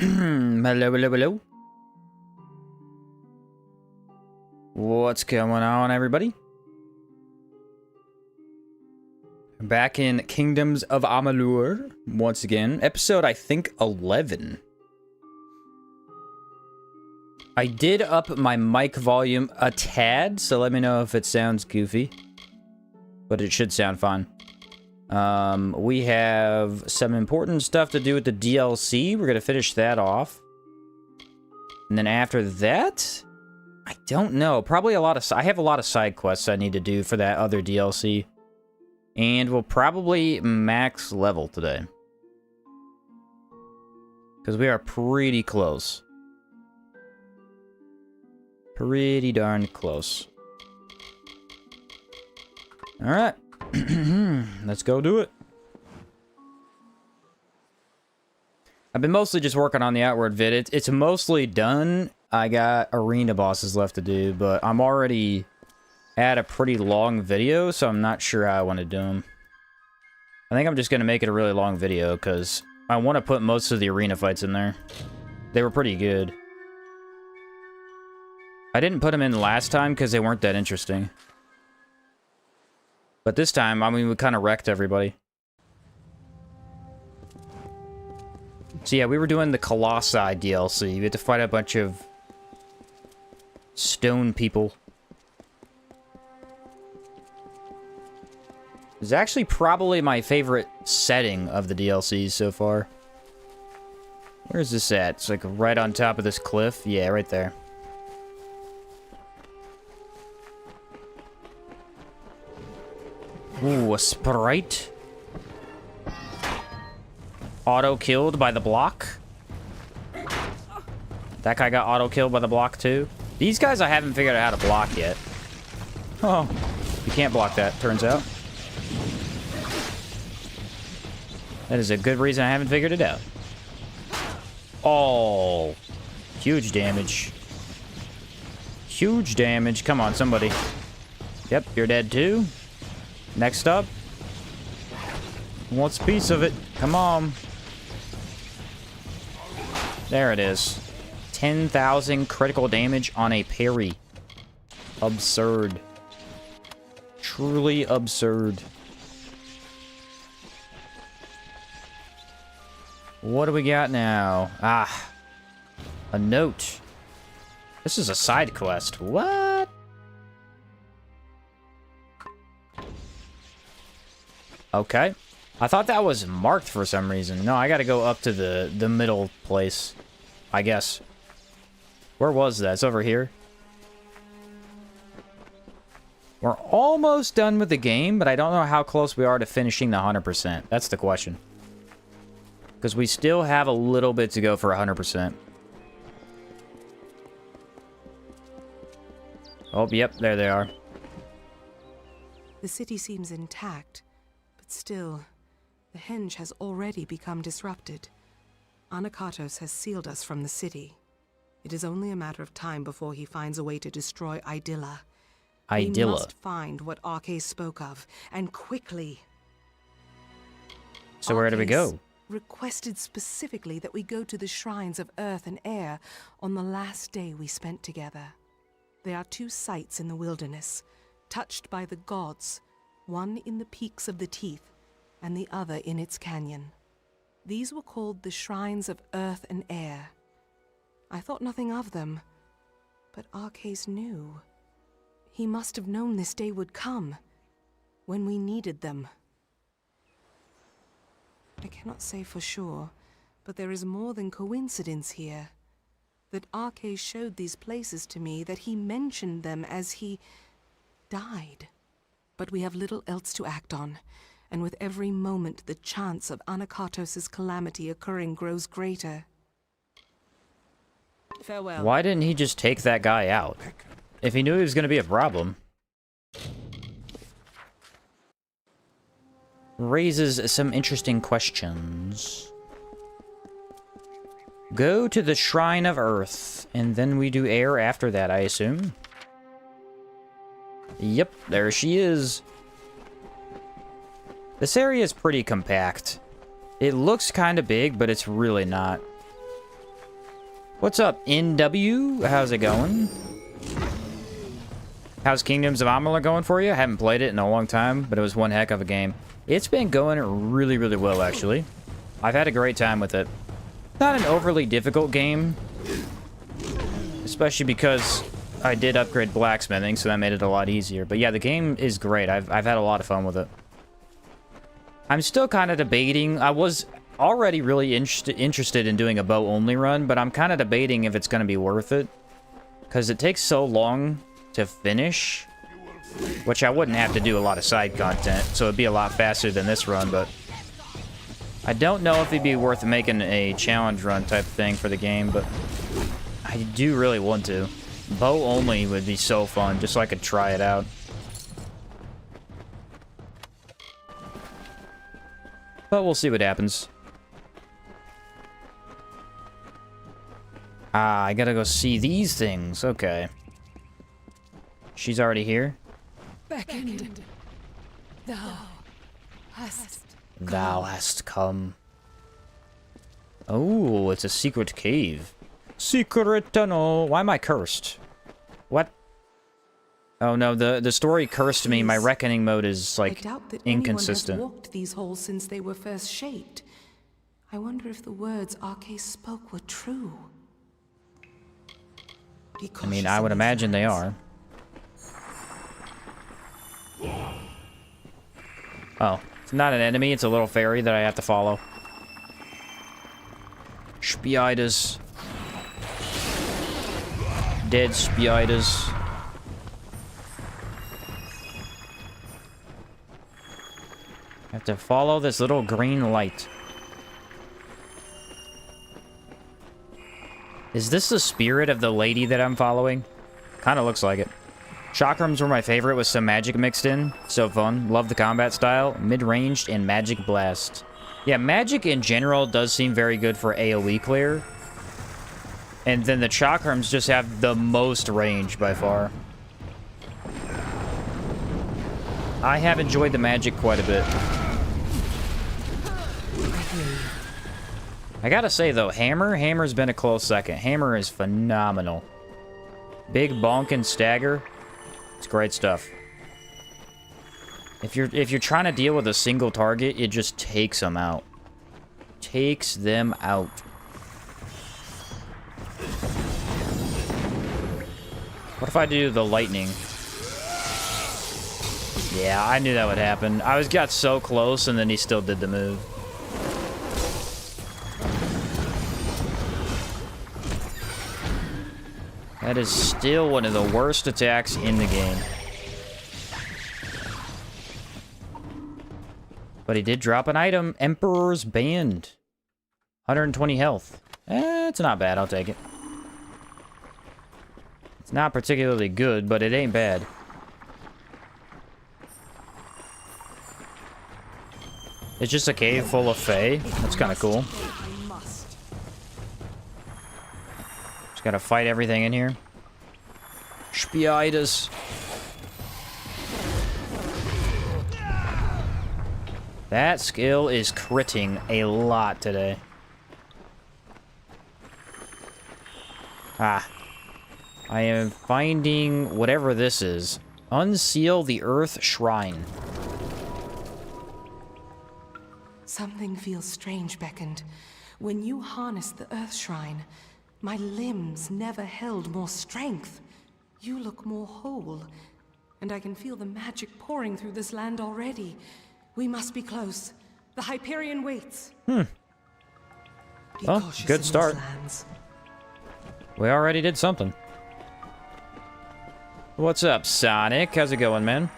Hello, hello, hello. What's going on, everybody? Back in Kingdoms of Amalur once again. Episode, I think, 11. I did up my mic volume a tad, so let me know if it sounds goofy. But it should sound fine. We have some important stuff to do with the DLC. We're gonna finish that off. And then after that, I don't know. Probably I have a lot of side quests I need to do for that other DLC. And we'll probably max level today. Because we are pretty close. Pretty darn close. Alright. Let's go do it. I've been mostly just working on the outward vid. It's mostly done. I got arena bosses left to do, but I'm already at a pretty long video, so I'm not sure how I want to do them. I think I'm just going to make it a really long video, because I want to put most of the arena fights in there. They were pretty good. I didn't put them in last time, because they weren't that interesting. But this time, I mean, we kind of wrecked everybody. So yeah, we were doing the Colossi DLC. We had to fight a bunch of stone people. It's actually probably my favorite setting of the DLCs so far. Where's this at? It's like right on top of this cliff. Yeah, right there. Ooh, a sprite. Auto-killed by the block. That guy got auto-killed by the block, too. These guys I haven't figured out how to block yet. Oh, you can't block that, turns out. That is a good reason I haven't figured it out. Oh, huge damage. Huge damage. Come on, somebody. Yep, you're dead, too. Next up. Who wants a piece of it? Come on. There it is. 10,000 critical damage on a parry. Absurd. Truly absurd. What do we got now? Ah. A note. This is a side quest. What? Okay. I thought that was marked for some reason. No, I gotta go up to the middle place, I guess. Where was that? It's over here. We're almost done with the game, but I don't know how close we are to finishing the 100%. That's the question. Because we still have a little bit to go for 100%. Oh, yep, there they are. The city seems intact, but still, the henge has already become disrupted. Anakatos has sealed us from the city. It is only a matter of time before he finds a way to destroy Idilla. We must find what Arcais spoke of, and quickly. So where do we go? Requested specifically that we go to the shrines of earth and air on the last day we spent together. There are two sites in the wilderness, touched by the gods, one in the peaks of the Teeth, and the other in its canyon. These were called the shrines of earth and air. I thought nothing of them, but Arcais knew. He must have known this day would come, when we needed them. I cannot say for sure, but there is more than coincidence here. That Arcais showed these places to me, that he mentioned them as he died. But we have little else to act on, and with every moment the chance of Anakatos' calamity occurring grows greater. Farewell. Why didn't he just take that guy out? If he knew he was going to be a problem. Raises some interesting questions. Go to the Shrine of Earth, and then we do air after that, I assume. Yep, there she is. This area is pretty compact. It looks kind of big, but it's really not. What's up, NW? How's it going? How's Kingdoms of Amalur going for you? I haven't played it in a long time, but it was one heck of a game. It's been going really, really well, actually. I've had a great time with it. Not an overly difficult game, especially because I did upgrade blacksmithing, so that made it a lot easier. But yeah, the game is great. I've had a lot of fun with it. I'm still kind of debating. I was already really interested in doing a bow-only run, but I'm kind of debating if it's going to be worth it, because it takes so long to finish, which I wouldn't have to do a lot of side content, so it'd be a lot faster than this run, but I don't know if it'd be worth making a challenge run type thing for the game, but I do really want to. Bow only would be so fun, just so I could try it out. But we'll see what happens. Ah, I gotta go see these things. Okay. She's already here? Beckoned. Thou hast Thou hast come. Oh, it's a secret cave. Secret tunnel. Why am I cursed? What? Oh no, the story cursed me. My reckoning mode is like I doubt that inconsistent. anyone has walked these halls since they were first shaped. I wonder if the words Arcais spoke were true. I mean, I would imagine they are. Oh, it's not an enemy, it's a little fairy that I have to follow. Spiders. Dead spiders. I have to follow this little green light. Is this the spirit of the lady that I'm following? Kind of looks like it. Chakrams were my favorite with some magic mixed in. So fun. Love the combat style. Mid-ranged and magic blast. Yeah, magic in general does seem very good for AoE clear. And then the chakrams just have the most range by far. I have enjoyed the magic quite a bit. I gotta say though, Hammer's been a close second. Hammer is phenomenal. Big bonk and stagger. It's great stuff. If you're trying to deal with a single target, it just takes them out. Takes them out. What if I do the lightning? Yeah, I knew that would happen. I got so close and then he still did the move. That is still one of the worst attacks in the game. But he did drop an item. Emperor's Band. 120 health. It's not bad. I'll take it. It's not particularly good, but it ain't bad. It's just a cave full of fae. That's kind of cool. Gotta fight everything in here. Spiders. That skill is critting a lot today. Ah. I am finding whatever this is. Unseal the Earth Shrine. Something feels strange, Beckoned. When you harness the Earth Shrine, my limbs never held more strength. You look more whole, and I can feel the magic pouring through this land already. We must be close. The Hyperion waits. Well, good start. We already did something. What's up, Sonic? How's it going, man?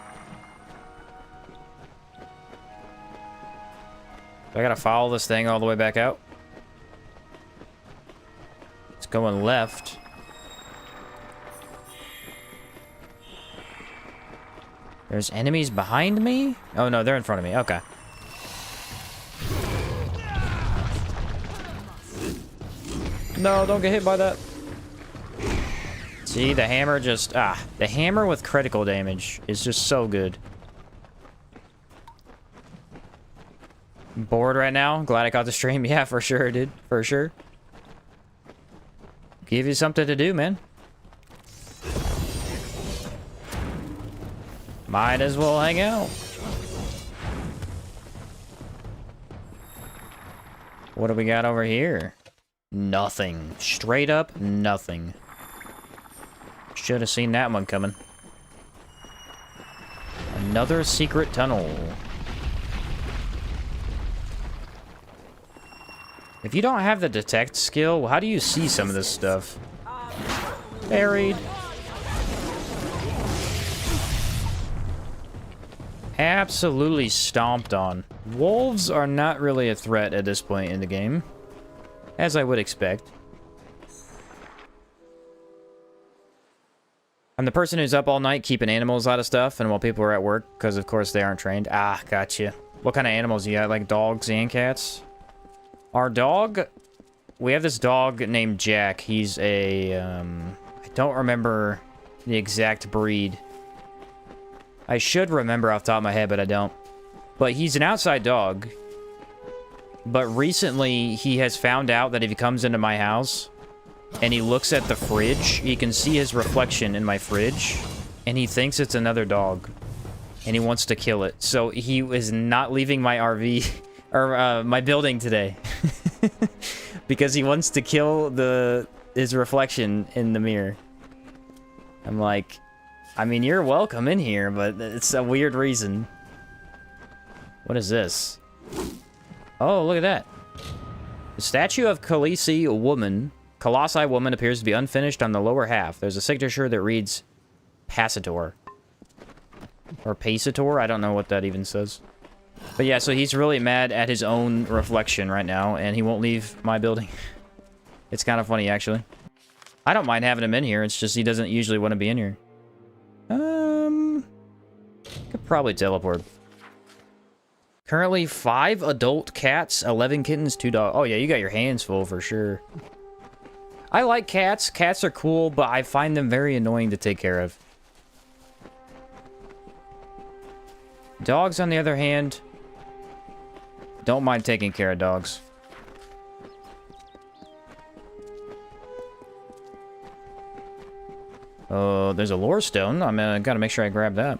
I gotta follow this thing all the way back out. It's going left. There's enemies behind me? Oh no, they're in front of me. Okay. No, don't get hit by that. See, the hammer just... the hammer with critical damage is just so good. Bored right now? Glad I caught the stream. Yeah, for sure, dude. For sure. Give you something to do, man. Might as well hang out. What do we got over here? Nothing. Straight up nothing. Should have seen that one coming. Another secret tunnel. If you don't have the detect skill, how do you see some of this stuff? Buried. Absolutely stomped on. Wolves are not really a threat at this point in the game, as I would expect. I'm the person who's up all night keeping animals out of stuff, and while people are at work, because of course they aren't trained. Ah, gotcha. What kind of animals you got? Like dogs and cats? Our dog, we have this dog named Jack. He's a, I don't remember the exact breed. I should remember off the top of my head, but I don't. But he's an outside dog. But recently, he has found out that if he comes into my house and he looks at the fridge, he can see his reflection in my fridge, and he thinks it's another dog, and he wants to kill it. So he is not leaving my RV, or my building today, because he wants to kill his reflection in the mirror. I'm like, I mean, you're welcome in here, but it's a weird reason. What is this? Oh, look at that. The statue of Colossi woman appears to be unfinished on the lower half. There's a signature that reads Passator. Or Pacitor? I don't know what that even says. But yeah, so he's really mad at his own reflection right now, and he won't leave my building. It's kind of funny, actually. I don't mind having him in here, it's just he doesn't usually want to be in here. Could probably teleport. Currently 5 adult cats, 11 kittens, 2 dogs. Oh yeah, you got your hands full for sure. I like cats. Cats are cool, but I find them very annoying to take care of. Dogs, on the other hand, don't mind taking care of dogs. Oh, there's a lore stone. I gotta make sure I grab that.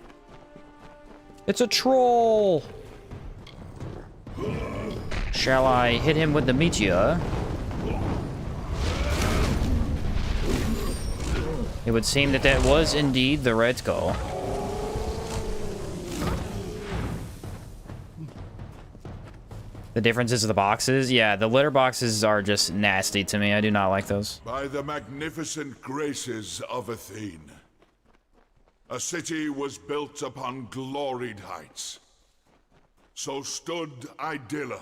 It's a troll! Shall I hit him with the meteor? It would seem that that was indeed the Red Skull. The differences of the boxes? Yeah, the litter boxes are just nasty to me. I do not like those. By the magnificent graces of Athene, a city was built upon gloried heights. So stood Idylla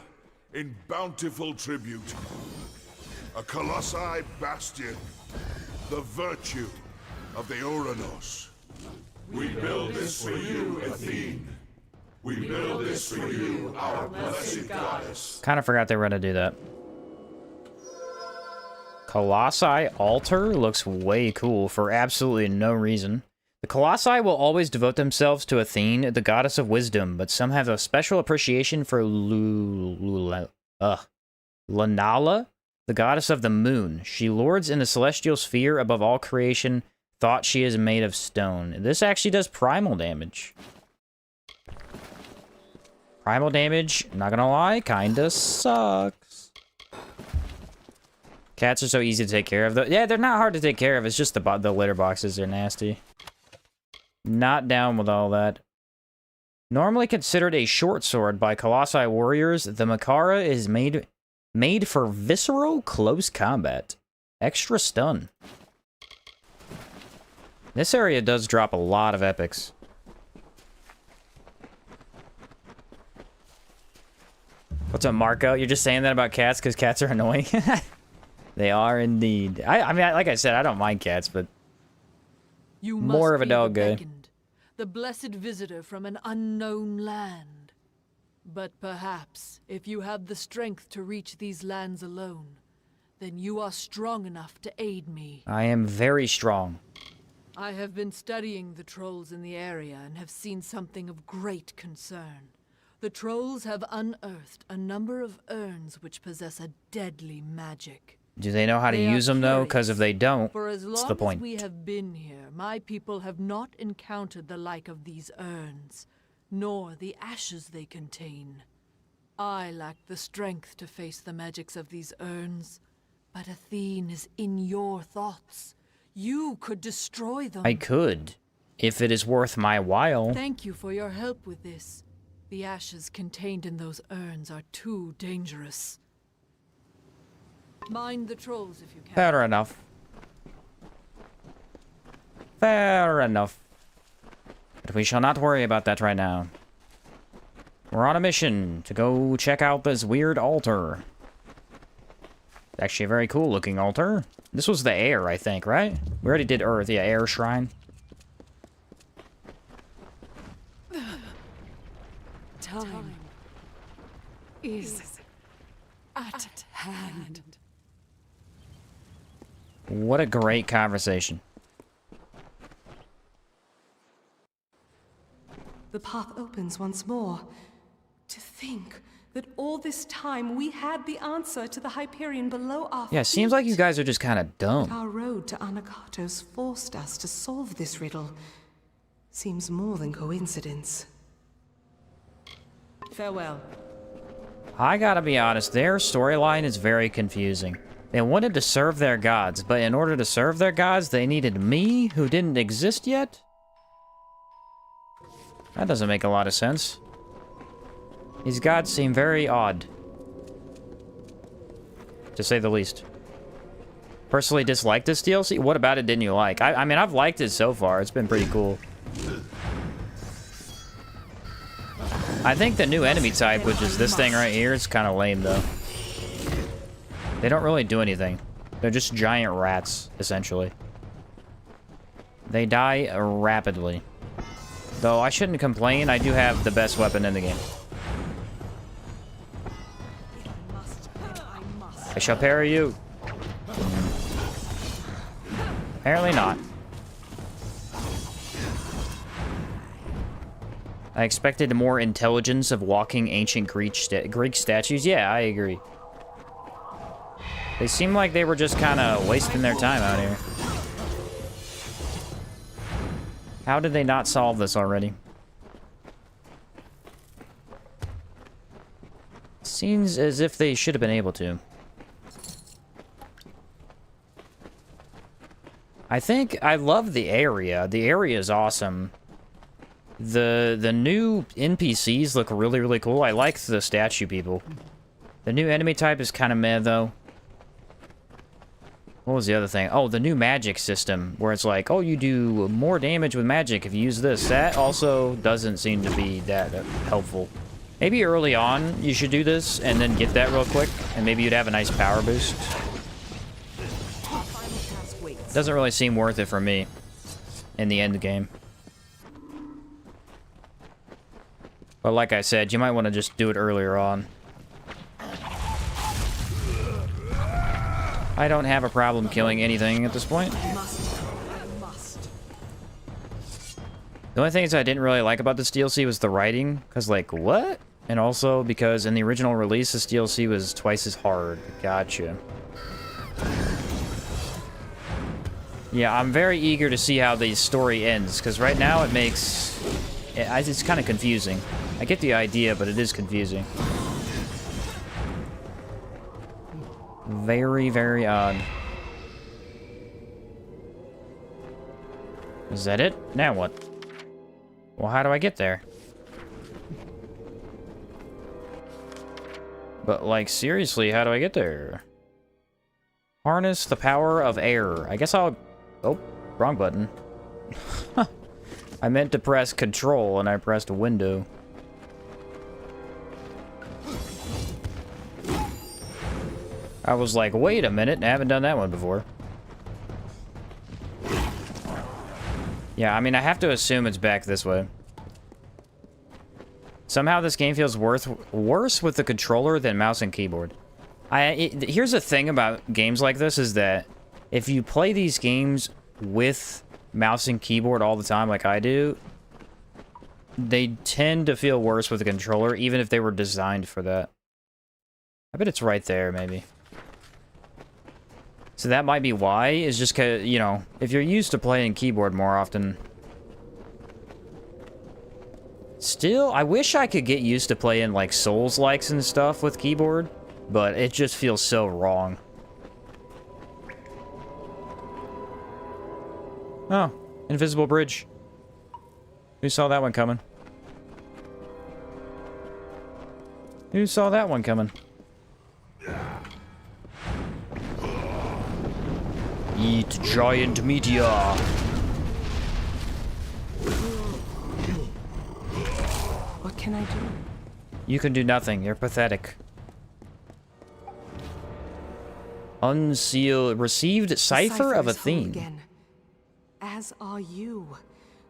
in bountiful tribute, a colossi bastion, the virtue of the Uranos. We build this for you, Athene. We build this for you, our blessed goddess. Kind of forgot they were gonna do that. Colossi altar looks way cool for absolutely no reason. The Colossi will always devote themselves to Athene, the goddess of wisdom, but some have a special appreciation for Lunala, the goddess of the moon. She lords in the celestial sphere above all creation, thought she is made of stone. This actually does primal damage. Primal damage, not gonna lie, kinda sucks. Cats are so easy to take care of. Yeah, they're not hard to take care of. It's just the litter boxes are nasty. Not down with all that. Normally considered a short sword by Colossi warriors, the Makara is made for visceral close combat. Extra stun. This area does drop a lot of epics. What's up, Marco? You're just saying that about cats because cats are annoying? They are indeed. I mean, like I said, I don't mind cats, but you more of a dog guy. The blessed visitor from an unknown land. But perhaps, if you have the strength to reach these lands alone, then you are strong enough to aid me. I am very strong. I have been studying the trolls in the area and have seen something of great concern. The trolls have unearthed a number of urns which possess a deadly magic. Do they know how to They are use them, though? Because if curious. they don't, For as what's long the point? as we have been here, my people have not encountered the like of these urns, nor the ashes they contain. I lack the strength to face the magics of these urns, but Athene is in your thoughts. You could destroy them. I could, if it is worth my while. Thank you for your help with this. The ashes contained in those urns are too dangerous. Mind the trolls if you can. Fair enough. Fair enough. But we shall not worry about that right now. We're on a mission to go check out this weird altar. Actually a very cool looking altar. This was the air, I think, right? We already did Earth, yeah, air shrine. Time is at hand. What a great conversation. The path opens once more. To think that all this time we had the answer to the Hyperion below our Yeah, seems like you feet. guys are just kind of dumb. Our road to Anagatos forced us to solve this riddle. Seems more than coincidence. Farewell. I gotta be honest, their storyline is very confusing. They wanted to serve their gods, but in order to serve their gods, they needed me, who didn't exist yet? That doesn't make a lot of sense. These gods seem very odd. To say the least. Personally disliked this DLC? What about it didn't you like? I mean, I've liked it so far. It's been pretty cool. I think the new enemy type, which is this thing right here, is kind of lame, though. They don't really do anything. They're just giant rats, essentially. They die rapidly. Though I shouldn't complain, I do have the best weapon in the game. I shall parry you. Apparently not. I expected more intelligence of walking ancient Greek statues. Yeah, I agree. They seem like they were just kind of wasting their time out here. How did they not solve this already? Seems as if they should have been able to. I think I love the area. The area is awesome. The new NPCs look really, really cool. I like the statue people. The new enemy type is kind of meh, though. What was the other thing? Oh, the new magic system, where it's like, oh, you do more damage with magic if you use this. That also doesn't seem to be that helpful. Maybe early on you should do this, and then get that real quick, and maybe you'd have a nice power boost. Doesn't really seem worth it for me in the end game. But like I said, you might want to just do it earlier on. I don't have a problem killing anything at this point. The only things I didn't really like about this DLC was the writing, because like, what? And also because in the original release, this DLC was twice as hard. Gotcha. Yeah, I'm very eager to see how the story ends, because right now it's kind of confusing. I get the idea, but it is confusing. Very, very odd. Is that it? Now what? Well, how do I get there? But, like, seriously, how do I get there? Harness the power of air. I guess I'll... Oh, wrong button. I meant to press control, and I pressed window. I was like, wait a minute, I haven't done that one before. Yeah, I mean, I have to assume it's back this way. Somehow this game feels worse with the controller than mouse and keyboard. Here's the thing about games like this is that if you play these games with mouse and keyboard all the time like I do, they tend to feel worse with the controller, even if they were designed for that. I bet it's right there, maybe. So that might be why, is just cause, you know, if you're used to playing keyboard more often. Still, I wish I could get used to playing like Souls-likes and stuff with keyboard, but it just feels so wrong. Oh, invisible bridge. Who saw that one coming? Who saw that one coming? Eat giant meteor. What can I do? You can do nothing. You're pathetic. Unsealed. Received Cipher of is whole Athene. again. As are you.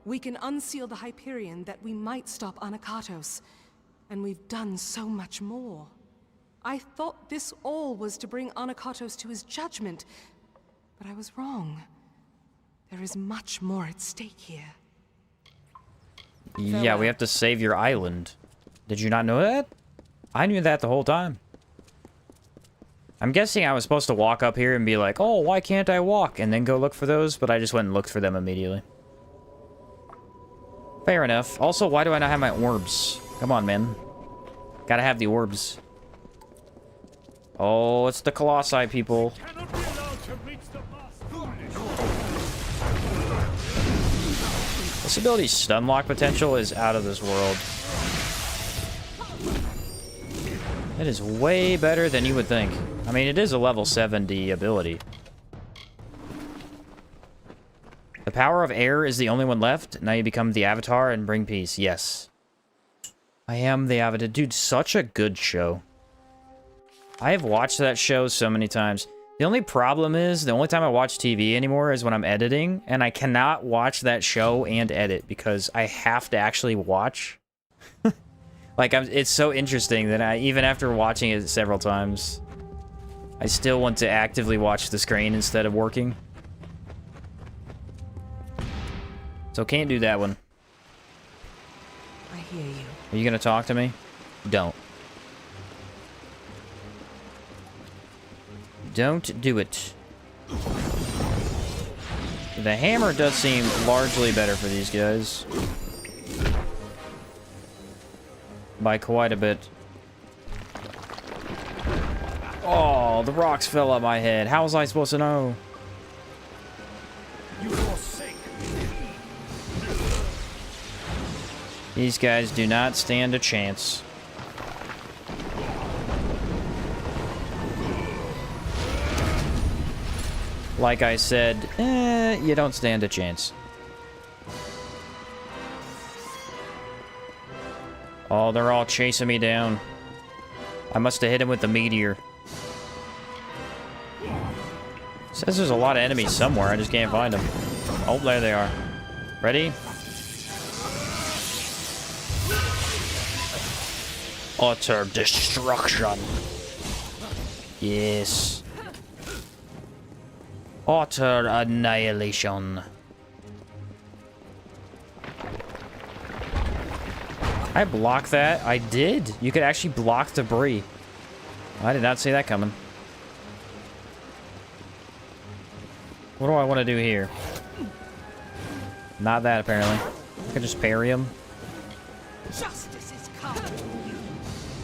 We can unseal the Hyperion that we might stop Anakatos. And we've done so much more. I thought this all was to bring Anakatos to his judgment. But I was wrong. There is much more at stake here. Yeah, we have to save your island. Did you not know that? I knew that the whole time. I'm guessing I was supposed to walk up here and be like, oh, why can't I walk? And then go look for those, but I just went and looked for them immediately. Fair enough. Also, why do I not have my orbs? Come on, man. Gotta have the orbs. Oh, it's the Colossi, people. This ability's stun lock potential is out of this world. It is way better than you would think. I mean, it is a level 70 ability. The power of air is the only one left. Now you become the Avatar and bring peace. Yes. I am the Avatar. Dude, such a good show. I have watched that show so many times. The only problem is, the only time I watch TV anymore is when I'm editing, and I cannot watch that show and edit because I have to actually watch. Like, it's so interesting that even after watching it several times, I still want to actively watch the screen instead of working. So can't do that one. I hear you. Are you gonna talk to me? Don't. Don't do it. The hammer does seem largely better for these guys. By quite a bit. Oh, the rocks fell on my head. How was I supposed to know? These guys do not stand a chance. Like I said, you don't stand a chance. Oh, they're all chasing me down. I must have hit him with the meteor. Says there's a lot of enemies somewhere, I just can't find them. Oh, there they are. Ready? Utter destruction. Yes. Utter annihilation. I blocked that. I did. You could actually block debris. I did not see that coming. What do I want to do here? Not that, apparently. I could just parry him. Justice is coming.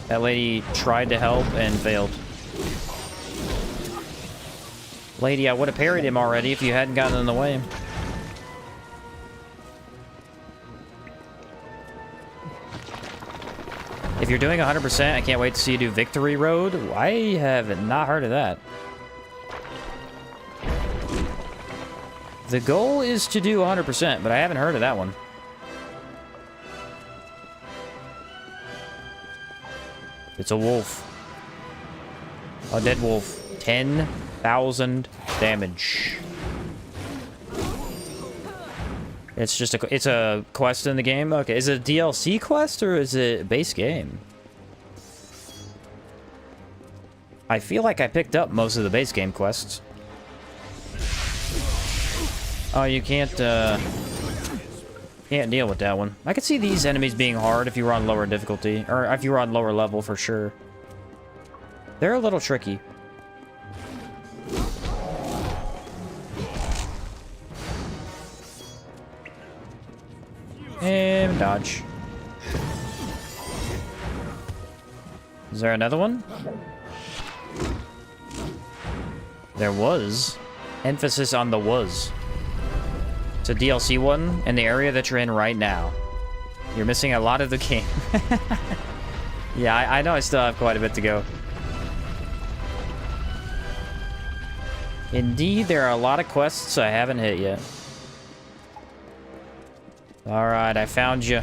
That lady tried to help and failed. Lady, I would have parried him already if you hadn't gotten in the way. If you're doing 100%, I can't wait to see you do Victory Road. I have not heard of that. The goal is to do 100%, but I haven't heard of that one. It's a wolf. A dead wolf. 10,000 damage. It's just it's a quest in the game? Okay, is it a DLC quest or is it a base game? I feel like I picked up most of the base game quests. Oh, you can't deal with that one. I could see these enemies being hard if you were on lower difficulty, or if you were on lower level for sure. They're a little tricky. And dodge. Is there another one? There was. Emphasis on the was. It's a DLC one in the area that you're in right now. You're missing a lot of the game. Yeah, I know I still have quite a bit to go. Indeed, there are a lot of quests I haven't hit yet. Alright, I found you.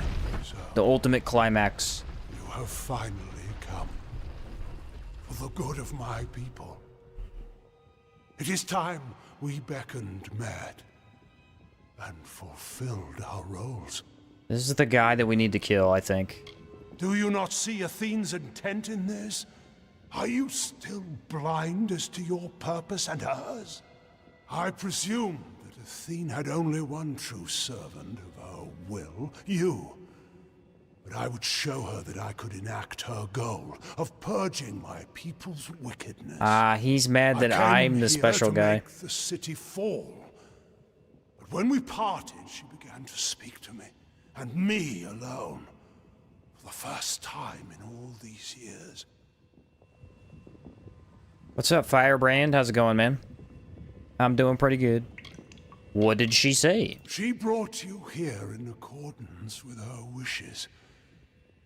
The ultimate climax. You have finally come. For the good of my people. It is time we beckoned met. And fulfilled our roles. This is the guy that we need to kill, I think. Do you not see Athene's intent in this? Are you still blind as to your purpose and hers? I presume that Athene had only one true servant of her will, you. But I would show her that I could enact her goal of purging my people's wickedness. He's mad that I'm the special guy. Make the city fall. But when we parted, she began to speak to me, and me alone. For the first time in all these years. What's up, Firebrand? How's it going, man? I'm doing pretty good. What did she say? She brought you here in accordance with her wishes.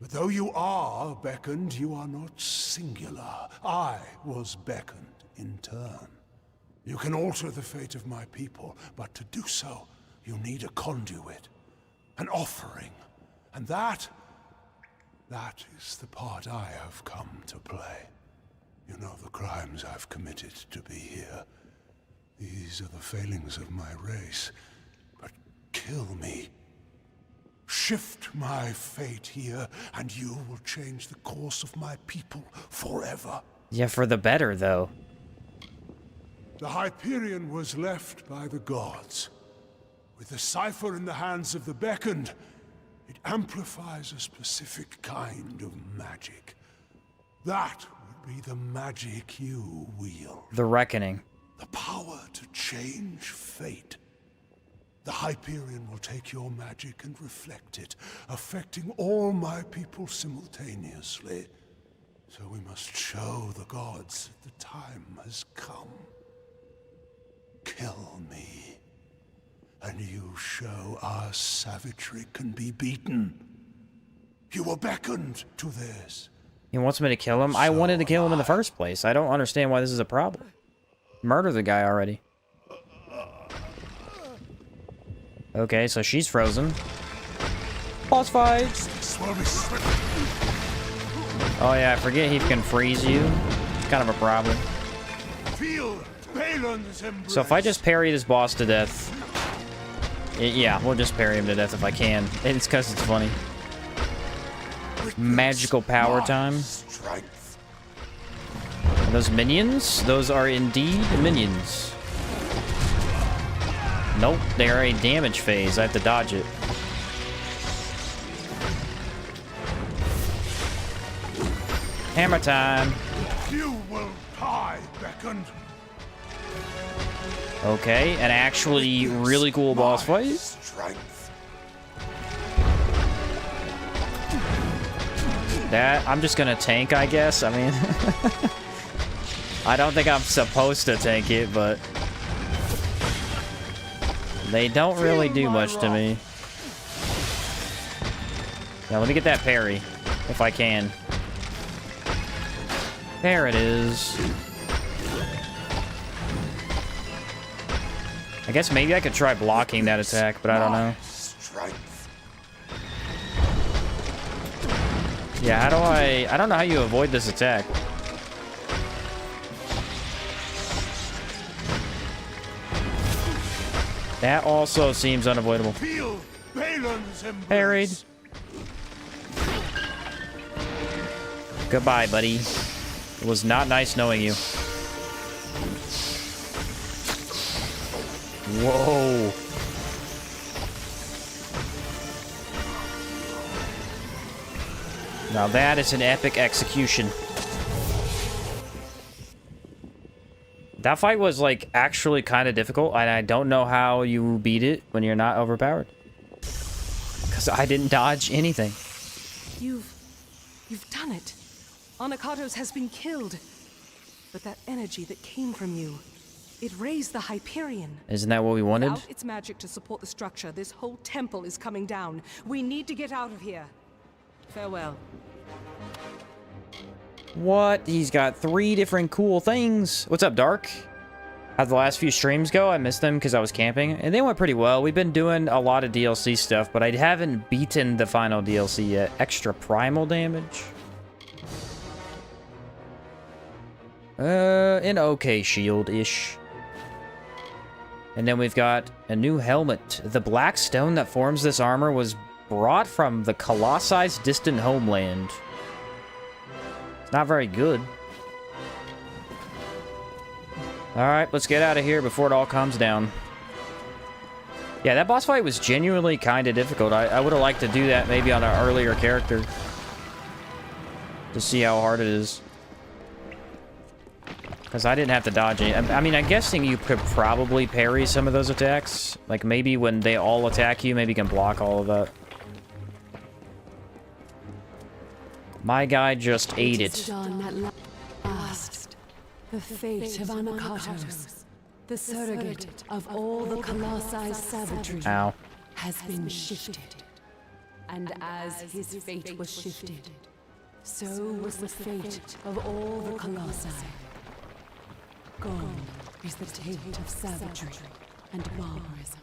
But though you are beckoned, you are not singular. I was beckoned in turn. You can alter the fate of my people, but to do so, you need a conduit, an offering. And that is the part I have come to play. You know the crimes I've committed to be here. These are the failings of my race. But kill me. Shift my fate here, and you will change the course of my people forever. Yeah, for the better, though. The Hyperion was left by the gods. With the cipher in the hands of the beckoned, it amplifies a specific kind of magic. That would be the magic you wield. The Reckoning. The power to change fate. The Hyperion will take your magic and reflect it, affecting all my people simultaneously. So we must show the gods that the time has come. Kill me, and you show our savagery can be beaten. You were beckoned to this. He wants me to kill him? I wanted to kill him in the first place. I don't understand why this is a problem. Murder the guy already. Okay, so she's frozen. Boss fight! Oh yeah, I forget he can freeze you. It's kind of a problem. So if I just parry this boss to death... yeah, we'll just parry him to death if I can. It's because it's funny. Magical power time. Are those minions? Those are indeed minions. Nope, they are a damage phase. I have to dodge it. Hammer time. You will die, beckoned. Okay, an actually really cool boss fight. That I'm just gonna tank, I guess. I mean, I don't think I'm supposed to tank it, but they don't really do much to me. Now let me get that parry, if I can. There it is. I guess maybe I could try blocking that attack, but I don't know. Yeah, how do I don't know how you avoid this attack. That also seems unavoidable. Parried. Goodbye, buddy. It was not nice knowing you. Whoa. Now that is an epic execution. That fight was, like, actually kind of difficult, and I don't know how you beat it when you're not overpowered. Because Because I didn't dodge anything. You've done it. Anakatos has been killed. But that energy that came from you, it raised the Hyperion. Isn't that what we wanted? Without its magic to support the structure, this whole temple is coming down. We need to get out of here. Farewell. What? He's got 3 different cool things. What's up, Dark? How'd the last few streams go? I missed them because I was camping, and they went pretty well. We've been doing a lot of DLC stuff, but I haven't beaten the final DLC yet. Extra primal damage. An okay shield-ish. And then we've got a new helmet. The black stone that forms this armor was brought from the Colossi's distant homeland. It's not very good. Alright, let's get out of here before it all comes down. Yeah, that boss fight was genuinely kind of difficult. I would have liked to do that maybe on an earlier character. To see how hard it is. Because I didn't have to dodge any. I mean, I'm guessing you could probably parry some of those attacks. Like, maybe when they all attack you, maybe you can block all of that. My guy just ate it. Done at last. The fate of Anakatos, the surrogate of all the Colossi savagery, Ow. has been shifted. And as his fate was shifted, so was the fate of all the Colossi. Gone is the taint of savagery and barbarism.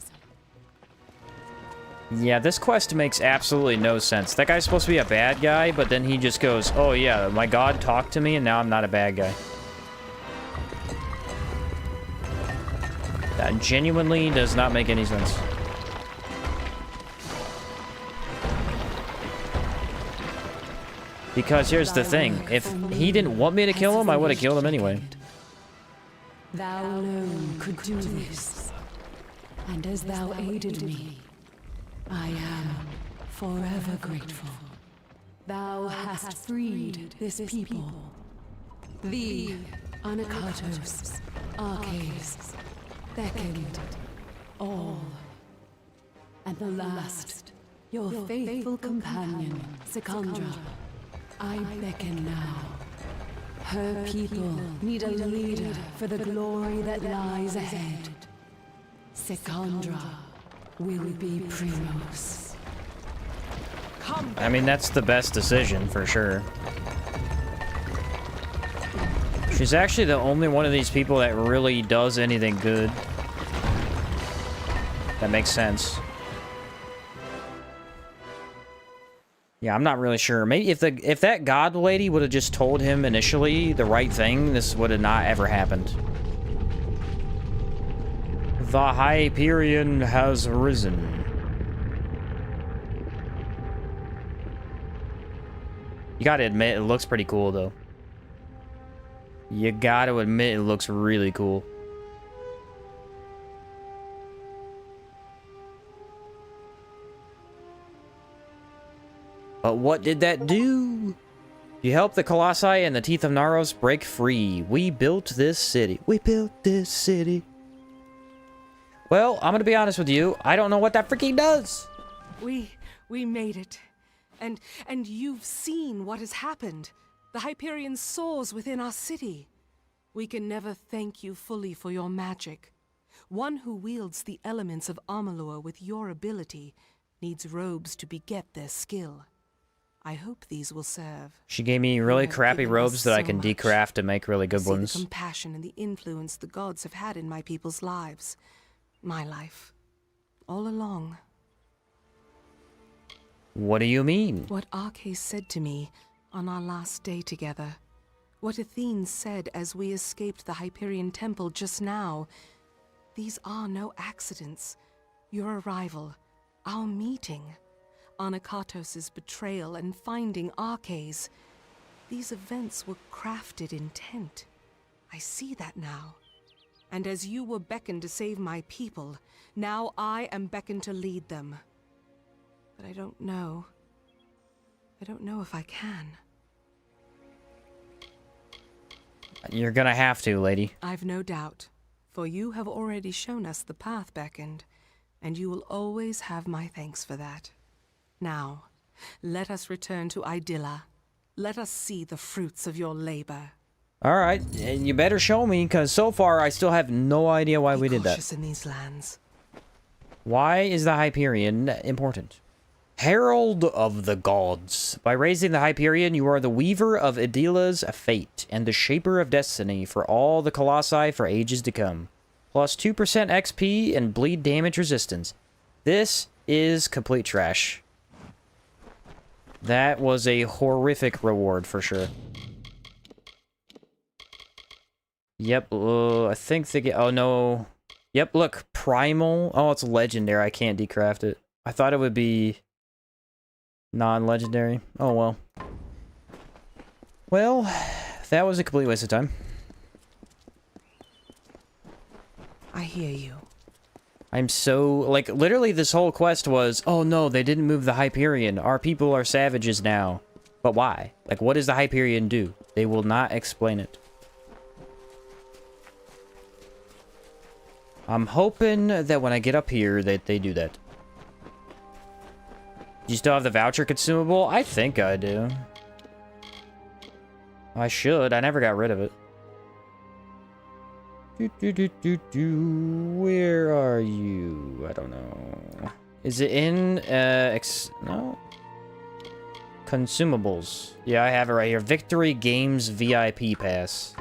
Yeah, this quest makes absolutely no sense. That guy's supposed to be a bad guy, but then he just goes, oh yeah, my god talked to me and now I'm not a bad guy. That genuinely does not make any sense. Because here's the thing, if he didn't want me to kill him, I would have killed him anyway. Thou alone could do this, and as thou aided me, I am forever grateful. Thou hast freed this people, the Anakatos, Arches, beckoned all, and the last, your faithful companion, Secondra, I beckon now. Her people need a leader for the glory that lies ahead. Secondra will be Primos. I mean, that's the best decision, for sure. She's actually the only one of these people that really does anything good. That makes sense. Yeah, I'm not really sure. Maybe if that god lady would have just told him initially the right thing, this would have not ever happened. The Hyperion has risen. You gotta admit, it looks pretty cool, though. You gotta admit, it looks really cool. But what did that do? You helped the Colossi and the Teeth of Naros break free. We built this city. We built this city. Well, I'm gonna be honest with you. I don't know what that freaking does. We made it. And you've seen what has happened. The Hyperion soars within our city. We can never thank you fully for your magic. One who wields the elements of Amalur with your ability needs robes to beget their skill. I hope these will serve. She gave me really You have crappy given robes us that I so can much. decraft to make really good See ones. the compassion and the influence the gods have had in my people's lives. My life. All along. What do you mean? What Arches said to me on our last day together. What Athene said as we escaped the Hyperion Temple just now. These are no accidents. Your arrival, our meeting, Anakatos' betrayal and finding Arches. These events were crafted intent. I see that now. And as you were beckoned to save my people, now I am beckoned to lead them. But I don't know. I don't know if I can. You're gonna have to, lady. I've no doubt, for you have already shown us the path beckoned, and you will always have my thanks for that. Now, let us return to Idylla. Let us see the fruits of your labor. All right, and you better show me, because so far I still have no idea why we did that. Be cautious in these lands. Why is the Hyperion important? Herald of the Gods. By raising the Hyperion, you are the weaver of Idylla's fate and the shaper of destiny for all the Colossi for ages to come. Plus 2% XP and bleed damage resistance. This is complete trash. That was a horrific reward for sure. Yep, I think they get... Oh, no. Yep, look. Primal. Oh, it's legendary. I can't decraft it. I thought it would be non-legendary. Oh, well. Well, that was a complete waste of time. I hear you. I'm so... Like, literally this whole quest was, oh, no, they didn't move the Hyperion. Our people are savages now. But why? Like, what does the Hyperion do? They will not explain it. I'm hoping that when I get up here that they do that. Do you still have the voucher consumable? I think I do. I should. I never got rid of it. Where are you? I don't know. Is it in, no? Consumables. Yeah, I have it right here. Victory Games VIP Pass.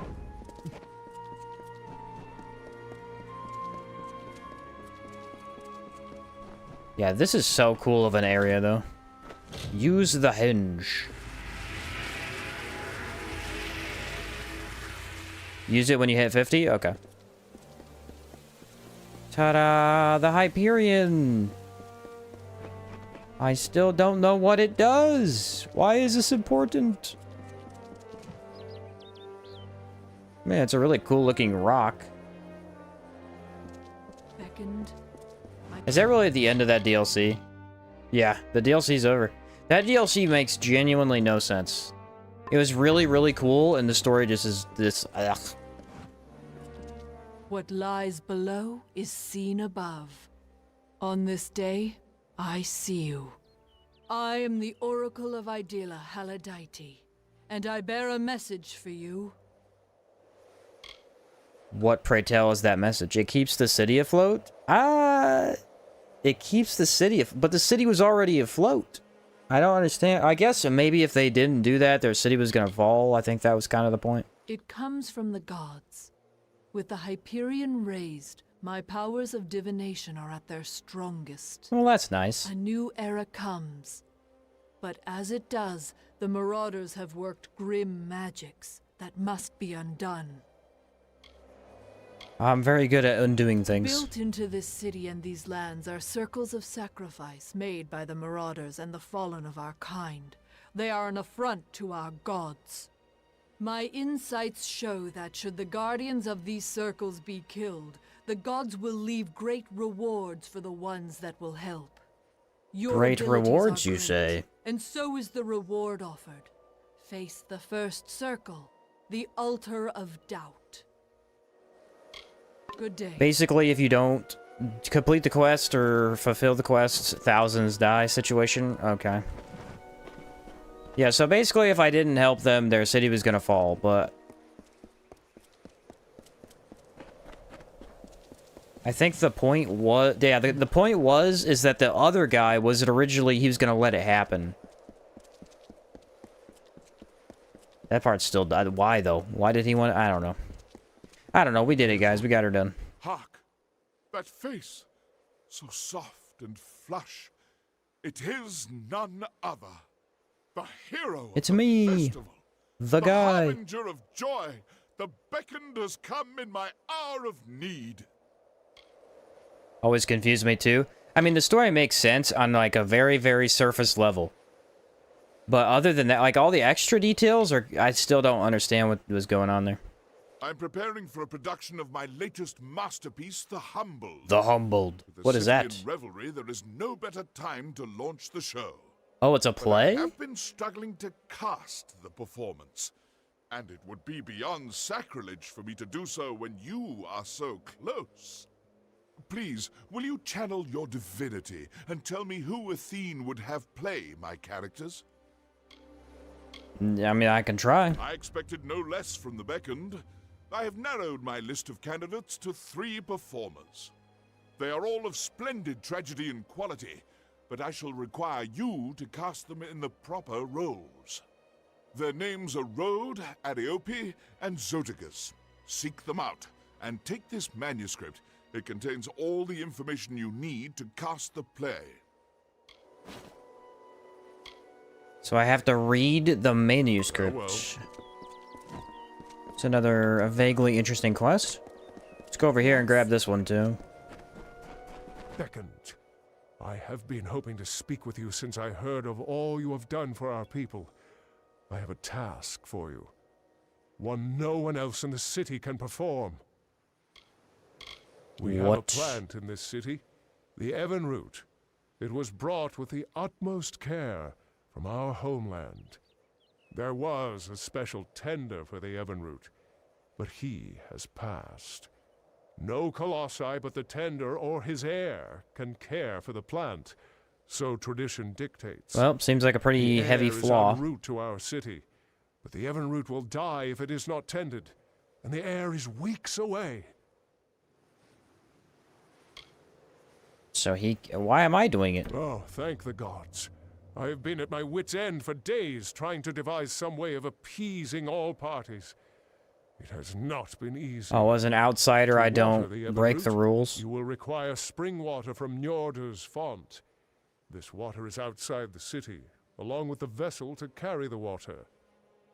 Yeah, this is so cool of an area, though. Use the hinge. Use it when you hit 50? Okay. Ta-da! The Hyperion! I still don't know what it does! Why is this important? Man, it's a really cool-looking rock. Beckoned. Is that really the end of that DLC? Yeah, the DLC's over. That DLC makes genuinely no sense. It was really, really cool, and the story just is this... Ugh. What lies below is seen above. On this day, I see you. I am the Oracle of Idylla Haladite, and I bear a message for you. What, pray tell, is that message? It keeps the city afloat? It keeps the city but the city was already afloat. I don't understand. I guess maybe if they didn't do that, their city was gonna fall. I think that was kind of the point. It comes from the gods. With the Hyperion raised, my powers of divination are at their strongest. Well, that's nice. A new era comes. But as it does, the Marauders have worked grim magics that must be undone. I'm very good at undoing things. Built into this city and these lands are circles of sacrifice made by the Marauders and the fallen of our kind. They are an affront to our gods. My insights show that should the guardians of these circles be killed, the gods will leave great rewards for the ones that will help. Your great abilities rewards, are you great, say? And so is the reward offered. Face the first circle, the altar of doubt. Good day. Basically, if you don't complete the quest or fulfill the quest, thousands die situation. Okay. Yeah, so basically if I didn't help them, their city was gonna fall, but... I think the point was... Yeah, the point is that the other guy was originally, he was gonna let it happen. That part still died. Why, though? Why did he want... I don't know. I don't know. We did it, guys. We got her done. Hark! That face! So soft and flush. It is none other. The hero It's of the me, festival. the guy. The harbinger of joy. The beckoned has come in my hour of need. Always confused me, too. I mean, the story makes sense on, like, a very, very surface level. But other than that, like, all the extra details, I still don't understand what was going on there. I'm preparing for a production of my latest masterpiece, The Humbled. The Humbled. With the What is city that? in revelry, there is no better time to launch the show. Oh, it's a But play? I have been struggling to cast the performance, and it would be beyond sacrilege for me to do so when you are so close. please, will you channel your divinity and tell me who Athene would have play my characters? I mean, I can try. I expected no less from the beckoned. I have narrowed my list of candidates to 3 performers. They are all of splendid tragedy and quality, but I shall require you to cast them in the proper roles. Their names are Rhode, Ariope, and Zoticus. Seek them out, and take this manuscript. It contains all the information you need to cast the play. So I have to read the manuscript. Oh, well. It's another vaguely interesting quest. Let's go over here and grab this one too. Beckoned, I have been hoping to speak with you since I heard of all you have done for our people. I have a task for you. One no one else in the city can perform. We have a plant in this city, the Evan root. It was brought with the utmost care from our homeland. There was a special tender for the Evan root, but he has passed. No colossi but the tender or his heir can care for the plant, so tradition dictates. Well, seems like a pretty heavy flaw. The heir is en route to our city, but the Evan root will die if it is not tended, and the heir is weeks away. So why am I doing it? Oh, thank the gods. I have been at my wit's end for days trying to devise some way of appeasing all parties. It has not been easy. Oh, as an outsider, I don't break the rules. You will require spring water from Njordr's font. This water is outside the city, along with the vessel to carry the water.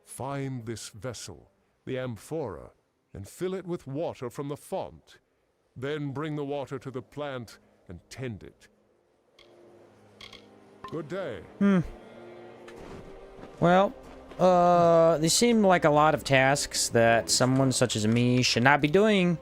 Find this vessel, the amphora, and fill it with water from the font. Then bring the water to the plant and tend it. Good day. Well, they seem like a lot of tasks that someone such as me should not be doing.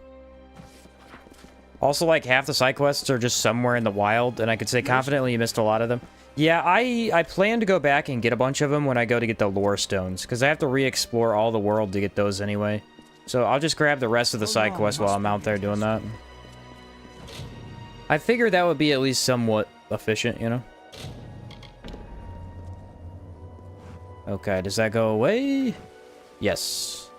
Also, like, half the side quests are just somewhere in the wild, and I could say confidently you missed a lot of them. Yeah, I plan to go back and get a bunch of them when I go to get the lore stones, because I have to re-explore all the world to get those anyway. So I'll just grab the rest of the side quests while I'm out there doing that. I figured that would be at least somewhat efficient, you know? Okay, does that go away? Yes.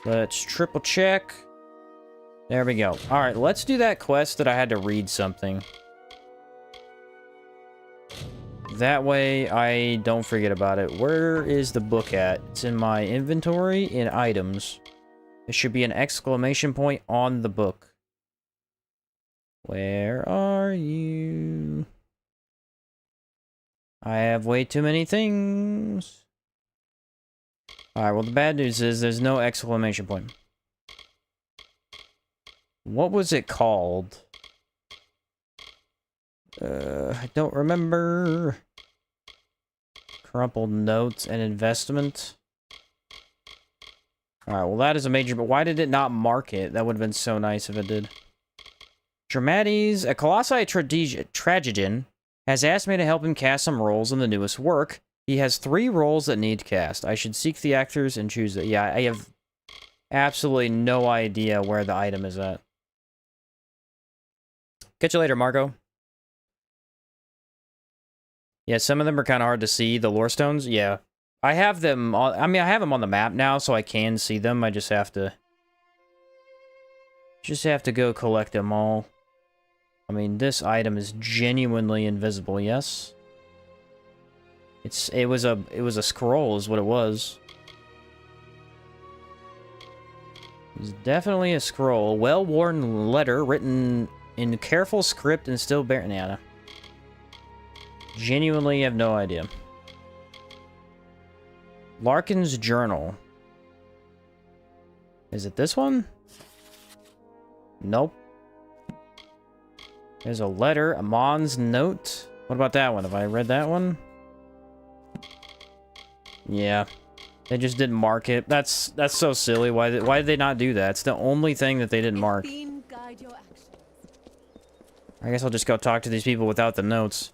Let's triple check. There we go. Alright, let's do that quest that I had to read something. That way I don't forget about it. Where is the book at? It's in my inventory in items. There should be an exclamation point on the book. Where are you? I have way too many things. Alright, well the bad news is there's no exclamation point. What was it called? I don't remember. Crumpled notes and investment. Alright, well that is a major, but why did it not mark it? That would have been so nice if it did. Dramades, a Colossi tragedian, has asked me to help him cast some roles in the newest work. He has 3 roles that need cast. I should seek the actors and choose it. Yeah, I have absolutely no idea where the item is at. Catch you later, Marco. Yeah, some of them are kind of hard to see. The lore stones, yeah. I have them on, I mean, I have them on the map now, so I can see them. I just have to go collect them all. I mean, this item is genuinely invisible, yes? It was a scroll is what it was. It was definitely a scroll. Well-worn letter written in careful script and still bearing. Yeah, genuinely have no idea. Larkin's journal. Is it this one? Nope. There's a letter, Amon's note. What about that one? Have I read that one? Yeah. They just didn't mark it. That's so silly. Why did they not do that? It's the only thing that they didn't mark. I guess I'll just go talk to these people without the notes.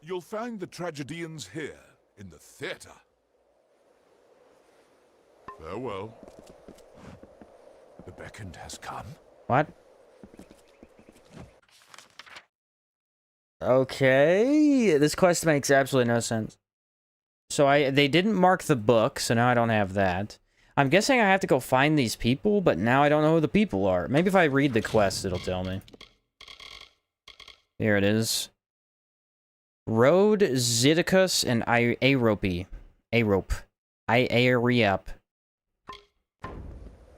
You'll find the tragedians here, in the theater. Farewell. The beckoned has come. What? Okay, this quest makes absolutely no sense. So they didn't mark the book, so now I don't have that. I'm guessing I have to go find these people, but now I don't know who the people are. Maybe if I read the quest, it'll tell me. Here it is. Road, Zidicus, and Arope. Areop.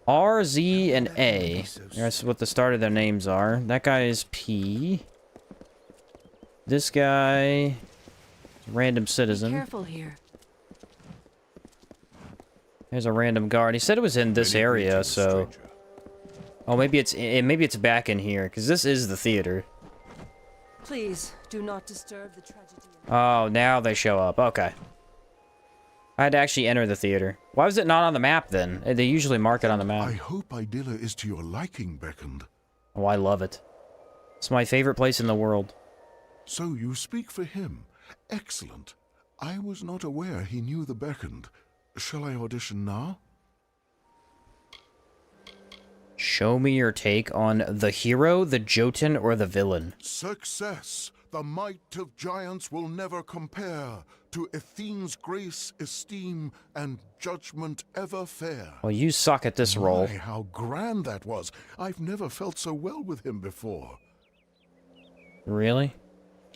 R, Z, and A. That's what the start of their names are. That guy is P. This guy... Random citizen. Be careful here. There's a random guard. He said it was in this area, so... Oh, maybe it's back in here, because this is the theater. Please, do not disturb the tragedy. Oh, now they show up. Okay. I had to actually enter the theater. Why was it not on the map, then? They usually mark it on the I map. hope Idylla is to your liking, Beckoned. Oh, I love it. It's my favorite place in the world. So you speak for him. Excellent. I was not aware he knew the Beckoned. Shall I audition now? Show me your take on the hero, the Jotun, or the villain. Success! The might of giants will never compare to Athene's grace, esteem, and judgment ever fair. Well, you suck at this role. My, how grand that was. I've never felt so well with him before. Really?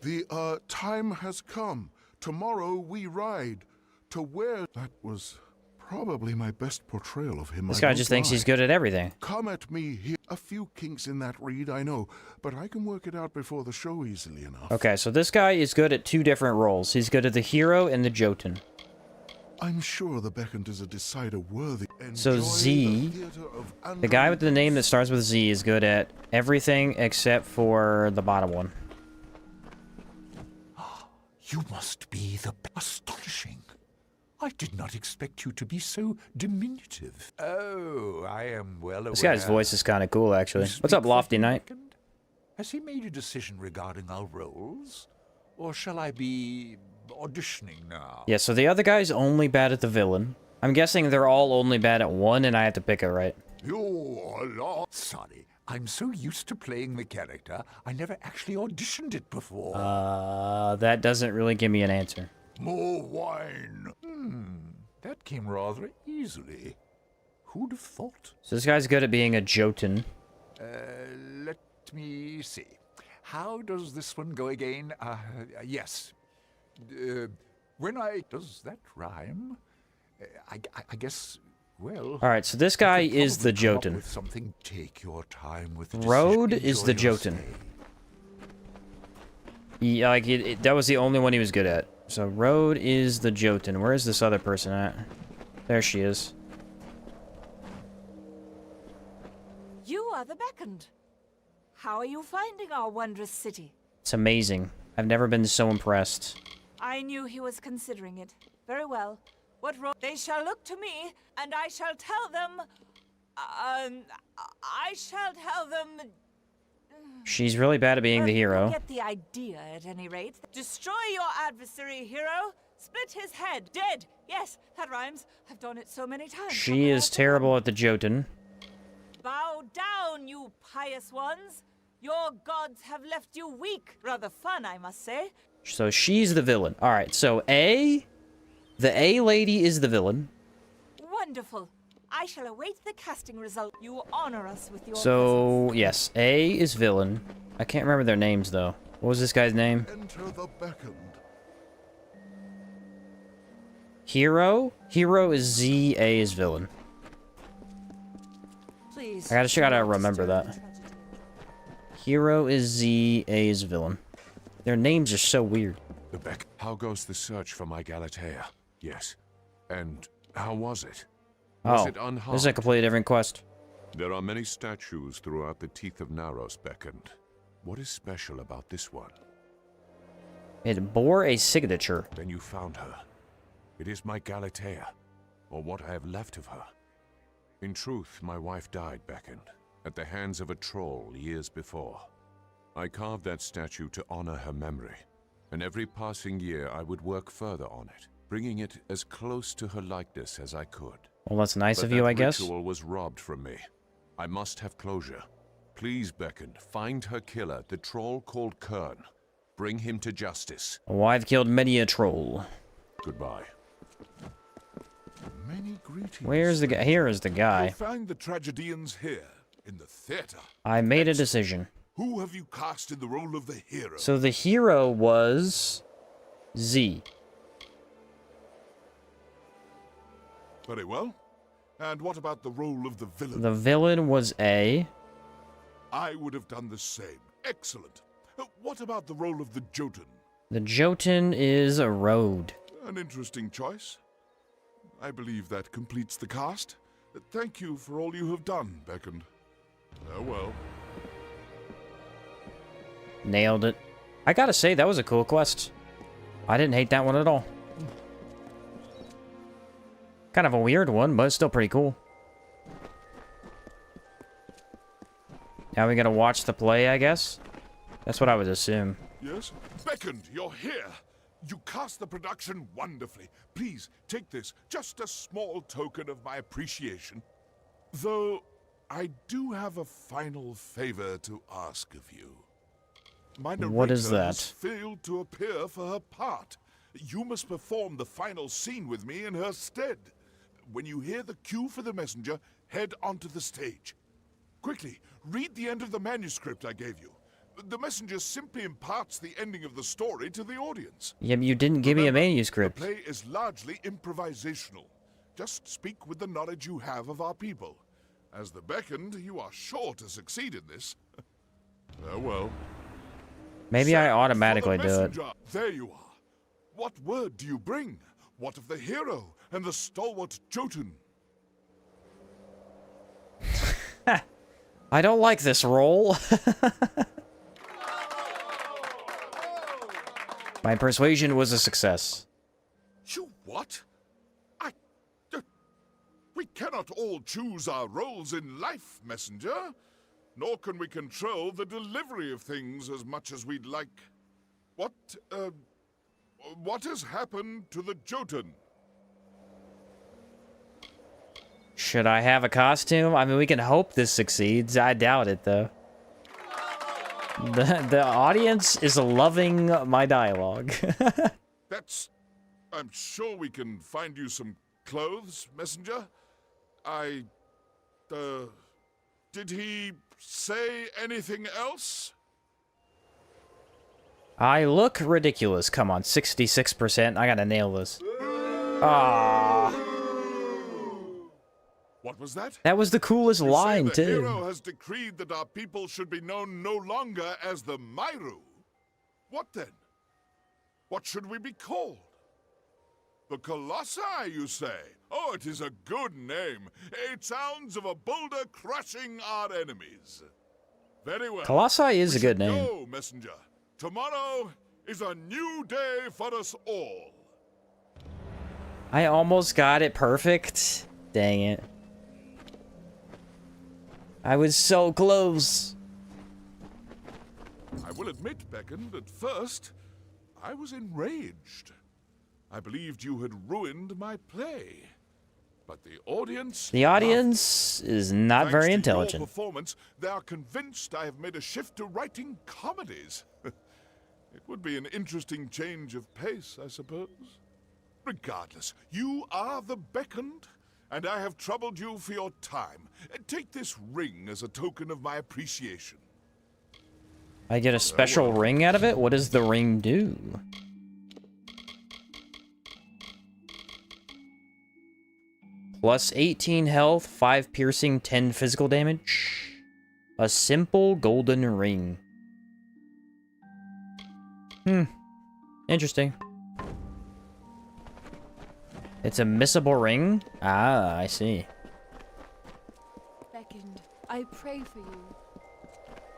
The, time has come. Tomorrow we ride to where... That was probably my best portrayal of him. This guy just thinks he's good at everything. Come at me here. A few kinks in that reed, I know, but I can work it out before the show easily enough. Okay, so this guy is good at two different roles. He's good at the hero and the Jotun. I'm sure the Beckoned is a decider worthy. So Enjoy Z, the the guy with the name that starts with Z, is good at everything except for the bottom one. You must be the... Astonishing. I did not expect you to be so diminutive. Oh, I am well aware. This guy's voice is kind of cool, actually. What's up, Lofty Knight? Has he made a decision regarding our roles? Or shall I be auditioning now? Yeah, so the other guy's only bad at the villain. I'm guessing they're all only bad at one, and I have to pick it right. You're sorry. I'm so used to playing the character, I never actually auditioned it before. That doesn't really give me an answer. More wine. That came rather easily. Who'd have thought? So this guy's good at being a Jotun. Let me see. How does this one go again? Yes. When I... Does that rhyme? I guess... Well, all right, so this guy is the Jotun. With something. Take your time with the Road is the Jotun. Yeah, like that was the only one he was good at. So Road is the Jotun. Where is this other person at? There she is. You are the Beckoned. How are you finding our wondrous city? It's amazing. I've never been so impressed. I knew he was considering it. Very well. What role? They shall look to me, and I shall tell them... I shall tell them... She's really bad at being the hero. You get the idea, at any rate. Destroy your adversary, hero. Split his head. Dead. Yes, that rhymes. I've done it so many times. She is terrible at the Jotun. Bow down, you pious ones. Your gods have left you weak. Rather fun, I must say. So she's the villain. All right, so A... The A lady is the villain. Wonderful. I shall await the casting result. You honor us with your presence. Yes, A is villain. I can't remember their names, though. What was this guy's name? Enter the Beckoned. Hero? Hero is Z, A is villain. Please. I gotta remember that. Hero is Z, A is villain. Their names are so weird. The Beck. How goes the search for my Galatea? Yes. And how was it? Was it unharmed? This is a completely different quest. There are many statues throughout the Teeth of Naros, Beckoned. What is special about this one? It bore a signature. Then you found her. It is my Galatea, or what I have left of her. In truth, my wife died, Beckoned, at the hands of a troll years before. I carved that statue to honor her memory, and every passing year I would work further on it, bringing it as close to her likeness as I could. Well, that's nice But of you, I that guess. ritual was robbed from me. I must have closure. Please, Beckon, find her killer, the troll called Kern. Bring him to justice. Oh, I've killed many a troll. Goodbye. Many greetings. Where's the guy? Here is the guy. You'll find the tragedians here, in the theater. I made a decision. Who have you cast in the role of the hero? So the hero was Z. Very well. And what about the role of the villain? The villain was A. I would have done the same. Excellent. What about the role of the Jotun? The Jotun is a road. An interesting choice. I believe that completes the cast. Thank you for all you have done, Beckon. Farewell. Nailed it. I gotta say, that was a cool quest. I didn't hate that one at all. Kind of a weird one, but it's still pretty cool. Now we gotta watch the play, I guess? That's what I would assume. Yes? Beckon, you're here. You cast the production wonderfully. Please, take this. Just a small token of my appreciation. Though, I do have a final favor to ask of you. My narrator What is that? has failed to appear for her part. You must perform the final scene with me in her stead. When you hear the cue for the messenger, head onto the stage. Quickly, read the end of the manuscript I gave you. The messenger simply imparts the ending of the story to the audience. Yeah, but you didn't give me a manuscript. The play is largely improvisational. Just speak with the knowledge you have of our people. As the beckoned, you are sure to succeed in this. Well. Maybe I automatically do it. There you are. What word do you bring? What of the hero and the stalwart Jotun? I don't like this role. My persuasion was a success. You what? We cannot all choose our roles in life, messenger. Nor can we control the delivery of things as much as we'd like. What has happened to the Jotun? Should I have a costume? I mean, we can hope this succeeds. I doubt it, though. The audience is loving my dialogue. I'm sure we can find you some clothes, messenger. Did he say anything else? I look ridiculous. Come on, 66%. I gotta nail this. Ah. What was that? That was the coolest line, You say the too. hero has decreed that our people should be known no longer as the Myru. What then? What should we be called? The Colossi, you say? Oh, it is a good name. It sounds of a boulder crushing our enemies. Very well. Colossi is a good name. Go, messenger. Tomorrow is a new day for us all. I almost got it perfect. Dang it. I was so close. I will admit, Beckon, at first, I was enraged. I believed you had ruined my play. But the audience... The audience is not Thanks very to intelligent. your performance, they are convinced I have made a shift to writing comedies. It would be an interesting change of pace, I suppose. Regardless, you are the beckoned, and I have troubled you for your time. Take this ring as a token of my appreciation. I get a special ring out of it? What does the ring do? Plus 18 health, 5 piercing, 10 physical damage. A simple golden ring. Interesting. It's a missable ring? Ah, I see. Beckoned, I pray for you.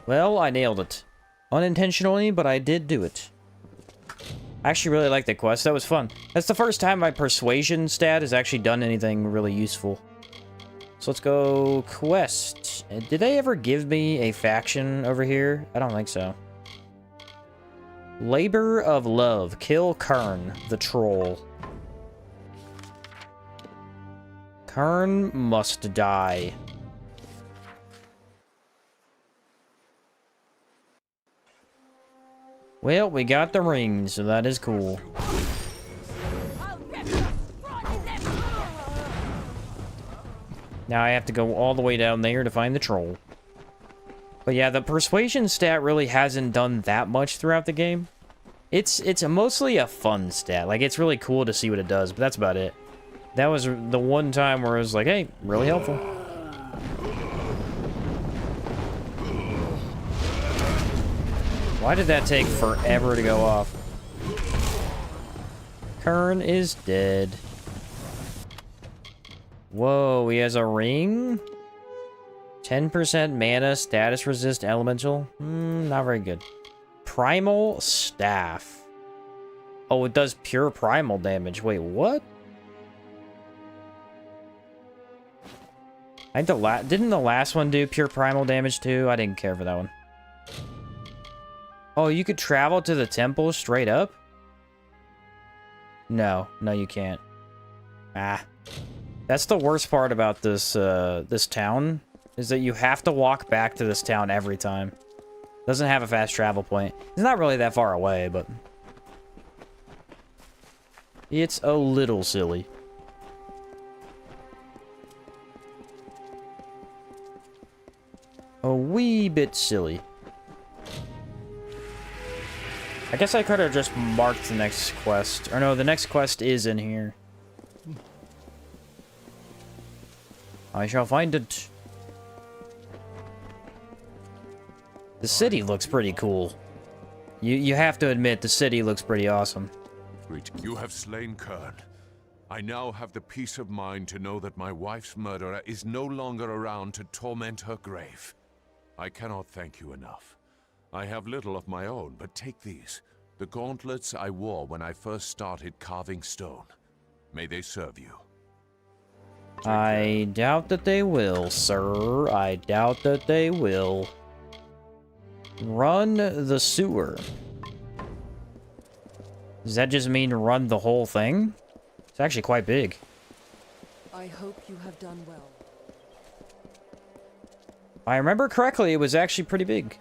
Well, I nailed it. Unintentionally, but I did do it. I actually really like the quest. That was fun. That's the first time my persuasion stat has actually done anything really useful. So let's go quest. Did they ever give me a faction over here? I don't think so. Labor of Love. Kill Kern, the troll. Kern must die. Well, we got the ring, so that is cool. Now I have to go all the way down there to find the troll. But yeah, the persuasion stat really hasn't done that much throughout the game. It's mostly a fun stat. Like, it's really cool to see what it does, but that's about it. That was the one time where it was like, hey, really helpful. Why did that take forever to go off? Kern is dead. Whoa, he has a ring? 10% mana, status resist elemental? Not very good. Primal staff. Oh, it does pure primal damage. Wait, what? I think didn't the last one do pure primal damage too? I didn't care for that one. Oh, you could travel to the temple straight up? No, you can't. Ah. That's the worst part about this this town, is that you have to walk back to this town every time. Doesn't have a fast travel point. It's not really that far away, but it's a little silly. A wee bit silly. I guess I could have just marked the next quest. Or no, the next quest is in here. I shall find it. The city looks pretty cool. You have to admit, the city looks pretty awesome. You have slain Kern. I now have the peace of mind to know that my wife's murderer is no longer around to torment her grave. I cannot thank you enough. I have little of my own, but take these. The gauntlets I wore when I first started carving stone. May they serve you. I doubt that they will, sir. I doubt that they will. Run the sewer. Does that just mean run the whole thing? It's actually quite big. I hope you have done well. If I remember correctly, it was actually pretty big.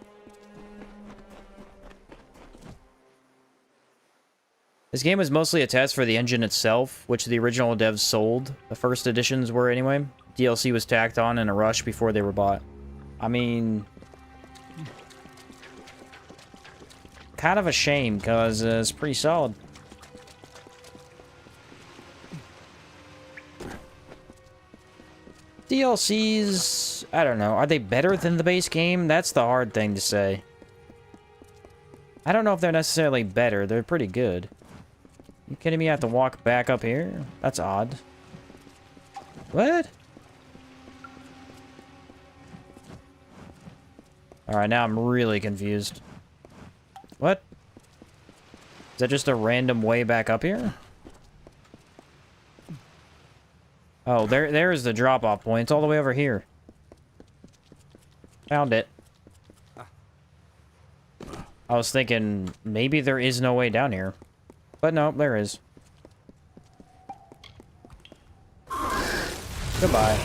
This game was mostly a test for the engine itself, which the original devs sold. The first editions were anyway. DLC was tacked on in a rush before they were bought. I mean, kind of a shame, because it's pretty solid. DLCs, I don't know. Are they better than the base game? That's the hard thing to say. I don't know if they're necessarily better. They're pretty good. You kidding me? I have to walk back up here? That's odd. What? Alright, now I'm really confused. What? Is that just a random way back up here? Oh, there is the drop-off point. It's all the way over here. Found it. I was thinking maybe there is no way down here. But no, there is. Goodbye.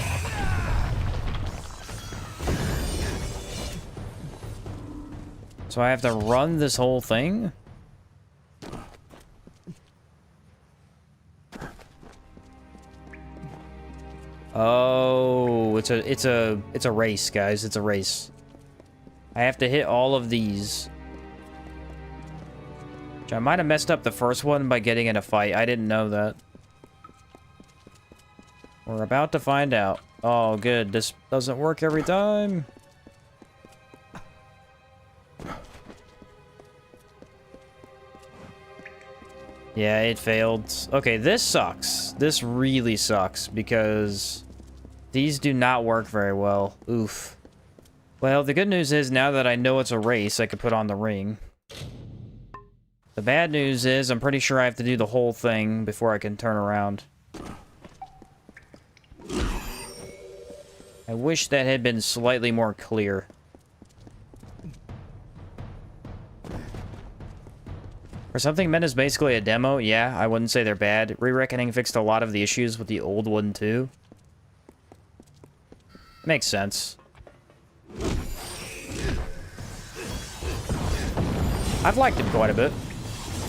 So I have to run this whole thing? Oh, it's a race, guys. It's a race. I have to hit all of these. I might have messed up the first one by getting in a fight. I didn't know that. We're about to find out. Oh, good. This doesn't work every time. Yeah, it failed. Okay, this sucks. This really sucks because these do not work very well. Oof. Well, the good news is now that I know it's a race, I could put on the ring. The bad news is I'm pretty sure I have to do the whole thing before I can turn around. I wish that had been slightly more clear. For something meant as basically a demo, yeah, I wouldn't say they're bad. Re-Reckoning fixed a lot of the issues with the old one too. Makes sense. I've liked him quite a bit.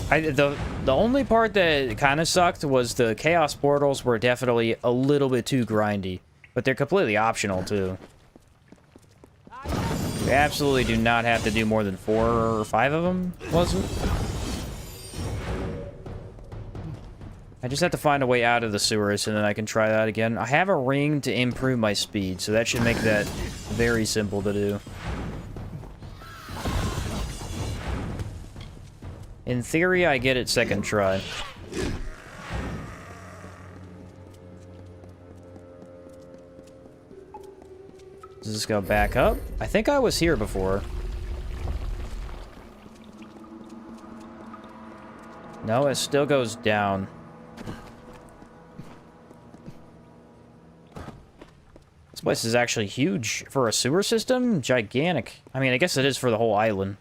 The only part that kind of sucked was the chaos portals were definitely a little bit too grindy, but they're completely optional too. We absolutely do not have to do more than 4 or 5 of them, was it? I just have to find a way out of the sewers, and then I can try that again. I have a ring to improve my speed, so that should make that very simple to do. In theory, I get it second try. Does this go back up? I think I was here before. No, it still goes down. This place is actually huge for a sewer system. Gigantic. I mean, I guess it is for the whole island.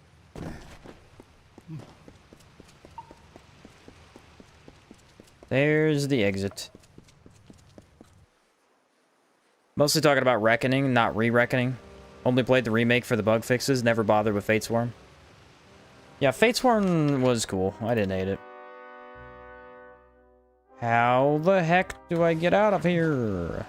There's the exit. Mostly talking about Reckoning, not Re-Reckoning. Only played the remake for the bug fixes, never bothered with Fatesworn. Yeah, Fatesworn was cool. I didn't hate it. How the heck do I get out of here?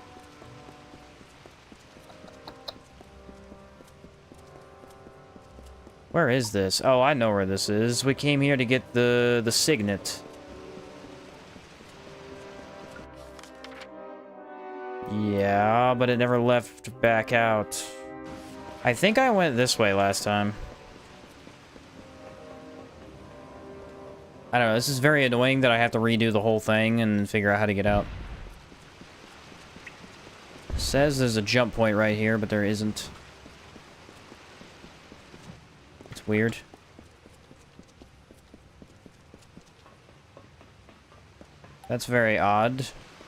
Where is this? Oh, I know where this is. We came here to get the signet. Yeah, but it never left back out. I think I went this way last time. I don't know, this is very annoying that I have to redo the whole thing and figure out how to get out. It says there's a jump point right here, but there isn't. It's weird. That's very odd.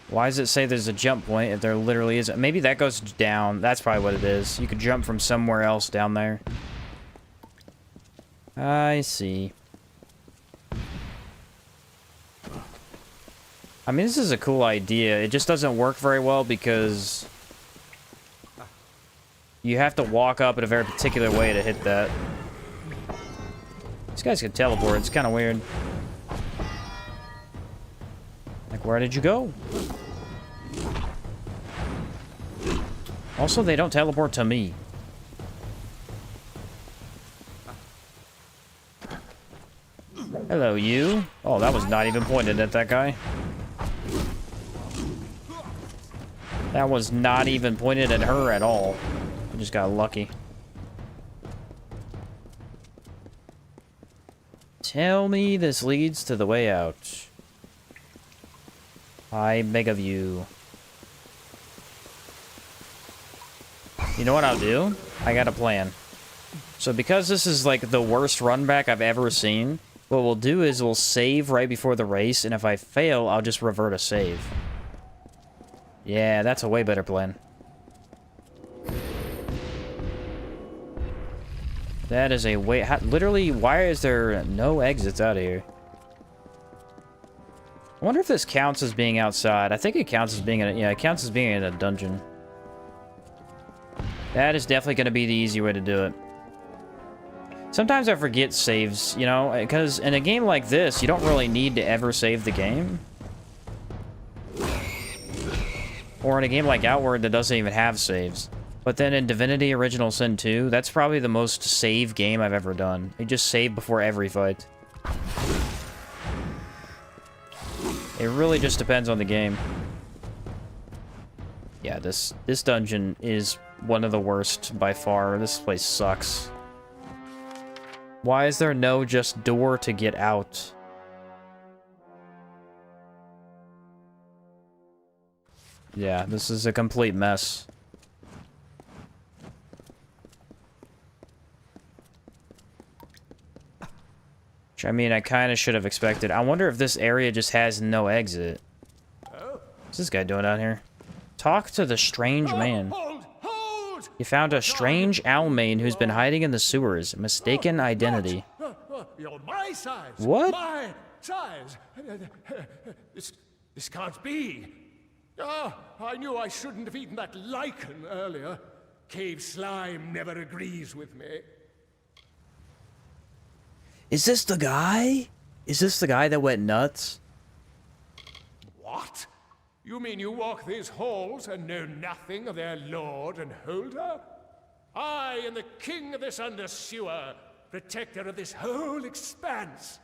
Why does it say there's a jump point if there literally isn't? Maybe that goes down. That's probably what it is. You could jump from somewhere else down there. I see. I mean, this is a cool idea. It just doesn't work very well because you have to walk up in a very particular way to hit that. These guys can teleport. It's kind of weird. Like, where did you go? Also, they don't teleport to me. Hello, you. Oh, that was not even pointed at that guy. That was not even pointed at her at all. I just got lucky. Tell me this leads to the way out. I beg of you. You know what I'll do? I got a plan. So because this is like the worst run back I've ever seen, what we'll do is we'll save right before the race, and if I fail, I'll just revert a save. Yeah, that's a way better plan. That is a way... literally, why is there no exits out of here? I wonder if this counts as being outside. I think it counts as being in a... yeah, it counts as being in a dungeon. That is definitely going to be the easy way to do it. Sometimes I forget saves, you know, because in a game like this, you don't really need to ever save the game. Or in a game like Outward that doesn't even have saves. But then in Divinity Original Sin 2, that's probably the most save game I've ever done. You just save before every fight. It really just depends on the game. Yeah, this dungeon is one of the worst by far. This place sucks. Why is there no just door to get out? Yeah, this is a complete mess. Which, I mean, I kind of should have expected. I wonder if this area just has no exit. What's this guy doing out here? Talk to the strange man. Hold! You found a strange owlmane who's been hiding in the sewers. Mistaken identity. You're my size. What? My size. This can't be. Ah, I knew I shouldn't have eaten that lichen earlier. Cave slime never agrees with me. Is this the guy? Is this the guy that went nuts? What? You mean you walk these halls and know nothing of their lord and holder? I am the king of this undersewer, protector of this whole expanse.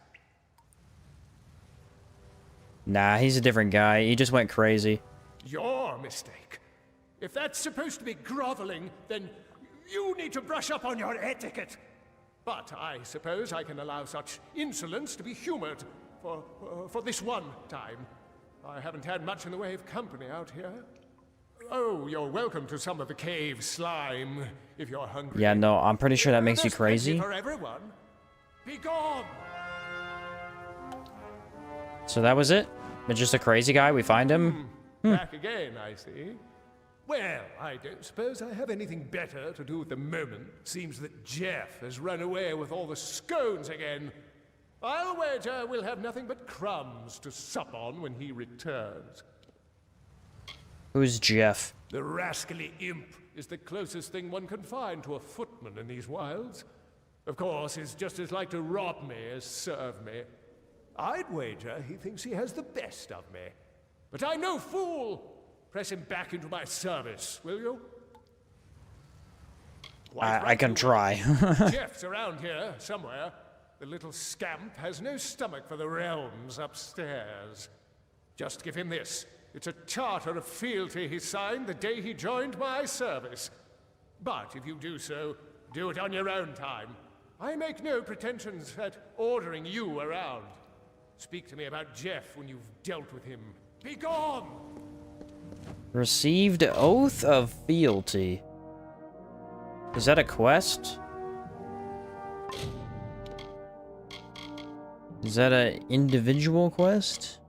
Nah, he's a different guy. He just went crazy. Your mistake. If that's supposed to be groveling, then you need to brush up on your etiquette. But I suppose I can allow such insolence to be humored for this one time. I haven't had much in the way of company out here. Oh, you're welcome to some of the cave slime, if you're hungry. Yeah, no, I'm pretty sure that makes you There's plenty crazy. for everyone. Be gone! So that was it? It's just a crazy guy, we find him? Back again, I see. Well, I don't suppose I have anything better to do at the moment. Seems that Jeff has run away with all the scones again. I'll wager we'll have nothing but crumbs to sup on when he returns. Who's Jeff? The rascally imp is the closest thing one can find to a footman in these wilds. Of course, he's just as like to rob me as serve me. I'd wager he thinks he has the best of me. But I'm no fool! Press him back into my service, will you? I can try. Jeff's around here, somewhere. The little scamp has no stomach for the realms upstairs. Just give him this. It's a charter of fealty he signed the day he joined my service. But if you do so, do it on your own time. I make no pretensions at ordering you around. Speak to me about Jeff when you've dealt with him. Be gone! Received Oath of Fealty. Is that a quest? Is that an individual quest?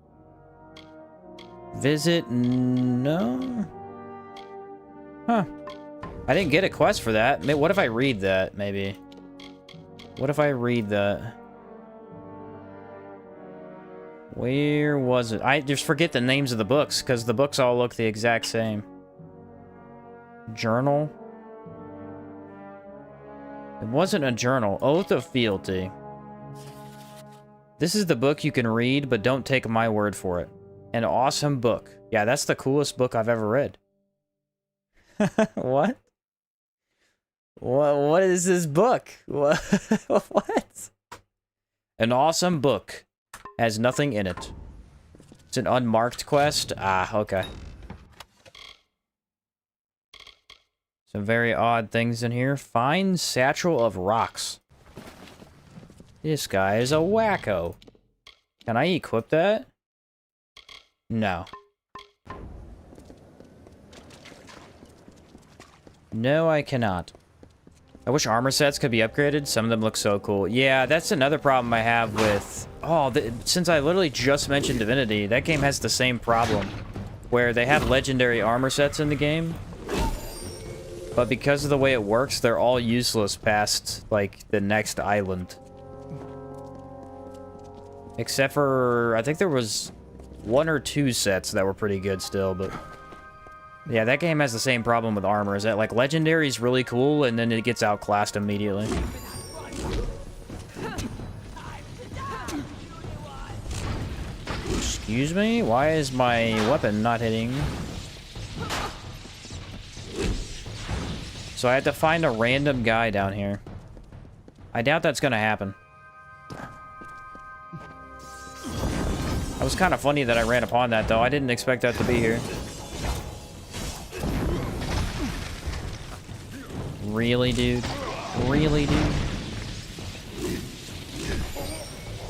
Visit? No? Huh. I didn't get a quest for that. What if I read that, maybe? What if I read that? Where was it? I just forget the names of the books, because the books all look the exact same. Journal? It wasn't a journal. Oath of Fealty. This is the book you can read, but don't take my word for it. An awesome book. Yeah, that's the coolest book I've ever read. What? What is this book? What? What? An awesome book. Has nothing in it. It's an unmarked quest? Ah, okay. Some very odd things in here. Find Satchel of Rocks. This guy is a wacko. Can I equip that? No. No, I cannot. I wish armor sets could be upgraded. Some of them look so cool. Yeah, that's another problem I have with... Oh, since I literally just mentioned Divinity, that game has the same problem. Where they have legendary armor sets in the game. But because of the way it works, they're all useless past, like, the next island. Except for... I think there was 1 or 2 sets that were pretty good still, but... Yeah, that game has the same problem with armor, is that, like, Legendary is really cool, and then it gets outclassed immediately. Excuse me? Why is my weapon not hitting? So I have to find a random guy down here. I doubt that's gonna happen. That was kind of funny that I ran upon that, though. I didn't expect that to be here. Really, dude? Really, dude?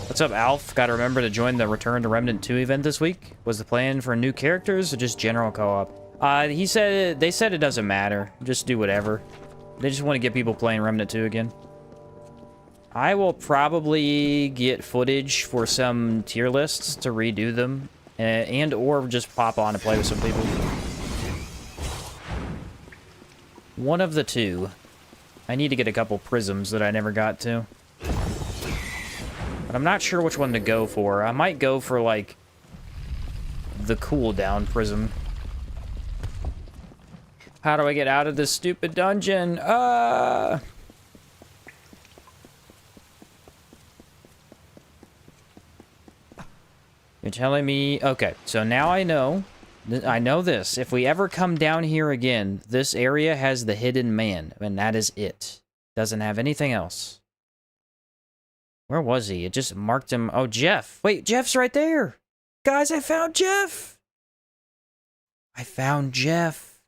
What's up, Alf? Gotta remember to join the Return to Remnant 2 event this week. Was the plan for new characters or just general co-op? They said it doesn't matter. Just do whatever. They just want to get people playing Remnant 2 again. I will probably get footage for some tier lists to redo them. And or just pop on and play with some people. One of the two. I need to get a couple prisms that I never got to. But I'm not sure which one to go for. I might go for, like, the cooldown prism. How do I get out of this stupid dungeon? You're telling me... Okay, so now I know. I know this. If we ever come down here again, this area has the hidden man, and that is it. Doesn't have anything else. Where was he? It just marked him... Oh, Jeff. Wait, Jeff's right there. Guys, I found Jeff. I found Jeff.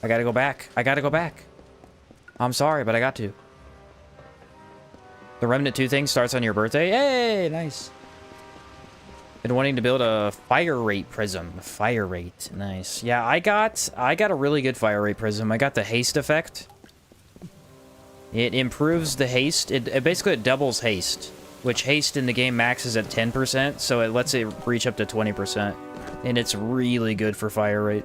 I gotta go back. I gotta go back. I'm sorry, but I got to. The Remnant 2 thing starts on your birthday. Hey, nice. Been wanting to build a fire rate prism. Fire rate, nice. Yeah, I got a really good fire rate prism. I got the haste effect. It improves the haste. It basically doubles haste, which haste in the game maxes at 10%, so it lets it reach up to 20%. And it's really good for fire rate.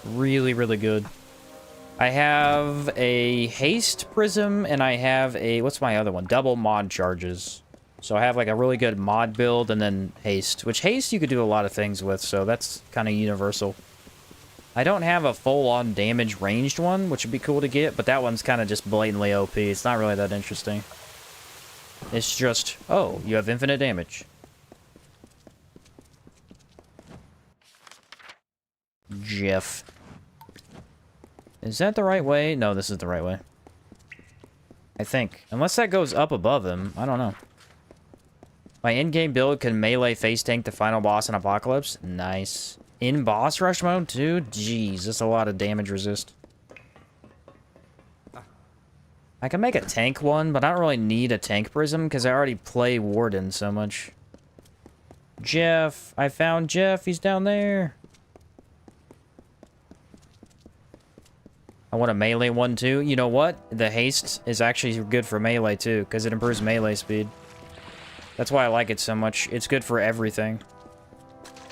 Really, really good. I have a haste prism, and I have a... What's my other one? Double mod charges. So I have like a really good mod build, and then haste. Which haste you could do a lot of things with, so that's kind of universal. I don't have a full-on damage ranged one, which would be cool to get, but that one's kind of just blatantly OP. It's not really that interesting. It's just, oh, you have infinite damage. Jeff. Is that the right way? No, this is the right way. I think. Unless that goes up above him. I don't know. My in-game build can melee face tank the final boss in Apocalypse. Nice. In boss rush mode too? Jeez, that's a lot of damage resist. I can make a tank one, but I don't really need a tank prism because I already play Warden so much. Jeff. I found Jeff. He's down there. I want a melee one too. You know what? The haste is actually good for melee too, because it improves melee speed. That's why I like it so much. It's good for everything.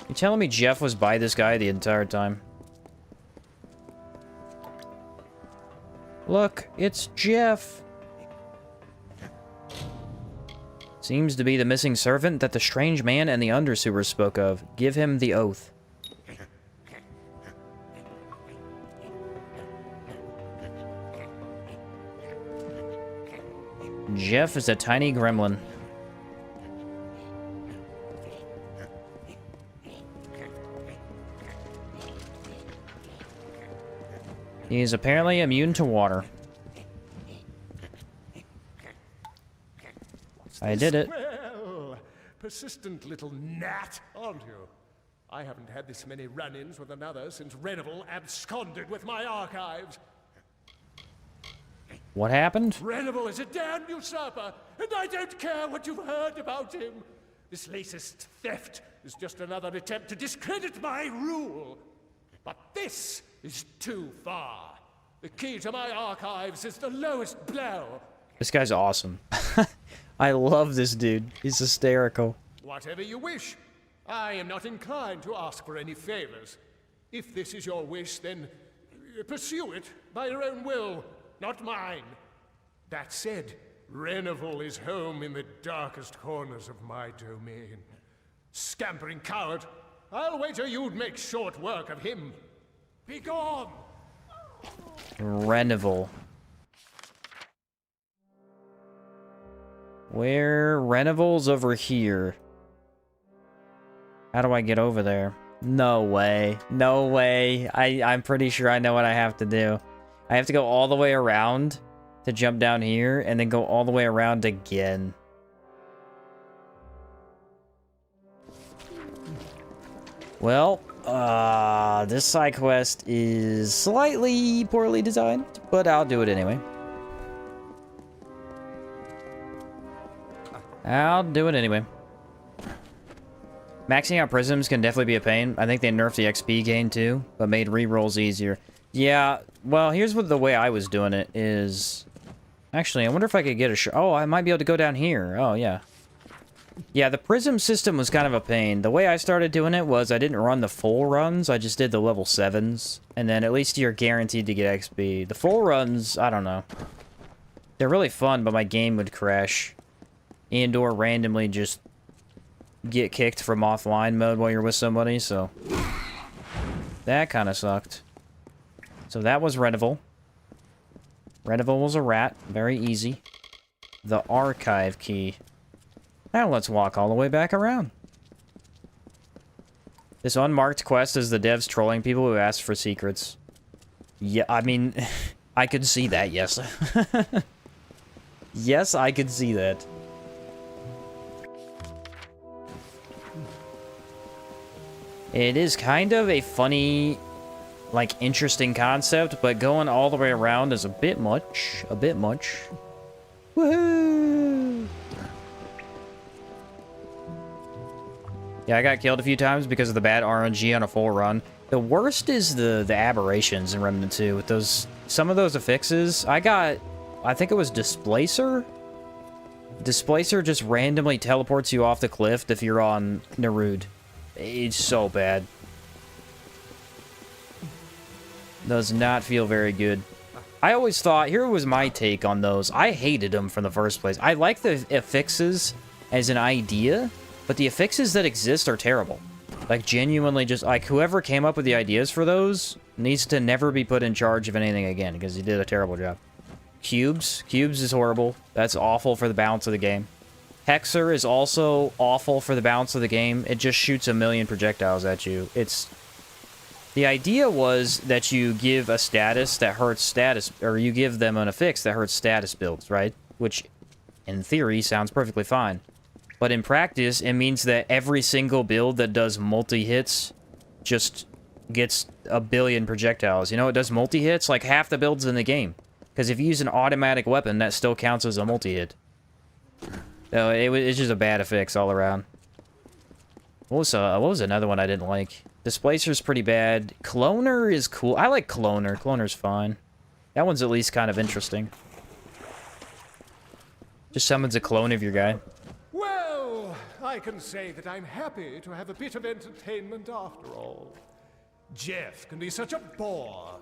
You telling me Jeff was by this guy the entire time? Look, it's Jeff. Seems to be the missing servant that the strange man and the undersewer spoke of. Give him the oath. Jeff is a tiny gremlin. He is apparently immune to water. I did it. Well, persistent little gnat, aren't you? I haven't had this many run-ins with another since Renival absconded with my archives. What happened? Renival is a damned usurper, and I don't care what you've heard about him. This latest theft is just another attempt to discredit my rule. But this is too far. The key to my archives is the lowest blow. This guy's awesome. I love this dude. He's hysterical. Whatever you wish. I am not inclined to ask for any favors. If this is your wish, then pursue it by your own will, not mine. That said, Renival is home in the darkest corners of my domain. Scampering coward, I'll wager you'd make short work of him. Be gone! Renival. Where? Renival's over here. How do I get over there? No way. No way. I'm pretty sure I know what I have to do. I have to go all the way around to jump down here, and then go all the way around again. Well, this side quest is slightly poorly designed, but I'll do it anyway. I'll do it anyway. Maxing out prisms can definitely be a pain. I think they nerfed the XP gain too, but made rerolls easier. Yeah, well, here's what the way I was doing it is... Actually, I wonder if I could get a oh, I might be able to go down here. Oh, yeah. Yeah, the prism system was kind of a pain. The way I started doing it was I didn't run the full runs, I just did the level 7s. And then at least you're guaranteed to get XP. The full runs, I don't know. They're really fun, but my game would crash. And or randomly just get kicked from offline mode while you're with somebody, so... That kind of sucked. So that was Renival. Renival was a rat. Very easy. the archive key. Now let's walk all the way back around. This unmarked quest is the devs trolling people who ask for secrets. Yeah, I mean, I could see that, yes. Yes, I could see that. It is kind of a funny, like, interesting concept, but going all the way around is a bit much. A bit much. Woohoo! Yeah, I got killed a few times because of the bad RNG on a full run. The worst is the aberrations in Remnant 2 with those, some of those affixes. I think it was Displacer? Displacer just randomly teleports you off the cliff if you're on Nerud. It's so bad. Does not feel very good. I always thought, here was my take on those. I hated them from the first place. I like the affixes as an idea, but the affixes that exist are terrible. Like, genuinely just, like, whoever came up with the ideas for those needs to never be put in charge of anything again, because he did a terrible job. Cubes. Cubes is horrible. That's awful for the balance of the game. Hexer is also awful for the balance of the game. It just shoots a million projectiles at you. It's... The idea was that you give a status that hurts status, or you give them an affix that hurts status builds, right? Which, in theory, sounds perfectly fine. But in practice, it means that every single build that does multi-hits just gets a billion projectiles. You know, it does multi-hits like half the builds in the game. Because if you use an automatic weapon, that still counts as a multi-hit. So it's just a bad affix all around. What was another one I didn't like? Displacer's pretty bad. Cloner is cool. I like Cloner. Cloner's fine. That one's at least kind of interesting. Just summons a clone of your guy. Well, I can say that I'm happy to have a bit of entertainment after all. Jeff can be such a bore.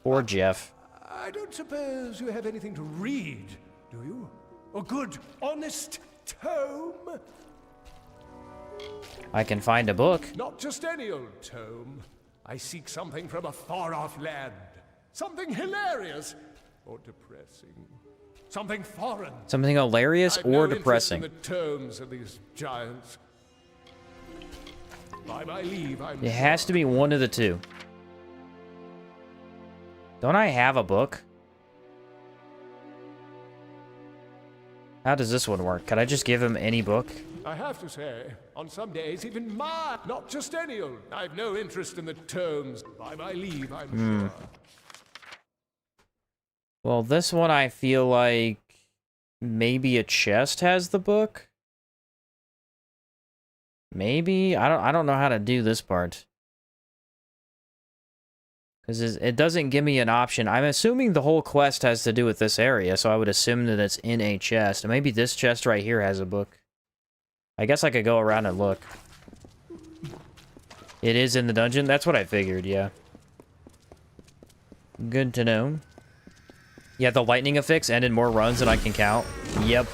Poor Jeff. I don't suppose you have anything to read, do you? A good, honest tome? I can find a book. Not just any old tome. I seek something from a far-off land. Something hilarious or depressing. Something foreign. Something hilarious or depressing. I've no interest in the tomes of these giants. By my leave, It has to be one of the two. Don't I have a book? How does this one work? Can I just give him any book? I have to say, on some days, even not just any old. I've no interest in the tomes. By my leave, I'm sure. Well, this one I feel like maybe a chest has the book. Maybe I don't know how to do this part. Because it doesn't give me an option. I'm assuming the whole quest has to do with this area, so I would assume that it's in a chest. And maybe this chest right here has a book. I guess I could go around and look. It is in the dungeon? That's what I figured, yeah. Good to know. Yeah, the lightning affix ended more runs than I can count. Yep.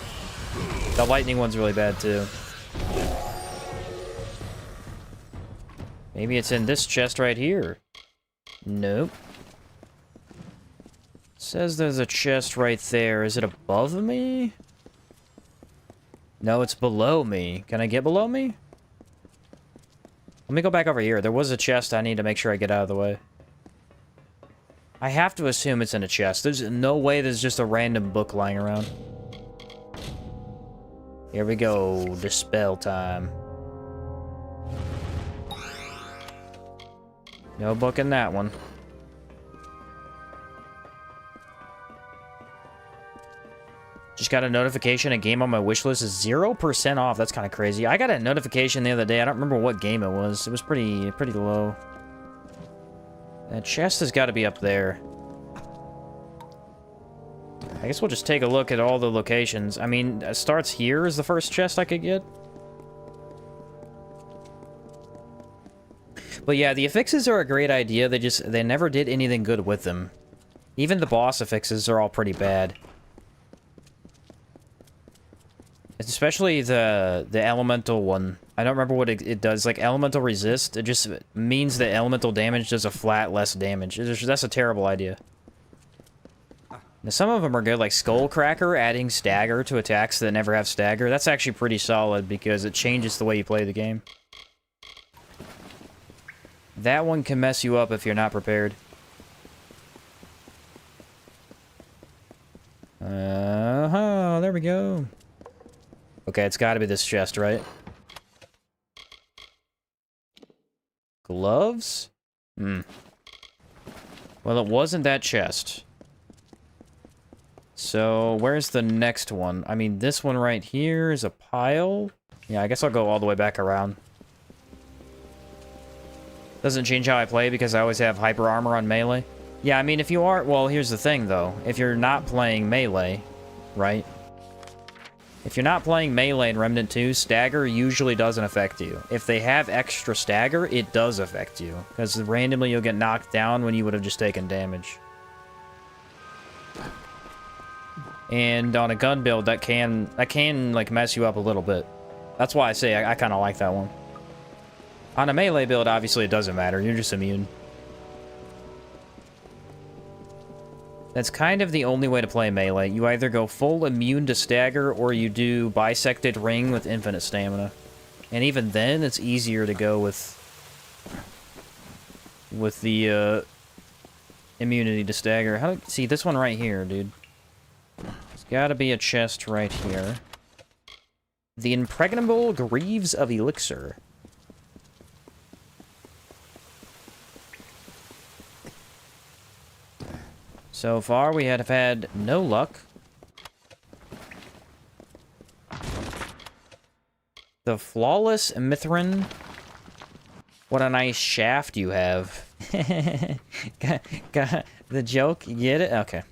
The lightning one's really bad, too. Maybe it's in this chest right here. Nope. Says there's a chest right there. Is it above me? No, it's below me. Can I get below me? Let me go back over here. There was a chest I need to make sure I get out of the way. I have to assume it's in a chest. There's no way there's just a random book lying around. Here we go. Dispel time. No book in that one. Just got a notification. A game on my wish list is 0% off. That's kind of crazy. I got a notification the other day. I don't remember what game it was. It was pretty low. That chest has got to be up there. I guess we'll just take a look at all the locations. I mean, it starts here is the first chest I could get. But yeah, the affixes are a great idea. They never did anything good with them. Even the boss affixes are all pretty bad. Especially the elemental one. I don't remember what it does. Like, elemental resist, it just means that elemental damage does a flat less damage. That's a terrible idea. Now, some of them are good, like Skullcracker, adding stagger to attacks that never have stagger. That's actually pretty solid because it changes the way you play the game. That one can mess you up if you're not prepared. There we go. Okay, it's got to be this chest, right? Gloves? Well, it wasn't that chest. So, where's the next one? I mean, this one right here is a pile. Yeah, I guess I'll go all the way back around. Doesn't change how I play because I always have hyper armor on melee. Yeah, I mean, if you are... Well, here's the thing, though. If you're not playing melee, right? If you're not playing melee in Remnant 2, stagger usually doesn't affect you. If they have extra stagger, it does affect you. Because randomly you'll get knocked down when you would have just taken damage. And on a gun build, that can like, mess you up a little bit. That's why I say I kind of like that one. On a melee build, obviously, it doesn't matter. You're just immune. That's kind of the only way to play melee. You either go full immune to stagger, or you do bisected ring with infinite stamina. And even then, it's easier to go with the immunity to stagger. See, this one right here, dude. There's gotta be a chest right here. The Impregnable Greaves of Elixir. So far, we have had no luck. The Flawless Mithrin. What a nice shaft you have. got the joke? You get it? Okay.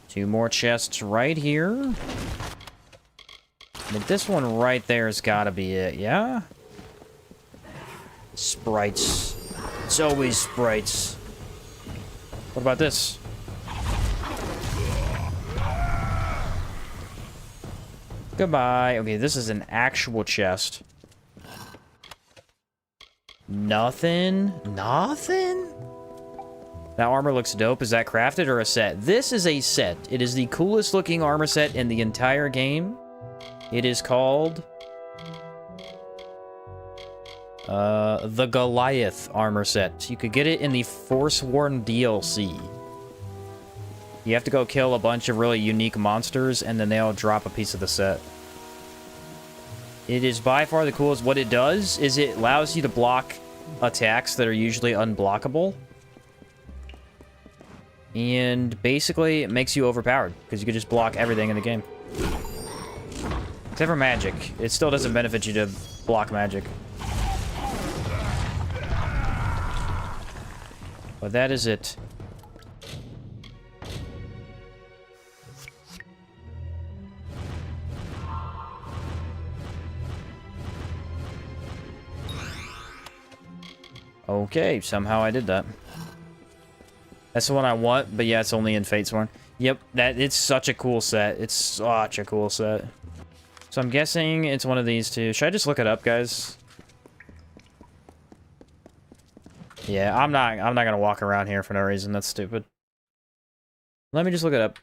2 more chests right here. But this one right there has got to be it, yeah? Sprites. It's always sprites. What about this? Goodbye. Okay, this is an actual chest. Nothing? Nothing? That armor looks dope. Is that crafted or a set? This is a set. It is the coolest looking armor set in the entire game. It is called... the Goliath armor set. You could get it in the Forsworn DLC. You have to go kill a bunch of really unique monsters, and then they'll drop a piece of the set. It is by far the coolest. What it does is it allows you to block attacks that are usually unblockable. And basically, it makes you overpowered, because you can just block everything in the game. Except for magic. It still doesn't benefit you to block magic. But that is it. Okay, somehow I did that. That's the one I want, but yeah, it's only in Fatesworn. Yep, it's such a cool set. It's such a cool set. So I'm guessing it's one of these two. Should I just look it up, guys? Yeah, I'm not gonna walk around here for no reason. That's stupid. Let me just look it up.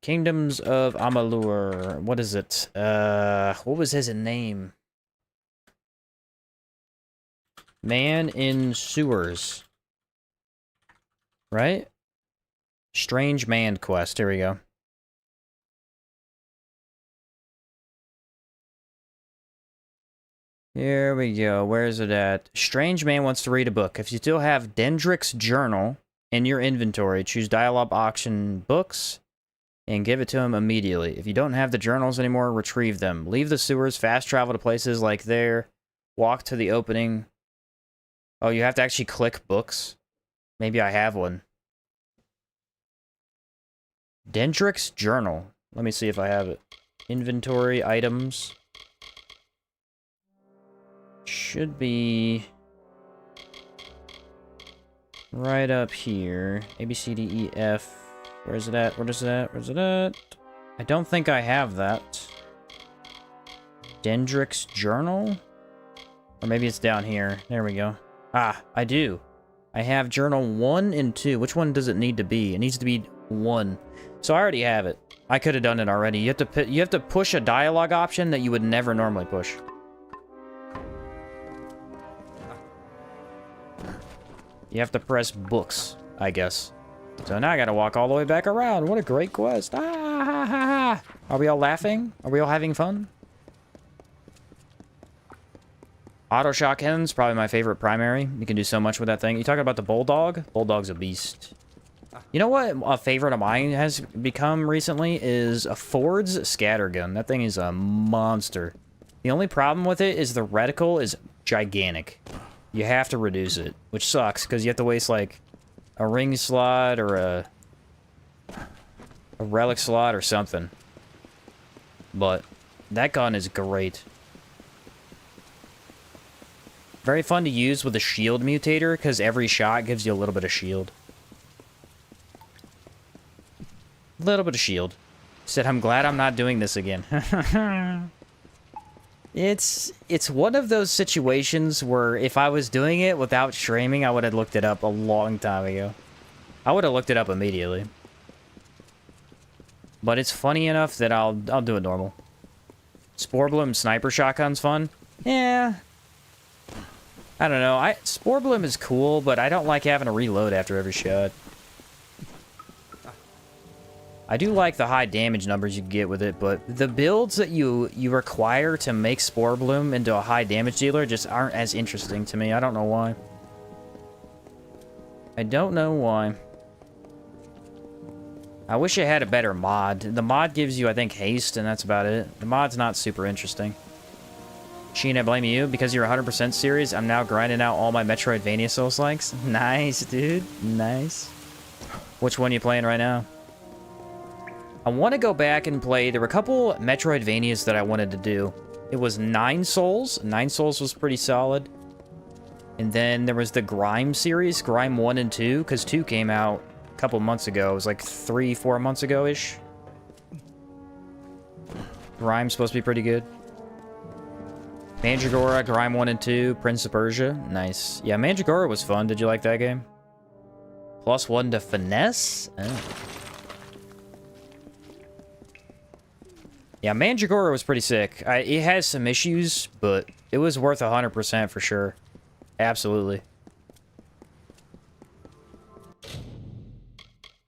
Kingdoms of Amalur. What is it? What was his name? Man in Sewers. Right? Strange Man Quest. Here we go. Here we go. Where is it at? Strange Man wants to read a book. If you still have Dendrick's journal in your inventory, choose Dialogue Auction Books and give it to him immediately. If you don't have the journals anymore, retrieve them. Leave the sewers, fast travel to places like there. Walk to the opening. Oh, you have to actually click books? Maybe I have one. Dendrick's journal. Let me see if I have it. Inventory, items. Should be right up here. A, B, C, D, E, F. Where is it at? Where is it at? Where's it at? I don't think I have that. Dendrick's journal? Or maybe it's down here. There we go. Ah, I do. I have journal 1 and 2. Which one does it need to be? It needs to be 1. So I already have it. I could have done it already. You have to push a dialogue option that you would never normally push. You have to press books, I guess. So now I gotta walk all the way back around. What a great quest. Ah, ha, ha, ha. Are we all laughing? Are we all having fun? Auto shotgun's probably my favorite primary. You can do so much with that thing. You talking about the bulldog? Bulldog's a beast. You know what a favorite of mine has become recently is a Ford's scattergun. That thing is a monster. The only problem with it is the reticle is gigantic. You have to reduce it, which sucks because you have to waste like a ring slot or a relic slot or something. But that gun is great. Very fun to use with a shield mutator because every shot gives you a little bit of shield. A little bit of shield. Said, I'm glad I'm not doing this again. It's one of those situations where if I was doing it without streaming, I would have looked it up a long time ago. I would have looked it up immediately. But it's funny enough that I'll do it normal. Spore Bloom Sniper Shotgun's fun. Yeah. I don't know. Spore Bloom is cool, but I don't like having to reload after every shot. I do like the high damage numbers you get with it, but the builds that you require to make Spore Bloom into a high damage dealer just aren't as interesting to me. I don't know why. I don't know why. I wish it had a better mod. The mod gives you, I think, haste, and that's about it. The mod's not super interesting. Sheen, I blame you. Because you're 100% series, I'm now grinding out all my Metroidvania Souls-likes. Nice, dude. Nice. Which one are you playing right now? I want to go back and play... There were a couple Metroidvanias that I wanted to do. It was 9 Souls. 9 Souls was pretty solid. And then there was the Grime series, Grime 1 and 2, because 2 came out a couple months ago. It was like 3-4 months ago-ish. Grime's supposed to be pretty good. Mandragora, Grime 1 and 2, Prince of Persia. Nice. Yeah, Mandragora was fun. Did you like that game? +1 to Finesse? Oh. Yeah, Mandragora was pretty sick. It has some issues, but it was worth 100% for sure. Absolutely.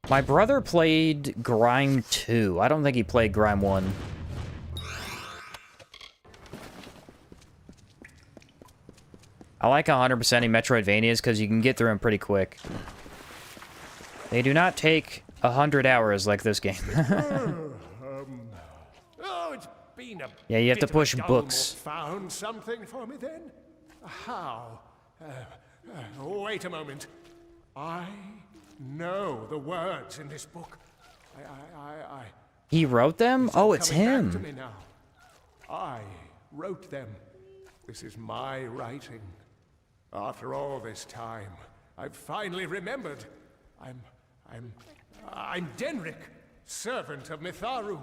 My brother played Grime 2. I don't think he played Grime 1. I like 100%ing Metroidvanias because you can get through them pretty quick. They do not take 100 hours like this game. Yeah, you have to push books. Found something for me then? How? Wait a moment. I know the words in this book. He wrote them? Oh, it's him. Back to me now. I wrote them. This is my writing. After all this time, I've finally remembered. I'm Denric, servant of Mitharu.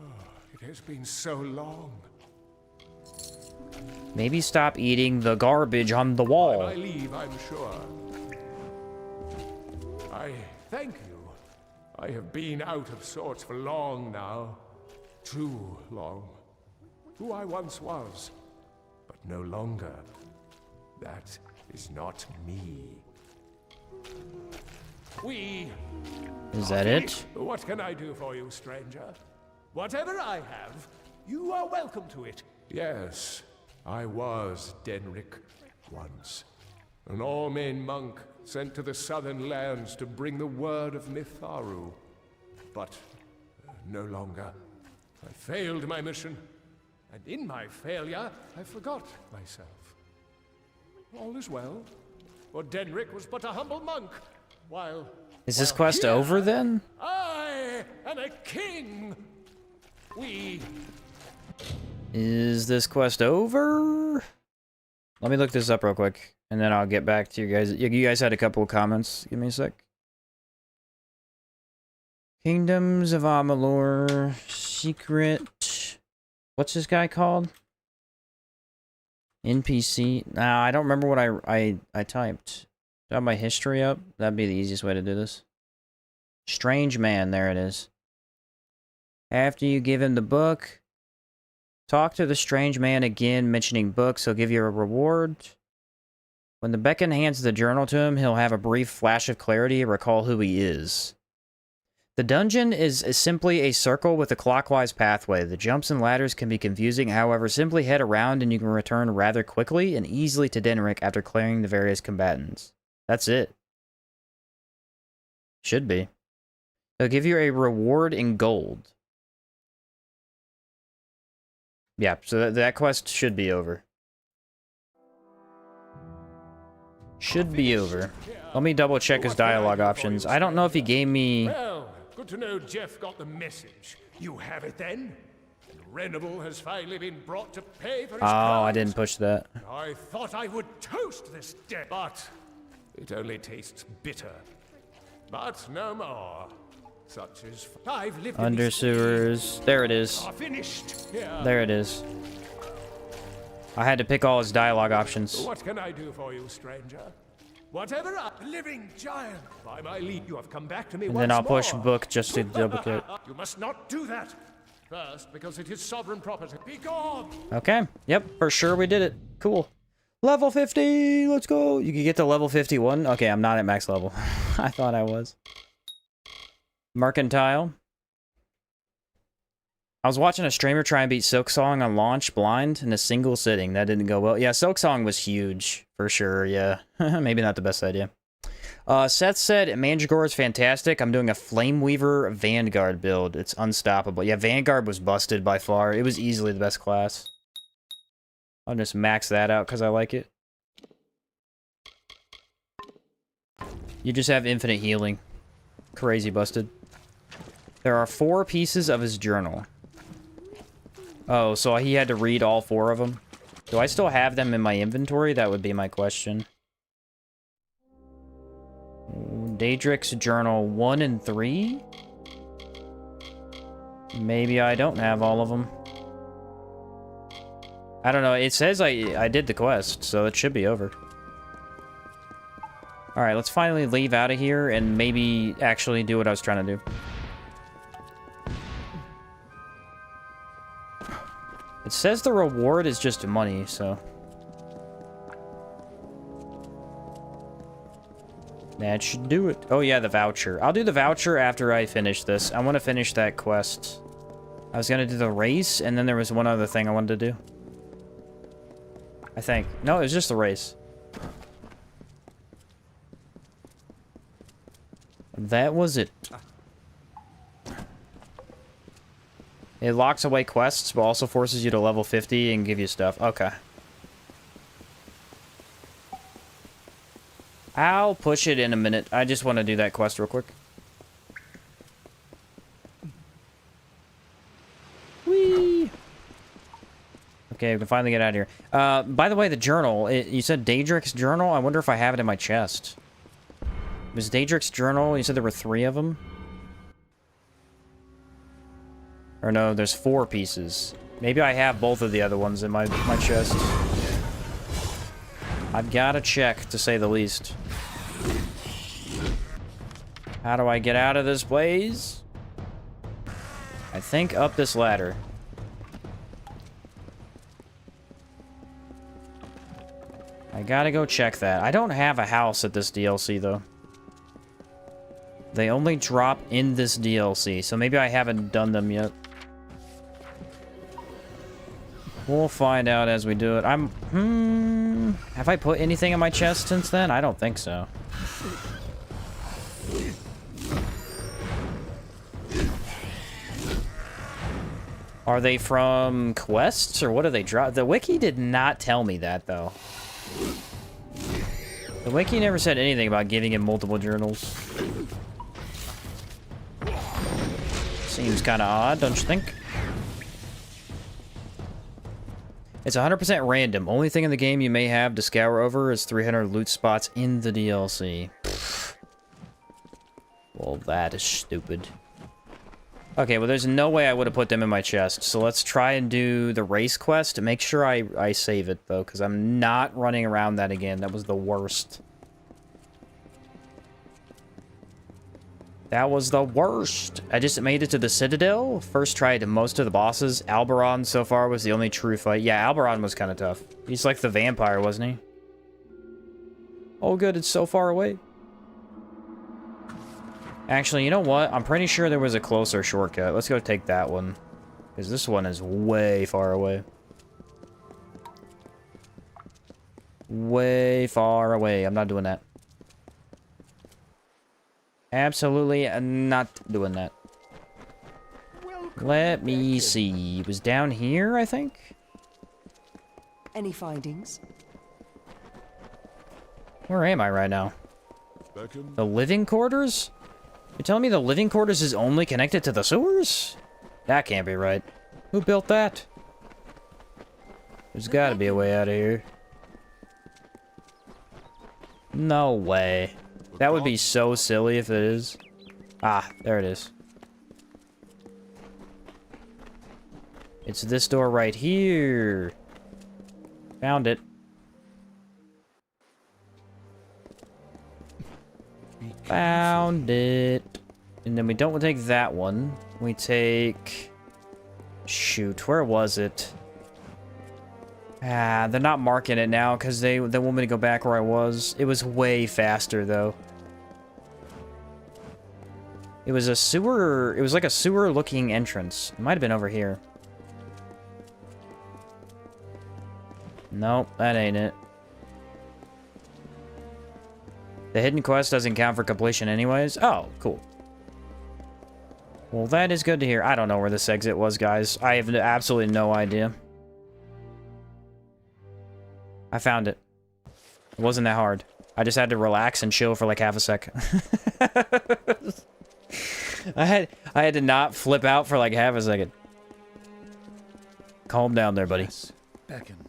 Oh, it has been so long. Maybe stop eating the garbage on the wall. I leave, I'm sure. I thank you. I have been out of sorts for long now. Too long. Who I once was, but no longer. That is not me. Is that it? What can I do for you, stranger? Whatever I have, you are welcome to it. Yes, I was Denric once. An all-main monk sent to the southern lands to bring the word of Mitharu. But no longer. I failed my mission, and in my failure, I forgot myself. All is well, for Denric was but a humble monk, while... Is this quest over then? I am a king! Is this quest over? Let me look this up real quick, and then I'll get back to you guys. You guys had a couple of comments. Give me a sec. Kingdoms of Amalur. Secret. What's this guy called? NPC. Nah, I don't remember what I typed. Do I have my history up? That'd be the easiest way to do this. Strange man, there it is. After you give him the book, talk to the strange man again, mentioning books. He'll give you a reward. When the beacon hands the journal to him, he'll have a brief flash of clarity and recall who he is. The dungeon is simply a circle with a clockwise pathway. The jumps and ladders can be confusing, however, simply head around and you can return rather quickly and easily to Denric after clearing the various combatants. That's it. Should be. They'll give you a reward in gold. Yeah, so that quest should be over. Should be over. Let me double check his dialogue options. I don't know if he gave me... Well, good to know Jeff got the message. You have it then? And Renable has finally been brought to pay for his crimes. I didn't push that. I thought I would toast this day, but it only tastes bitter. But no more. Such as I've lived Under in sewers. There it is. are finished. Here. There it is. I had to pick all his dialogue options. What can I do for you, stranger? Whatever a living giant. By my lead, you have come back to me And once then I'll push more. book just to duplicate. You must not do that. First, because it is sovereign property. Be gone. Okay. Yep, for sure we did it. Cool. Level 50! Let's go! You can get to level 51? Okay, I'm not at max level. I thought I was. Mercantile. I was watching a streamer try and beat Silksong on launch blind in a single sitting. That didn't go well. Yeah, Silksong was huge, for sure, yeah. Maybe not the best idea. Seth said, Mandragore is fantastic. I'm doing a Flameweaver Vanguard build. It's unstoppable. Yeah, Vanguard was busted by far. It was easily the best class. I'll just max that out because I like it. You just have infinite healing. Crazy busted. There are 4 pieces of his journal. Oh, so he had to read all 4 of them? Do I still have them in my inventory? That would be my question. Daedric's journal 1 and 3? Maybe I don't have all of them. I don't know. It says I did the quest, so it should be over. Alright, let's finally leave out of here and maybe actually do what I was trying to do. It says the reward is just money, so... that should do it. Oh yeah, the voucher. I'll do the voucher after I finish this. I want to finish that quest. I was going to do the race, and then there was one other thing I wanted to do. I think. No, it was just the race. That was it. It locks away quests, but also forces you to level 50 and give you stuff. Okay. I'll push it in a minute. I just want to do that quest real quick. Whee! Okay, we can finally get out of here. By the way, the journal. You said Daedric's journal? I wonder if I have it in my chest. It was Daedric's journal? You said there were 3 of them? Or no, there's 4 pieces. Maybe I have both of the other ones in my chest. I've got to check, to say the least. How do I get out of this place? I think up this ladder. I gotta go check that. I don't have a house at this DLC, though. They only drop in this DLC, so maybe I haven't done them yet. We'll find out as we do it. Have I put anything in my chest since then? I don't think so. Are they from quests, or what do they drop? The wiki did not tell me that, though. The wiki never said anything about giving him multiple journals. Seems kind of odd, don't you think? It's 100% random. Only thing in the game you may have to scour over is 300 loot spots in the DLC. Pfft. Well, that is stupid. Okay, well, there's no way I would have put them in my chest. So let's try and do the race quest to make sure I save it, though, because I'm not running around that again. That was the worst. That was the worst. I just made it to the Citadel. First tried most of the bosses. Alberon so far was the only true fight. Yeah, Alberon was kind of tough. He's like the vampire, wasn't he? Oh good, it's so far away. Actually, you know what? I'm pretty sure there was a closer shortcut. Let's go take that one. Because this one is way far away. Way far away. I'm not doing that. Absolutely not doing that. Let me see. It was down here, I think? Any findings? Where am I right now? The living quarters? You're telling me the living quarters is only connected to the sewers? That can't be right. Who built that? There's gotta be a way out of here. No way. That would be so silly if it is. Ah, there it is. It's this door right here. Found it. Found it. And then we don't take that one. We take... Shoot, where was it? Ah, they're not marking it now because they want me to go back where I was. It was way faster, though. It was a sewer... It was like a sewer-looking entrance. It might have been over here. Nope, that ain't it. The hidden quest doesn't count for completion anyways. Oh, cool. Well, that is good to hear. I don't know where this exit was, guys. I have absolutely no idea. I found it. It wasn't that hard. I just had to relax and chill for like half a sec. I had to not flip out for like half a second. Calm down there, buddy. Yes, beckoned.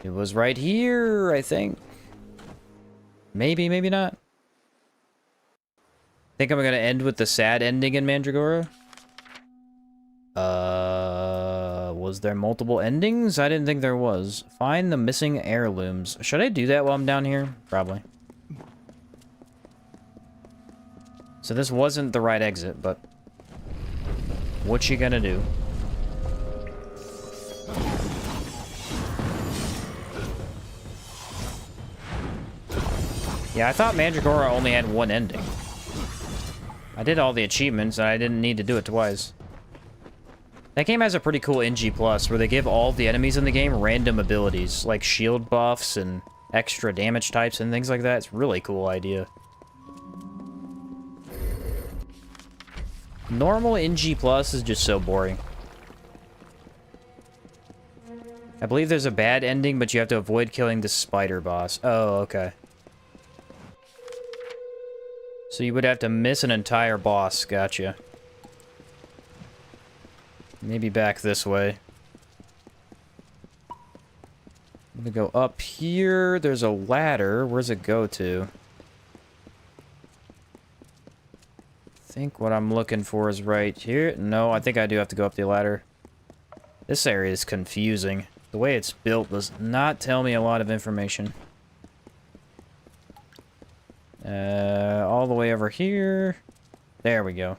It was right here, I think. Maybe, maybe not. Think I'm gonna end with the sad ending in Mandragora? Was there multiple endings? I didn't think there was. Find the missing heirlooms. Should I do that while I'm down here? Probably. So this wasn't the right exit, but... what you gonna do? Yeah, I thought Mandragora only had one ending. I did all the achievements, and I didn't need to do it twice. That game has a pretty cool NG+, where they give all the enemies in the game random abilities, like shield buffs and extra damage types and things like that. It's a really cool idea. Normal NG+ is just so boring. I believe there's a bad ending, but you have to avoid killing the spider boss. Oh, okay. So you would have to miss an entire boss. Gotcha. Maybe back this way. I'm gonna go up here. There's a ladder. Where's it go to? I think what I'm looking for is right here. No, I think I do have to go up the ladder. This area is confusing. The way it's built does not tell me a lot of information. All the way over here. There we go.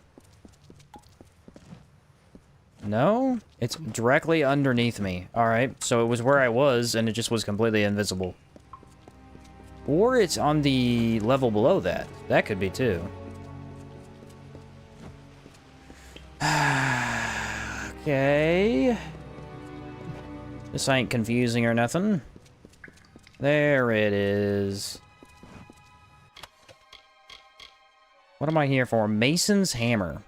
No? It's directly underneath me. Alright, so it was where I was, and it just was completely invisible. Or it's on the level below that. That could be, too. Okay. This ain't confusing or nothing. There it is. What am I here for? Mason's hammer.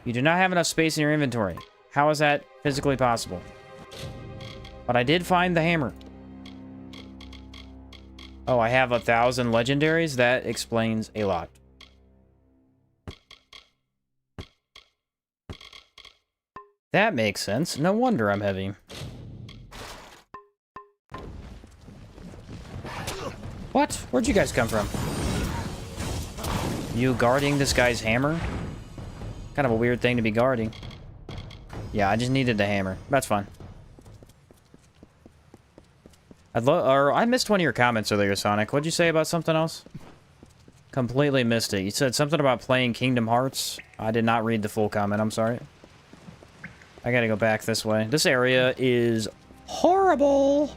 You do not have enough space in your inventory. How is that physically possible? But I did find the hammer. Oh, I have 1,000 legendaries? That explains a lot. That makes sense. No wonder I'm heavy. What? Where'd you guys come from? You guarding this guy's hammer? Kind of a weird thing to be guarding. Yeah, I just needed the hammer. That's fine. I missed one of your comments earlier, Sonic. What'd you say about something else? Completely missed it. You said something about playing Kingdom Hearts. I did not read the full comment. I'm sorry. I gotta go back this way. This area is horrible.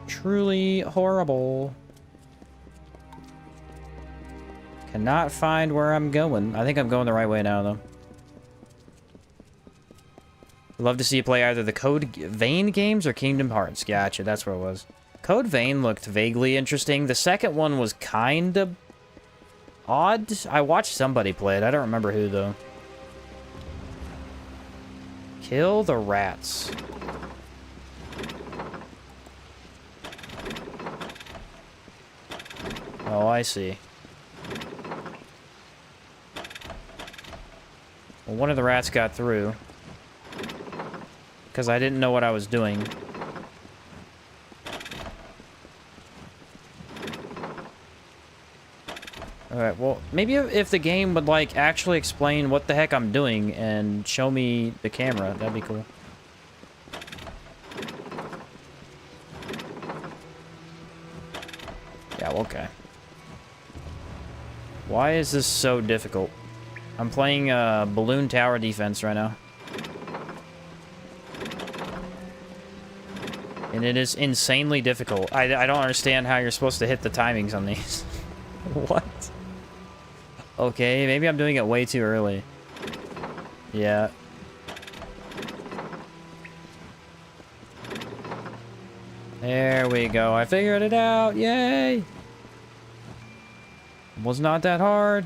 Truly horrible. Cannot find where I'm going. I think I'm going the right way now, though. Love to see you play either the Code Vein games or Kingdom Hearts. Gotcha, that's where it was. Code Vein looked vaguely interesting. The second one was kind of odd. I watched somebody play it. I don't remember who, though. Kill the rats. Oh, I see. Well, one of the rats got through. Because I didn't know what I was doing. Alright, well, maybe if the game would, like, actually explain what the heck I'm doing and show me the camera, that'd be cool. Yeah, okay. Why is this so difficult? I'm playing Balloon Tower Defense right now. And it is insanely difficult. I don't understand how you're supposed to hit the timings on these. What? Okay, maybe I'm doing it way too early. Yeah. There we go. I figured it out. Yay! Was not that hard.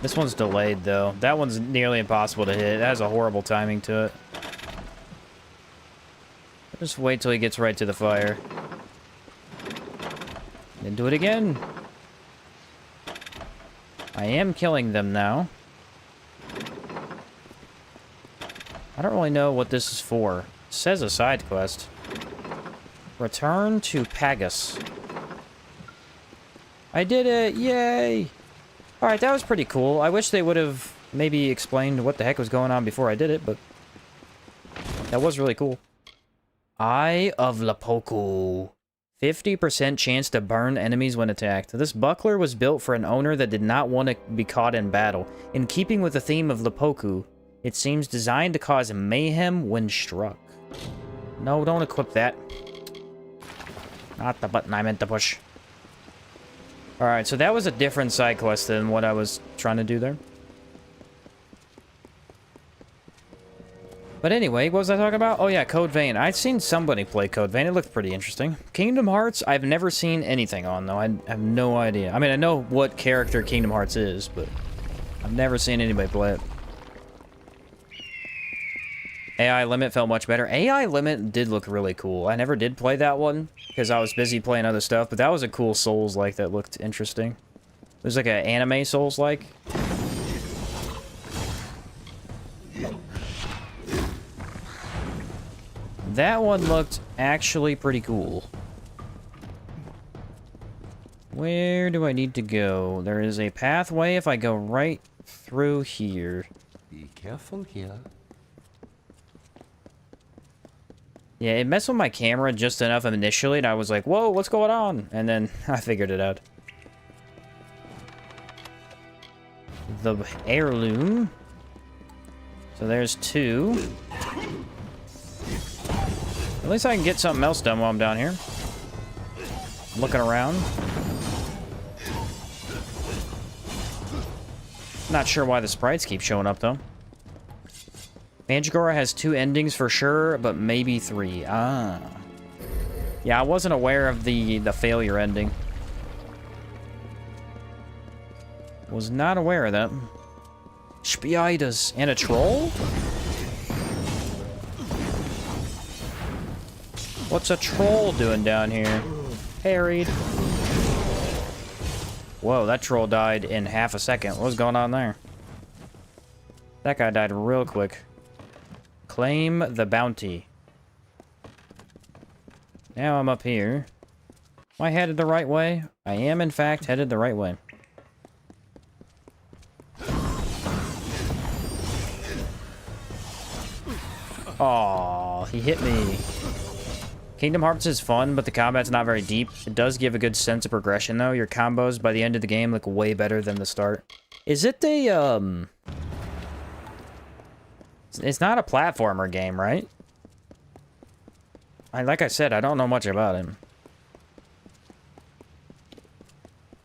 This one's delayed, though. That one's nearly impossible to hit. It has a horrible timing to it. Just wait till he gets right to the fire. Then do it again. I am killing them now. I don't really know what this is for. It says a side quest. Return to Pagus. I did it! Yay! Alright, that was pretty cool. I wish they would have maybe explained what the heck was going on before I did it, but that was really cool. Eye of Lapoku. 50% chance to burn enemies when attacked. This buckler was built for an owner that did not want to be caught in battle. In keeping with the theme of Lapoku, it seems designed to cause mayhem when struck. No, don't equip that. Not the button I meant to push. Alright, so that was a different side quest than what I was trying to do there. But anyway, what was I talking about? Oh yeah, Code Vein. I've seen somebody play Code Vein. It looked pretty interesting. Kingdom Hearts, I've never seen anything on, though. I have no idea. I mean, I know what character Kingdom Hearts is, but I've never seen anybody play it. AI Limit felt much better. AI Limit did look really cool. I never did play that one, because I was busy playing other stuff, but that was a cool Souls-like that looked interesting. It was like an anime Souls-like. That one looked actually pretty cool. Where do I need to go? There is a pathway if I go right through here. Be careful here. Yeah, it messed with my camera just enough initially, and I was like, whoa, what's going on? And then I figured it out. The heirloom. So there's two. At least I can get something else done while I'm down here. Looking around. Not sure why the sprites keep showing up, though. Mandragora has 2 endings for sure, but maybe 3. Ah. Yeah, I wasn't aware of the failure ending. Was not aware of that. Spiders. And a troll? What's a troll doing down here? Parried. Whoa, that troll died in half a second. What was going on there? That guy died real quick. Claim the bounty. Now I'm up here. Am I headed the right way? I am, in fact, headed the right way. Aw, he hit me. Kingdom Hearts is fun, but the combat's not very deep. It does give a good sense of progression, though. Your combos by the end of the game look way better than the start. Is it a, It's not a platformer game, right? Like I said, I don't know much about it.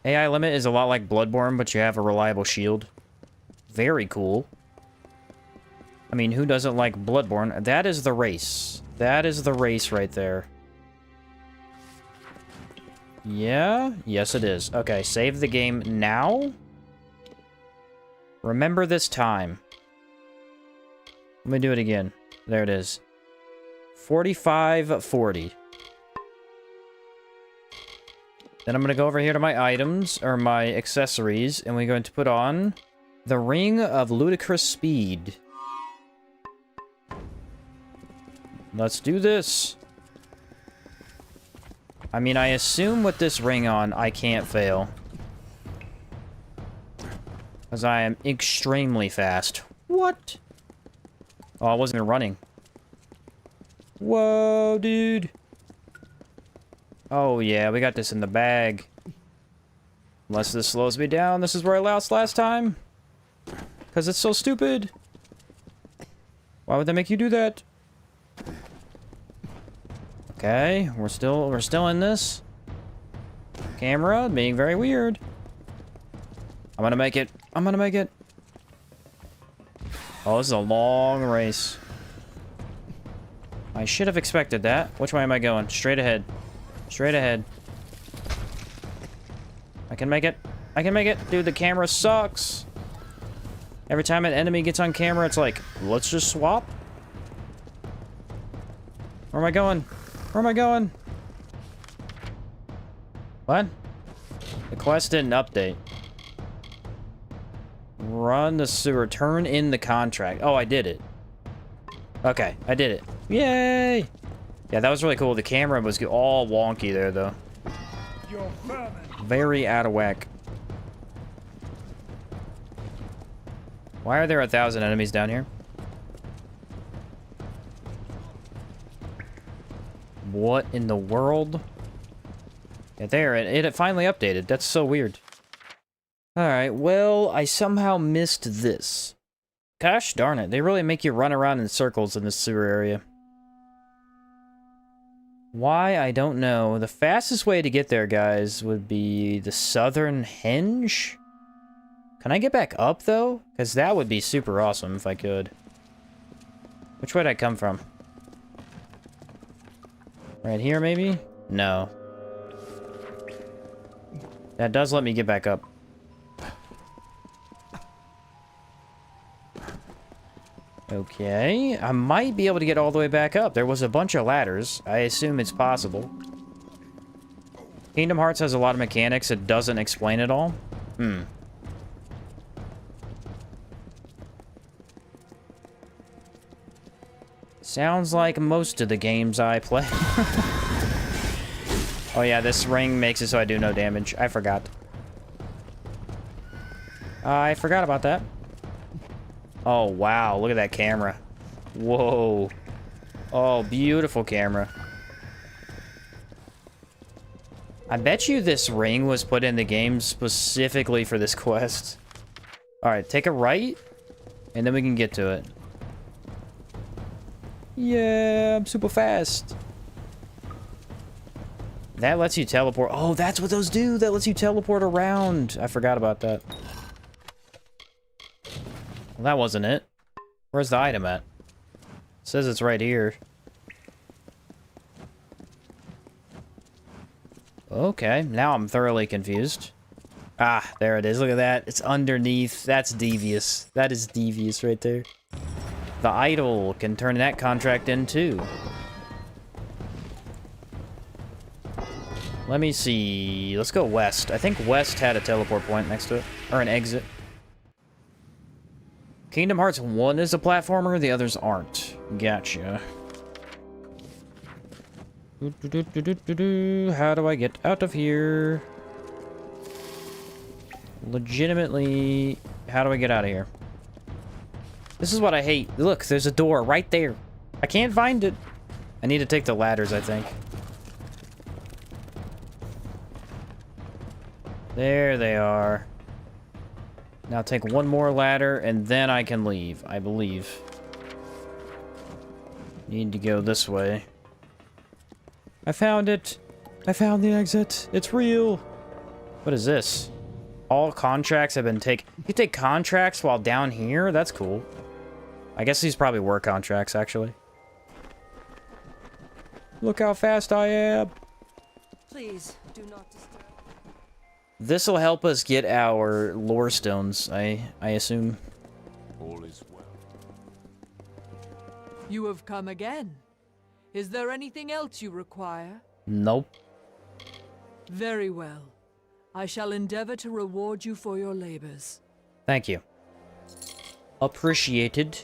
AI limit is a lot like Bloodborne, but you have a reliable shield. Very cool. I mean, who doesn't like Bloodborne? That is the race. That is the race right there. Yeah? Yes, it is. Okay, save the game now. Remember this time. Let me do it again. There it is. 45:40. Then I'm going to go over here to my items, or my accessories, and we're going to put on the Ring of Ludicrous Speed. Let's do this. I mean, I assume with this ring on, I can't fail. Because I am extremely fast. What? Oh, I wasn't even running. Whoa, dude. Oh, yeah, we got this in the bag. Unless this slows me down. This is where I lost last time. Because it's so stupid. Why would they make you do that? Okay, we're still in this. Camera being very weird. I'm gonna make it. I'm gonna make it. Oh, this is a long race. I should have expected that. Which way am I going? Straight ahead. Straight ahead. I can make it. I can make it. Dude, the camera sucks. Every time an enemy gets on camera, it's like, let's just swap. Where am I going? Where am I going? What? The quest didn't update. Run the sewer. Turn in the contract. Oh, I did it. Okay, I did it. Yay! Yeah, that was really cool. The camera was all wonky there, though. Very out of whack. Why are there 1,000 enemies down here? What in the world? Yeah, there, it finally updated. That's so weird. Alright, well, I somehow missed this. Gosh darn it, they really make you run around in circles in this sewer area. Why, I don't know. The fastest way to get there, guys, would be the southern hinge? Can I get back up, though? Because that would be super awesome if I could. Which way did I come from? Right here, maybe? No. That does let me get back up. Okay, I might be able to get all the way back up. There was a bunch of ladders. I assume it's possible. Kingdom Hearts has a lot of mechanics. It doesn't explain it all. Sounds like most of the games I play. Oh yeah, this ring makes it so I do no damage. I forgot. I forgot about that. Oh, wow. Look at that camera. Whoa. Oh, beautiful camera. I bet you this ring was put in the game specifically for this quest. Alright, take a right, and then we can get to it. Yeah, I'm super fast. That lets you teleport. Oh, that's what those do. That lets you teleport around. I forgot about that. Well, that wasn't it. Where's the item at? It says it's right here. Okay, now I'm thoroughly confused. Ah, there it is. Look at that. It's underneath. That's devious. That is devious right there. The idol can turn that contract in too. Let me see. Let's go west. I think west had a teleport point next to it. Or an exit. Kingdom Hearts 1 is a platformer, the others aren't. Gotcha. How do I get out of here? Legitimately, how do I get out of here? This is what I hate. Look, there's a door right there. I can't find it. I need to take the ladders, I think. There they are. Now take one more ladder, and then I can leave, I believe. Need to go this way. I found it! I found the exit! It's real! What is this? All contracts have been taken. You take contracts while down here? That's cool. I guess these probably were contracts, actually. Look how fast I am! Please, do not disturb. This'll help us get our lore stones, I assume. All is well. You have come again. Is there anything else you require? Nope. Very well. I shall endeavor to reward you for your labors. Thank you. Appreciated.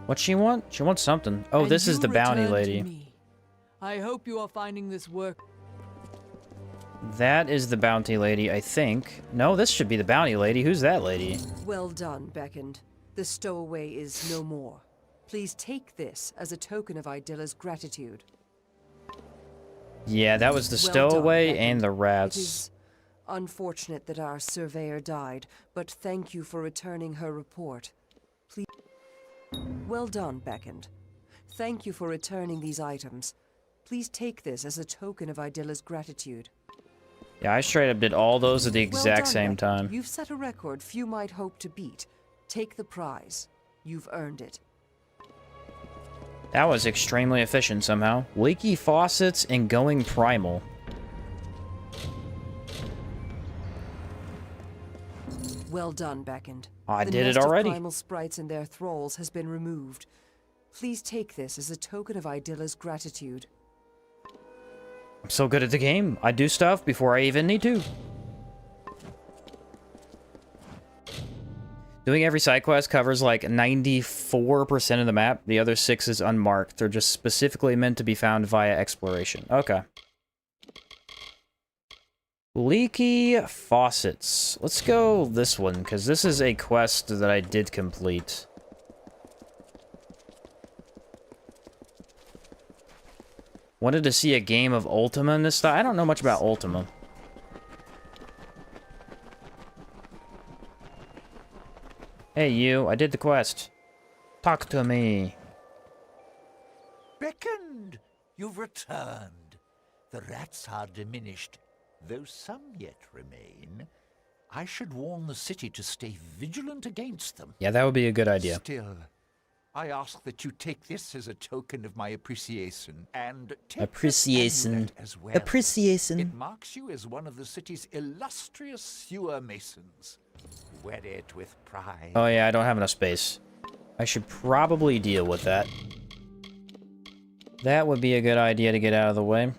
What's she want? She wants something. Oh, And this is you the bounty return to lady. me. I hope you are finding this work. That is the bounty lady, I think. No, this should be the bounty lady. Who's that lady? Well done, Beckoned. The stowaway is no more. Please take this as a token of Idila's gratitude. Yeah, that was the Well done, stowaway Beckoned. and the It rats. is unfortunate that our surveyor died, but thank you for returning her report. Please. Well done, Beckoned. Thank you for returning these items. Please take this as a token of Idila's gratitude. Yeah, I straight up did all those at the Well exact done, same Beckoned. time. You've set a record few might hope to beat. Take the prize. You've earned it. That was extremely efficient somehow. Leaky faucets and going primal. Well done, Beckoned. I The did it nest of already. primal sprites and their thralls has been removed. Please take this as a token of Idila's gratitude. I'm so good at the game. I do stuff before I even need to. Doing every side quest covers like 94% of the map. The other 6 is unmarked. They're just specifically meant to be found via exploration. Okay. Leaky faucets. Let's go this one, because this is a quest that I did complete. Wanted to see a game of Ultima in this style. I don't know much about Ultima. Hey, you. I did the quest. Talk to me. Beckoned! You've returned. The rats are diminished, though some yet remain. I should warn the city to stay vigilant against them. Yeah, that would be a good idea. Still, I ask that you take this as a token of my appreciation, and take Appreciation. this amulet as well. Appreciation. It marks you as one of the city's illustrious sewer masons. Wear it with pride. Oh yeah, I don't have enough space. I should probably deal with that. That would be a good idea to get out of the way.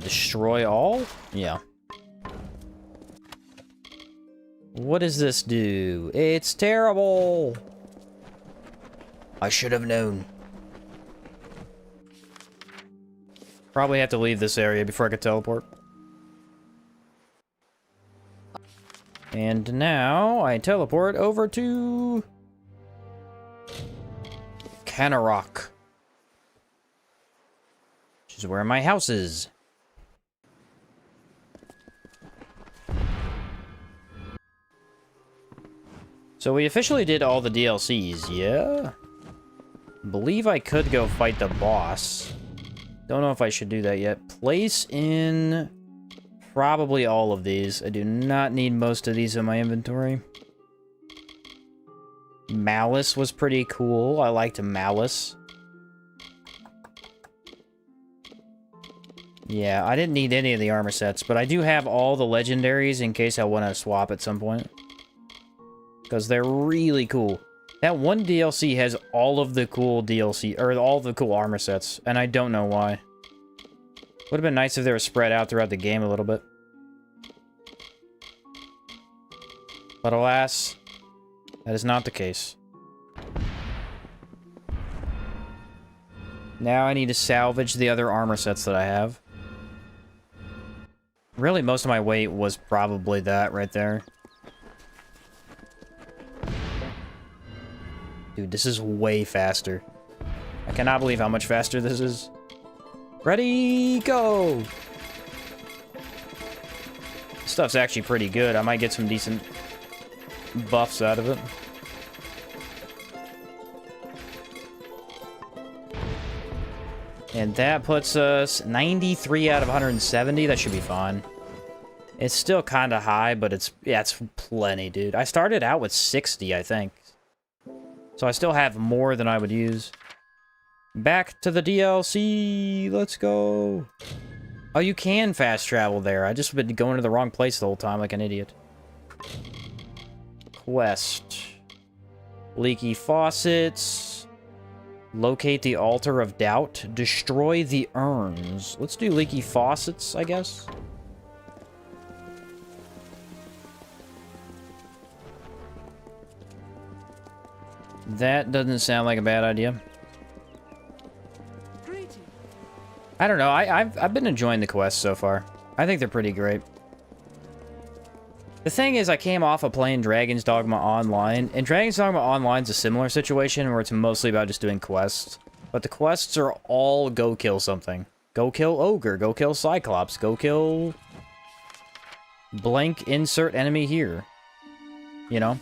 Destroy all? Yeah. What does this do? It's terrible! I should have known. Probably have to leave this area before I could teleport. And now I teleport over to Canarok, which is where my house is. So we officially did all the DLCs, yeah? Believe I could go fight the boss. Don't know if I should do that yet. Place in probably all of these. I do not need most of these in my inventory. Malice was pretty cool. I liked Malice. Yeah, I didn't need any of the armor sets, but I do have all the legendaries in case I want to swap at some point. Because they're really cool. That one DLC has all of the cool DLC, or all the cool armor sets, and I don't know why. Would have been nice if they were spread out throughout the game a little bit. But alas, that is not the case. Now I need to salvage the other armor sets that I have. Really, most of my weight was probably that right there. Dude, this is way faster. I cannot believe how much faster this is. Ready, go! This stuff's actually pretty good. I might get some decent buffs out of it. And that puts us 93 out of 170. That should be fine. It's still kind of high, but it's plenty, dude. I started out with 60, I think. So I still have more than I would use. Back to the DLC. Let's go. Oh, you can fast travel there. I just been going to the wrong place the whole time like an idiot. Quest. Leaky faucets. Locate the altar of doubt. Destroy the urns. Let's do leaky faucets, I guess. That doesn't sound like a bad idea. I don't know. I've been enjoying the quests so far. I think they're pretty great. The thing is, I came off of playing Dragon's Dogma Online, and Dragon's Dogma Online's a similar situation where it's mostly about just doing quests. But the quests are all go kill something. Go kill Ogre, go kill Cyclops, go kill... blank insert enemy here. You know?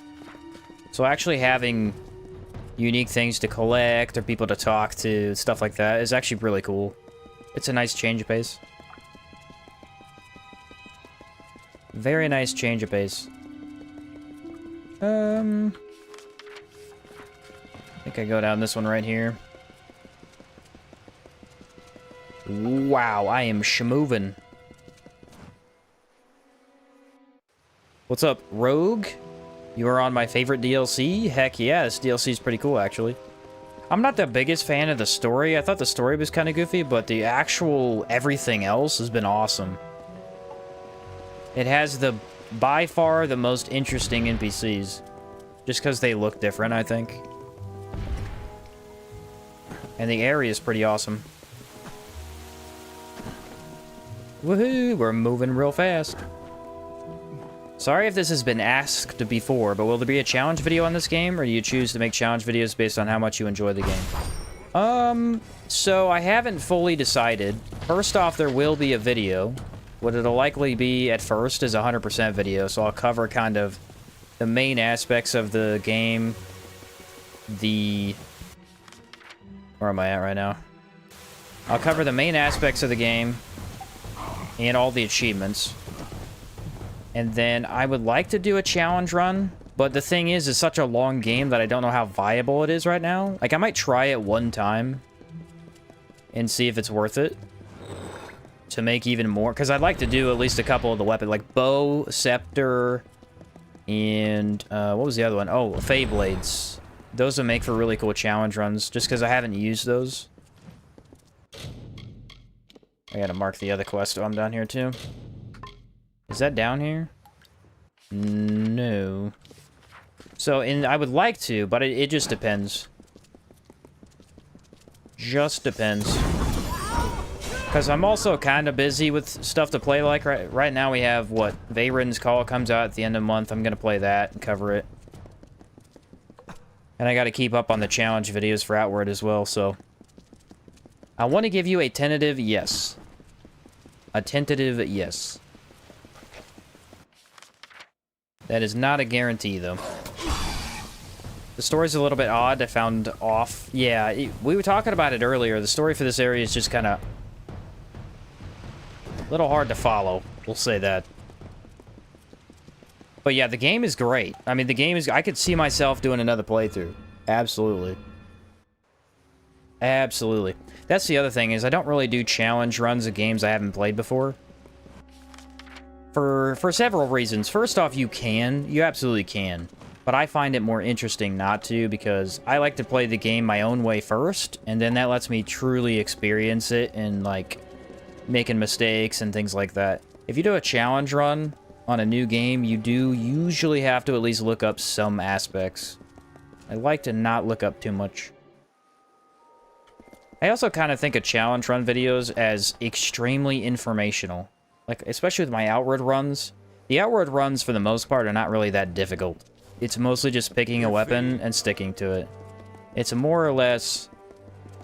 So actually having unique things to collect, or people to talk to, stuff like that, is actually really cool. It's a nice change of pace. Very nice change of pace. I think I go down this one right here. Wow, I am schmovin'. What's up, Rogue? You are on my favorite DLC? Heck yeah, this DLC is pretty cool, actually. I'm not the biggest fan of the story. I thought the story was kind of goofy, but the actual everything else has been awesome. It has by far the most interesting NPCs. Just because they look different, I think. And the area is pretty awesome. Woohoo! We're moving real fast. Sorry if this has been asked before, but will there be a challenge video on this game, or do you choose to make challenge videos based on how much you enjoy the game? So I haven't fully decided. First off, there will be a video. What it'll likely be at first is a 100% video, so I'll cover kind of the main aspects of the game. Where am I at right now? I'll cover the main aspects of the game and all the achievements. And then I would like to do a challenge run, but the thing is, it's such a long game that I don't know how viable it is right now. Like, I might try it one time and see if it's worth it to make even more, because I'd like to do at least a couple of the weapons, like bow, scepter, and what was the other one? Oh, Fey Blades. Those would make for really cool challenge runs, just because I haven't used those. I gotta mark the other quest while I'm down here, too. Is that down here? No. So, I would like to, but it just depends. Just depends. Because I'm also kind of busy with stuff to play, like right now we have, what, Veyron's Call comes out at the end of the month. I'm going to play that and cover it. And I got to keep up on the challenge videos for Outward as well, so... I want to give you a tentative yes. A tentative yes. That is not a guarantee, though. The story's a little bit odd. I found off. Yeah, we were talking about it earlier. The story for this area is just kind of... a little hard to follow. We'll say that. But yeah, the game is great. I mean, the game is... I could see myself doing another playthrough. Absolutely. Absolutely. That's the other thing, is I don't really do challenge runs of games I haven't played before. For several reasons. First off, you can. You absolutely can. But I find it more interesting not to, because I like to play the game my own way first, and then that lets me truly experience it and, like, making mistakes and things like that. If you do a challenge run on a new game, you do usually have to at least look up some aspects. I like to not look up too much. I also kind of think of challenge run videos as extremely informational. Like, especially with my Outward runs. The Outward runs, for the most part, are not really that difficult. It's mostly just picking a weapon and sticking to it. It's more or less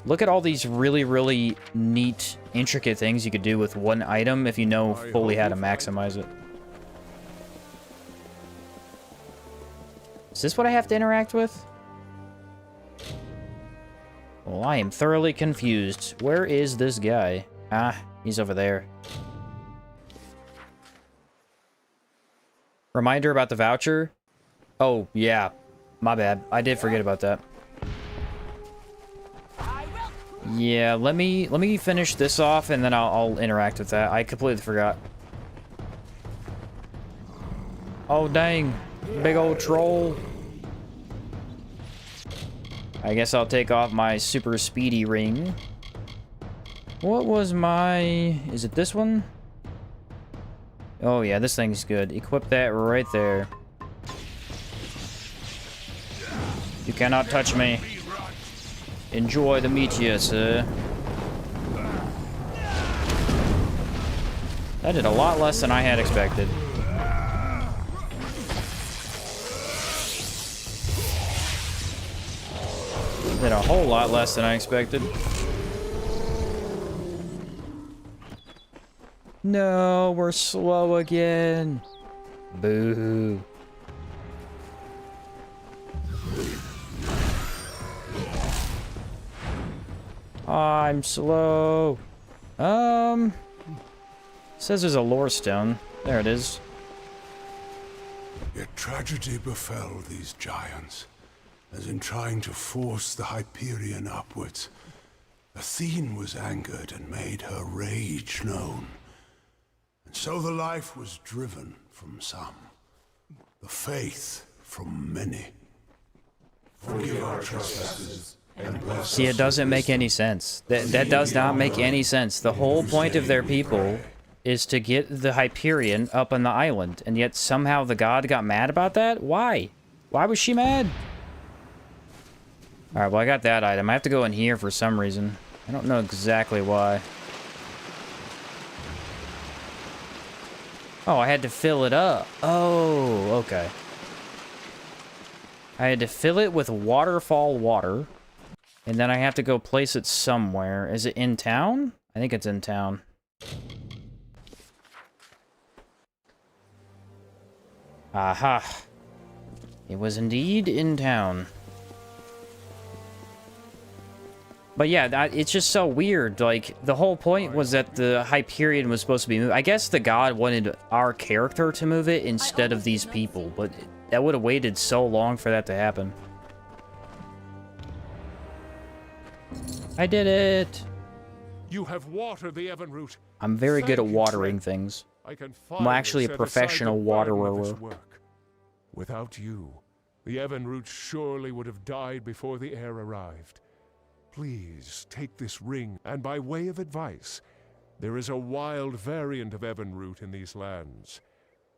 Look at all these really, really neat, intricate things you could do with one item if you know fully how to maximize it. Is this what I have to interact with? Well, I am thoroughly confused. Where is this guy? Ah, he's over there. Reminder about the voucher? Oh, yeah. My bad. I did forget about that. Yeah, let me finish this off and then I'll interact with that. I completely forgot. Oh, dang. Big old troll. I guess I'll take off my super speedy ring. What was my... Is it this one? Oh, yeah, this thing's good. Equip that right there. You cannot touch me. Enjoy the meteor, sir. That did a lot less than I had expected. Did a whole lot less than I expected. No, we're slow again. Boo. I'm slow. Says there's a lore stone. There it is. Yet tragedy befell these giants, as in trying to force the Hyperion upwards, Athene was angered and made her rage known. And so the life was driven from some, the faith from many. Forgive our trespasses. See, it doesn't make any sense. That does not make any sense. The whole point of their people is to get the Hyperion up on the island, and yet somehow the god got mad about that? Why? Why was she mad? Alright, well, I got that item. I have to go in here for some reason. I don't know exactly why. Oh, I had to fill it up. Oh, okay. I had to fill it with waterfall water. And then I have to go place it somewhere. Is it in town? I think it's in town. Aha. It was indeed in town. But yeah, it's just so weird. Like, the whole point was that the Hyperion was supposed to be moved. I guess the god wanted our character to move it instead of these people. But that would have waited so long for that to happen. I did it! You have watered the Evenroot. I'm very good at Thank you, watering Trent. things. I can I'm actually a finally set professional aside the burden of this waterer. work. Without you, the Evenroot surely would have died before the heir arrived. Please take this ring, and by way of advice, there is a wild variant of Evenroot in these lands.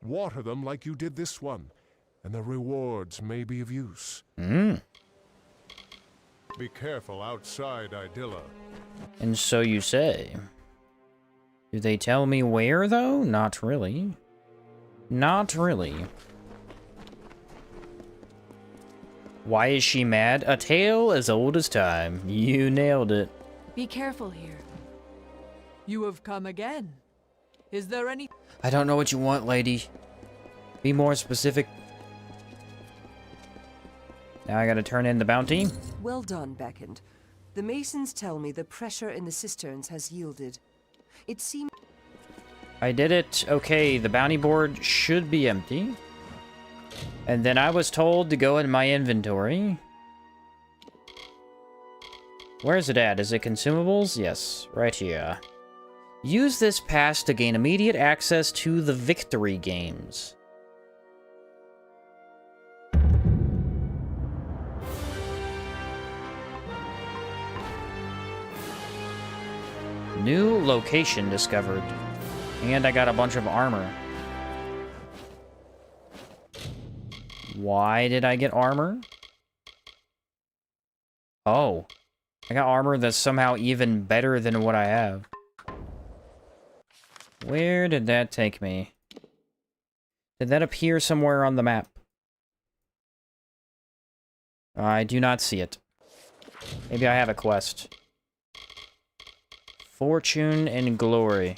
Water them like you did this one, and the rewards may be of use. Be careful outside Idylla. And so you say. Do they tell me where, though? Not really. Not really. Why is she mad? A tale as old as time. You nailed it. Be careful here. You have come again. Is there any... I don't know what you want, lady. Be more specific. Now I gotta turn in the bounty. Well done, Beckoned. The masons tell me the pressure in the cisterns has yielded. It seems... I did it. Okay, the bounty board should be empty. And then I was told to go in my inventory. Where is it at? Is it consumables? Yes, right here. Use this pass to gain immediate access to the victory games. New location discovered. And I got a bunch of armor. Why did I get armor? Oh. I got armor that's somehow even better than what I have. Where did that take me? Did that appear somewhere on the map? I do not see it. Maybe I have a quest. Fortune and glory.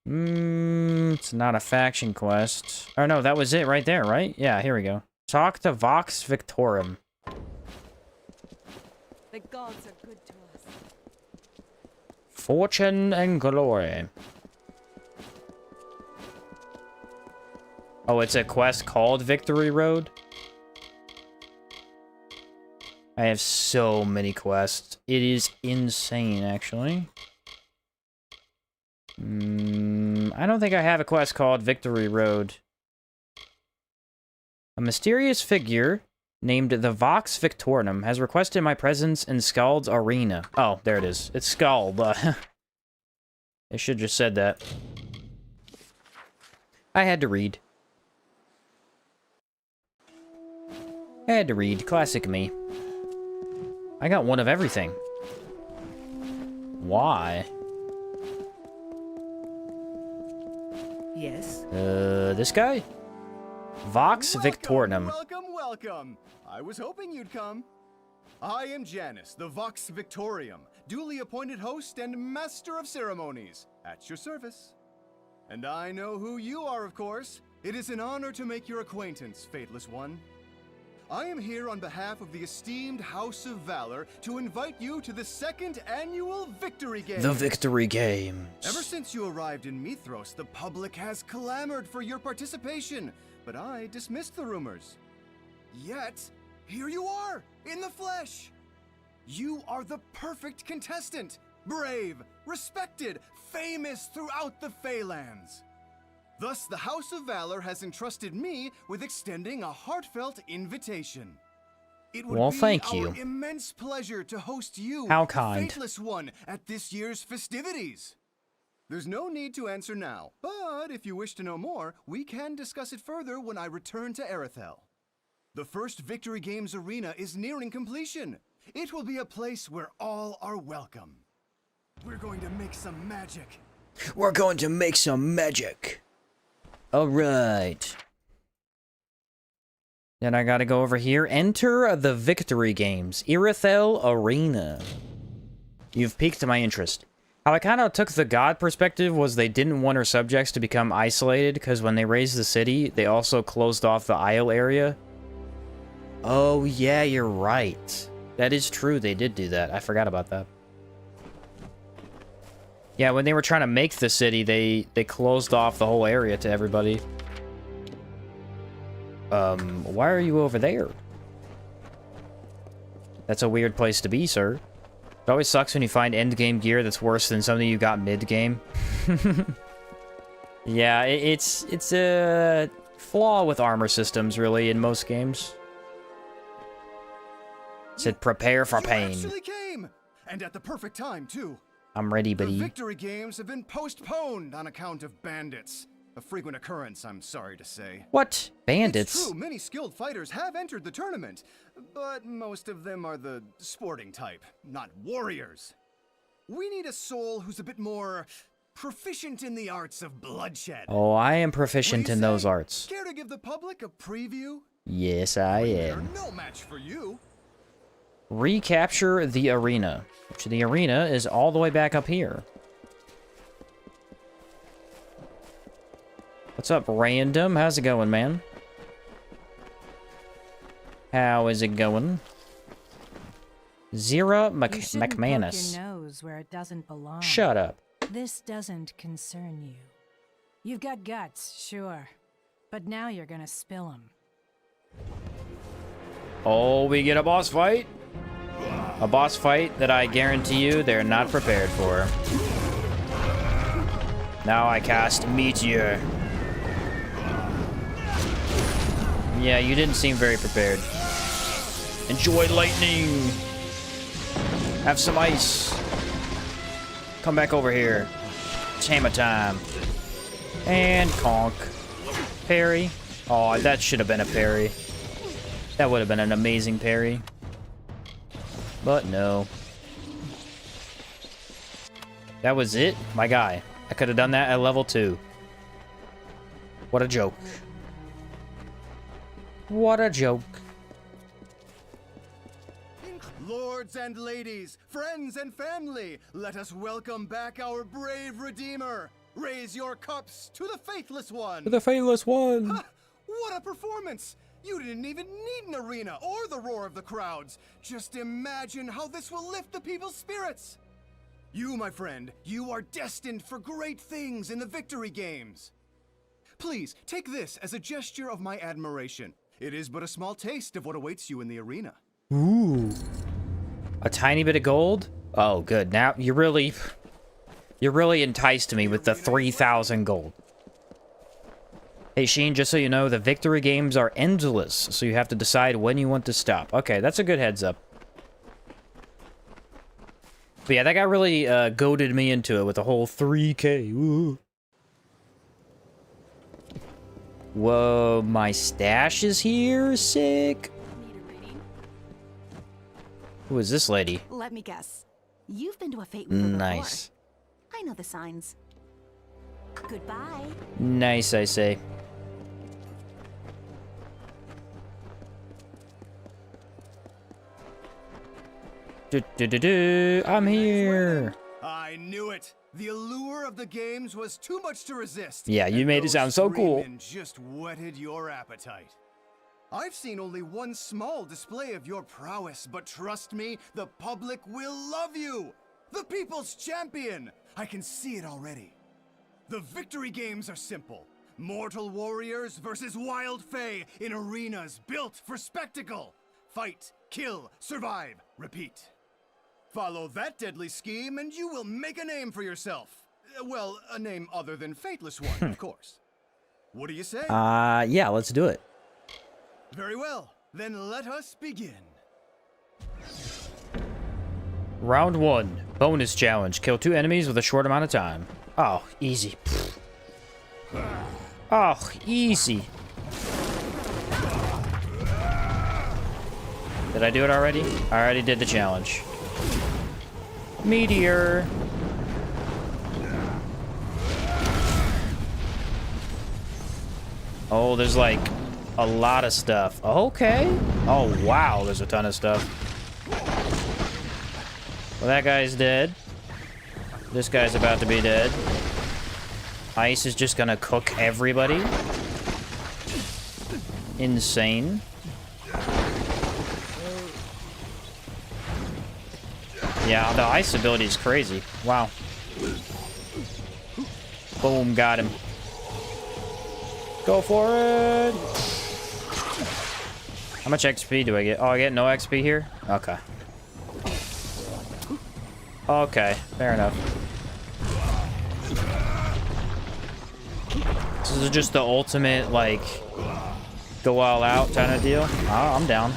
It's not a faction quest. Oh no, that was it right there, right? Yeah, here we go. Talk to Vox Victorum. The gods are good to us. Fortune and glory. Oh, it's a quest called Victory Road? I have so many quests. It is insane, actually. I don't think I have a quest called Victory Road. A mysterious figure named the Vox Victorum has requested my presence in Skald's arena. Oh, there it is. It's Skald. They should just said that. I had to read. I had to read. Classic me. I got one of everything. Why? Yes? This guy? Vox Victorum. Welcome! I was hoping you'd come. I am Janus, the Vox Victorium, duly appointed host and master of ceremonies, at your service. And I know who you are, of course. It is an honor to make your acquaintance, Fateless One. I am here on behalf of the esteemed House of Valor to invite you to the second annual Victory Games. The Victory Games. Ever since you arrived in Mithros, the public has clamored for your participation, but I dismissed the rumors. Yet, here you are, in the flesh. You are the perfect contestant, brave, respected, famous throughout the Phalanx. Thus, the House of Valor has entrusted me with extending a heartfelt invitation. It would well, be thank our you. immense pleasure to host you, How the kind. Fateless One, at this year's festivities. There's no need to answer now, but if you wish to know more, we can discuss it further when I return to Arethel. The first Victory Games arena is nearing completion. It will be a place where all are welcome. We're going to make some magic. We're going to make some magic. Alright. Then I gotta go over here. Enter the Victory Games. Arethel Arena. You've piqued my interest. How I kind of took the god perspective was they didn't want her subjects to become isolated, because when they raised the city, they also closed off the Isle area. Oh yeah, you're right. That is true, they did do that. I forgot about that. Yeah, when they were trying to make the city, they closed off the whole area to everybody. Why are you over there? That's a weird place to be, sir. It always sucks when you find endgame gear that's worse than something you got mid-game. Yeah, it's a flaw with armor systems, really, in most games. It said prepare for pain. You actually came! And at the perfect time, too. I'm ready, The buddy. Victory Games have been postponed on account of bandits. A frequent occurrence, I'm sorry to say. What? Bandits? It's true, many skilled fighters have entered the tournament, but most of them are the sporting type, not warriors. We need a soul who's a bit more proficient in the arts of bloodshed. Oh, I am What proficient do you in those say? arts. Care to give the public a preview? Yes, I They're am. no match for you. Recapture the arena. Which the arena is all the way back up here. What's up, Random? How's it going, man? How is it going? Zira You shouldn't poke McManus. your nose where it doesn't belong. Shut up. This doesn't concern you. You've got guts, sure. But now you're gonna spill them. Oh, we get a boss fight? A boss fight that I guarantee you they're not prepared for. Now I cast Meteor. Yeah, you didn't seem very prepared. Enjoy lightning! Have some ice. Come back over here. It's hammer time. And conk. Parry. Oh, that should have been a parry. That would have been an amazing parry. But no. That was it? My guy. I could have done that at level 2. What a joke. What a joke. Lords and ladies, friends and family, let us welcome back our brave Redeemer. Raise your cups to the Faithless One. The Faithless One. Ha! What a performance! You didn't even need an arena or the roar of the crowds. Just imagine how this will lift the people's spirits. You, my friend, you are destined for great things in the victory games. Please, take this as a gesture of my admiration. It is but a small taste of what awaits you in the arena. Ooh. A tiny bit of gold? Oh, good. Now, you really enticed me with the 3,000 gold. Hey, Sheen, just so you know, the victory games are endless, so you have to decide when you want to stop. Okay, that's a good heads up. But yeah, that guy really goaded me into it with the whole 3K. Woo. Whoa, my stash is here? Sick. Who is this lady? Let me guess. You've been to a Fate Weaver Nice. before. I know the signs. Goodbye. Nice, I say. I'm here. I knew it. The allure of the games was too much to resist. Yeah, you made it sound so cool. And just whetted your appetite. I've seen only one small display of your prowess, but trust me, the public will love you. The people's champion. I can see it already. The victory games are simple. Mortal warriors versus wild fae in arenas built for spectacle. Fight, kill, survive, repeat. Follow that deadly scheme and you will make a name for yourself. Well, a name other than Fateless One, of course. What do you say? Yeah, let's do it. Very well. Then let us begin. Round 1. Bonus challenge. Kill 2 enemies with a short amount of time. Oh, easy. Oh, easy. Did I do it already? I already did the challenge. Meteor. Oh, there's like a lot of stuff. Okay. Oh, wow. There's a ton of stuff. Well, that guy's dead. This guy's about to be dead. Ice is just gonna cook everybody. Insane. Yeah, the ice ability is crazy. Wow. Boom, got him. Go for it! How much XP do I get? Oh, I get no XP here? Okay. Okay, fair enough. This is just the ultimate, like, go all out kind of deal. Oh, I'm down.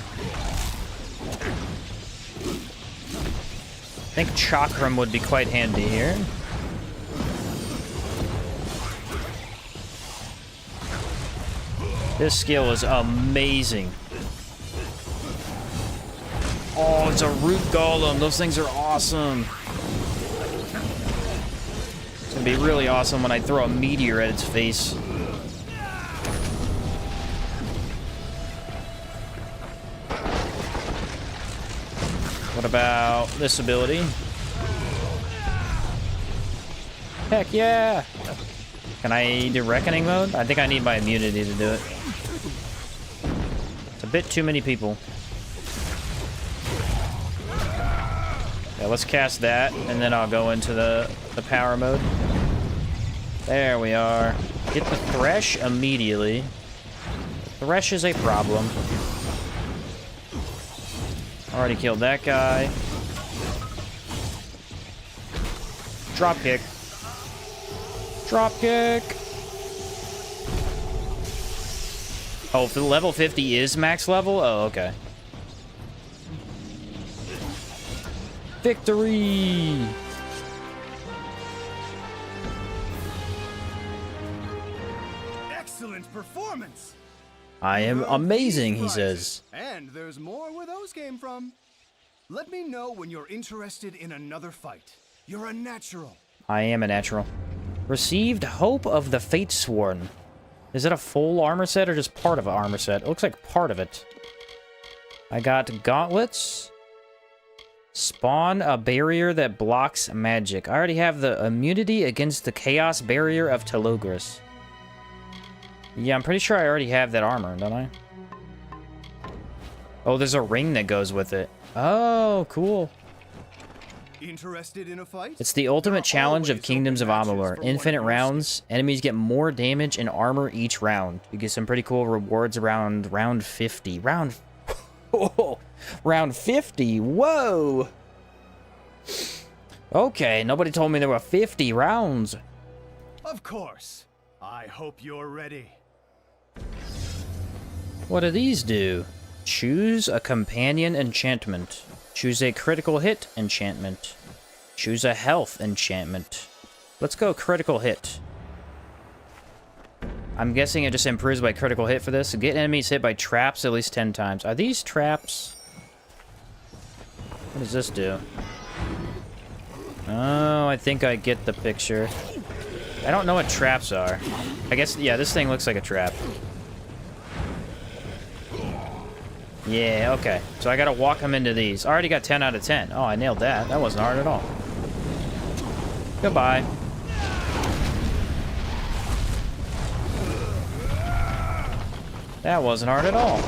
I think Chakram would be quite handy here. This skill is amazing. Oh, it's a root golem. Those things are awesome. It's gonna be really awesome when I throw a meteor at its face. What about this ability? Heck yeah! Can I do Reckoning mode? I think I need my immunity to do it. It's a bit too many people. Yeah, let's cast that, and then I'll go into the power mode. There we are. Get the Thresh immediately. Thresh is a problem. Already killed that guy. Drop kick. Drop kick. Oh, for level 50 is max level? Oh, okay. Victory! Excellent performance! I am amazing, he says. And there's more where those came from. Let me know when you're interested in another fight. You're a natural. I am a natural. Received Hope of the Fatesworn. Is it a full armor set or just part of an armor set? It looks like part of it. I got gauntlets. Spawn a barrier that blocks magic. I already have the immunity against the chaos barrier of Telogris. Yeah, I'm pretty sure I already have that armor, don't I? Oh, there's a ring that goes with it. Oh, cool. Interested in a fight? It's the ultimate challenge of Kingdoms of Amalur. Infinite rounds. Enemies get more damage and armor each round. You get some pretty cool rewards around round 50. Round 50. Whoa. Okay, nobody told me there were 50 rounds. Of course. I hope you're ready. What do these do? Choose a companion enchantment. Choose a critical hit enchantment. Choose a health enchantment. Let's go critical hit. I'm guessing it just improves by critical hit for this. Get enemies hit by traps at least 10 times. Are these traps? What does this do? Oh, I think I get the picture. I don't know what traps are. I guess, yeah, this thing looks like a trap. Yeah, okay. So I gotta walk him into these. I already got 10 out of 10. Oh, I nailed that. That wasn't hard at all. Goodbye. That wasn't hard at all.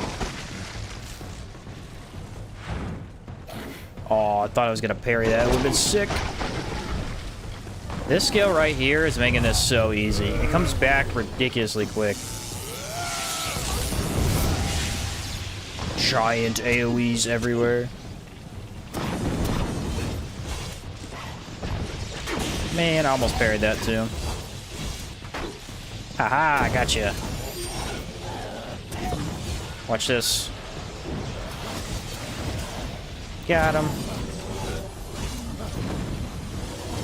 Oh, I thought I was gonna parry that. It would've been sick. This skill right here is making this so easy. It comes back ridiculously quick. Giant AoEs everywhere. Man, I almost parried that too. Haha, I gotcha. Watch this. Got him.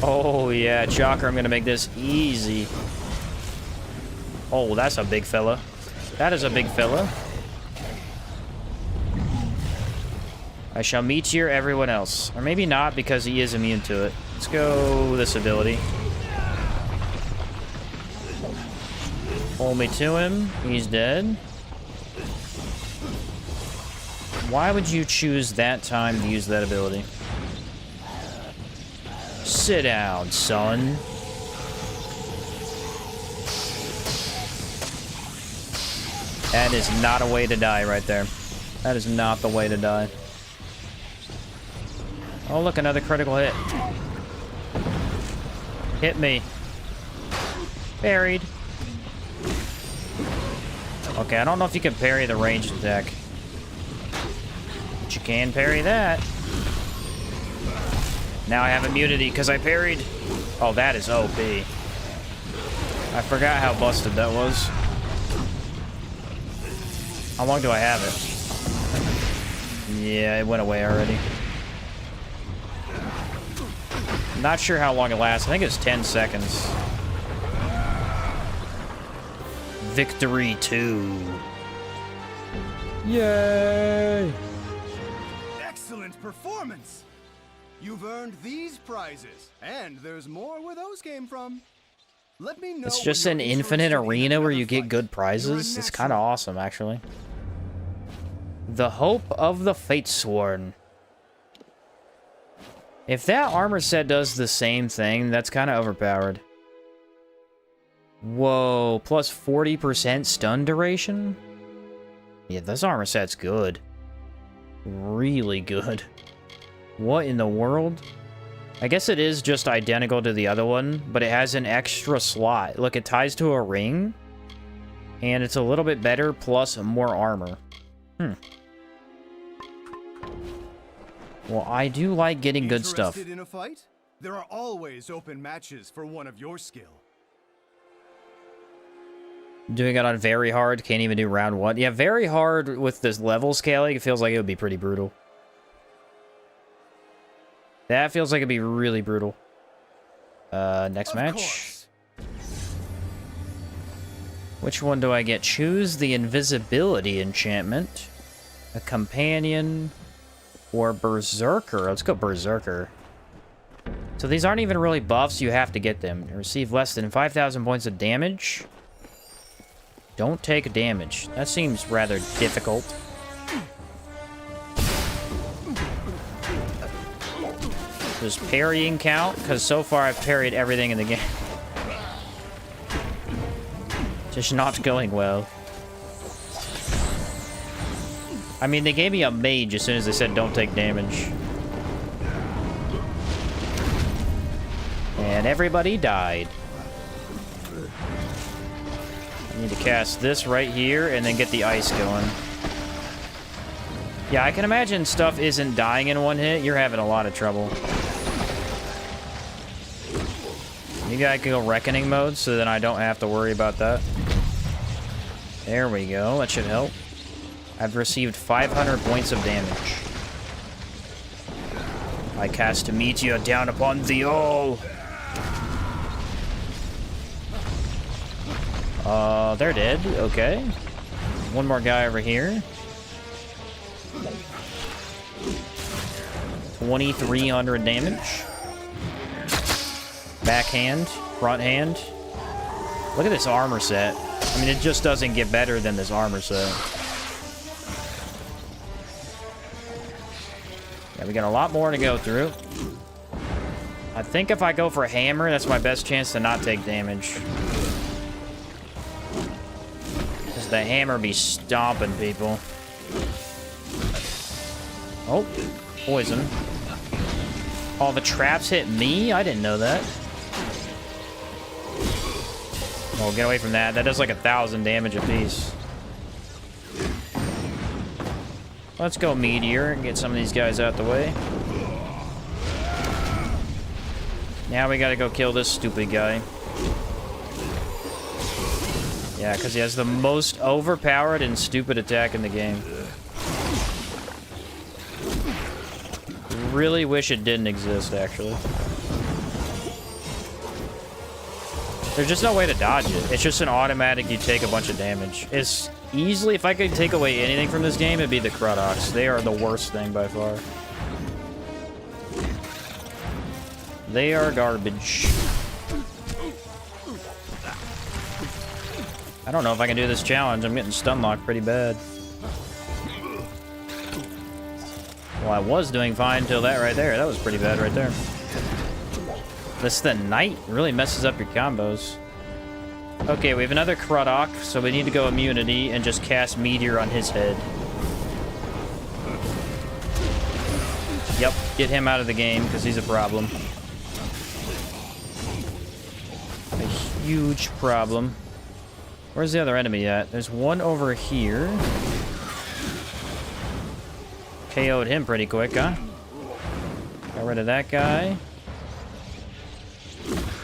Oh yeah, Jocker, I'm gonna make this easy. Oh, that's a big fella. That is a big fella. I shall meet here everyone else. Or maybe not, because he is immune to it. Let's go this ability. Hold me to him. He's dead. Why would you choose that time to use that ability? Sit down, son. That is not a way to die right there. That is not the way to die. Oh, look, another critical hit. Hit me. Buried. Okay, I don't know if you can parry the ranged attack. But you can parry that. Now I have immunity because I parried. Oh, that is OP. I forgot how busted that was. How long do I have it? Yeah, it went away already. Not sure how long it lasts. I think it's 10 seconds. Victory 2. Yay! Excellent performance! You've earned these prizes, and there's more where those came from. Let me know. It's just an infinite arena where you get good prizes. It's kind of awesome, actually. The Hope of the Fatesworn. If that armor set does the same thing, that's kind of overpowered. Whoa, plus 40% stun duration? Yeah, this armor set's good. Really good. What in the world? I guess it is just identical to the other one, but it has an extra slot. Look, it ties to a ring, and it's a little bit better, plus more armor. Well, I do like getting good stuff. Interested in a fight? There are always open matches for one of your skill. Doing it on very hard, can't even do round 1. Yeah, very hard with this level scaling, it feels like it would be pretty brutal. That feels like it'd be really brutal. Next match. Which one do I get? Choose the invisibility enchantment, a companion, or berserker. Let's go berserker. So these aren't even really buffs, you have to get them. Receive less than 5,000 points of damage. Don't take damage. That seems rather difficult. Does parrying count? Because so far I've parried everything in the game. Just not going well. I mean, they gave me a mage as soon as they said don't take damage. And everybody died. I need to cast this right here and then get the ice going. Yeah, I can imagine stuff isn't dying in one hit. You're having a lot of trouble. Maybe I could go Reckoning mode so then I don't have to worry about that. There we go. That should help. I've received 500 points of damage. I cast a meteor down upon thee all. They're dead. Okay. One more guy over here. 2,300 damage. Backhand. Front hand. Look at this armor set. I mean, it just doesn't get better than this armor set. Yeah, we got a lot more to go through. I think if I go for a hammer, that's my best chance to not take damage. Because the hammer be stomping people. Oh, poison. Oh, the traps hit me? I didn't know that. Oh, get away from that. That does like 1,000 damage apiece. Let's go Meteor and get some of these guys out the way. Now we gotta go kill this stupid guy. Yeah, because he has the most overpowered and stupid attack in the game. Really wish it didn't exist, actually. There's just no way to dodge it. It's just an automatic, you take a bunch of damage. It's easily, if I could take away anything from this game, it'd be the Crudocs. They are the worst thing by far. They are garbage. I don't know if I can do this challenge. I'm getting stun locked pretty bad. Well, I was doing fine until that right there. That was pretty bad right there. The Knight really messes up your combos. Okay, we have another Crudoc, so we need to go Immunity and just cast Meteor on his head. Yep, get him out of the game, because he's a problem. A huge problem. Where's the other enemy at? There's one over here. KO'd him pretty quick, huh? Got rid of that guy.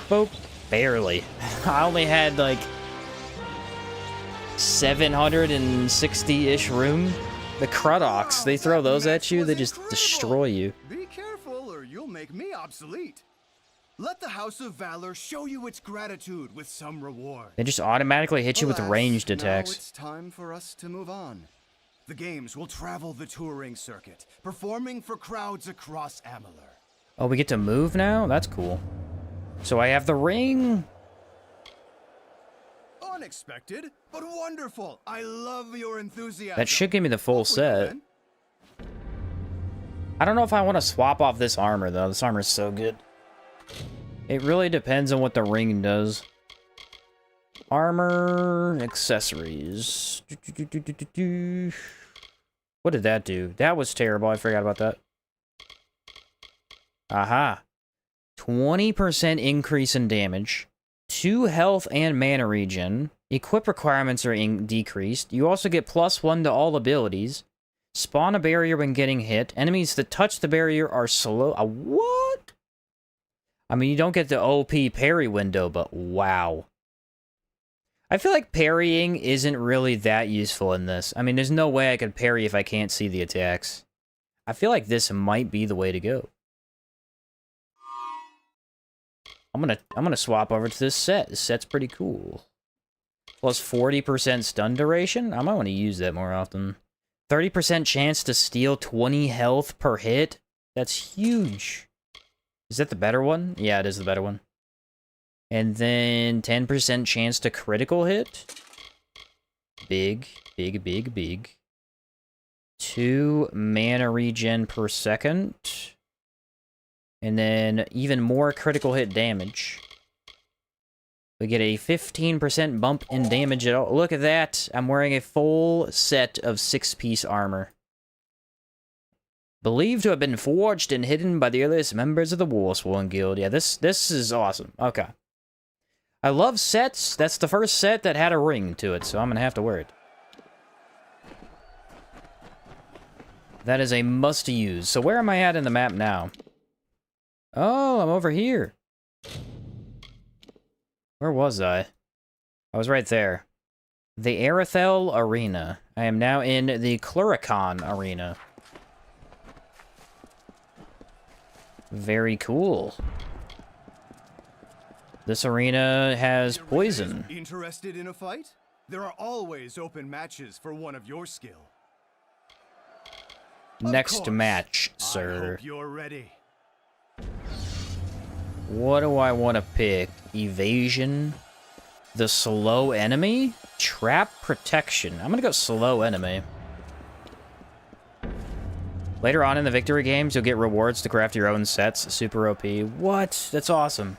Boop. Barely. I only had like 760-ish room. The Crudocs, they throw those at you, they just destroy you. Be careful or you'll make me obsolete. Let the House of Valor show you its gratitude with some reward. They just automatically hit you with ranged attacks. Now it's time for us to move on. The games will travel the touring circuit, performing for crowds across Amalur. Oh, we get to move now? That's cool. So I have the ring. Unexpected, but wonderful. I love your enthusiasm. That should give me the full set. I don't know if I want to swap off this armor, though. This armor is so good. It really depends on what the ring does. Armor, accessories. What did that do? That was terrible. I forgot about that. Aha. 20% increase in damage. 2 health and mana regen. Equip requirements are decreased. You also get +1 to all abilities. Spawn a barrier when getting hit. Enemies that touch the barrier are slow. What? I mean, you don't get the OP parry window, but wow. I feel like parrying isn't really that useful in this. I mean, there's no way I could parry if I can't see the attacks. I feel like this might be the way to go. I'm gonna swap over to this set. This set's pretty cool. Plus 40% stun duration. I might want to use that more often. 30% chance to steal 20 health per hit. That's huge. Is that the better one? Yeah, it is the better one. And then 10% chance to critical hit. Big, big, big, big. 2 mana regen per second. And then even more critical hit damage. We get a 15% bump in damage at all. Look at that! I'm wearing a full set of 6-piece armor. Believed to have been forged and hidden by the earliest members of the Warsworn Guild. Yeah, this is awesome. Okay. I love sets. That's the first set that had a ring to it, so I'm gonna have to wear it. That is a must-use. So where am I at in the map now? Oh, I'm over here. Where was I? I was right there. The Arathel Arena. I am now in the Cluricon Arena. Very cool. This arena has poison. Interested in a fight? There are always open matches for one of your skill. Next match, sir. I hope you're ready. What do I want to pick? Evasion? The slow enemy? Trap protection. I'm gonna go slow enemy. Later on in the victory games, you'll get rewards to craft your own sets. Super OP. What? That's awesome.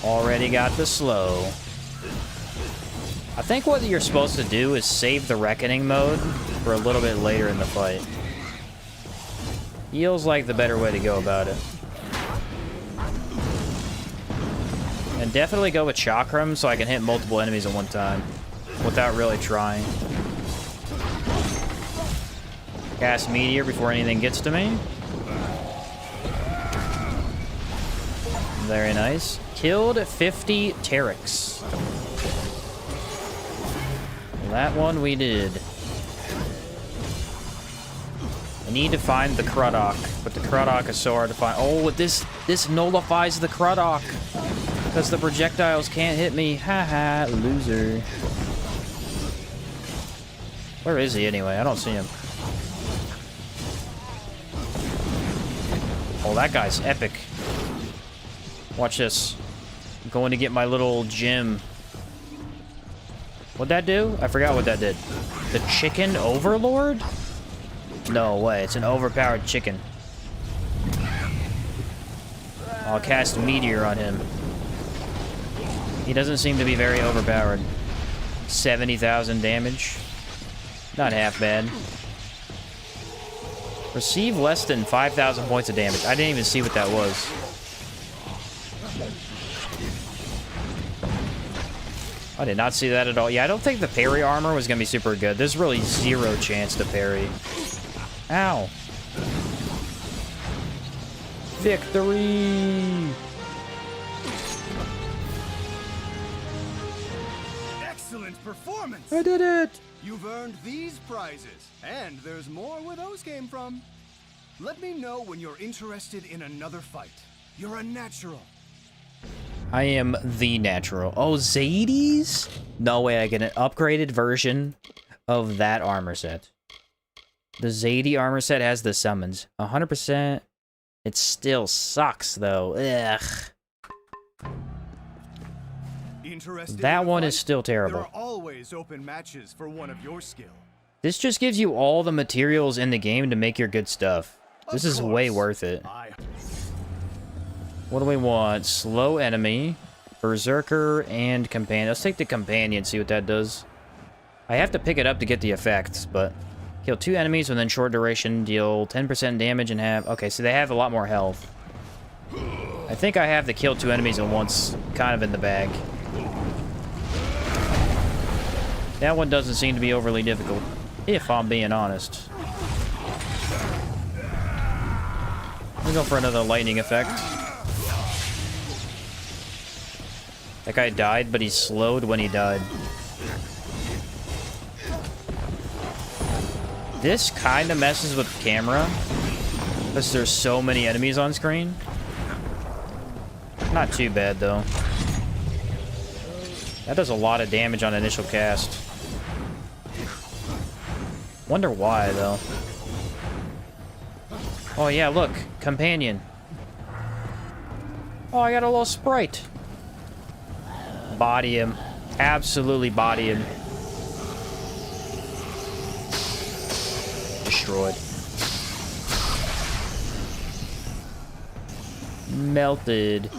Already got the slow. I think what you're supposed to do is save the Reckoning mode for a little bit later in the fight. Feels like the better way to go about it. And definitely go with Chakram so I can hit multiple enemies at one time without really trying. Cast Meteor before anything gets to me. Very nice. Killed 50 Terex. That one we did. I need to find the Krudok, but the Krudok is so hard to find. Oh, this nullifies the Krudok because the projectiles can't hit me. Haha, loser. Where is he anyway? I don't see him. Oh, that guy's epic. Watch this. I'm going to get my little gem. What'd that do? I forgot what that did. The chicken overlord? No way, it's an overpowered chicken. I'll cast Meteor on him. He doesn't seem to be very overpowered. 70,000 damage. Not half bad. Receive less than 5,000 points of damage. I didn't even see what that was. I did not see that at all. Yeah, I don't think the parry armor was going to be super good. There's really zero chance to parry. Ow. Victory! Excellent performance! I did it! You've earned these prizes, and there's more where those came from. Let me know when you're interested in another fight. You're a natural. I am the natural. Oh, Zades? No way I get an upgraded version of that armor set. The Zadie armor set has the summons. 100%. It still sucks, though. Ugh. That one is still terrible. There are always open matches for one of your skill. This just gives you all the materials in the game to make your good stuff. This is way worth it. What do we want? Slow enemy, Berserker, and Companion. Let's take the Companion, see what that does. I have to pick it up to get the effects, but... Kill 2 enemies within short duration, deal 10% damage and have... Okay, so they have a lot more health. I think I have to kill 2 enemies at once, kind of in the bag. That one doesn't seem to be overly difficult, if I'm being honest. I'm gonna go for another lightning effect. That guy died, but he slowed when he died. This kind of messes with the camera, because there's so many enemies on screen. Not too bad, though. That does a lot of damage on initial cast. Wonder why, though. Oh, yeah, look. Companion. Oh, I got a little sprite. Body him. Absolutely body him. destroyed. Melted.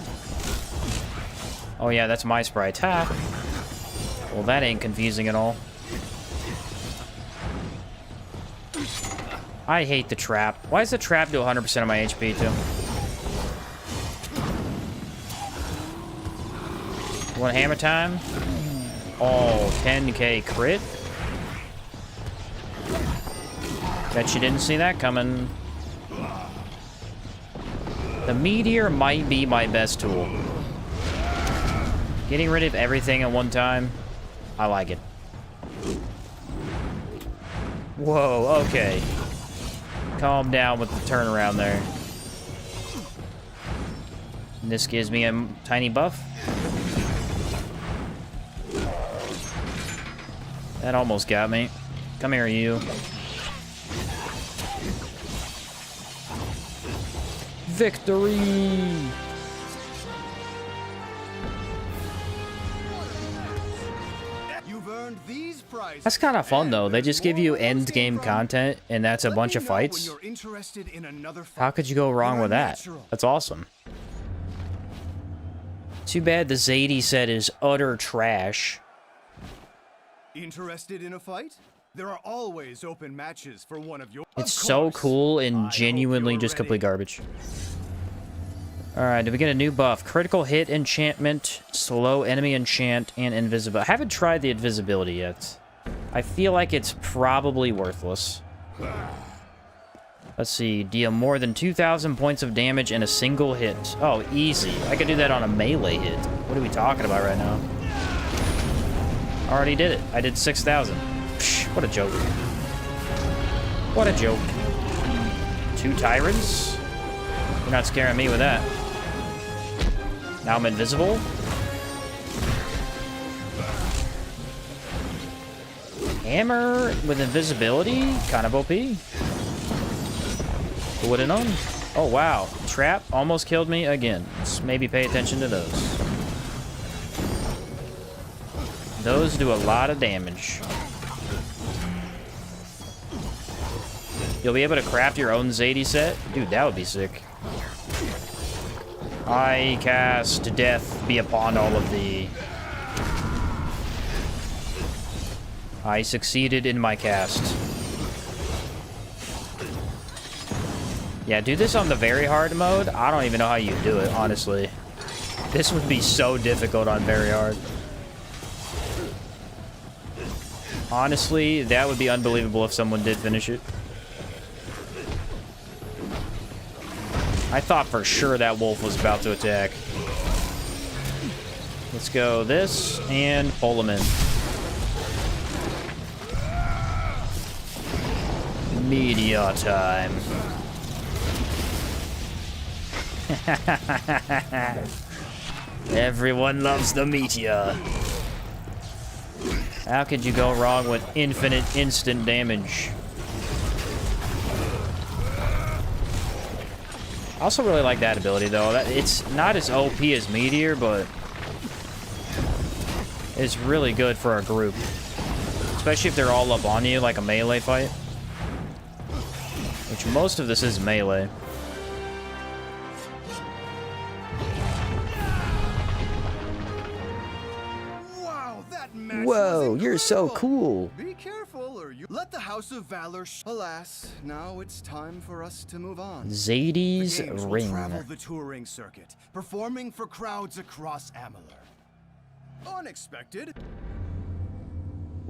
Oh yeah, that's my sprite. Ha! Well, that ain't confusing at all. I hate the trap. Why does the trap do 100% of my HP, too? One hammer time? Oh, 10k crit? Bet you didn't see that coming. The meteor might be my best tool. Getting rid of everything at one time, I like it. Whoa, okay. Calm down with the turnaround there. And this gives me a tiny buff. That almost got me. Come here, you. Victory! That's kind of fun, though. They just give you end-game content, and that's a bunch of fights. How could you go wrong with that? That's awesome. Too bad the Zadie set is utter trash. Interested in a fight? There are always open matches for one of your... It's so cool and genuinely just complete garbage. Alright, did we get a new buff? Critical hit enchantment, slow enemy enchant, and invisible. I haven't tried the invisibility yet. I feel like it's probably worthless. Let's see. Deal more than 2,000 points of damage in a single hit. Oh, easy. I could do that on a melee hit. What are we talking about right now? Already did it. I did 6,000. What a joke. What a joke. 2 tyrants? You're not scaring me with that. Now I'm invisible? Hammer with invisibility? Kind of OP. Who would have known? Oh, wow. Trap almost killed me again. Let's maybe pay attention to those. Those do a lot of damage. You'll be able to craft your own Zadie set? Dude, that would be sick. I cast death be upon all of thee. I succeeded in my cast. Yeah, do this on the very hard mode. I don't even know how you do it, honestly. This would be so difficult on very hard. Honestly, that would be unbelievable if someone did finish it. I thought for sure that wolf was about to attack. Let's go this and pull him in. Media time. Everyone loves the meteor. How could you go wrong with infinite instant damage? I also really like that ability, though. It's not as OP as Meteor, but it's really good for a group. Especially if they're all up on you, like a melee fight. Which most of this is melee. Wow, that match Whoa, you're so cool. Be careful, or you let the House of Valor. Alas, now it's time for us to move on. Zadie's the games Ring. will travel the touring circuit, performing for crowds across Amalur. Unexpected.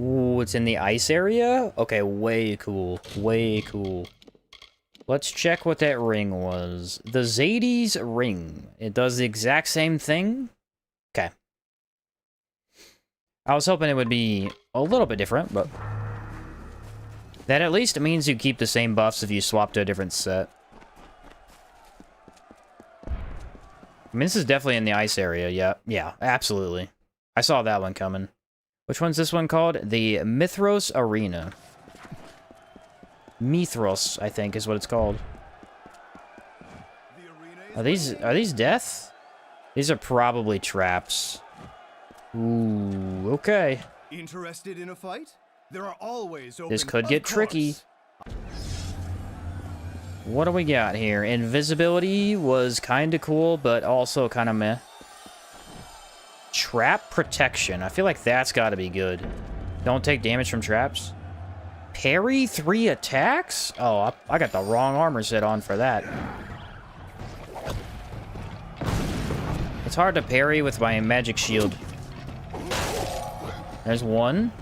Ooh, it's in the ice area? Okay, way cool. Way cool. Let's check what that ring was. The Zadie's Ring. It does the exact same thing? Okay. I was hoping it would be a little bit different, but... that at least means you keep the same buffs if you swap to a different set. I mean, this is definitely in the ice area, yeah. Yeah, absolutely. I saw that one coming. Which one's this one called? The Mithros Arena. Mithros, I think, is what it's called. Are these death? These are probably traps. Ooh, okay. Interested in a fight? There are always open. This could get tricky. What do we got here? Invisibility was kind of cool, but also kind of meh. Trap protection. I feel like that's got to be good. Don't take damage from traps. Parry 3 attacks? Oh, I got the wrong armor set on for that. It's hard to parry with my magic shield. There's 1.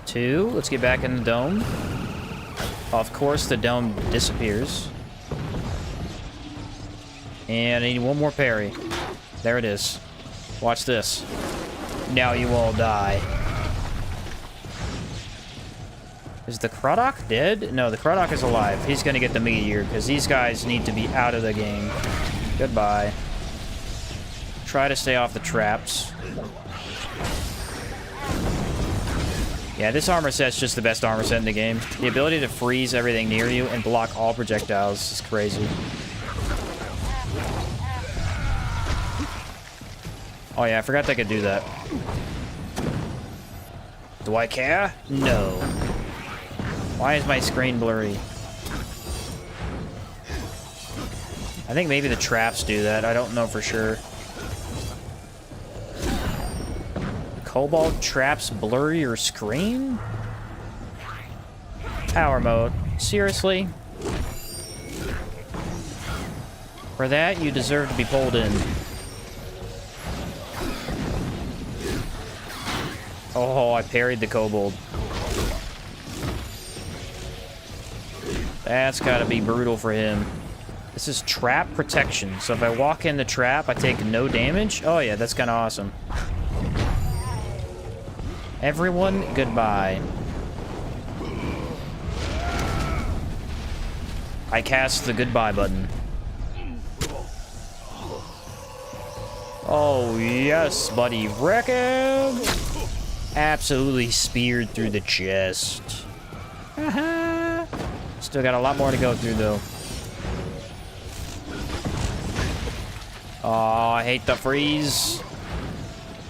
2. Let's get back in the dome. Of course, the dome disappears. And I need 1 more parry. There it is. Watch this. Now you all die. Is the Croddock dead? No, the Croddock is alive. He's gonna get the meteor, because these guys need to be out of the game. Goodbye. Try to stay off the traps. Yeah, this armor set's just the best armor set in the game. The ability to freeze everything near you and block all projectiles is crazy. Oh yeah, I forgot I could do that. Do I care? No. Why is my screen blurry? I think maybe the traps do that. I don't know for sure. Cobalt traps blur your screen? Power mode. Seriously? For that, you deserve to be pulled in. Oh, I parried the kobold. That's gotta be brutal for him. This is trap protection. So if I walk in the trap, I take no damage? Oh yeah, that's kinda awesome. Everyone, goodbye. I cast the goodbye button. Oh yes, buddy. Wreck-him! Absolutely speared through the chest. Haha. Still got a lot more to go through, though. Oh, I hate the freeze.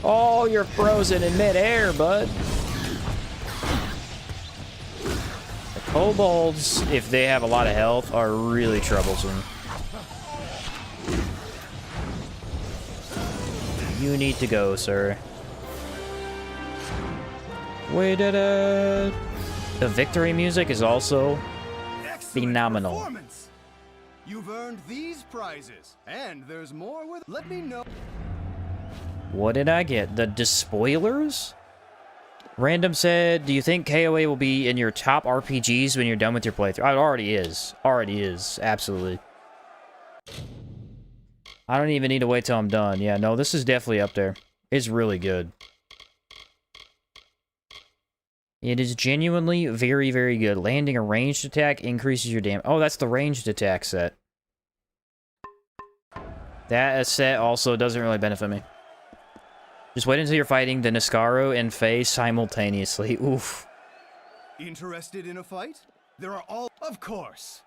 Oh, you're frozen in midair, bud. The kobolds, if they have a lot of health, are really troublesome. You need to go, sir. We did it. The victory music is also phenomenal. You've earned these prizes, and there's more with. Let me know. What did I get? The despoilers? Random said, do you think KOA will be in your top RPGs when you're done with your playthrough? It already is. Already is. Absolutely. I don't even need to wait till I'm done. Yeah, no, this is definitely up there. It's really good. It is genuinely very, very good. Landing a ranged attack increases your damage. Oh, that's the ranged attack set. That set also doesn't really benefit me. Just wait until you're fighting the Niscaro and Fae simultaneously. Oof. Interested in a fight? There are all... Of course.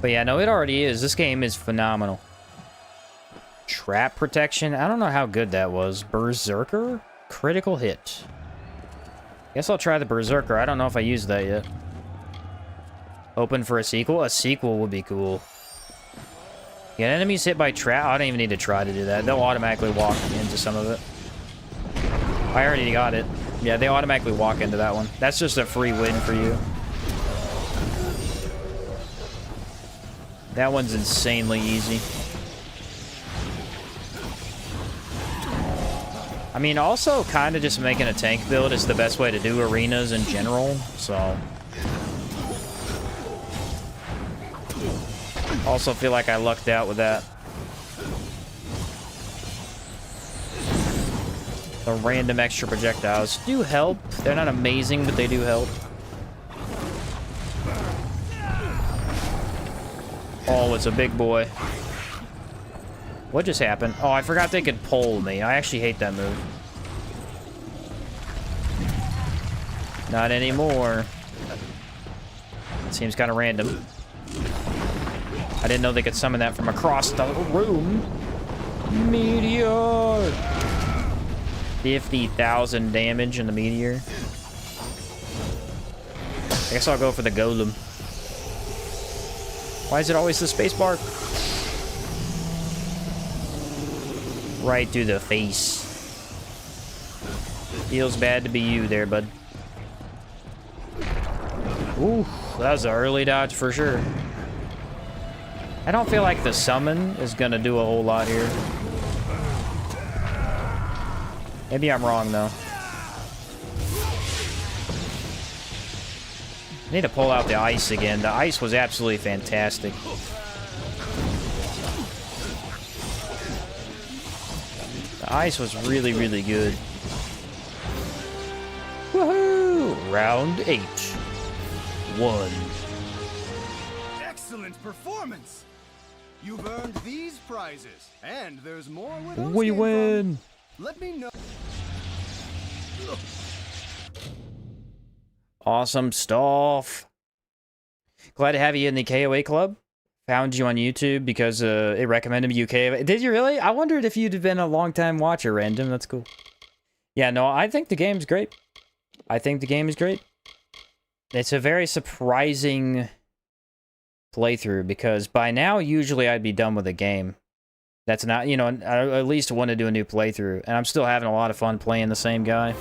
But yeah, no, it already is. This game is phenomenal. Trap protection? I don't know how good that was. Berserker? Critical hit. Guess I'll try the Berserker. I don't know if I used that yet. Open for a sequel? A sequel would be cool. Get enemies hit by trap? I don't even need to try to do that. They'll automatically walk into some of it. I already got it. Yeah, they automatically walk into that one. That's just a free win for you. That one's insanely easy. I mean, also kind of just making a tank build is the best way to do arenas in general, so... Also feel like I lucked out with that. The random extra projectiles do help. They're not amazing, but they do help. Oh, it's a big boy. What just happened? Oh, I forgot they could pole me. I actually hate that move. Not anymore. Seems kind of random. I didn't know they could summon that from across the room. Meteor! 50,000 damage in the meteor. I guess I'll go for the golem. Why is it always the space bar? Right through the face. Feels bad to be you there, bud. Ooh, that was an early dodge for sure. I don't feel like the summon is gonna do a whole lot here. Maybe I'm wrong, though. I need to pull out the ice again. The ice was absolutely fantastic. The ice was really, really good. Woohoo! Round 8. 1. Excellent performance! You've earned these prizes, and there's more where those We came win! from. Let me know. Awesome stuff. Glad to have you in the KOA club. Found you on YouTube because it recommended me UK. Did you really? I wondered if you'd been a long-time watcher, Random. That's cool. Yeah, no, I think the game's great. I think the game is great. It's a very surprising playthrough because by now, usually I'd be done with the game. That's not, you know, I at least want to do a new playthrough. And I'm still having a lot of fun playing the same guy.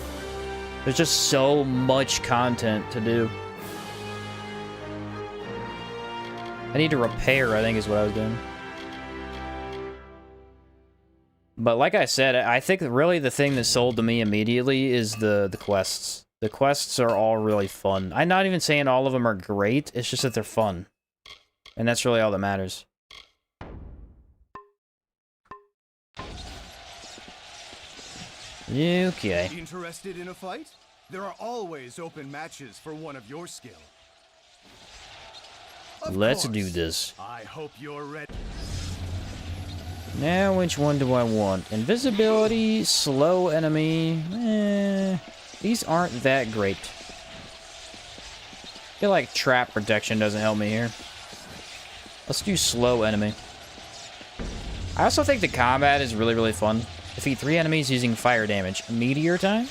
There's just so much content to do. I need to repair, I think is what I was doing. But like I said, I think really the thing that sold to me immediately is the quests. The quests are all really fun. I'm not even saying all of them are great, it's just that they're fun. And that's really all that matters. Okay. Interested in a fight? There are always open matches for one of your skill. Let's do this. I hope you're ready. Now, which one do I want? Invisibility, slow enemy. These aren't that great. I feel like trap protection doesn't help me here. Let's do slow enemy. I also think the combat is really, really fun. Defeat 3 enemies using fire damage. Meteor time?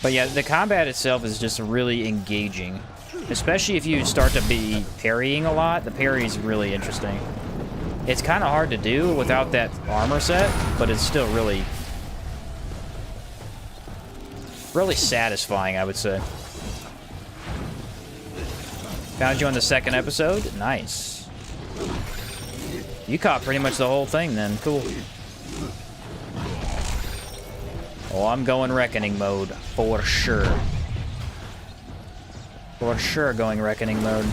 But yeah, the combat itself is just really engaging. Especially if you start to be parrying a lot. The parry is really interesting. It's kind of hard to do without that armor set, but it's still really satisfying, I would say. Found you on the second episode? Nice. You caught pretty much the whole thing then. Cool. Oh, I'm going Reckoning mode. For sure. For sure going Reckoning mode.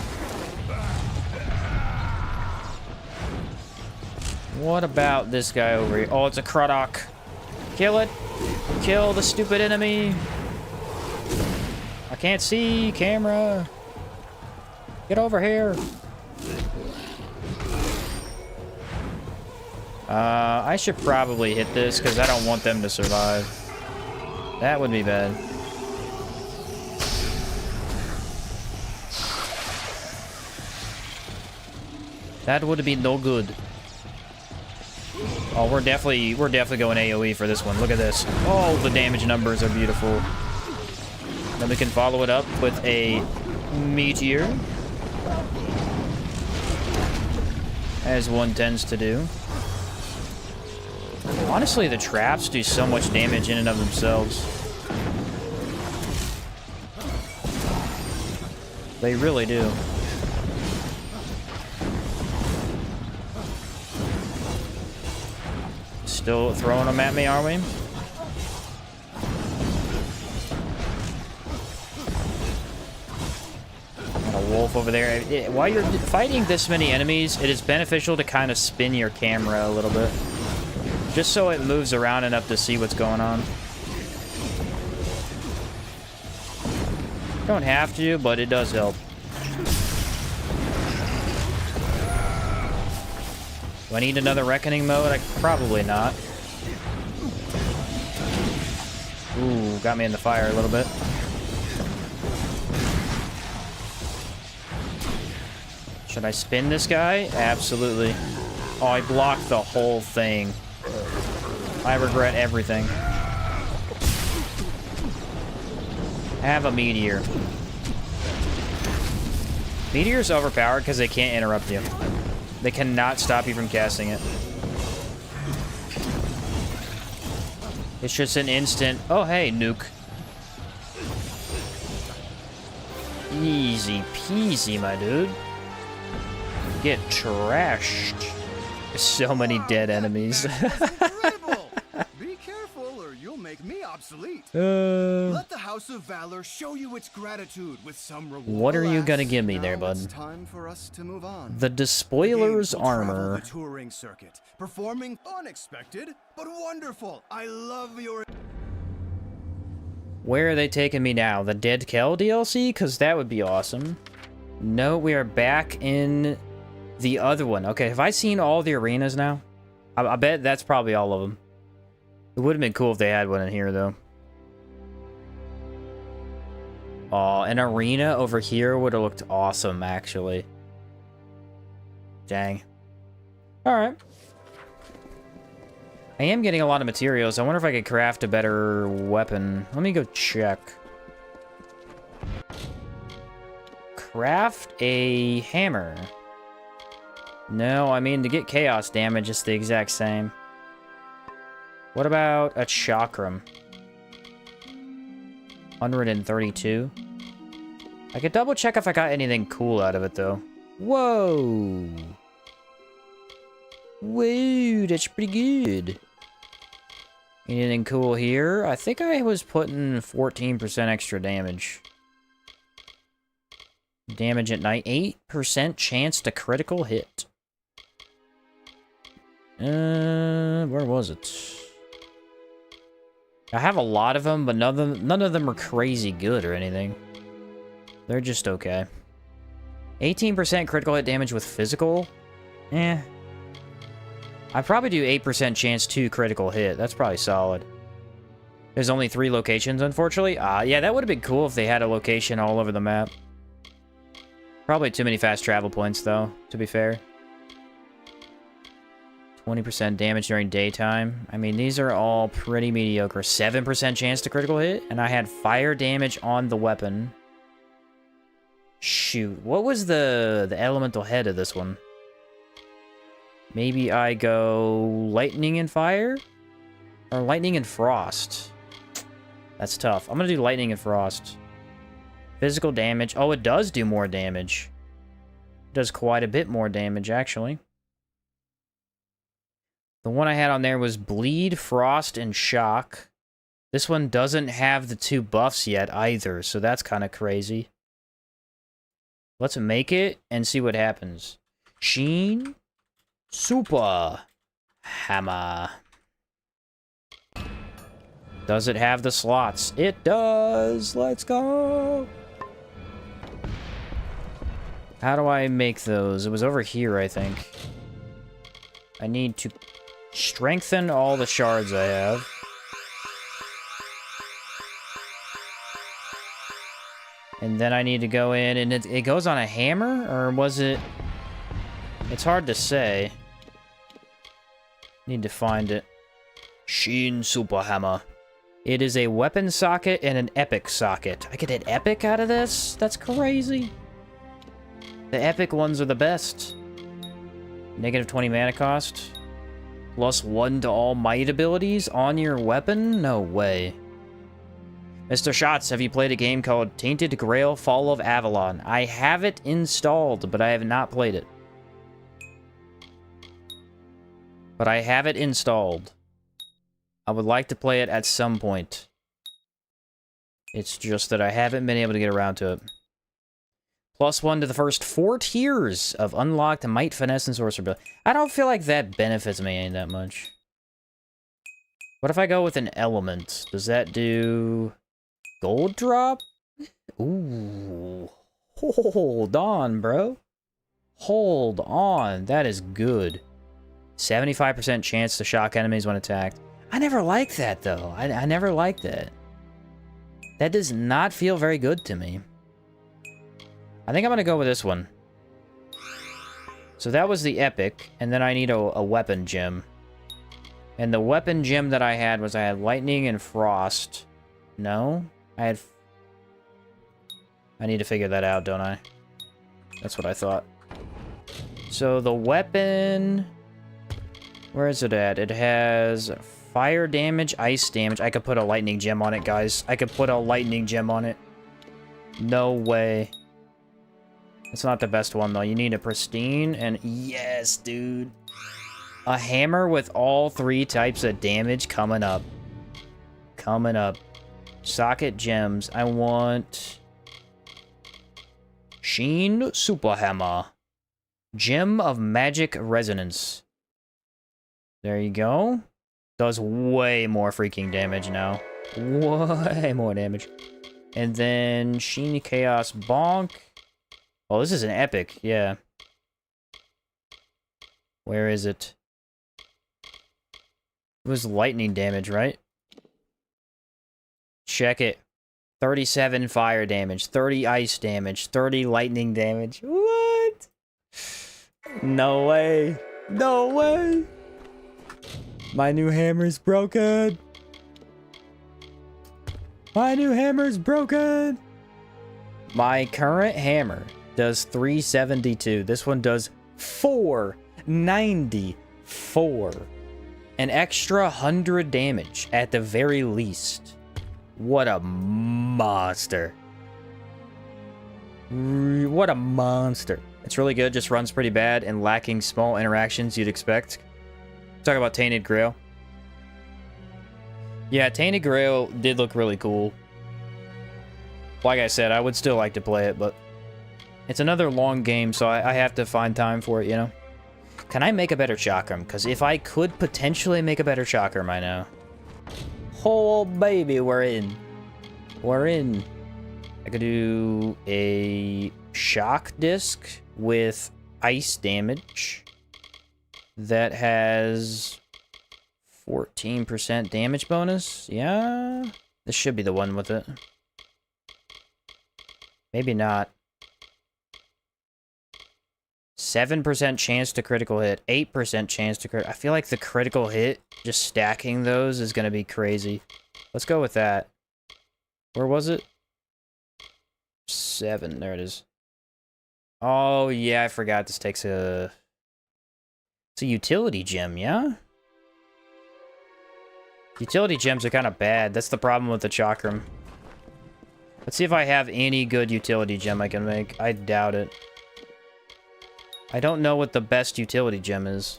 What about this guy over here? Oh, it's a Krudok. Kill it. Kill the stupid enemy. I can't see. Camera. Get over here. I should probably hit this because I don't want them to survive. That would be bad. That would be no good. Oh, we're definitely going AoE for this one. Look at this. Oh, the damage numbers are beautiful. Then we can follow it up with a meteor, as one tends to do. Honestly, the traps do so much damage in and of themselves. They really do. Still throwing them at me, are we? Got a wolf over there. While you're fighting this many enemies, it is beneficial to kind of spin your camera a little bit. Just so it moves around enough to see what's going on. Don't have to, but it does help. Do I need another Reckoning mode? Probably not. Ooh, got me in the fire a little bit. Should I spin this guy? Absolutely. Oh, I blocked the whole thing. I regret everything. Have a meteor. Meteor's overpowered because they can't interrupt you. They cannot stop you from casting it. It's just an instant, oh hey, nuke. Easy peasy, my dude. Get trashed. So many dead enemies. Be careful or you'll make me obsolete. Let the House of Valor show you its gratitude with some reward. What are you gonna give me there, Now bud? it's time for us to move on. The Despoiler's armor. The touring circuit, performing unexpected but wonderful. I love your. Where are they taking me now? The Dead Kell DLC? Because that would be awesome. No, we are back in the other one. Okay, have I seen all the arenas now? I bet that's probably all of them. It would have been cool if they had one in here, though. Oh, an arena over here would have looked awesome, actually. Dang. Alright. I am getting a lot of materials. I wonder if I could craft a better weapon. Let me go check. Craft a hammer. No, I mean, to get chaos damage, it's the exact same. What about a chakram? 132. I could double check if I got anything cool out of it, though. Whoa! Whoa, that's pretty good. Anything cool here? I think I was putting 14% extra damage. Damage at night. 8% chance to critical hit. Where was it? I have a lot of them, but none of them are crazy good or anything. They're just okay. 18% critical hit damage with physical? Eh. I'd probably do 8% chance to critical hit. That's probably solid. There's only 3 locations, unfortunately. Yeah, that would have been cool if they had a location all over the map. Probably too many fast travel points, though, to be fair. 20% damage during daytime. I mean, these are all pretty mediocre. 7% chance to critical hit, and I had fire damage on the weapon. Shoot, what was the elemental head of this one? Maybe I go lightning and fire? Or lightning and frost. That's tough. I'm gonna do lightning and frost. Physical damage. Oh, it does do more damage. It does quite a bit more damage, actually. The one I had on there was bleed, frost, and shock. This one doesn't have the 2 buffs yet either, so that's kind of crazy. Let's make it and see what happens. Sheen. Super hammer. Does it have the slots? It does. Let's go. How do I make those? It was over here, I think. I need to strengthen all the shards I have. And then I need to go in, and it goes on a hammer? Or was it... It's hard to say. Need to find it. Sheen Super Hammer. It is a weapon socket and an epic socket. I get an epic out of this? That's crazy. The epic ones are the best. Negative 20 mana cost. +1 to all might abilities on your weapon? No way. Mr. Shots, have you played a game called Tainted Grail Fall of Avalon? I have it installed, but I have not played it. But I have it installed. I would like to play it at some point. It's just that I haven't been able to get around to it. +1 to the first 4 tiers of unlocked Might, Finesse, and Sorcerer ability. I don't feel like that benefits me any that much. What if I go with an element? Does that do... Gold drop? Ooh. Hold on, bro. Hold on. That is good. 75% chance to shock enemies when attacked. I never liked that, though. I never liked that. That does not feel very good to me. I think I'm going to go with this one. So that was the epic, and then I need a weapon gem. And the weapon gem that I had was I had lightning and frost. No? I need to figure that out, don't I? That's what I thought. So the weapon... Where is it at? It has fire damage, ice damage. I could put a lightning gem on it, guys. I could put a lightning gem on it. No way. It's not the best one, though. You need a pristine, and yes, dude. A hammer with all 3 types of damage coming up. Coming up. Socket gems. I want... Sheen Super Hammer. Gem of Magic Resonance. There you go. Does way more freaking damage now. Way more damage. And then Sheen Chaos Bonk. Oh, this is an epic, yeah. Where is it? It was lightning damage, right? Check it. 37 fire damage, 30 ice damage, 30 lightning damage. What? No way. No way. My new hammer's broken. My new hammer's broken. My current hammer does 372. This one does 494. An extra 100 damage at the very least. What a monster. What a monster. It's really good, just runs pretty bad and lacking small interactions you'd expect. Talk about Tainted Grail. Yeah, Tainted Grail did look really cool. Like I said, I would still like to play it, but it's another long game, so I have to find time for it, you know? Can I make a better chakram? Because if I could potentially make a better chakram, I know. Oh, baby, we're in. We're in. I could do a shock disc with ice damage that has 14% damage bonus. Yeah, this should be the one with it. Maybe not. 7% chance to critical hit, 8% chance to crit. I feel like the critical hit, just stacking those, is going to be crazy. Let's go with that. Where was it? 7, there it is. Oh, yeah, I forgot this takes a... It's a utility gem, yeah? Utility gems are kind of bad. That's the problem with the chakram. Let's see if I have any good utility gem I can make. I doubt it. I don't know what the best utility gem is.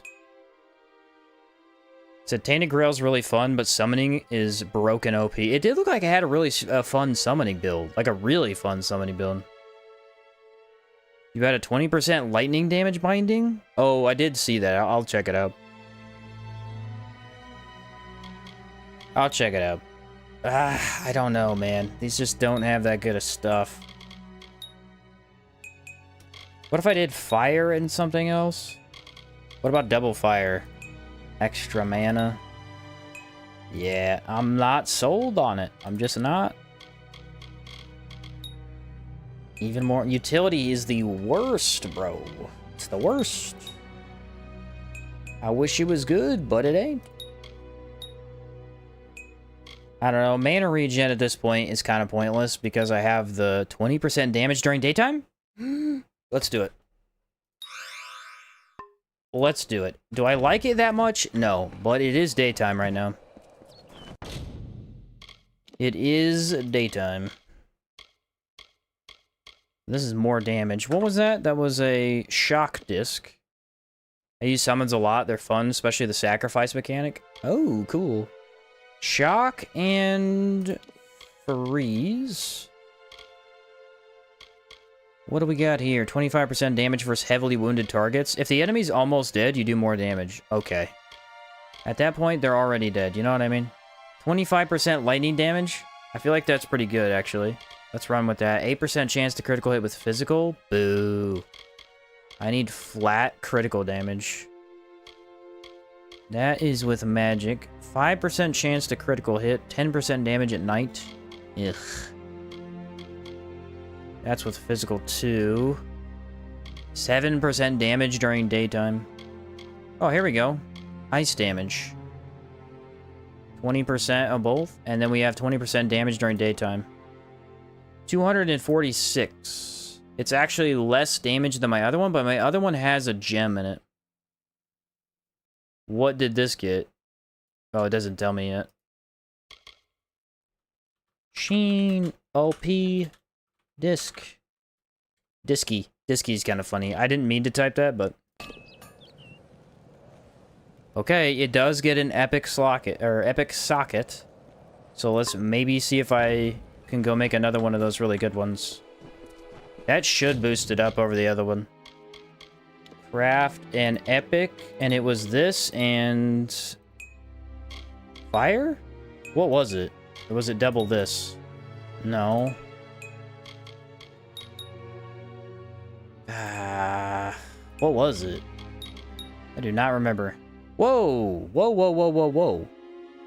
So Tainted Grail's really fun, but summoning is broken OP. It did look like it had a really fun summoning build. Like a really fun summoning build. You had a 20% lightning damage binding? Oh, I did see that. I'll check it out. I'll check it out. I don't know, man. These just don't have that good of stuff. What if I did fire and something else? What about double fire? Extra mana? Yeah, I'm not sold on it. I'm just not. Even more. Utility is the worst, bro. It's the worst. I wish it was good, but it ain't. I don't know. Mana regen at this point is kind of pointless because I have the 20% damage during daytime. Let's do it. Let's do it. Do I like it that much? No, but it is daytime right now. It is daytime. This is more damage. What was that? That was a shock disc. I use summons a lot. They're fun, especially the sacrifice mechanic. Oh, cool. Shock and freeze. What do we got here? 25% damage versus heavily wounded targets. If the enemy's almost dead, you do more damage. Okay. At that point, they're already dead. You know what I mean? 25% lightning damage. I feel like that's pretty good, actually. Let's run with that. 8% chance to critical hit with physical. Boo. I need flat critical damage. That is with magic. 5% chance to critical hit. 10% damage at night. Ugh. That's with physical too. 7% damage during daytime. Oh, here we go. Ice damage. 20% of both. And then we have 20% damage during daytime. 246. It's actually less damage than my other one, but my other one has a gem in it. What did this get? Oh, it doesn't tell me yet. Sheen, OP, disc. Disky. Disky's kind of funny. I didn't mean to type that, but... Okay, it does get an epic socket, or epic socket. So let's maybe see if I can go make another one of those really good ones. That should boost it up over the other one. Craft an epic, and it was this and... Fire? What was it? Or was it double this? No. What was it? I do not remember. Whoa! Whoa, whoa, whoa, whoa, whoa.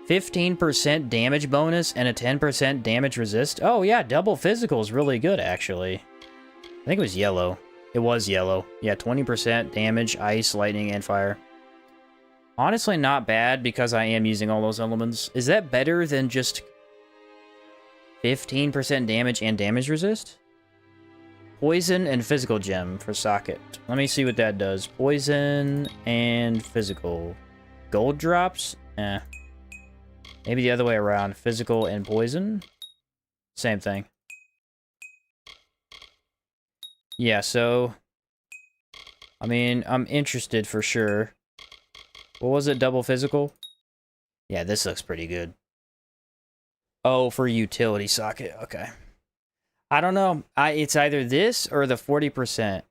15% damage bonus and a 10% damage resist? Oh yeah, double physical is really good, actually. I think it was yellow. It was yellow. Yeah, 20% damage, ice, lightning, and fire. Honestly, not bad because I am using all those elements. Is that better than just 15% damage and damage resist? Poison and physical gem for socket. Let me see what that does. Poison and physical. Gold drops? Eh. Maybe the other way around. Physical and poison? Same thing. Yeah, so... I mean, I'm interested for sure. What was it? Double physical? Yeah, this looks pretty good. Oh, for utility socket. Okay. I don't know. It's either this or the 40%.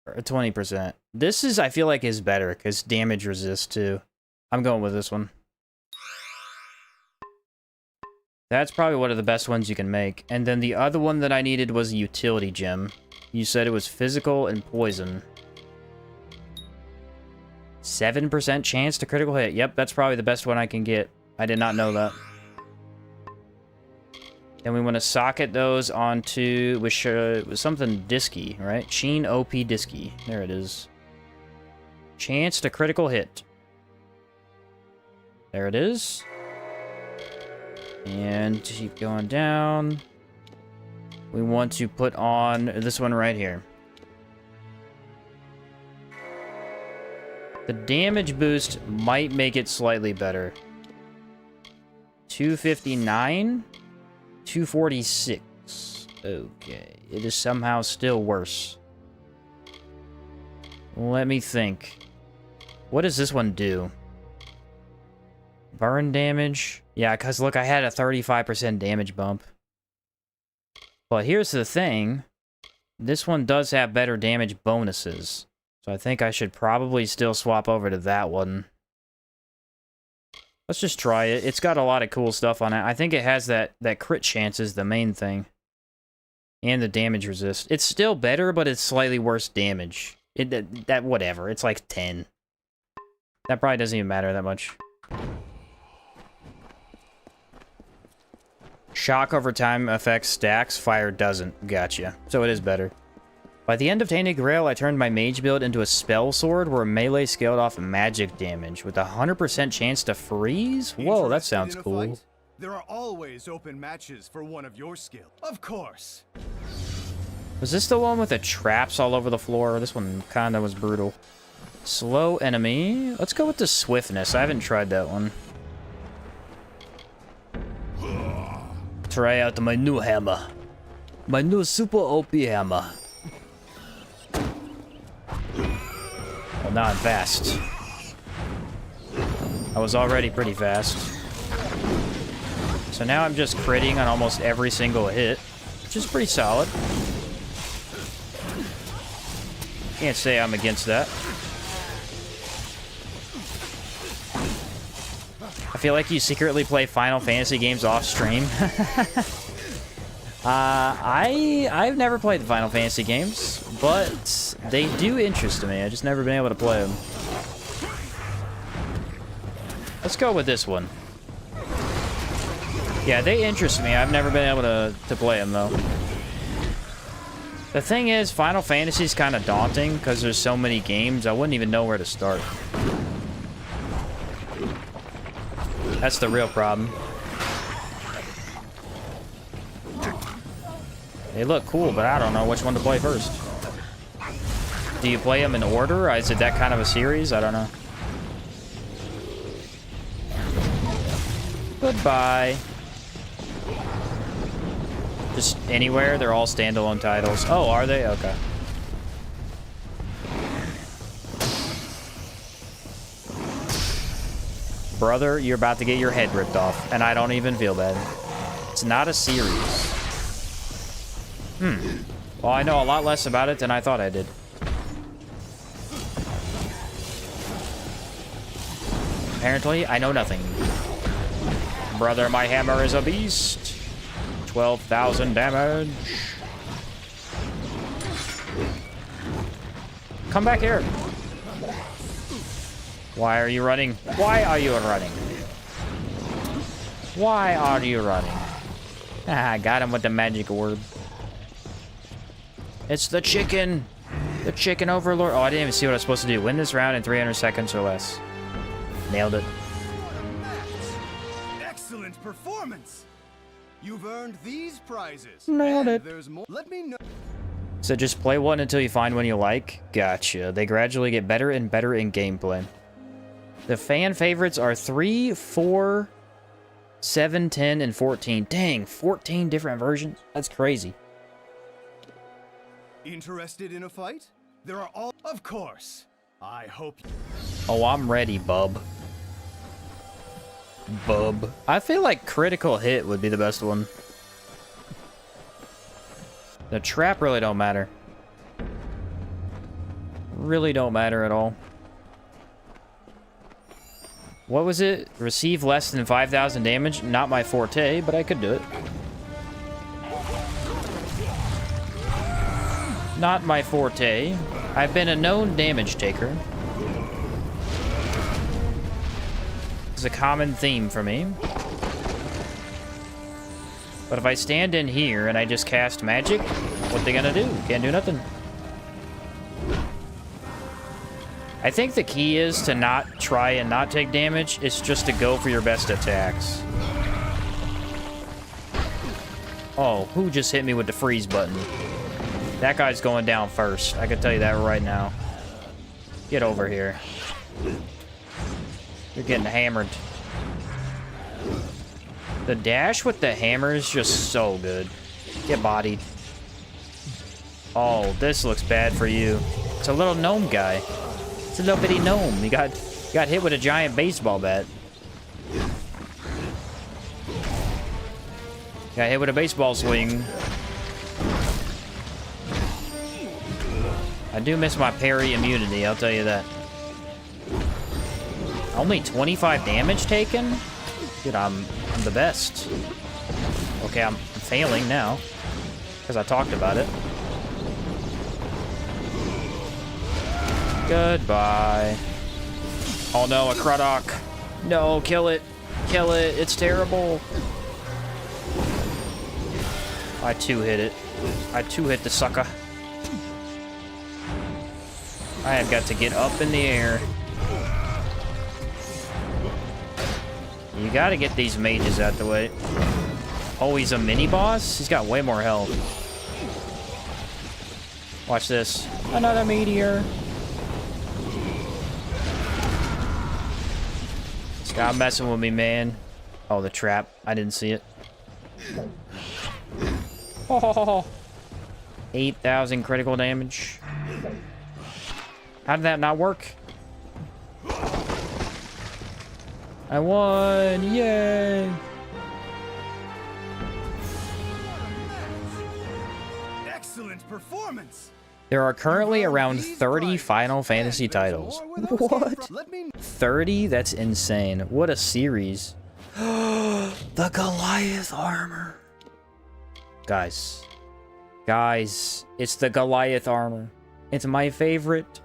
Or 20%. This is, I feel like, is better, because damage resist, too. I'm going with this one. That's probably one of the best ones you can make. And then the other one that I needed was a utility gem. You said it was physical and poison. 7% chance to critical hit. Yep, that's probably the best one I can get. I did not know that. Then we want to socket those onto with something disky, right? Sheen OP disky. There it is. Chance to critical hit. There it is. And keep going down. We want to put on this one right here. The damage boost might make it slightly better. 259? 246. Okay. It is somehow still worse. Let me think. What does this one do? Burn damage? Yeah, because look, I had a 35% damage bump. But here's the thing. This one does have better damage bonuses. So I think I should probably still swap over to that one. Let's just try it. It's got a lot of cool stuff on it. I think it has that crit chance is the main thing. And the damage resist. It's still better, but it's slightly worse damage. That whatever. It's like 10. That probably doesn't even matter that much. Shock over time affects stacks. Fire doesn't. Gotcha. So it is better. By the end of Tainted Grail, I turned my mage build into a spell sword where melee scaled off magic damage with a 100% chance to freeze? Whoa, that sounds cool. There are always open matches for one of your skill. Of course. Was this the one with the traps all over the floor? This one kind of was brutal. Slow enemy. Let's go with the swiftness. I haven't tried that one. Try out my new hammer. My new super OP hammer. Well, now I'm fast. I was already pretty fast. So now I'm just critting on almost every single hit, which is pretty solid. Can't say I'm against that. I feel like you secretly play Final Fantasy games off stream. I've never played the Final Fantasy games, but they do interest me. I just never been able to play them. Let's go with this one. Yeah, they interest me. I've never been able to play them, though. The thing is, Final Fantasy's kind of daunting because there's so many games. I wouldn't even know where to start. That's the real problem. They look cool, but I don't know which one to play first. Do you play them in order? Is it that kind of a series? I don't know. Goodbye. Just anywhere? They're all standalone titles. Oh, are they? Okay. Brother, you're about to get your head ripped off, and I don't even feel bad. It's not a series. Well, I know a lot less about it than I thought I did. Apparently, I know nothing. Brother, my hammer is a beast. 12,000 damage. Come back here. Why are you running? Why are you running? Why are you running? Ah, I got him with the magic orb. It's the chicken. The chicken overlord. Oh, I didn't even see what I was supposed to do. Win this round in 300 seconds or less. Nailed it. Excellent performance. You've earned these prizes. Nailed it. There's more. Let me know. So just play one until you find one you like. Gotcha. They gradually get better and better in gameplay. The fan favorites are 3, 4, 7, 10, and 14. Dang, 14 different versions? That's crazy. Interested in a fight? There are all... Of course. I hope... Oh, I'm ready, bub. Bub. I feel like critical hit would be the best one. The trap really don't matter. Really don't matter at all. What was it? Receive less than 5,000 damage? Not my forte, but I could do it. Not my forte. I've been a known damage taker. It's a common theme for me. But if I stand in here and I just cast magic, what they gonna do? Can't do nothing. I think the key is to not try and not take damage. It's just to go for your best attacks. Oh, who just hit me with the freeze button? That guy's going down first. I can tell you that right now. Get over here. You're getting hammered. The dash with the hammer is just so good. Get bodied. Oh, this looks bad for you. It's a little gnome guy. It's a little bitty gnome. He got hit with a giant baseball bat. Got hit with a baseball swing. I do miss my parry immunity, I'll tell you that. Only 25 damage taken? Dude, I'm the best. Okay, I'm failing now. Because I talked about it. Goodbye. Oh no, a Craddock. No, kill it. Kill it. It's terrible. I two-hit it. I two-hit the sucker. I have got to get up in the air. You gotta get these mages out the way. Oh, he's a mini-boss? He's got way more health. Watch this. Another meteor. Stop messing with me, man. Oh, the trap. I didn't see it. Oh, 8,000 critical damage. How did that not work? I won! Yay! Excellent performance. There are currently around 30 Final Fantasy titles. What? 30? That's insane. What a series. The Goliath armor. Guys. Guys, it's the Goliath armor. It's my favorite.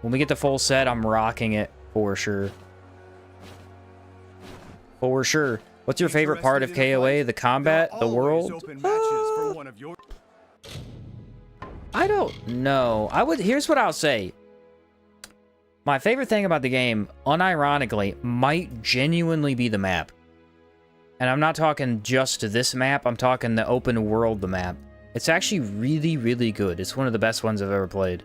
When we get the full set, I'm rocking it for sure. For sure. What's your favorite part of KOA? The combat? The world? I don't know. Here's what I'll say. My favorite thing about the game, unironically, might genuinely be the map. And I'm not talking just this map, I'm talking the open world, the map. It's actually really, really good. It's one of the best ones I've ever played.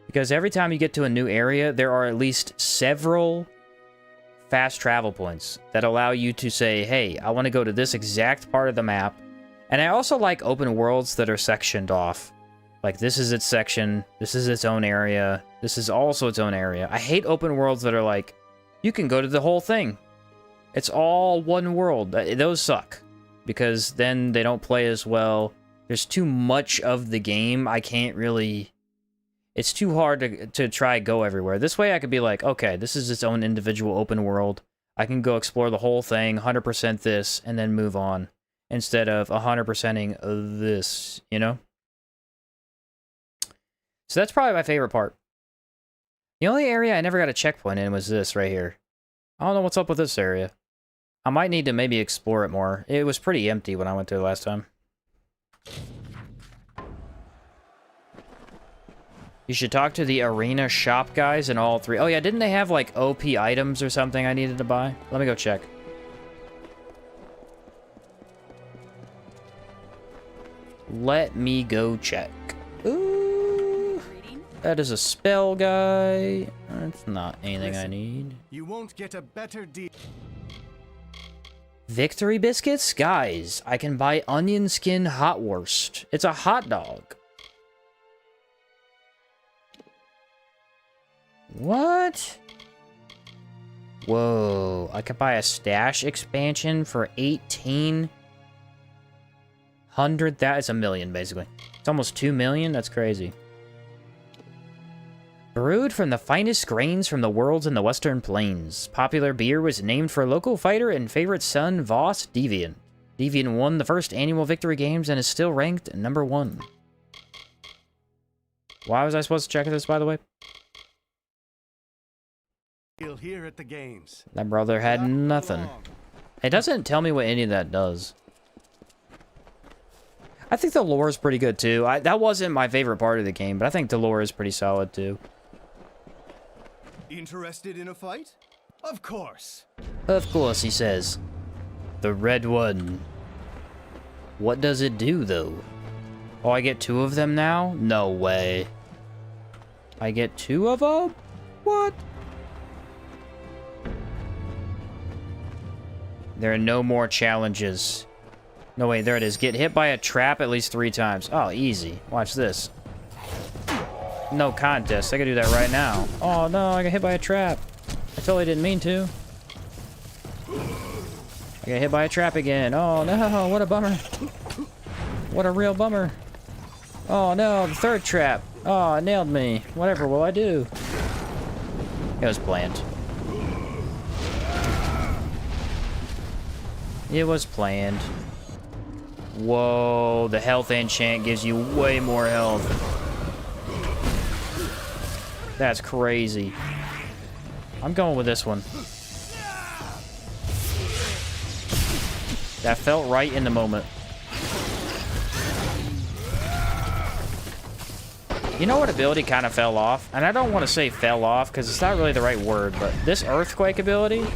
Because every time you get to a new area, there are at least several fast travel points that allow you to say, hey, I want to go to this exact part of the map. And I also like open worlds that are sectioned off. Like, this is its section, this is its own area, this is also its own area. I hate open worlds that are like, you can go to the whole thing. It's all one world. Those suck. Because then they don't play as well. There's too much of the game. I can't really... It's too hard to try go everywhere. This way I could be like, okay, this is its own individual open world. I can go explore the whole thing, 100% this, and then move on. Instead of 100%ing this, you know? So that's probably my favorite part. The only area I never got a checkpoint in was this right here. I don't know what's up with this area. I might need to maybe explore it more. It was pretty empty when I went there last time. You should talk to the arena shop guys in all three. Oh yeah, didn't they have like OP items or something I needed to buy? Let me go check. Let me go check. Ooh, that is a spell guy. That's not anything I need. You won't get a better deal. Victory biscuits? Guys, I can buy onion skin hotwurst. It's a hot dog. What? Whoa, I could buy a stash expansion for 1,800. That is a million, basically. It's almost 2 million. That's crazy. Brewed from the finest grains from the worlds in the Western Plains, popular beer was named for local fighter and favorite son, Voss Deviant. Deviant won the first annual Victory Games and is still ranked #1. Why was I supposed to check this, by the way? Here at the games. That brother had nothing. It doesn't tell me what any of that does. I think the lore is pretty good, too. That wasn't my favorite part of the game, but I think the lore is pretty solid, too. Interested in a fight? Of course. Of course, he says. The red one. What does it do, though? Oh, I get 2 of them now? No way. I get 2 of them? What? There are no more challenges. No, wait, there it is. Get hit by a trap at least 3 times. Oh, easy. Watch this. No contest. I can do that right now. Oh, no, I got hit by a trap. I totally didn't mean to. I got hit by a trap again. Oh, no, what a bummer. What a real bummer. Oh, no, the 3rd trap. Oh, it nailed me. Whatever will I do? It was planned. It was planned. Whoa, the health enchant gives you way more health. That's crazy. I'm going with this one. That felt right in the moment. You know what ability kind of fell off? And I don't want to say fell off because it's not really the right word, but this earthquake ability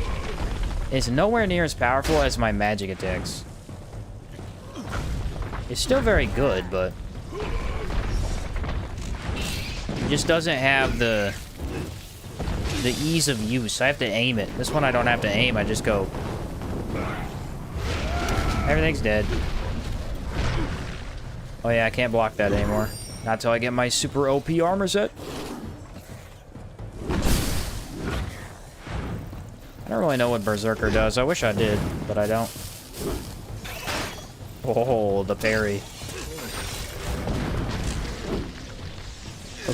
is nowhere near as powerful as my magic attacks. It's still very good, but it just doesn't have the ease of use. I have to aim it. This one I don't have to aim, I just go. Everything's dead. Oh yeah, I can't block that anymore. Not till I get my super OP armor set. I don't really know what Berserker does. I wish I did, but I don't. Oh, the parry.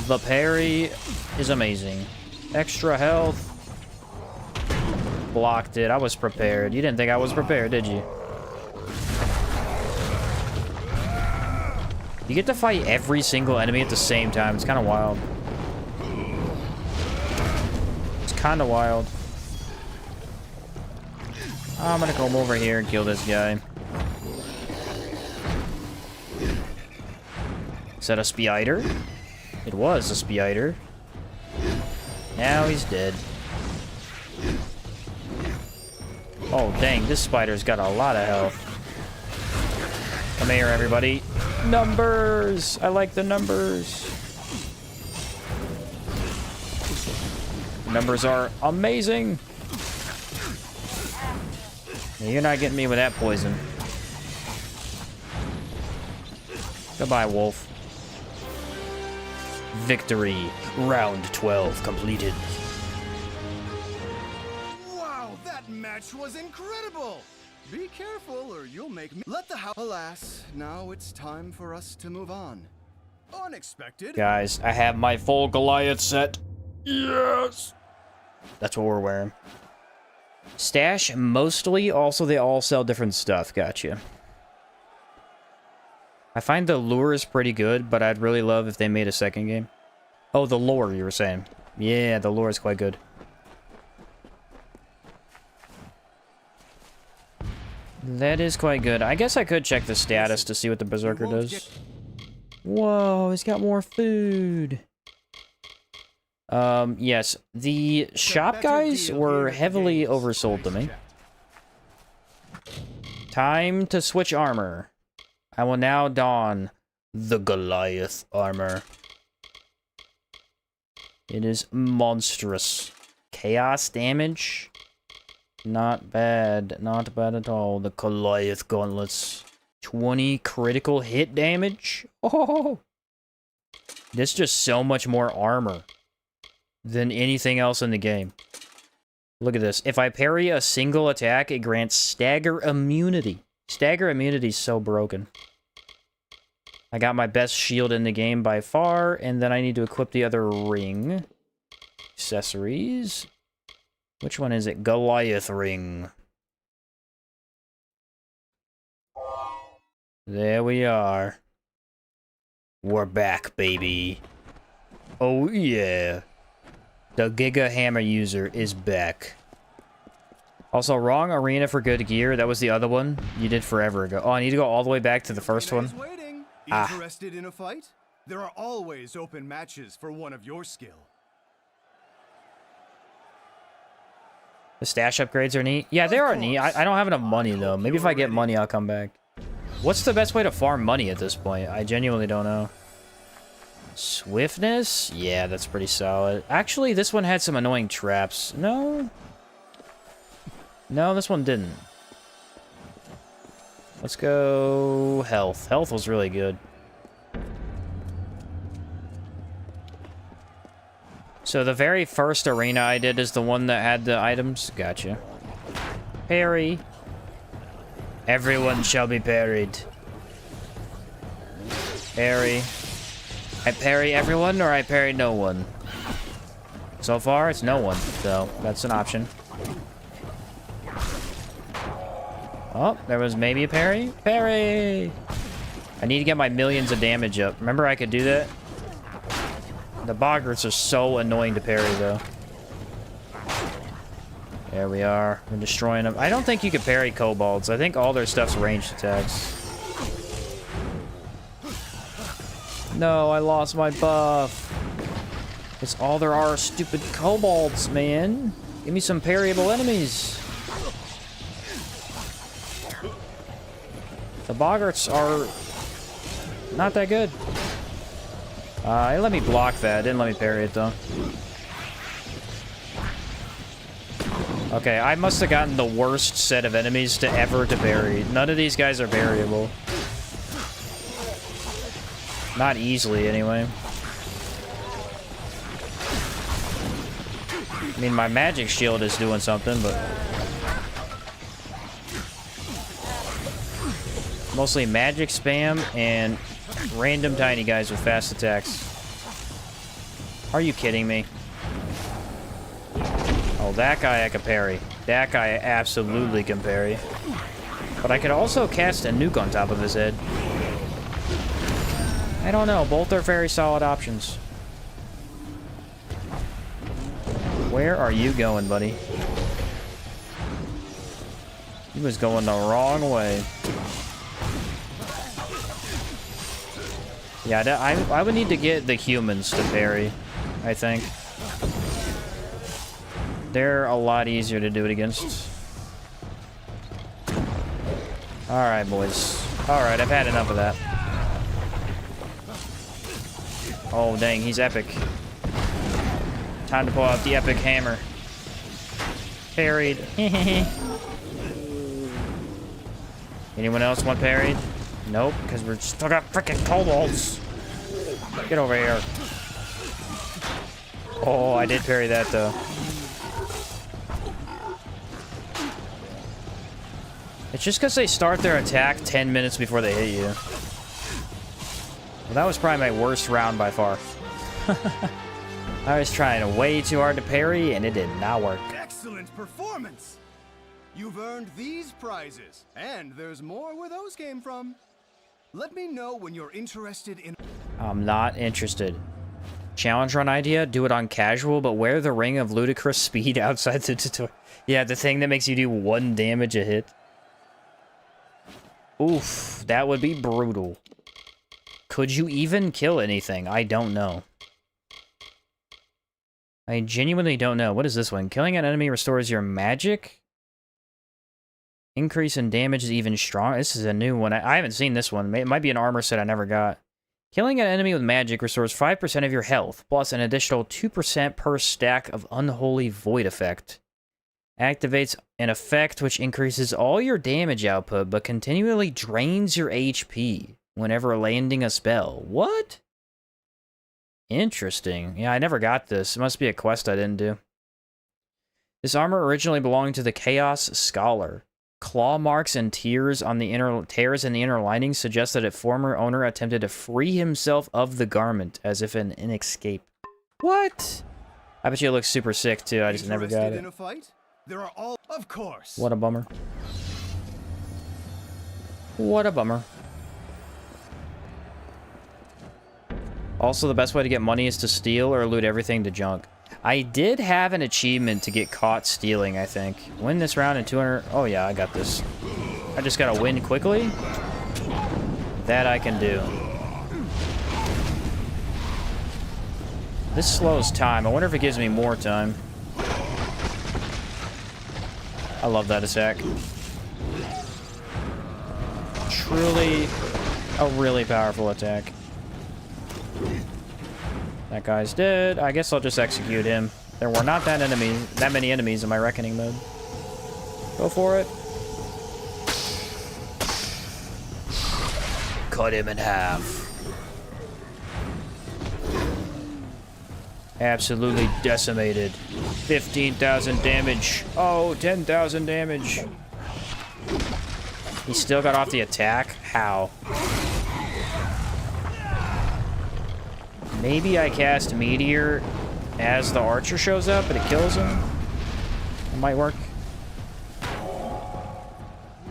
The parry is amazing. Extra health. Blocked it. I was prepared. You didn't think I was prepared, did you? You get to fight every single enemy at the same time. It's kind of wild. It's kind of wild. I'm gonna come over here and kill this guy. Is that a spider? It was a spider. Now he's dead. Oh, dang, this spider's got a lot of health. Come here, everybody. Numbers! I like the numbers. The numbers are amazing. Yeah, you're not getting me with that poison. Goodbye, wolf. Victory. Round 12 completed. Wow, that match was incredible! Be careful or you'll make me let the house. Alas, now it's time for us to move on. Unexpected. Guys, I have my full Goliath set. Yes! That's what we're wearing. Stash mostly, also they all sell different stuff. Gotcha. I find the lure is pretty good, but I'd really love if they made a second game. Oh, the lore, you were saying. Yeah, the lore is quite good. That is quite good. I guess I could check the status to see what the Berserker does. Whoa, he's got more food. Yes, the shop guys were heavily oversold to me. Time to switch armor. I will now don the Goliath armor. It is monstrous. Chaos damage. Not bad. Not bad at all. The Goliath gauntlets. 20 critical hit damage. Oh! That's just so much more armor than anything else in the game. Look at this. If I parry a single attack, it grants stagger immunity. Stagger immunity is so broken. I got my best shield in the game by far, and then I need to equip the other ring. Accessories. Which one is it? Goliath ring. There we are. We're back, baby. Oh, yeah. The Giga Hammer user is back. Also, wrong arena for good gear. That was the other one you did forever ago. Oh, I need to go all the way back to the first one. Interested in a fight? There are always open matches for one of your skill. The stash upgrades are neat. Yeah, they are neat. I don't have enough money, though. Maybe if I get money, I'll come back. What's the best way to farm money at this point? I genuinely don't know. Swiftness? Yeah, that's pretty solid. Actually, this one had some annoying traps. No? No, this one didn't. Let's go health. Health was really good. So the very first arena I did is the one that had the items. Gotcha. Parry. Everyone shall be parried. Parry. I parry everyone or I parry no one? So far, it's no one, so that's an option. Oh, there was maybe a parry? Parry! I need to get my millions of damage up. Remember I could do that? The boggarts are so annoying to parry, though. There we are. We're destroying them. I don't think you can parry kobolds. I think all their stuff's ranged attacks. No, I lost my buff. It's all there are stupid kobolds, man. Give me some parryable enemies. The boggarts are not that good. It let me block that. It didn't let me parry it, though. Okay, I must have gotten the worst set of enemies to ever to parry. None of these guys are parryable. Not easily, anyway. I mean, my magic shield is doing something, but... mostly magic spam and random tiny guys with fast attacks. Are you kidding me? Oh, that guy I can parry. That guy I absolutely can parry. But I could also cast a nuke on top of his head. I don't know. Both are very solid options. Where are you going, buddy? He was going the wrong way. Yeah, I would need to get the humans to parry, I think. They're a lot easier to do it against. Alright, boys. Alright, I've had enough of that. Oh, dang, he's epic. Time to pull out the epic hammer. Parried. Anyone else want parried? Nope, because we're still got freaking kobolds. Get over here. Oh, I did parry that, though. It's just because they start their attack 10 minutes before they hit you. Well, that was probably my worst round by far. I was trying way too hard to parry, and it did not work. Excellent performance! You've earned these prizes, and there's more where those came from. Let me know when you're interested in... I'm not interested. Challenge run idea? Do it on casual, but wear the ring of ludicrous speed outside the tutorial. Yeah, the thing that makes you do 1 damage a hit. Oof, that would be brutal. Could you even kill anything? I don't know. I genuinely don't know. What is this one? Killing an enemy restores your magic? Increase in damage is even stronger. This is a new one. I haven't seen this one. It might be an armor set I never got. Killing an enemy with magic restores 5% of your health, plus an additional 2% per stack of Unholy Void effect. Activates an effect which increases all your damage output, but continually drains your HP whenever landing a spell. What? Interesting. Yeah, I never got this. It must be a quest I didn't do. This armor originally belonged to the Chaos Scholar. Claw marks and tears in the inner lining suggest that its former owner attempted to free himself of the garment, as if in an escape. What? I bet you it looks super sick too. I just never got it. In a fight? There are all, of course. What a bummer. What a bummer. Also, the best way to get money is to steal or loot everything to junk. I did have an achievement to get caught stealing, I think. Win this round in 200... Oh, yeah, I got this. I just gotta win quickly. That I can do. This slows time. I wonder if it gives me more time. I love that attack. Truly a really powerful attack. That guy's dead. I guess I'll just execute him. There were not that many enemies in my reckoning mode. Go for it. Cut him in half. Absolutely decimated. 15,000 damage. Oh, 10,000 damage. He still got off the attack? How? Maybe I cast Meteor as the archer shows up, but it kills him. It might work.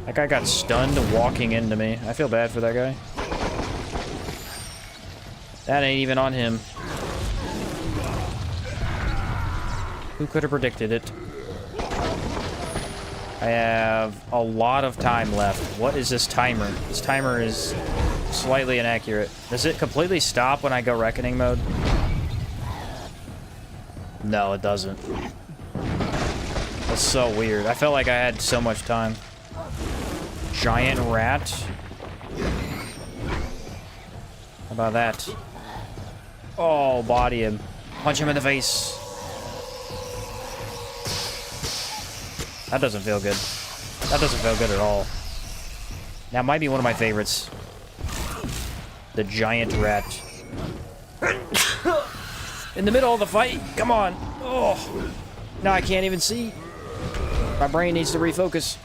That guy got stunned walking into me. I feel bad for that guy. That ain't even on him. Who could have predicted it? I have a lot of time left. What is this timer? This timer is slightly inaccurate. Does it completely stop when I go reckoning mode? No, it doesn't. That's so weird. I felt like I had so much time. Giant rat. How about that? Oh, body him. Punch him in the face. That doesn't feel good. That doesn't feel good at all. That might be one of my favorites. The giant rat. In the middle of the fight. Come on. Oh. Now I can't even see. My brain needs to refocus.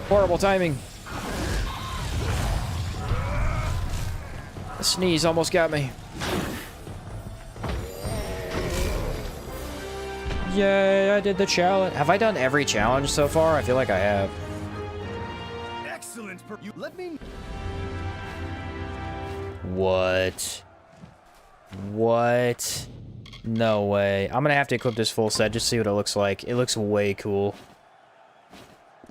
Horrible timing. The sneeze almost got me. Yay, I did the challenge. Have I done every challenge so far? I feel like I have. Excellent. Let me... What? What? No way. I'm gonna have to equip this full set just to see what it looks like. It looks way cool.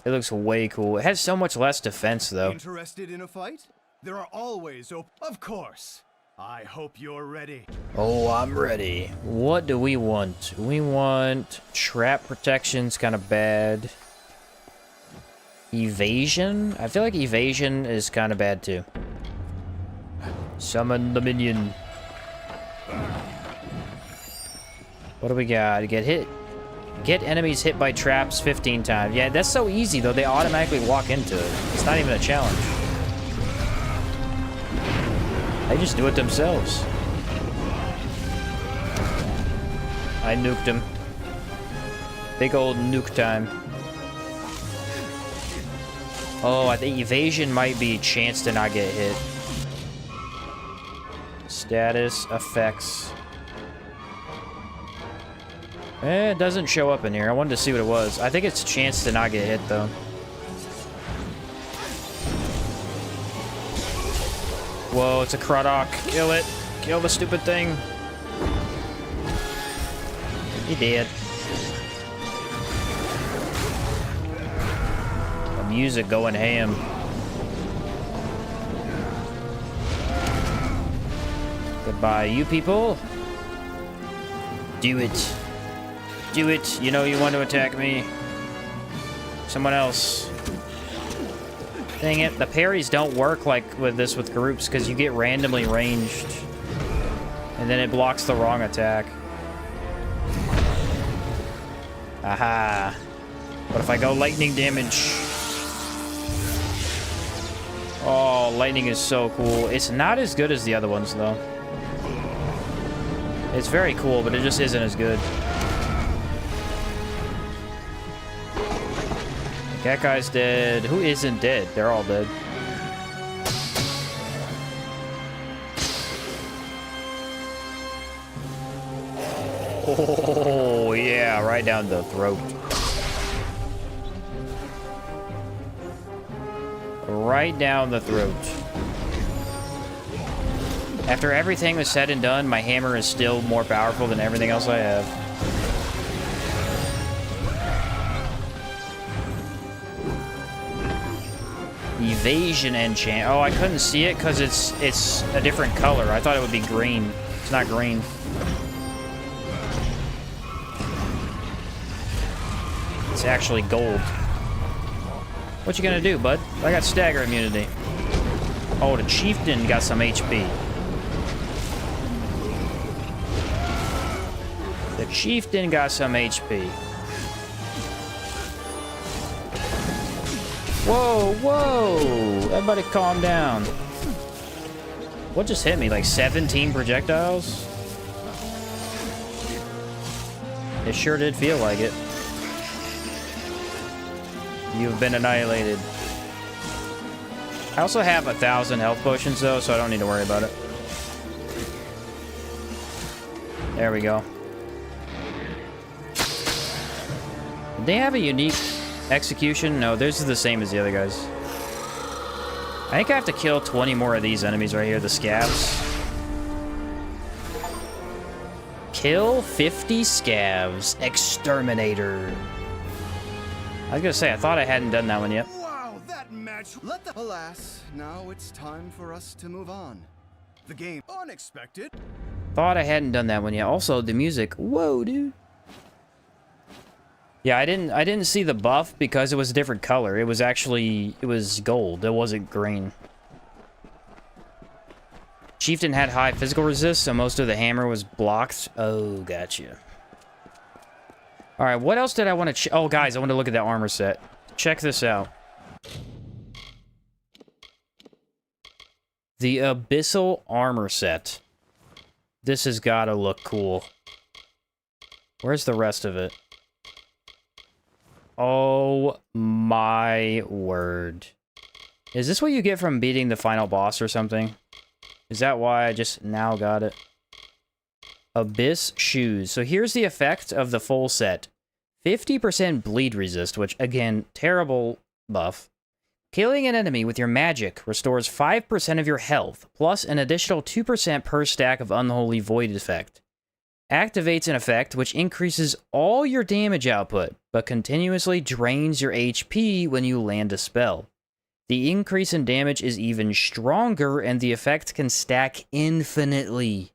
It looks way cool. It has so much less defense, though. Interested in a fight? There are always Of course. I hope you're ready. Oh, I'm ready. What do we want? We want trap protection's kind of bad. Evasion? I feel like evasion is kind of bad too. Summon the minion. What do we got? Get hit. Get enemies hit by traps 15 times. Yeah, that's so easy, though. They automatically walk into it. It's not even a challenge. They just do it themselves. I nuked him. Big old nuke time. Oh, I think evasion might be chance to not get hit. Status effects. It doesn't show up in here. I wanted to see what it was. I think it's chance to not get hit, though. Whoa, it's a Craddock. Kill it. Kill the stupid thing. He did. The music going ham. Goodbye, you people. Do it. Do it. You know you want to attack me. Someone else. Dang it. The parries don't work like with this with groups because you get randomly ranged. And then it blocks the wrong attack. Aha. What if I go lightning damage? Oh, lightning is so cool. It's not as good as the other ones, though. It's very cool, but it just isn't as good. That guy's dead. Who isn't dead? They're all dead. Oh, yeah, right down the throat. Right down the throat. After everything was said and done, my hammer is still more powerful than everything else I have. Evasion enchant. Oh, I couldn't see it because it's a different color. I thought it would be green. It's not green. It's actually gold. What you gonna do, bud? I got stagger immunity. Oh, the chieftain got some HP. The chieftain got some HP. Whoa, whoa! Everybody calm down. What just hit me? Like 17 projectiles? It sure did feel like it. You've been annihilated. I also have 1,000 health potions, though, so I don't need to worry about it. There we go. Did they have a unique execution? No, theirs is the same as the other guys. I think I have to kill 20 more of these enemies right here, the scavs. Kill 50 scavs. Exterminator. I was gonna say, I thought I hadn't done that one yet. Wow, that match. Alas, now it's time for us to move on. The game unexpected. Thought I hadn't done that one yet. Also, the music. Whoa, dude. Yeah, I didn't see the buff because it was a different color. It was gold. It wasn't green. Chieftain had high physical resist, so most of the hammer was blocked. Oh, gotcha. All right, what else did I want to... Oh, guys, I want to look at that armor set. Check this out. The Abyssal armor set. This has got to look cool. Where's the rest of it? Oh, my word. Is this what you get from beating the final boss or something? Is that why I just now got it? Abyss shoes. So here's the effect of the full set. 50% bleed resist, which, again, terrible buff. Killing an enemy with your magic restores 5% of your health, plus an additional 2% per stack of Unholy Void effect. Activates an effect which increases all your damage output, but continuously drains your HP when you land a spell. The increase in damage is even stronger, and the effect can stack infinitely.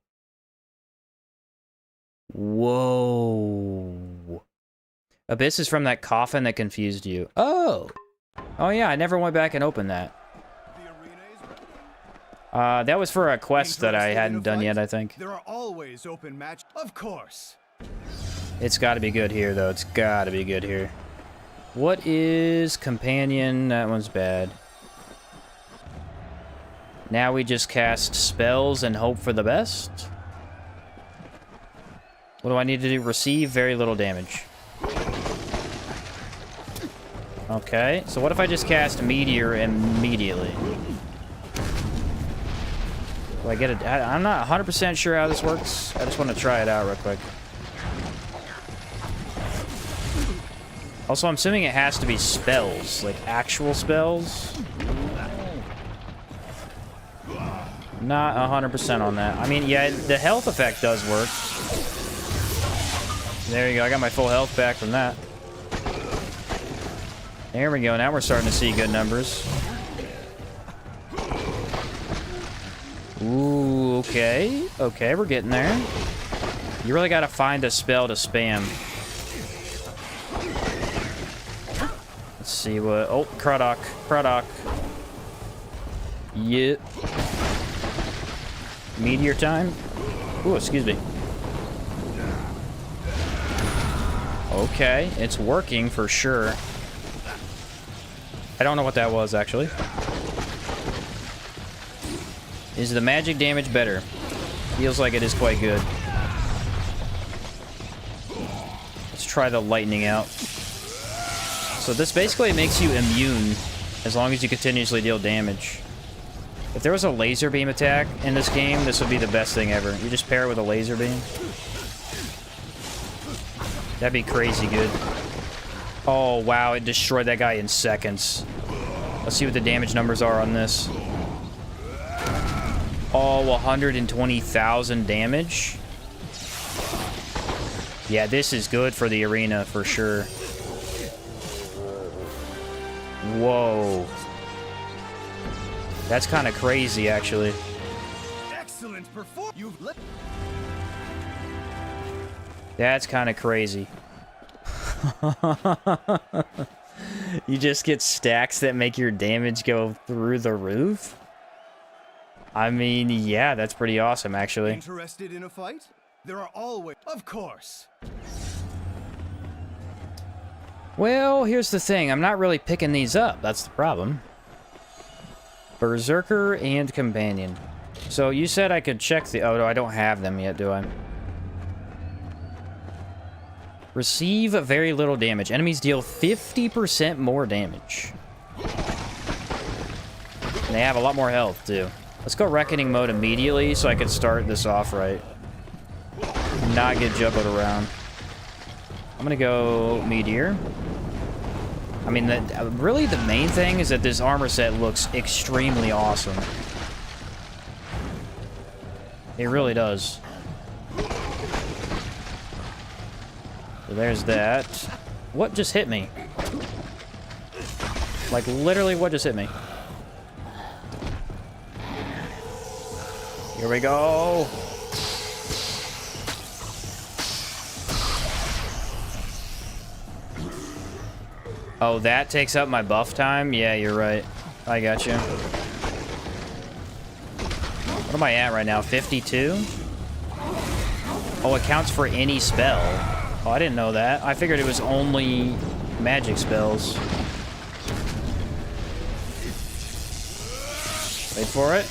Whoa. Abyss is from that coffin that confused you. Oh! Oh yeah, I never went back and opened that. That was for a quest that I hadn't done yet, I think. There are always open match. Of course. It's got to be good here, though. It's got to be good here. What is companion? That one's bad. Now we just cast spells and hope for the best. What do I need to do? Receive very little damage. Okay, so what if I just cast Meteor immediately? Do I get it? I'm not 100% sure how this works. I just want to try it out real quick. Also, I'm assuming it has to be spells, like actual spells. Not 100% on that. I mean, yeah, the health effect does work. There you go. I got my full health back from that. There we go. Now we're starting to see good numbers. Ooh, okay. Okay, we're getting there. You really gotta find a spell to spam. Let's see what... Oh, Craddock. Craddock. Yeah. Meteor time? Ooh, excuse me. Okay, it's working for sure. I don't know what that was, actually. Is the magic damage better? Feels like it is quite good. Let's try the lightning out. So this basically makes you immune as long as you continuously deal damage. If there was a laser beam attack in this game, this would be the best thing ever. You just pair it with a laser beam. That'd be crazy good. Oh, wow, it destroyed that guy in seconds. Let's see what the damage numbers are on this. Oh, 120,000 damage. Yeah, this is good for the arena for sure. Whoa. That's kind of crazy, actually. Excellent performance. That's kind of crazy. You just get stacks that make your damage go through the roof? I mean, yeah, that's pretty awesome, actually. Interested in a fight? There are always... Of course. Well, here's the thing. I'm not really picking these up. That's the problem. Berserker and Companion. So you said I could check the... Oh, no, I don't have them yet, do I? Receive very little damage. Enemies deal 50% more damage. And they have a lot more health, too. Let's go Reckoning mode immediately so I can start this off right. Not get juggled around. I'm gonna go Meteor. I mean, really the main thing is that this armor set looks extremely awesome. It really does. So there's that. What just hit me? Like, literally, what just hit me? Here we go. Oh, that takes up my buff time? Yeah, you're right. I got you. What am I at right now? 52? Oh, it counts for any spell. Oh, I didn't know that. I figured it was only magic spells. Wait for it.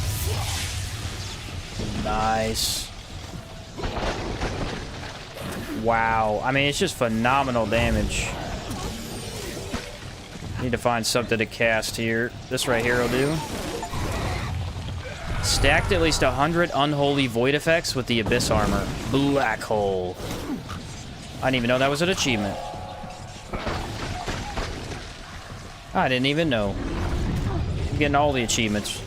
Nice. Wow. I mean, it's just phenomenal damage. Need to find something to cast here. This right here will do. Stacked at least 100 unholy void effects with the abyss armor. Black hole. I didn't even know that was an achievement. I didn't even know. I'm getting all the achievements.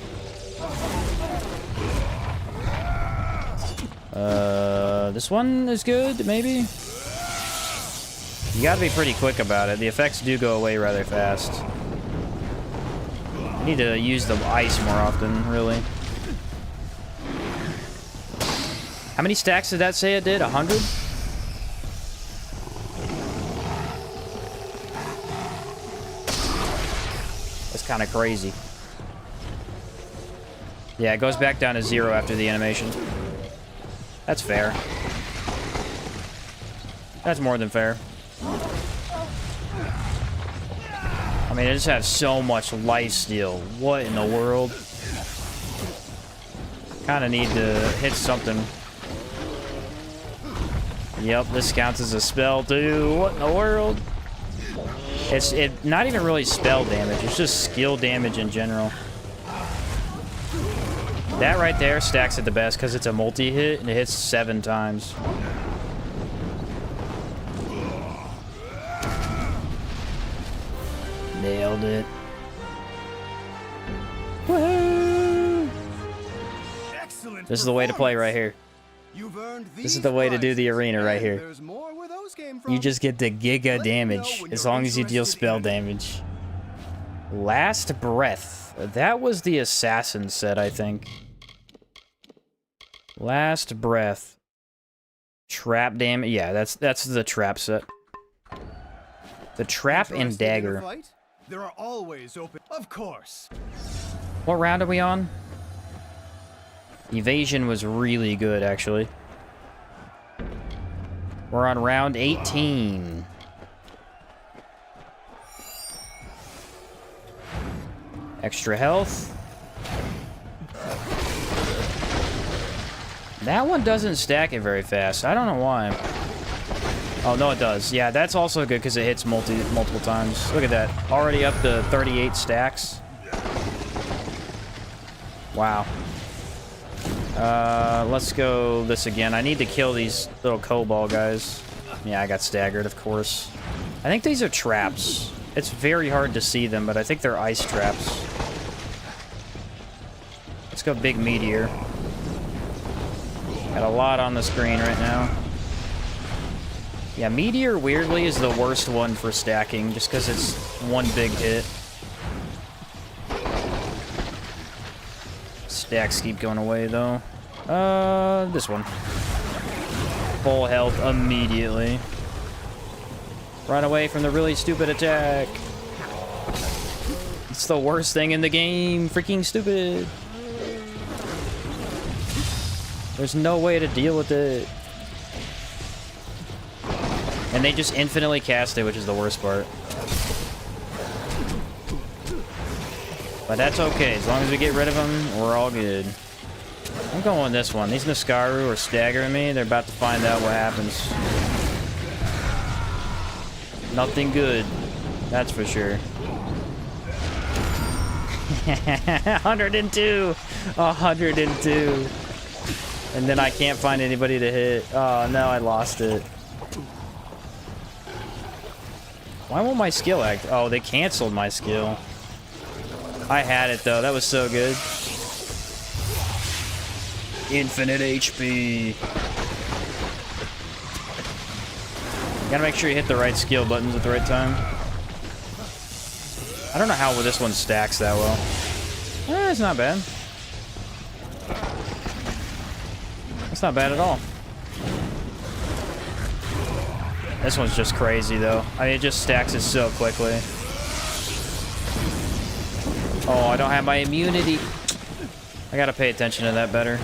This one is good, maybe? You gotta be pretty quick about it. The effects do go away rather fast. I need to use the ice more often, really. How many stacks did that say it did? 100? That's kind of crazy. Yeah, it goes back down to 0 after the animation. That's fair. That's more than fair. I mean, I just have so much lifesteal. What in the world? Kind of need to hit something. Yep, this counts as a spell too. What in the world? It's not even really spell damage. It's just skill damage in general. That right there stacks it the best because it's a multi-hit and it hits 7 times. Nailed it. Woohoo! Excellent. This is the way to play right here. You've earned This is the way to do the arena right here. There's more where those came from. You just get the giga damage when as you're long as you deal interested spell in- damage. Last Breath. That was the assassin set, I think. Last Breath. Trap damage. Yeah, that's the trap set. The trap and Interested in a dagger. fight? There are always open. Of course. What round are we on? Evasion was really good, actually. We're on round 18. Extra health. That one doesn't stack it very fast. I don't know why. Oh, no, it does. Yeah, that's also good because it hits multiple times. Look at that. Already up to 38 stacks. Wow. Let's go this again. I need to kill these little kobold guys. Yeah, I got staggered, of course. I think these are traps. It's very hard to see them, but I think they're ice traps. Let's go big meteor. Got a lot on the screen right now. Yeah, meteor weirdly is the worst one for stacking, just because it's one big hit. Stacks keep going away, though. This one. Full health immediately. Run away from the really stupid attack. It's the worst thing in the game. Freaking stupid. There's no way to deal with it. And they just infinitely cast it, which is the worst part. But that's okay. As long as we get rid of them, we're all good. I'm going with this one. These Niskaru are staggering me. They're about to find out what happens. Nothing good. That's for sure. 102! 102! And then I can't find anybody to hit. Oh, no, I lost it. Why won't my skill act? Oh, they canceled my skill. I had it, though. That was so good. Infinite HP. Gotta make sure you hit the right skill buttons at the right time. I don't know how this one stacks that well. It's not bad. It's not bad at all. This one's just crazy, though. I mean, it just stacks it so quickly. Oh, I don't have my immunity. I gotta pay attention to that better.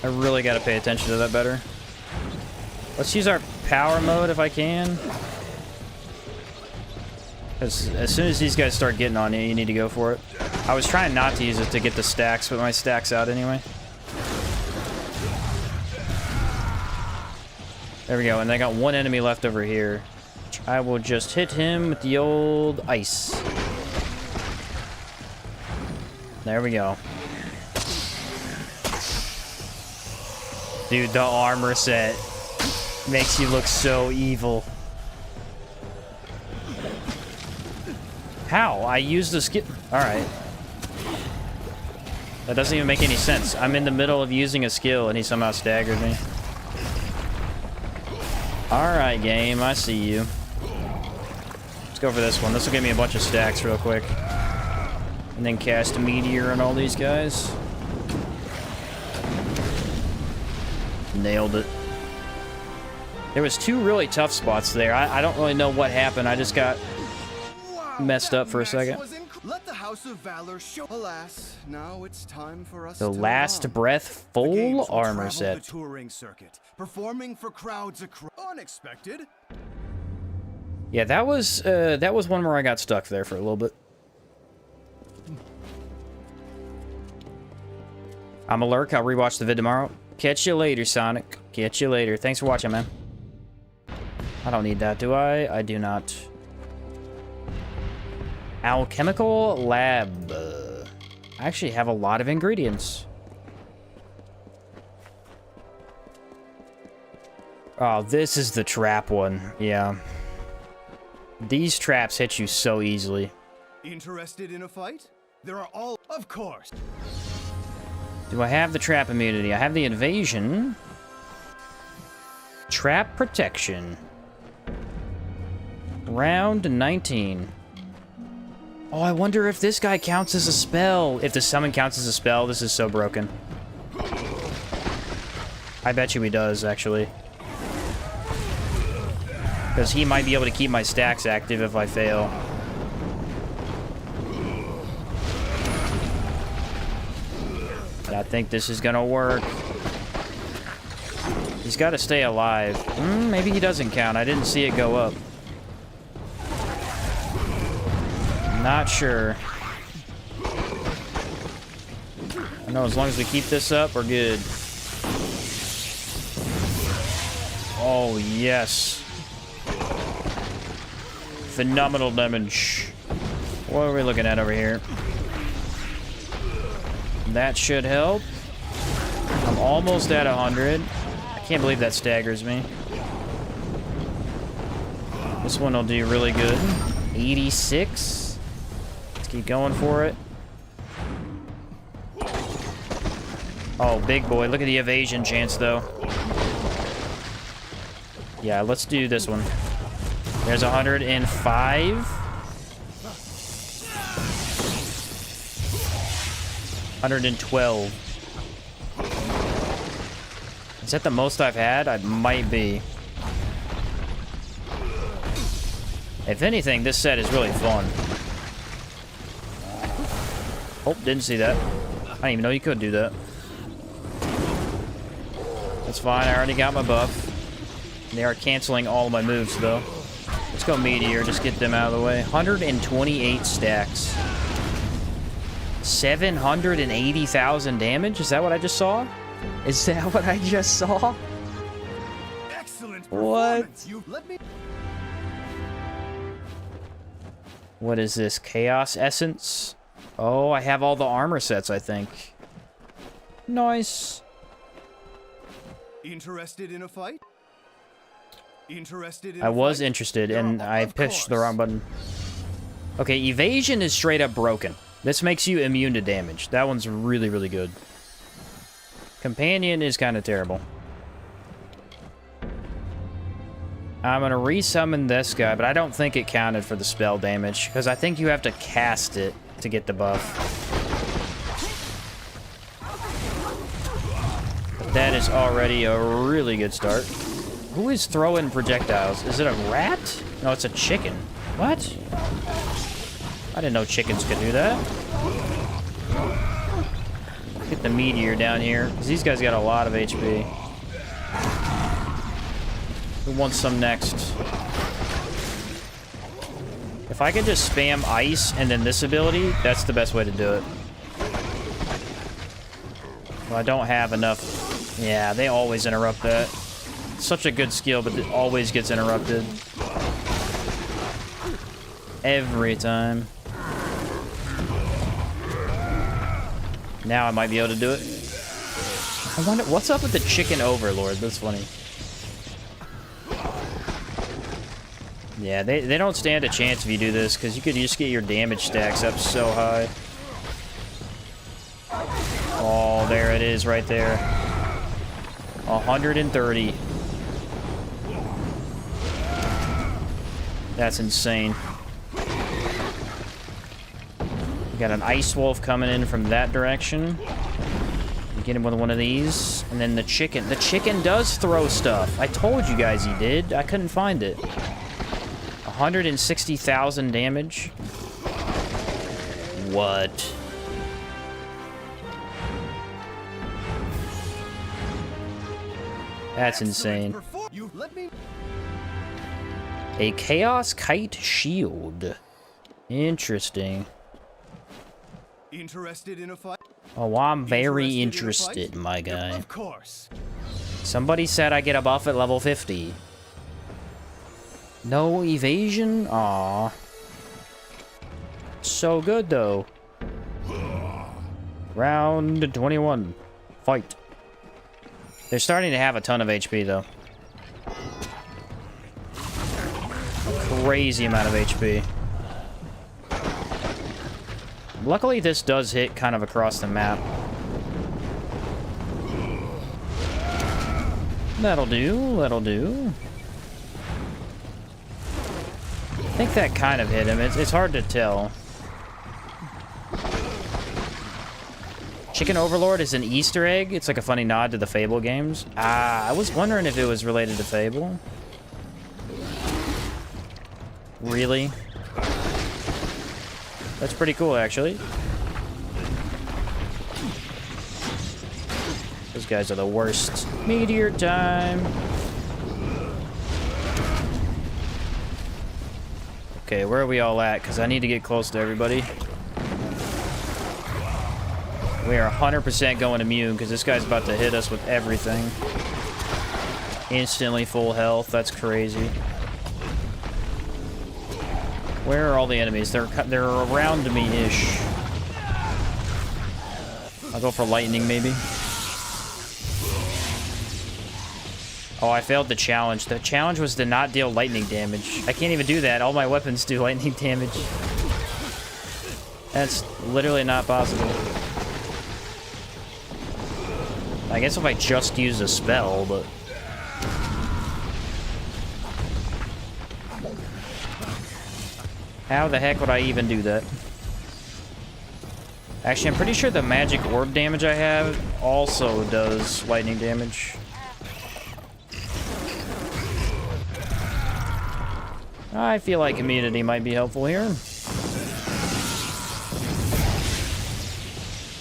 I really gotta pay attention to that better. Let's use our power mode if I can. Because as soon as these guys start getting on you, you need to go for it. I was trying not to use it to get the stacks, but my stack's out anyway. There we go, and I got one enemy left over here. I will just hit him with the old ice. There we go. Dude, the armor set makes you look so evil. How? I used the skill. Alright. That doesn't even make any sense. I'm in the middle of using a skill and he somehow staggered me. Alright, game. I see you. Let's go for this one. This will give me a bunch of stacks real quick. And then cast a meteor on all these guys. Nailed it. There was two really tough spots there. I don't really know what happened. I just got messed up for a second. Let the house House of Valor show. Alas, now it's time for us The to Last move on. Breath The games full will armor travel set. the touring circuit, performing for crowds across. Unexpected. Yeah, that was one where I got stuck there for a little bit. I'm a lurk. I'll rewatch the vid tomorrow. Catch you later, Sonic. Catch you later. Thanks for watching, man. I don't need that, do I? I do not. Alchemical Lab. I actually have a lot of ingredients. Oh, this is the trap one. Yeah. These traps hit you so easily. Interested in a fight? There are all, of course. Do I have the trap immunity? I have the invasion. Trap protection. Round 19. Oh, I wonder if this guy counts as a spell. If the summon counts as a spell, this is so broken. I bet you he does, actually. Because he might be able to keep my stacks active if I fail. But I think this is gonna work. He's got to stay alive. Maybe he doesn't count. I didn't see it go up. Not sure. I know as long as we keep this up, we're good. Oh, yes. Phenomenal damage. What are we looking at over here? That should help. I'm almost at 100. I can't believe that staggers me. This one will do really good. 86. Let's keep going for it. Oh, big boy. Look at the evasion chance, though. Yeah, let's do this one. There's 105. 112. Is that the most I've had? I might be. If anything, this set is really fun. Oh, didn't see that. I didn't even know you could do that. That's fine, I already got my buff. They are canceling all of my moves, though. Let's go Meteor, just get them out of the way. 128 stacks. 780,000 damage? Is that what I just saw? Is that what I just saw? Excellent what? Let me... What is this? Chaos Essence? Oh, I have all the armor sets, I think. Nice. Interested in a fight? Interested in I was interested, and I pushed the wrong button. Okay, evasion is straight up broken. This makes you immune to damage. That one's really, really good. Companion is kind of terrible. I'm going to resummon this guy, but I don't think it counted for the spell damage, because I think you have to cast it to get the buff. But that is already a really good start. Who is throwing projectiles? Is it a rat? No, it's a chicken. What? I didn't know chickens could do that. Get the meteor down here, because these guys got a lot of HP. Who wants some next? If I could just spam ice and then this ability, that's the best way to do it. Well, I don't have enough. Yeah, they always interrupt that. Such a good skill, but it always gets interrupted. Every time. Now I might be able to do it. I wonder, what's up with the chicken overlord? That's funny. Yeah, they don't stand a chance if you do this, because you could just get your damage stacks up so high. Oh, there it is right there. 130. That's insane. We got an ice wolf coming in from that direction. Get him with one of these. And then the chicken. The chicken does throw stuff. I told you guys he did. I couldn't find it. 160,000 damage. What? That's insane. You let me. A Chaos Kite Shield. Interesting. Interested in a fight? Oh, I'm very interested, my guy. Of course. Somebody said I get a buff at level 50. No evasion? Aw. So good, though. Round 21. Fight. They're starting to have a ton of HP, though. A crazy amount of HP. Luckily, this does hit kind of across the map. That'll do, that'll do. I think that kind of hit him. It's hard to tell. Chicken Overlord is an Easter egg. It's like a funny nod to the Fable games. I was wondering if it was related to Fable. Really? That's pretty cool, actually. Those guys are the worst. Meteor time. Okay, where are we all at? Because I need to get close to everybody. We are 100% going immune because this guy's about to hit us with everything. Instantly full health. That's crazy. Where are all the enemies? They're around me-ish. I'll go for lightning, maybe. Oh, I failed the challenge. The challenge was to not deal lightning damage. I can't even do that. All my weapons do lightning damage. That's literally not possible. I guess if I just use a spell, but... How the heck would I even do that? Actually, I'm pretty sure the magic orb damage I have also does lightning damage. I feel like immunity might be helpful here.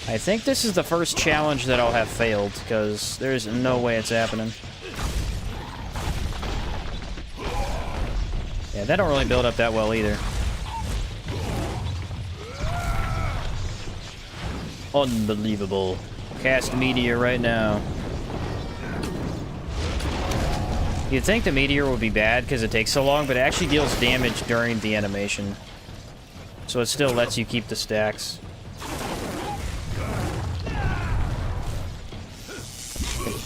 I think this is the first challenge that I'll have failed, because there's no way it's happening. Yeah, they don't really build up that well either. Unbelievable. Cast Meteor right now. You'd think the Meteor would be bad because it takes so long, but it actually deals damage during the animation. So it still lets you keep the stacks.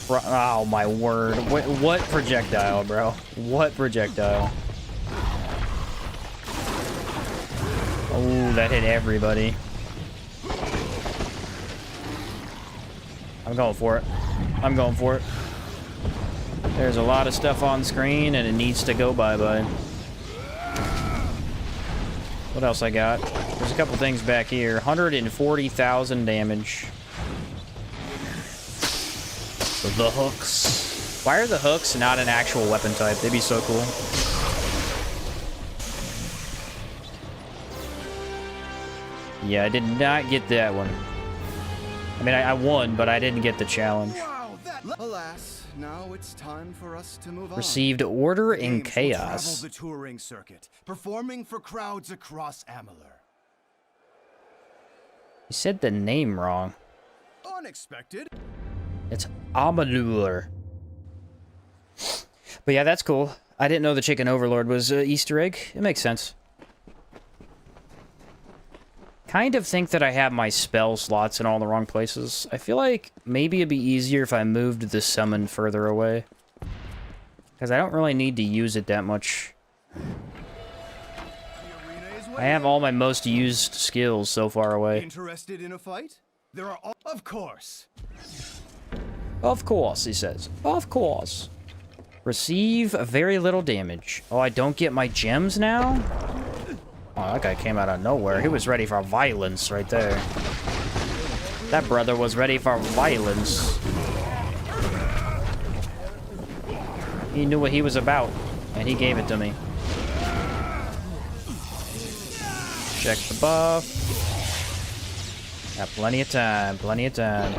Oh my word. What projectile, bro? What projectile? Oh, that hit everybody. I'm going for it. I'm going for it. There's a lot of stuff on screen, and it needs to go bye-bye. What else I got? There's a couple things back here. 140,000 damage. The hooks. Why are the hooks not an actual weapon type? They'd be so cool. Yeah, I did not get that one. I mean, I won, but I didn't get the challenge. Wow, alas, now it's time for us to move on. Received Order in Games will Chaos. travel the touring circuit, performing for crowds across Amalur. You said the name wrong. Unexpected. It's Amalur. But yeah, that's cool. I didn't know the Chicken Overlord was an Easter egg. It makes sense. Kind of think that I have my spell slots in all the wrong places. I feel like maybe it'd be easier if I moved the summon further away. Because I don't really need to use it that much. I have all my most used skills so far away. Interested in a fight? There are of course. Of course, he says. Of course. Receive very little damage. Oh, I don't get my gems now? Oh, that guy came out of nowhere. He was ready for violence right there. That brother was ready for violence. He knew what he was about, and he gave it to me. Check the buff. Got plenty of time, plenty of time. I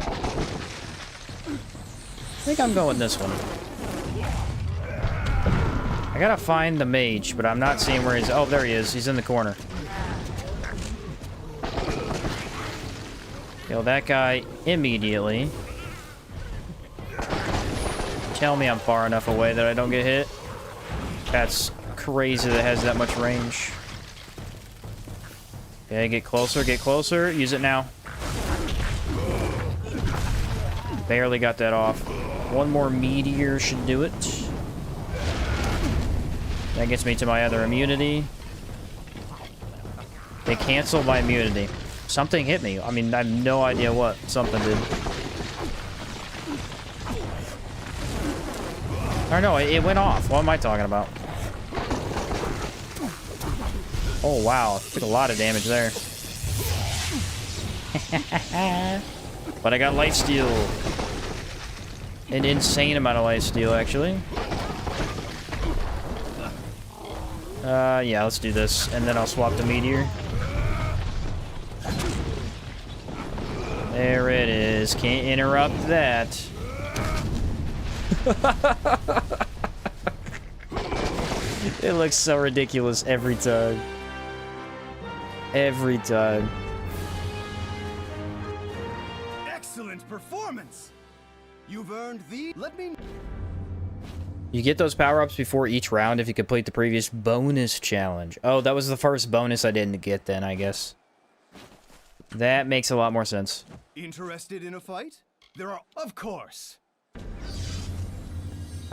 think I'm going this one. I gotta find the mage, but I'm not seeing where he's... Oh, there he is. He's in the corner. Kill that guy immediately. Tell me I'm far enough away that I don't get hit. That's crazy that it has that much range. Okay, get closer, get closer. Use it now. Barely got that off. One more meteor should do it. That gets me to my other immunity. They canceled my immunity. Something hit me. I mean, I have no idea what. Something did. Or no, it went off. What am I talking about? Oh, wow. Took a lot of damage there. But I got lifesteal. An insane amount of lifesteal, actually. Yeah, let's do this. And then I'll swap the meteor. There it is. Can't interrupt that. It looks so ridiculous every time. Every time. Excellent performance! You've earned the... Let me... You get those power-ups before each round if you complete the previous bonus challenge. Oh, that was the first bonus I didn't get then, I guess. That makes a lot more sense. Interested in a fight? There are... Of course!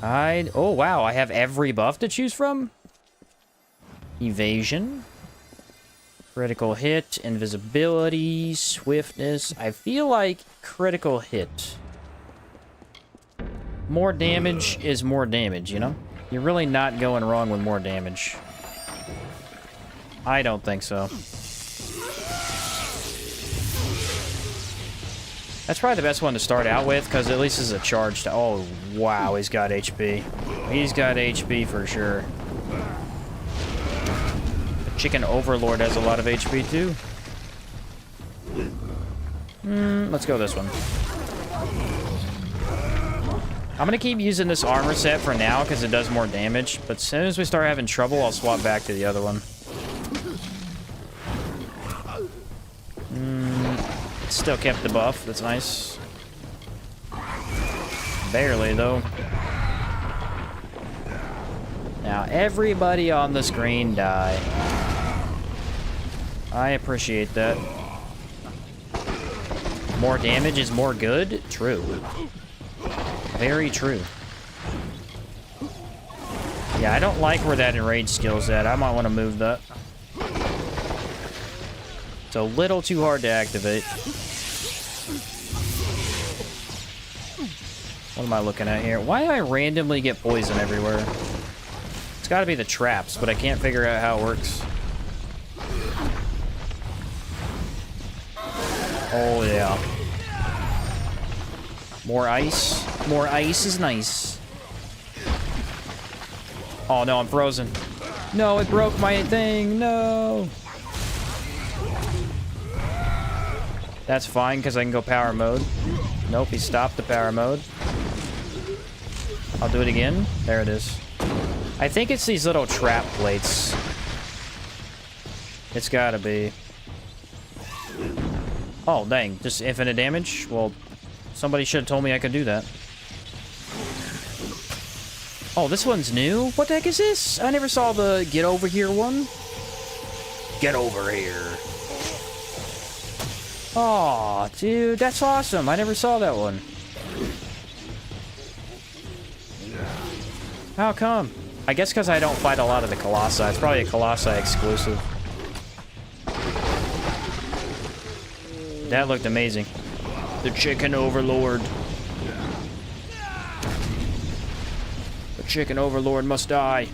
Oh, wow, I have every buff to choose from? Evasion. Critical hit, invisibility, swiftness. I feel like critical hit. More damage is more damage, you know? You're really not going wrong with more damage. I don't think so. That's probably the best one to start out with, because at least it's a charge to... Oh, wow, he's got HP. He's got HP for sure. The Chicken Overlord has a lot of HP, too. Let's go this one. I'm going to keep using this armor set for now, because it does more damage. But as soon as we start having trouble, I'll swap back to the other one. Still kept the buff. That's nice. Barely, though. Now, everybody on the screen die. I appreciate that. More damage is more good? True. Very true. Yeah, I don't like where that enrage skill's at. I might want to move that. It's a little too hard to activate. What am I looking at here? Why do I randomly get poison everywhere? It's got to be the traps, but I can't figure out how it works. Oh, yeah. More ice. More ice is nice. Oh, no, I'm frozen. No, it broke my thing. No. That's fine, because I can go power mode. Nope, he stopped the power mode. I'll do it again. There it is. I think it's these little trap plates. It's gotta be. Oh, dang. Just infinite damage? Well, somebody should have told me I could do that. Oh, this one's new? What the heck is this? I never saw the get over here one. Get over here. Aw, dude, that's awesome. I never saw that one. How come? I guess because I don't fight a lot of the Colossi. It's probably a Colossi exclusive. That looked amazing. The Chicken Overlord. The Chicken Overlord must die,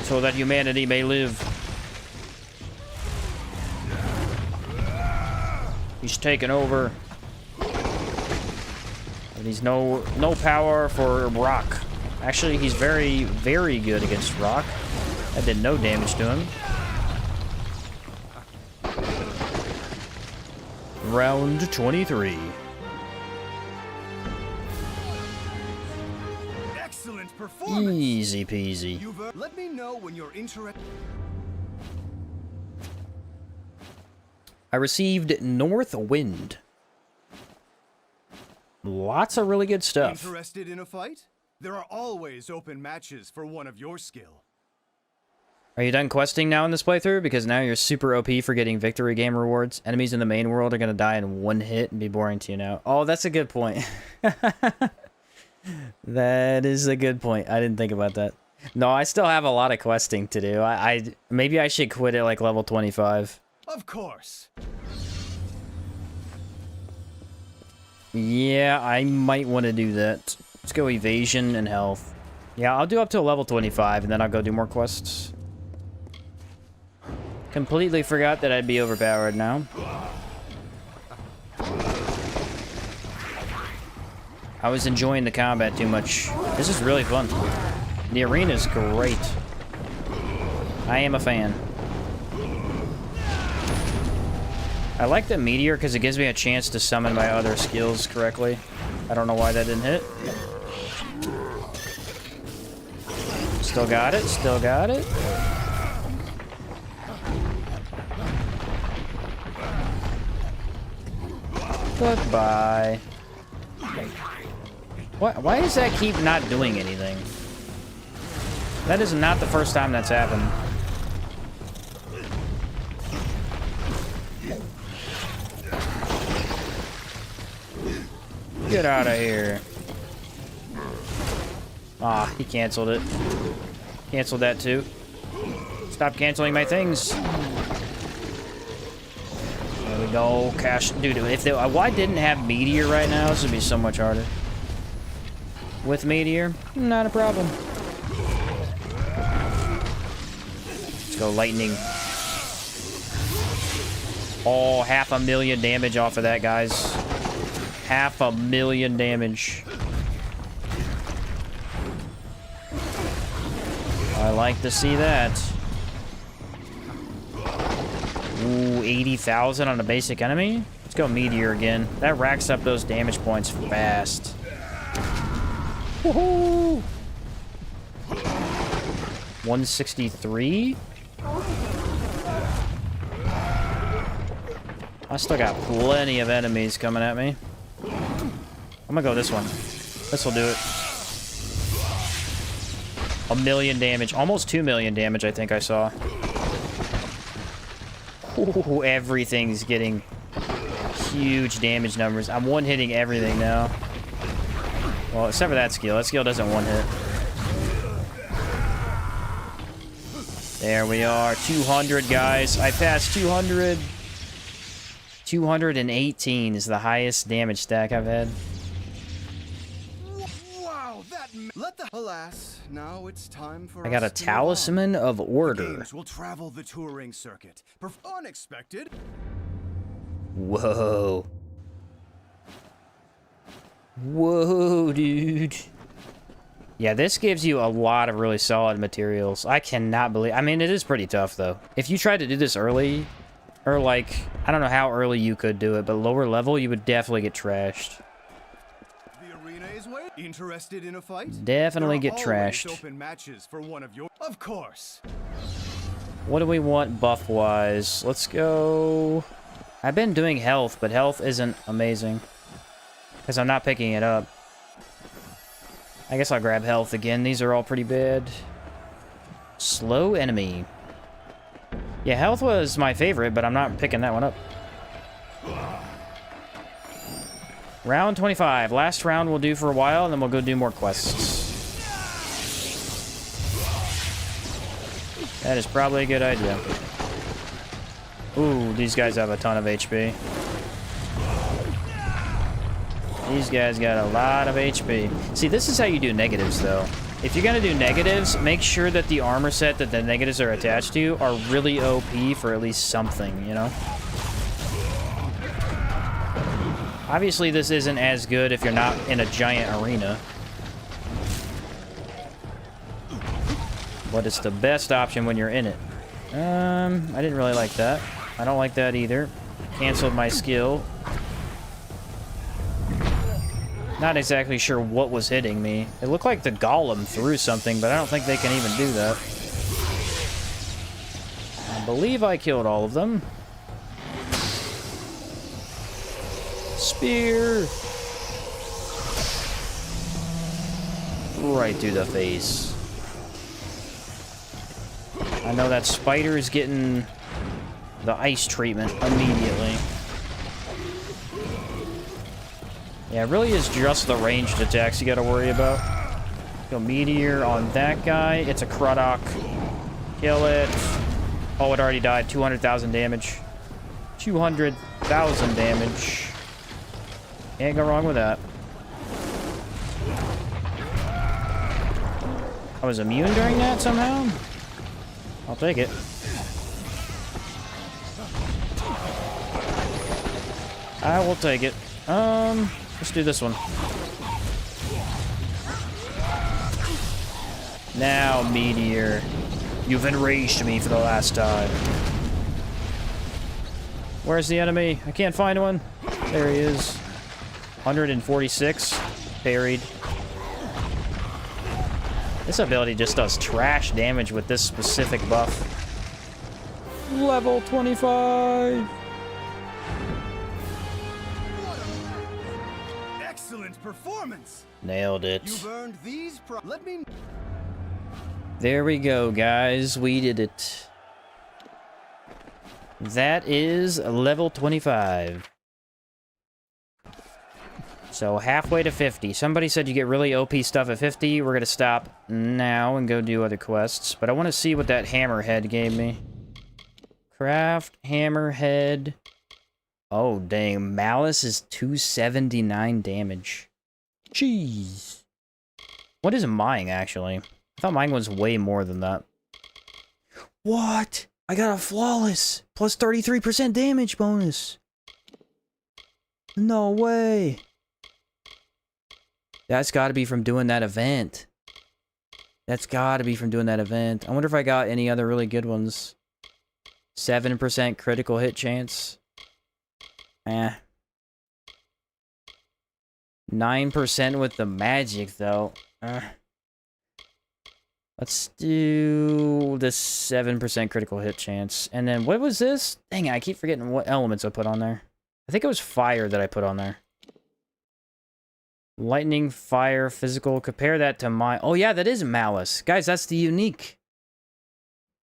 so that humanity may live. He's taken over. And he's no power for rock. Actually, he's very, very good against rock. That did no damage to him. round 23. Excellent performance. Easy peasy. Let me know when you're interested. I received North Wind. Lots of really good stuff. Interested in a fight? There are always open matches for one of your skill. Are you done questing now in this playthrough? Because now you're super OP for getting victory game rewards. Enemies in the main world are going to die in one hit and be boring to you now. Oh, that's a good point. That is a good point. I didn't think about that. No, I still have a lot of questing to do. Maybe I should quit at like level 25. Of course. Yeah, I might want to do that. Let's go evasion and health. Yeah, I'll do up to level 25 and then I'll go do more quests. Completely forgot that I'd be overpowered now. I was enjoying the combat too much. This is really fun. The arena is great. I am a fan. I like the meteor because it gives me a chance to summon my other skills correctly. I don't know why that didn't hit. Still got it, still got it. Goodbye. Why does that keep not doing anything? That is not the first time that's happened. Get out of here. Ah, he canceled it. Canceled that too. Stop canceling my things. There we go. Cash. Dude, if I didn't have Meteor right now, this would be so much harder. With Meteor, not a problem. Let's go Lightning. Oh, 500,000 damage off of that, guys. 500,000 damage. I like to see that. Ooh, 80,000 on a basic enemy? Let's go Meteor again. That racks up those damage points fast. Woohoo! 163? I still got plenty of enemies coming at me. I'm gonna go this one. This will do it. 1,000,000 damage. Almost 2,000,000 damage, I think I saw. Ooh, everything's getting huge damage numbers. I'm one-hitting everything now. Well, except for that skill. That skill doesn't one-hit. There we are. 200, guys. I passed 200. 218 is the highest damage stack I've had. Wow, alas, now it's time for I got a Talisman of Order. Games will travel the touring circuit. Unexpected. Whoa. Whoa, dude. Yeah, this gives you a lot of really solid materials. I cannot believe... I mean, it is pretty tough, though. If you tried to do this early, or like... I don't know how early you could do it, but lower level, you would definitely get trashed. The arena is interested in a fight? Definitely get trashed. Open matches for one of your... Of course. What do we want buff-wise? Let's go... I've been doing health, but health isn't amazing. Because I'm not picking it up. I guess I'll grab health again. These are all pretty bad. Slow enemy. Yeah, health was my favorite, but I'm not picking that one up. Round 25. Last round we'll do for a while, and then we'll go do more quests. That is probably a good idea. Ooh, these guys have a ton of HP. These guys got a lot of HP. See, this is how you do negatives, though. If you're gonna do negatives, make sure that the armor set that the negatives are attached to are really OP for at least something, you know? Obviously, this isn't as good if you're not in a giant arena. But it's the best option when you're in it. I didn't really like that. I don't like that either. Canceled my skill. Not exactly sure what was hitting me. It looked like the golem threw something, but I don't think they can even do that. I believe I killed all of them. Spear! Right through the face. I know that spider is getting the ice treatment immediately. Yeah, it really is just the ranged attacks you gotta worry about. Go meteor on that guy. It's a Krudok. Kill it. Oh, it already died. 200,000 damage. 200,000 damage. Can't go wrong with that. I was immune during that somehow? I'll take it. I will take it. Let's do this one. Now, meteor. You've enraged me for the last time. Where's the enemy? I can't find one. There he is. 146. Parried. This ability just does trash damage with this specific buff. Level 25. Excellent performance. Nailed it. You've earned these. Let me. There we go, guys. We did it. That is level 25. So halfway to 50. Somebody said you get really OP stuff at 50. We're gonna stop now and go do other quests. But I want to see what that hammerhead gave me. Craft hammerhead. Oh, dang. Malice is 279 damage. Jeez. What is mine, actually? I thought mine was way more than that. What? I got a flawless. Plus 33% damage bonus. No way. That's got to be from doing that event. That's got to be from doing that event. I wonder if I got any other really good ones. 7% critical hit chance. 9% with the magic, though. Let's do the 7% critical hit chance. And then, what was this? Dang it, I keep forgetting what elements I put on there. I think it was fire that I put on there. Lightning, fire, physical. Compare that to my... Oh, yeah, that is Malice. Guys, that's the unique.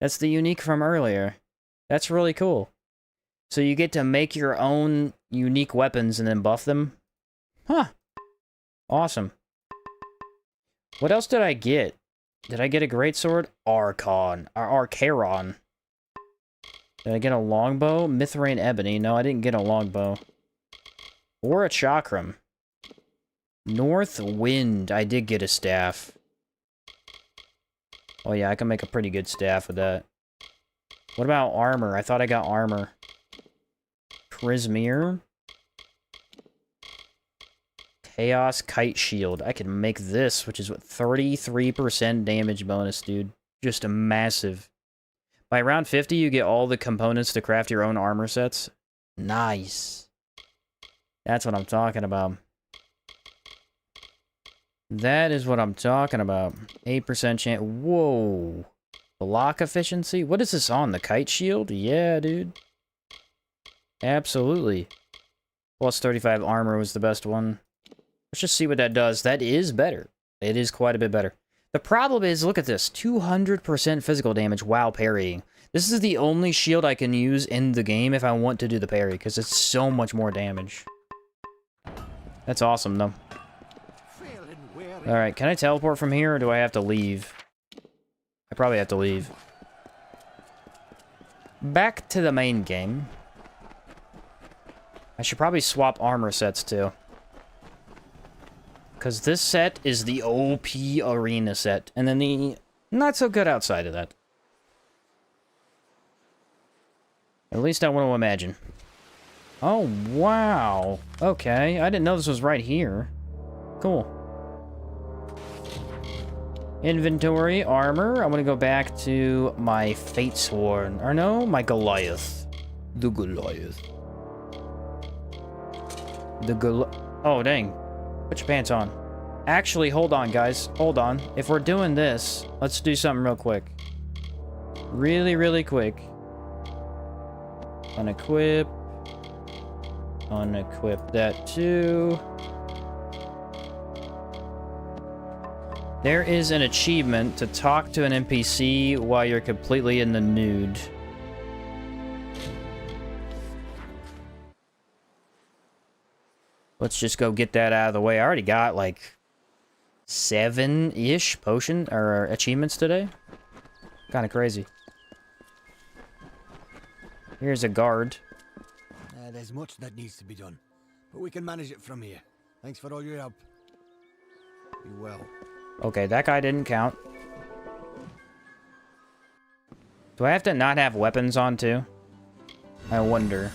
That's the unique from earlier. That's really cool. So you get to make your own unique weapons and then buff them. Huh. Awesome. What else did I get? Did I get a greatsword? Archaron. Did I get a longbow? Mithrane ebony. No, I didn't get a longbow. Or a chakram. North wind. I did get a staff. Oh yeah, I can make a pretty good staff with that. What about armor? I thought I got armor. Prismir. Chaos Kite Shield. I can make this, which is what, 33% damage bonus, dude. Just a massive. By round 50, you get all the components to craft your own armor sets. Nice. That's what I'm talking about. That is what I'm talking about. 8% chance. Whoa. Block efficiency? What is this on? The Kite Shield? Yeah, dude. Absolutely. Plus 35 armor was the best one. Let's just see what that does. That is better. It is quite a bit better. The problem is, look at this. 200% physical damage while parrying. This is the only shield I can use in the game if I want to do the parry, because it's so much more damage. That's awesome, though. Alright, can I teleport from here, or do I have to leave? I probably have to leave. Back to the main game. I should probably swap armor sets, too. Because this set is the OP arena set, and then the not so good outside of that. At least I want to imagine. Oh, wow. Okay, I didn't know this was right here. Cool. Inventory, armor. I want to go back to my Fatesworn. Or no, my Goliath. The Goliath. Oh, dang. Put your pants on. Actually, hold on, guys. Hold on. If we're doing this, let's do something real quick. Really, really quick. Unequip. Unequip that too. There is an achievement to talk to an NPC while you're completely in the nude. Let's just go get that out of the way. I already got like 7-ish potion or achievements today. Kind of crazy. Here's a guard. There's much that needs to be done, but we can manage it from here. Thanks for all your help. Be well. Okay, that guy didn't count. Do I have to not have weapons on too? I wonder.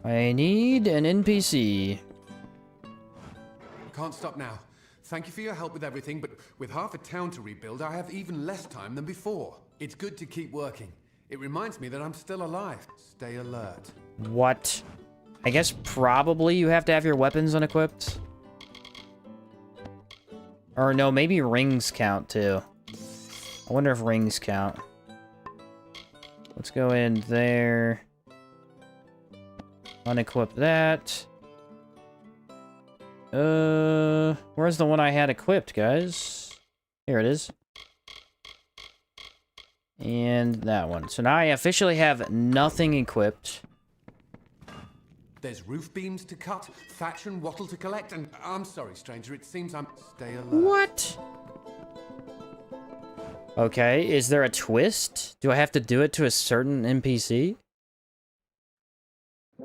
I need an NPC. Can't stop now. Thank you for your help with everything, but with half a town to rebuild, I have even less time than before. It's good to keep working. It reminds me that I'm still alive. Stay alert. What? I guess probably you have to have your weapons unequipped. Or no, maybe rings count too. I wonder if rings count. Let's go in there. Unequip that. Where's the one I had equipped, guys? Here it is. And that one. So now I officially have nothing equipped. There's roof beams to cut, thatch and wattle to collect, and I'm sorry, stranger, it seems I'm... Stay alert. What? Okay, is there a twist? Do I have to do it to a certain NPC?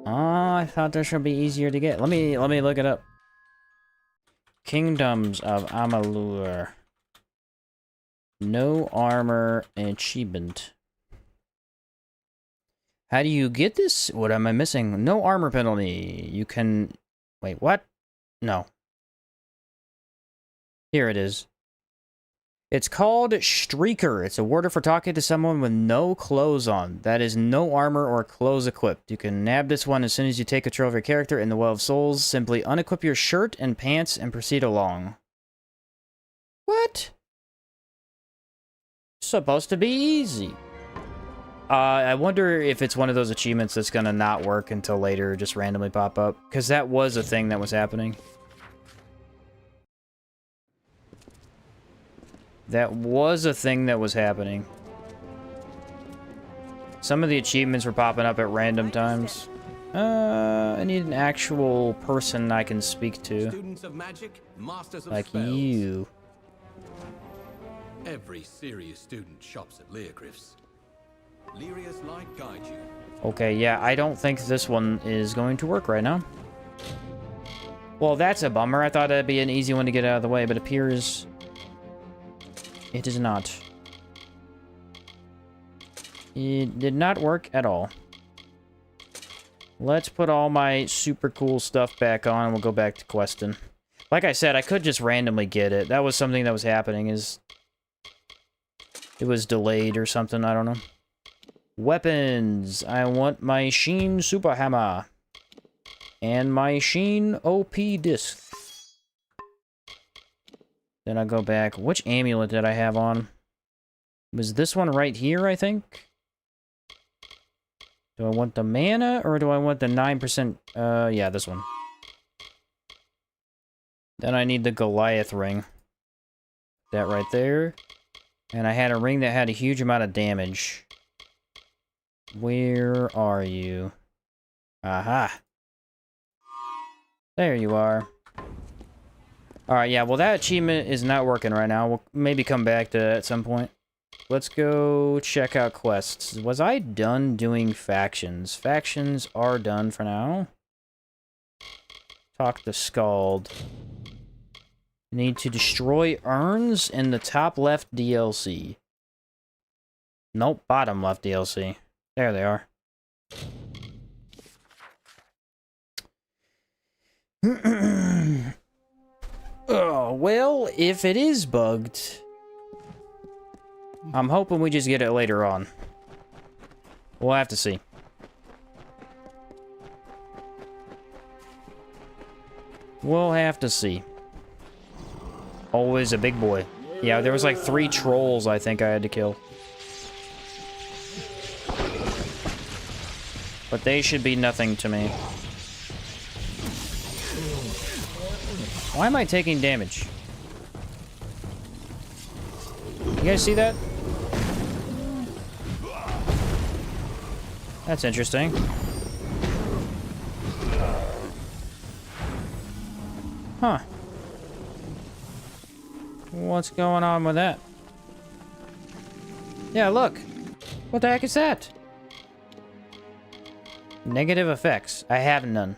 Oh, I thought this would be easier to get. Let me look it up. Kingdoms of Amalur. No armor achievement. How do you get this? What am I missing? No armor penalty. You can... Wait, what? No. Here it is. It's called Streaker. It's a word for talking to someone with no clothes on. That is no armor or clothes equipped. You can nab this one as soon as you take control of your character in the Well of Souls. Simply unequip your shirt and pants and proceed along. What? Supposed to be easy. I wonder if it's one of those achievements that's gonna not work until later, just randomly pop up. Because that was a thing that was happening. That was a thing that was happening. Some of the achievements were popping up at random times. I need an actual person I can speak to. Students of magic, masters of like spells. you. Every serious student shops at Learcliff's. Lyria's light guides you. Okay, yeah, I don't think this one is going to work right now. Well, that's a bummer. I thought that'd be an easy one to get out of the way, but it appears it is not. It did not work at all. Let's put all my super cool stuff back on and we'll go back to questing. Like I said, I could just randomly get it. That was something that was happening, is it was delayed or something, I don't know. Weapons. I want my Sheen Super Hammer. And my Sheen OP Disc. Then I'll go back. Which amulet did I have on? Was this one right here, I think? Do I want the mana, or do I want the 9%? Yeah, this one. Then I need the Goliath ring. That right there. And I had a ring that had a huge amount of damage. Where are you? Aha. There you are. Alright, yeah, well that achievement is not working right now. We'll maybe come back to that at some point. Let's go check out quests. Was I done doing factions? Factions are done for now. Talk to Scald. Need to destroy urns in the top left DLC. Nope, bottom left DLC. There they are. Oh, well, if it is bugged, I'm hoping we just get it later on. We'll have to see. We'll have to see. Always a big boy. Yeah, there was like 3 trolls I think I had to kill. But they should be nothing to me. Why am I taking damage? You guys see that? That's interesting. Huh. What's going on with that? Yeah, look. What the heck is that? Negative effects. I have none.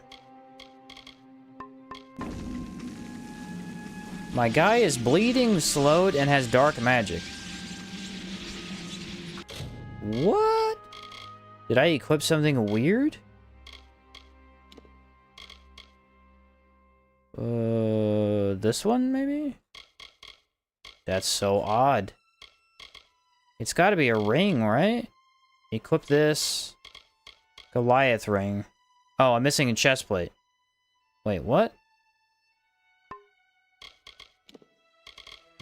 My guy is bleeding, slowed, and has dark magic. What? Did I equip something weird? This one, maybe? That's so odd. It's gotta be a ring, right? Equip this. Goliath ring. Oh, I'm missing a chest plate. Wait, what?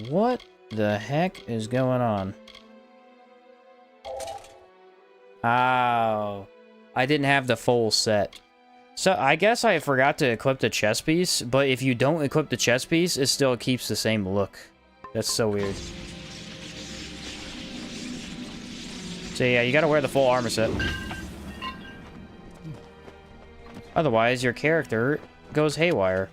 What the heck is going on? Oh. I didn't have the full set. So, I guess I forgot to equip the chest piece, but if you don't equip the chest piece, it still keeps the same look. That's so weird. So yeah, you gotta wear the full armor set. Otherwise, your character goes haywire.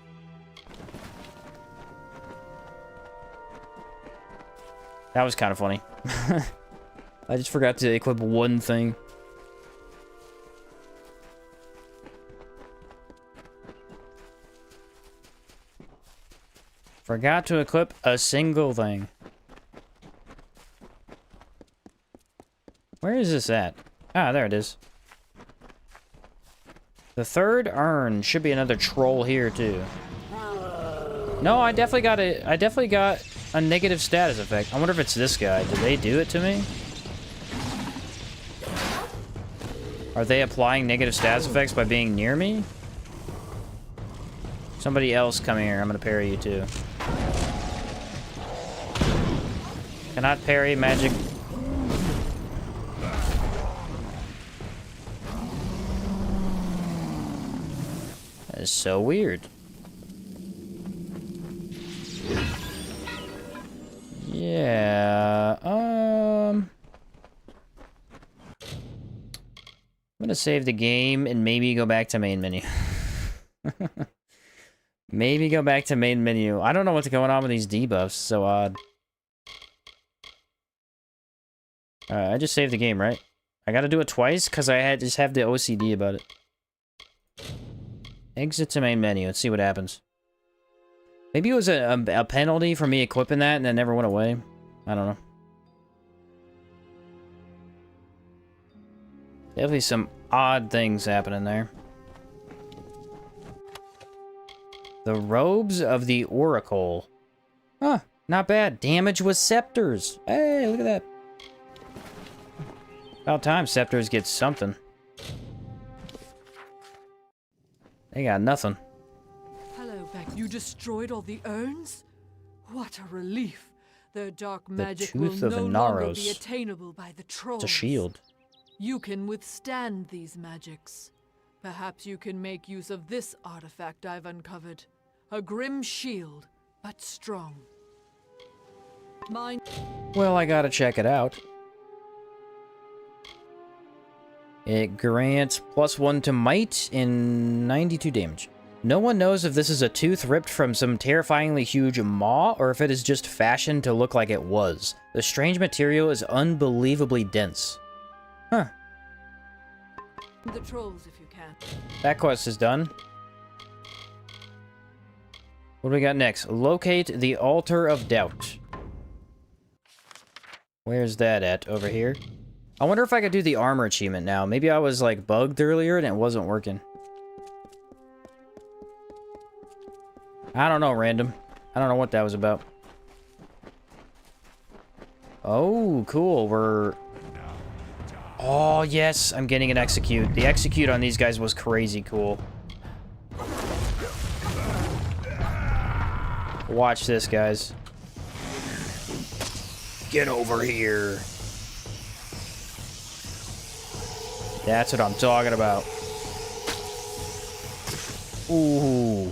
That was kind of funny. I just forgot to equip one thing. Forgot to equip a single thing. Where is this at? Ah, there it is. The third urn should be another troll here too. No, I definitely got a negative status effect. I wonder if it's this guy. Did they do it to me? Are they applying negative status effects by being near me? Somebody else come here. I'm gonna parry you too. Cannot parry magic. That is so weird. Yeah, I'm gonna save the game and maybe go back to main menu. Maybe go back to main menu. I don't know what's going on with these debuffs. So odd. I just saved the game, right? I gotta do it twice because I just have the OCD about it. Exit to main menu. Let's see what happens. Maybe it was a penalty for me equipping that and it never went away. I don't know. Definitely some odd things happening there. The Robes of the Oracle. Huh, not bad. Damage with scepters. Hey, look at that. About time scepters get something. They got nothing. Hello, Beck. You destroyed all the urns? What a relief. Their dark magic will no longer be attainable by the trolls. It's a shield. You can withstand these magics. Perhaps you can make use of this artifact I've uncovered. A grim shield, but strong. Mine. Well, I gotta check it out. It grants +1 to might and 92 damage. No one knows if this is a tooth ripped from some terrifyingly huge maw or if it is just fashioned to look like it was. The strange material is unbelievably dense. Huh. The trolls, if you can. That quest is done. What do we got next? Locate the Altar of Doubt. Where's that at? Over here? I wonder if I could do the armor achievement now. Maybe I was, like, bugged earlier and it wasn't working. I don't know, random. I don't know what that was about. Oh, cool. We're... Oh, yes. I'm getting an execute. The execute on these guys was crazy cool. Watch this, guys. Get over here. That's what I'm talking about. Ooh.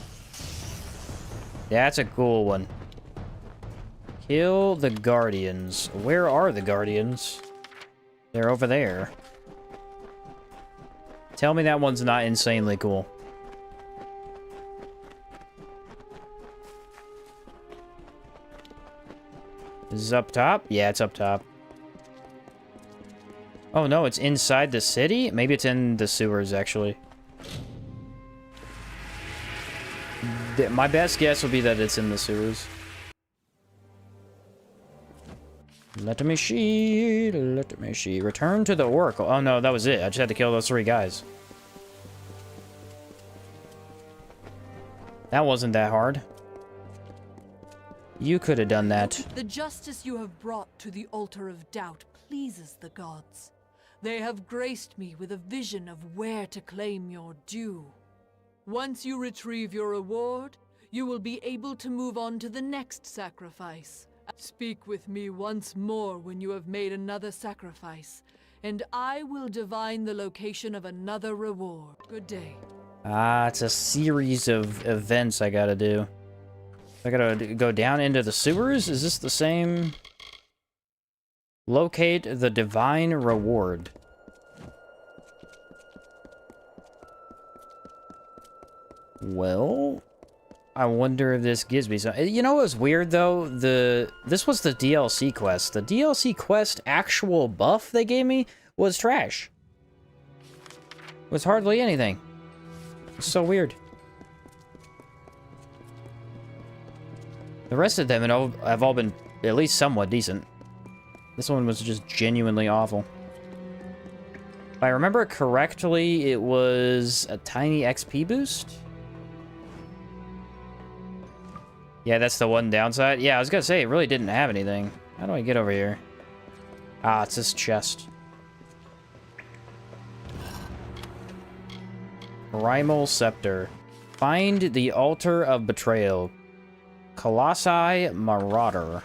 That's a cool one. Kill the Guardians. Where are the Guardians? They're over there. Tell me that one's not insanely cool. Is this up top? Yeah, it's up top. Oh no, it's inside the city? Maybe it's in the sewers, actually. My best guess would be that it's in the sewers. Let me see. Let me see. Return to the Oracle. Oh no, that was it. I just had to kill those 3 guys. That wasn't that hard. You could have done that. The justice you have brought to the altar of doubt pleases the gods. They have graced me with a vision of where to claim your due. Once you retrieve your reward, you will be able to move on to the next sacrifice. Speak with me once more when you have made another sacrifice, and I will divine the location of another reward. Good day. Ah, it's a series of events I gotta do. I gotta go down into the sewers? Is this the same? Locate the divine reward. Well, I wonder if this gives me some... You know what was weird, though? This was the DLC quest. The DLC quest actual buff they gave me was trash. Was hardly anything. It's so weird. The rest of them have all been at least somewhat decent. This one was just genuinely awful. If I remember correctly, it was a tiny XP boost? Yeah, that's the one downside. Yeah, I was gonna say, it really didn't have anything. How do I get over here? Ah, it's this chest. Primal Scepter. Find the Altar of Betrayal. Colossi Marauder.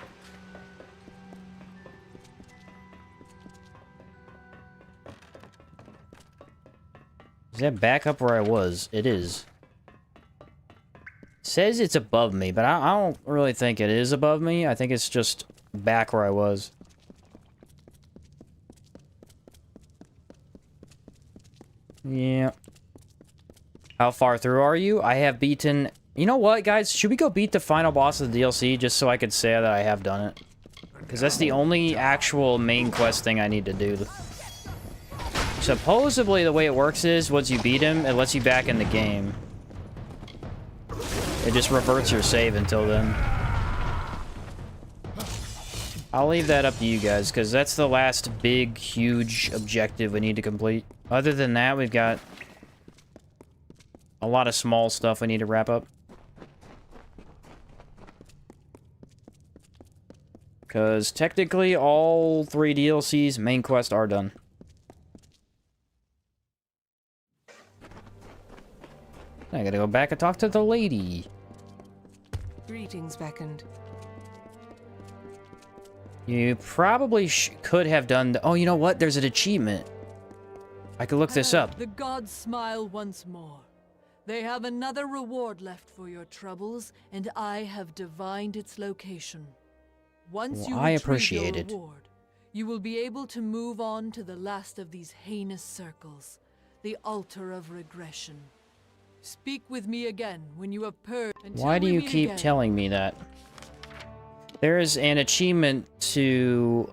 Is that back up where I was? It is. Says it's above me, but I don't really think it is above me. I think it's just back where I was. Yeah. How far through are you? I have beaten... You know what, guys? Should we go beat the final boss of the DLC just so I could say that I have done it? Because that's the only actual main quest thing I need to do. Supposedly, the way it works is, once you beat him, it lets you back in the game. It just reverts your save until then. I'll leave that up to you guys, because that's the last big, huge objective we need to complete. Other than that, we've got a lot of small stuff we need to wrap up. Because technically, all 3 DLCs main quest are done. I gotta go back and talk to the lady. Greetings, Beckoned. You probably could have done... Oh, you know what? There's an achievement. I could look this up. The gods smile once more. They have another reward left for your troubles, and I have divined its location. Once you retrieve your reward, you will be able to move on to the last of these heinous circles, the altar of regression. Speak with me again when you have purged. Why do you keep telling me that? There is an achievement to...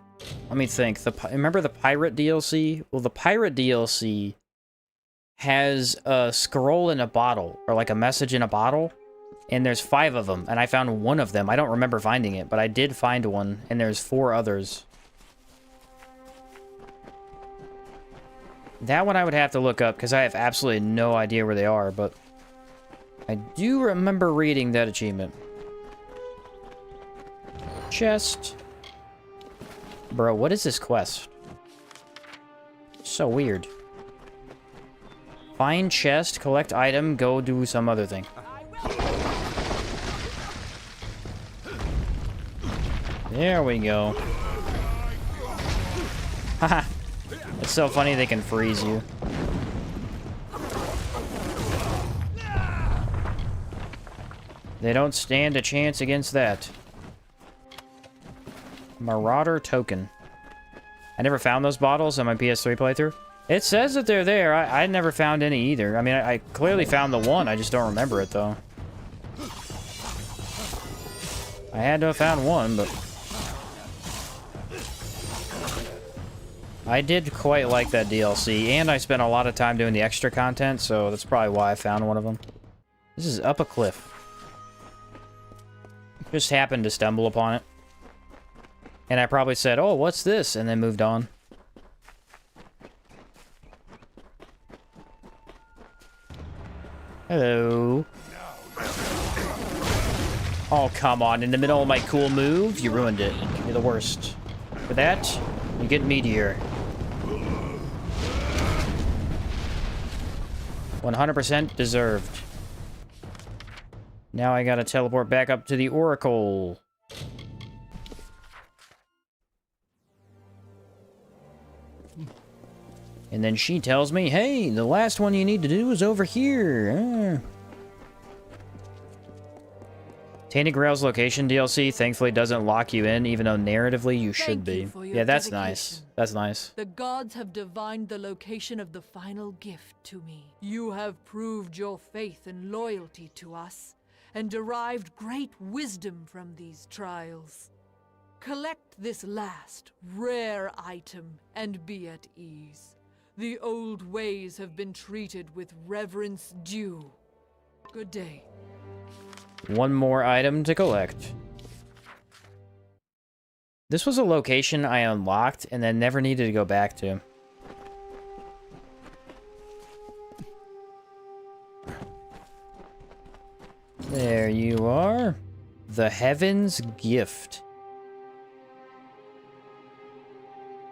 Let me think. Remember the Pirate DLC? Well, the Pirate DLC has a scroll in a bottle, or like a message in a bottle, and there's 5 of them, and I found one of them. I don't remember finding it, but I did find one, and there's 4 others. That one I would have to look up, because I have absolutely no idea where they are, but I do remember reading that achievement. Chest. Bro, what is this quest? So weird. Find chest, collect item, go do some other thing. There we go. Haha. It's so funny they can freeze you. They don't stand a chance against that. Marauder token. I never found those bottles on my PS3 playthrough. It says that they're there. I never found any either. I mean, I clearly found the one. I just don't remember it, though. I had to have found one, but... I did quite like that DLC, and I spent a lot of time doing the extra content, so that's probably why I found one of them. This is up a cliff. Just happened to stumble upon it. And I probably said, oh, what's this? And then moved on. Hello. Oh, come on. In the middle of my cool move, you ruined it. You're the worst. For that, you get Meteor. 100% deserved. Now I gotta teleport back up to the Oracle. And then she tells me, hey, the last one you need to do is over here. Tainted Grail's location DLC thankfully doesn't lock you in, even though narratively you should be. Yeah, that's nice. That's nice. The gods have divined the location of the final gift to me. You have proved your faith and loyalty to us, and derived great wisdom from these trials. Collect this last, rare item, and be at ease. The old ways have been treated with reverence due. Good day. One more item to collect. This was a location I unlocked and then never needed to go back to. There you are. The Heaven's Gift.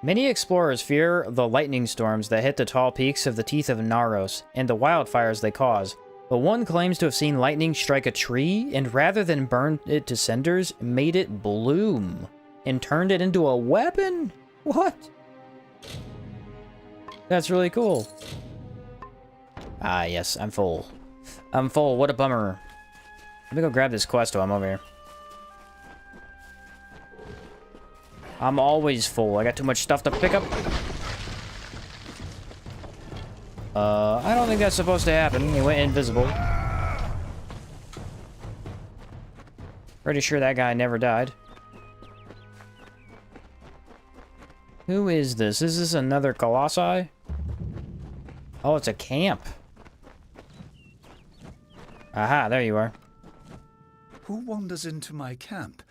Many explorers fear the lightning storms that hit the tall peaks of the Teeth of Naros and the wildfires they cause. But one claims to have seen lightning strike a tree and rather than burn it to cinders, made it bloom and turned it into a weapon? What? That's really cool. Ah, yes, I'm full. I'm full. What a bummer. Let me go grab this quest while I'm over here. I'm always full. I got too much stuff to pick up. I don't think that's supposed to happen. He went invisible. Pretty sure that guy never died. Who is this? Is this another Colossi? Oh, it's a camp. Aha, there you are. Who wanders into my camp?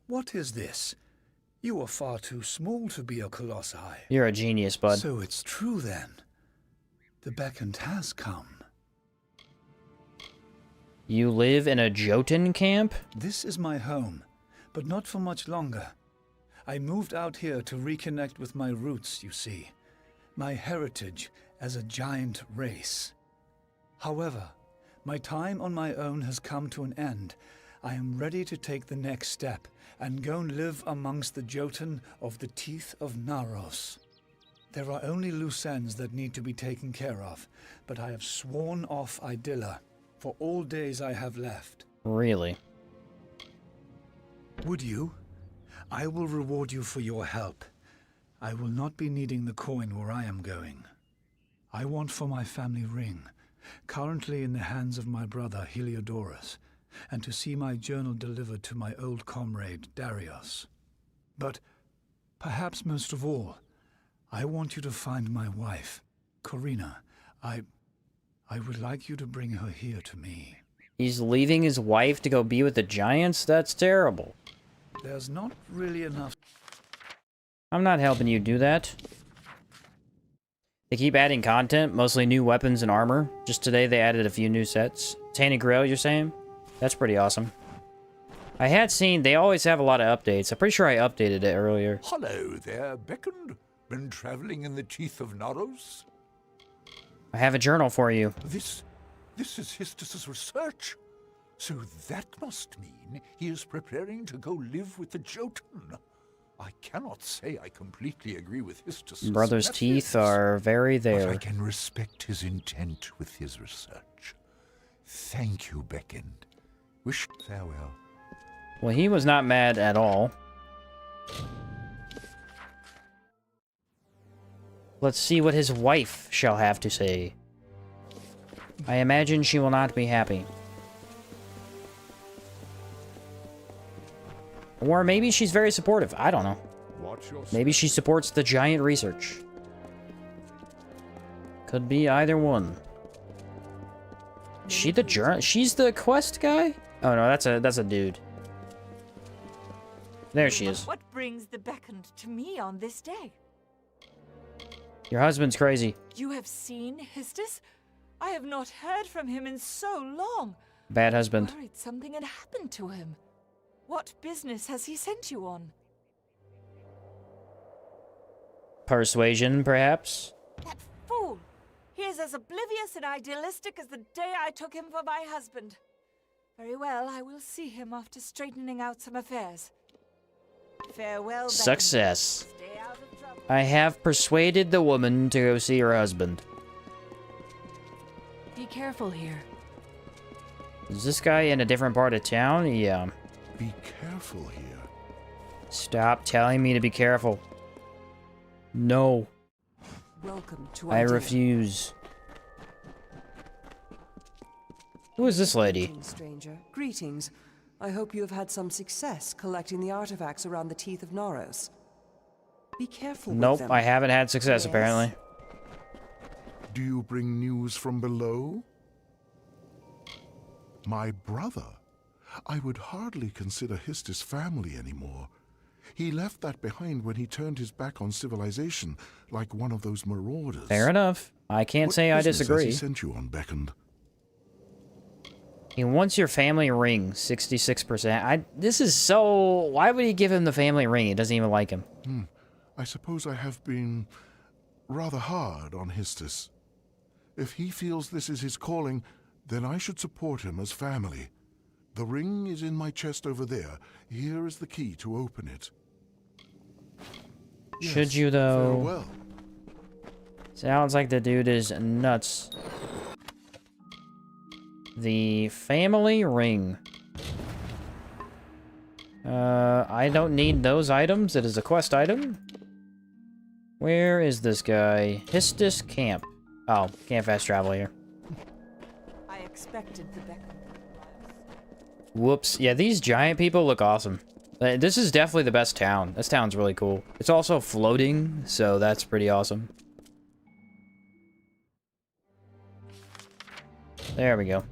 What is this? You are far too small to be a Colossi. You're a genius, bud. So it's true then. The beckoned has come. You live in a Jotun camp? This is my home, but not for much longer. I moved out here to reconnect with my roots, you see. My heritage as a giant race. However, my time on my own has come to an end. I am ready to take the next step and go and live amongst the Jotun of the Teeth of Naros. There are only loose ends that need to be taken care of, but I have sworn off Idylla for all days I have left. Really? Would you? I will reward you for your help. I will not be needing the coin where I am going. I want for my family ring, currently in the hands of my brother Heliodorus, and to see my journal delivered to my old comrade Darius. But perhaps most of all, I want you to find my wife, Corina. I would like you to bring her here to me. He's leaving his wife to go be with the giants? That's terrible. There's not really enough. I'm not helping you do that. They keep adding content, mostly new weapons and armor. Just today they added a few new sets. Tainted Grail, you're saying? That's pretty awesome. I had seen they always have a lot of updates. I'm pretty sure I updated it earlier. Hello there, Beckoned. Been traveling in the Teeth of Naros? I have a journal for you. This is Histus's research. So that must mean he is preparing to go live with the Jotun. I cannot say I completely agree with Histus' Brother's methods, teeth are very there. but I can respect his intent with his research. Thank you, Beckend. Wish farewell. Well, he was not mad at all. Let's see what his wife shall have to say. I imagine she will not be happy. Or maybe she's very supportive. I don't know. Maybe she supports the giant research. Could be either one. Is she the she's the quest guy? Oh no, that's a dude. There she is. What brings the Beckoned to me on this day? Your husband's crazy. You have seen Histus? I have not heard from him in so long. Bad husband. I'm worried something had happened to him. What business has he sent you on? Persuasion, perhaps? That fool! He is as oblivious and idealistic as the day I took him for my husband. Very well, I will see him after straightening out some affairs. Farewell, Success. Stay out of trouble. I have persuaded the woman to go see her husband. Be careful here. Is this guy in a different part of town? Yeah. Be careful here. Stop telling me to be careful. No. Welcome to I Idea. refuse. Who is this lady? Greetings, stranger. Greetings. I hope you have had some success collecting the artifacts around the teeth of Naros. Be careful Nope, with them. I haven't had success, Yes. apparently. Do you bring news from below? My brother? I would hardly consider Histus family anymore. He left that behind when he turned his back on civilization, like one of those marauders. Fair enough. I can't say I business has disagree. he sent you on, Beckoned? He wants your family ring, 66%. This is so... Why would he give him the family ring? He doesn't even like him. I suppose I have been rather hard on Histus. If he feels this is his calling, then I should support him as family. The ring is in my chest over there. Here is the key to open it. Should you, though? Farewell. Sounds like the dude is nuts. The family ring. I don't need those items. It is a quest item. Where is this guy? Histus Camp. Oh, can't fast travel here. I expected the Beckoned. Whoops. Yeah, these giant people look awesome. This is definitely the best town. This town's really cool. It's also floating, so that's pretty awesome. There we go.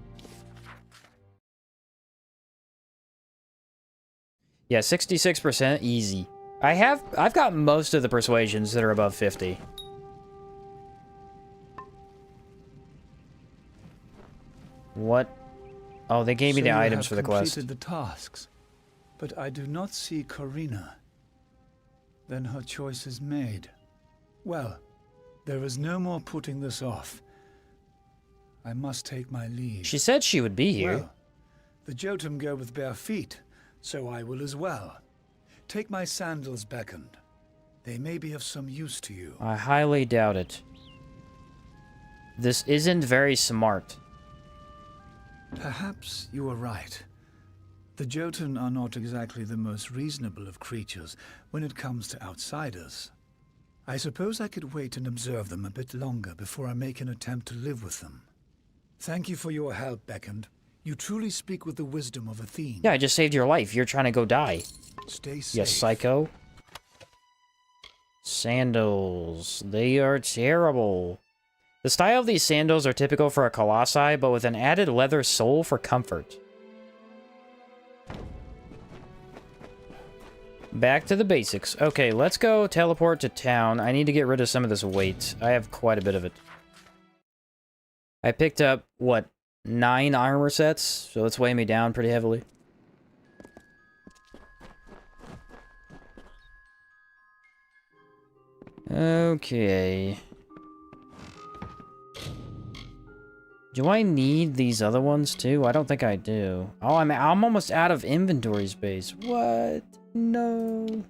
Yeah, 66% easy. I've got most of the persuasions that are above 50. What? Oh, they gave me So the you items have for the quest. completed the tasks, but I do not see Corina. Then her choice is made. Well, there is no more putting this off. I must take my leave. She said she would be here. Well, the Jotun go with bare feet, so I will as well. Take my sandals, Beckoned. They may be of some use to you. I highly doubt it. This isn't very smart. Perhaps you are right. The Jotun are not exactly the most reasonable of creatures when it comes to outsiders. I suppose I could wait and observe them a bit longer before I make an attempt to live with them. Thank you for your help, Beckoned. You truly speak with the wisdom of Athene. Yeah, I just saved your life. You're trying to go die. Stay safe. You psycho. Sandals. They are terrible. The style of these sandals are typical for a colossi, but with an added leather sole for comfort. Back to the basics. Okay, let's go teleport to town. I need to get rid of some of this weight. I have quite a bit of it. I picked up, what, 9 armor sets? So it's weighing me down pretty heavily. Okay. Do I need these other ones too? I don't think I do. Oh, I'm almost out of inventory space. What? No.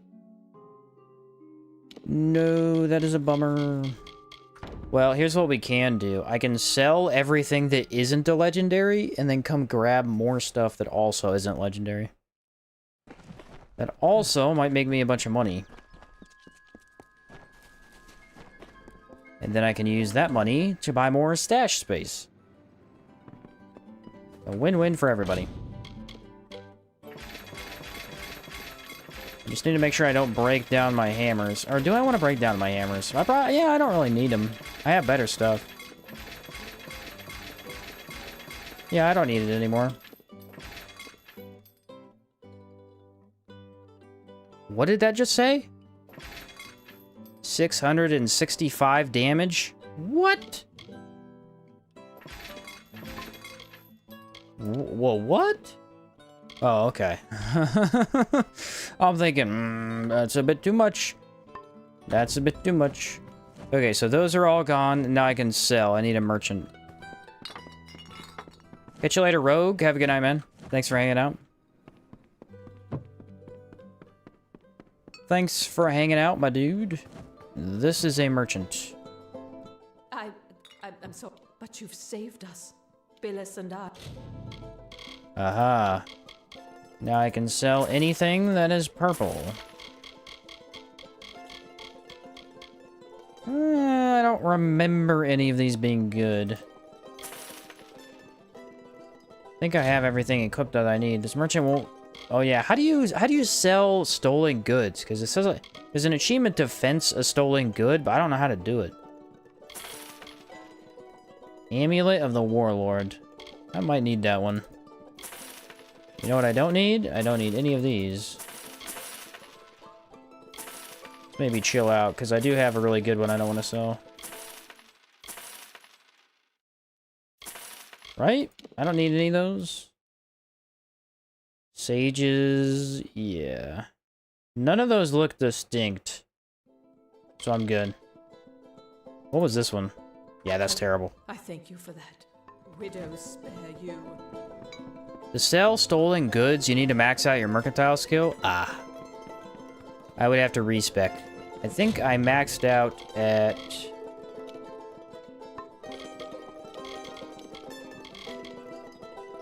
No, that is a bummer. Well, here's what we can do. I can sell everything that isn't a legendary and then come grab more stuff that also isn't legendary. That also might make me a bunch of money. And then I can use that money to buy more stash space. A win-win for everybody. I just need to make sure I don't break down my hammers. Or do I want to break down my hammers? Yeah, I don't really need them. I have better stuff. Yeah, I don't need it anymore. What did that just say? 665 damage? What? Whoa, what? Oh, okay. I'm thinking, that's a bit too much. That's a bit too much. Okay, so those are all gone. Now I can sell. I need a merchant. Catch you later, Rogue. Have a good night, man. Thanks for hanging out. Thanks for hanging out, my dude. This is a merchant. I'm sorry, but you've saved us. Billis and I. Aha. Now I can sell anything that is purple. I don't remember any of these being good. I think I have everything equipped that I need. This merchant won't... Oh yeah, how do you sell stolen goods? Because it says like, there's an achievement to fence a stolen good, but I don't know how to do it. Amulet of the Warlord. I might need that one. You know what I don't need? I don't need any of these. Maybe chill out, because I do have a really good one I don't want to sell. Right? I don't need any of those. Sages, yeah. None of those look distinct. So I'm good. What was this one? Yeah, that's terrible. I thank you for that. Widows spare you. To sell stolen goods, you need to max out your mercantile skill? Ah. I would have to respec. I think I maxed out at...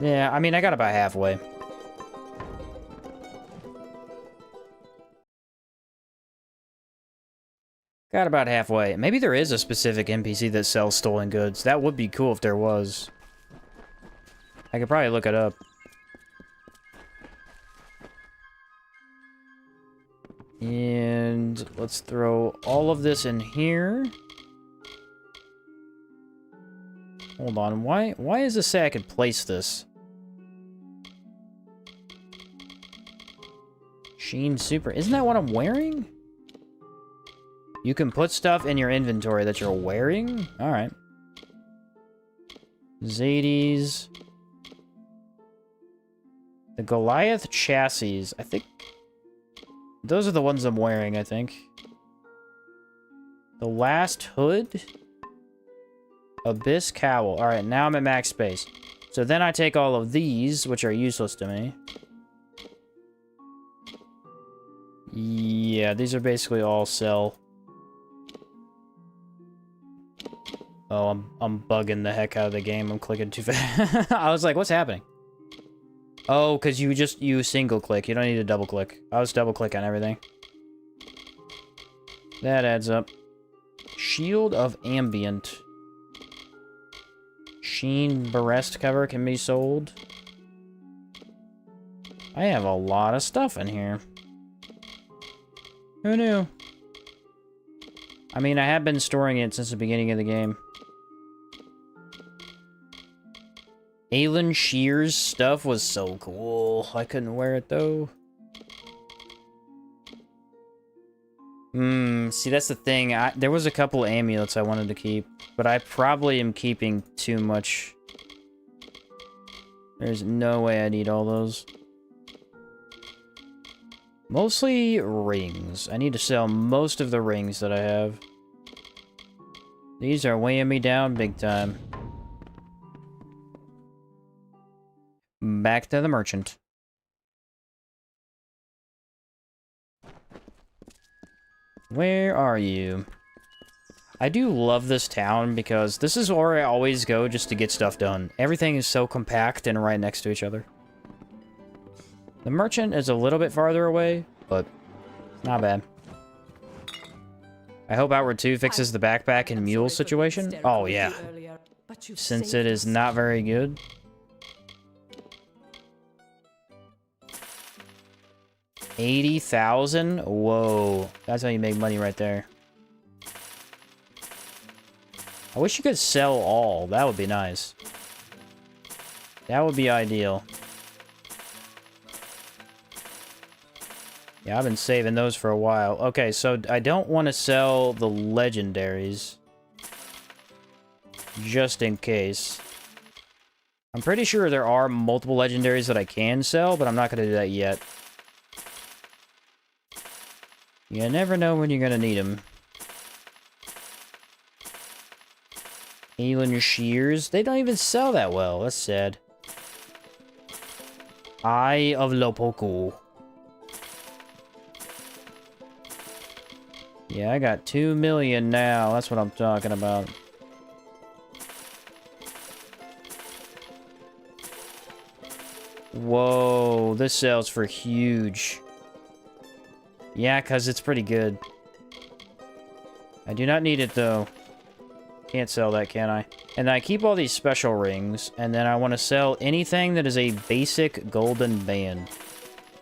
Yeah, I mean, I got about halfway. Got about halfway. Maybe there is a specific NPC that sells stolen goods. That would be cool if there was. I could probably look it up. And let's throw all of this in here. Hold on, why does it say I could place this? Sheen Super, isn't that what I'm wearing? You can put stuff in your inventory that you're wearing? Alright. Zades. The Goliath chassis, I think... Those are the ones I'm wearing, I think. The Last Hood. Abyss Cowl. Alright, now I'm at max space. So then I take all of these, which are useless to me. Yeah, these are basically all sell. Oh, I'm bugging the heck out of the game. I'm clicking too fast. I was like, what's happening? Oh, because you single click. You don't need to double click. I was double click on everything. That adds up. Shield of Ambient. Sheen Berest cover can be sold. I have a lot of stuff in here. Who knew? I mean, I have been storing it since the beginning of the game. Aelin Shear's stuff was so cool. I couldn't wear it, though. See, that's the thing. There was a couple amulets I wanted to keep, but I probably am keeping too much. There's no way I need all those. Mostly rings. I need to sell most of the rings that I have. These are weighing me down big time. back to the merchant. Where are you? I do love this town because this is where I always go just to get stuff done. Everything is so compact and right next to each other. The merchant is a little bit farther away, but not bad. I hope Outward 2 fixes the backpack and mule situation. Oh, yeah. Since it is not very good. $80,000? Whoa. That's how you make money right there. I wish you could sell all. That would be nice. That would be ideal. Yeah, I've been saving those for a while. Okay, so I don't want to sell the legendaries. Just in case. I'm pretty sure there are multiple legendaries that I can sell, but I'm not going to do that yet. You never know when you're going to need them. Alien shears. They don't even sell that well. That's sad. Eye of Lopoku. Yeah, I got 2 million now. That's what I'm talking about. Whoa, this sells for huge. Yeah, because it's pretty good. I do not need it, though. Can't sell that, can I? And I keep all these special rings, and then I want to sell anything that is a basic golden band.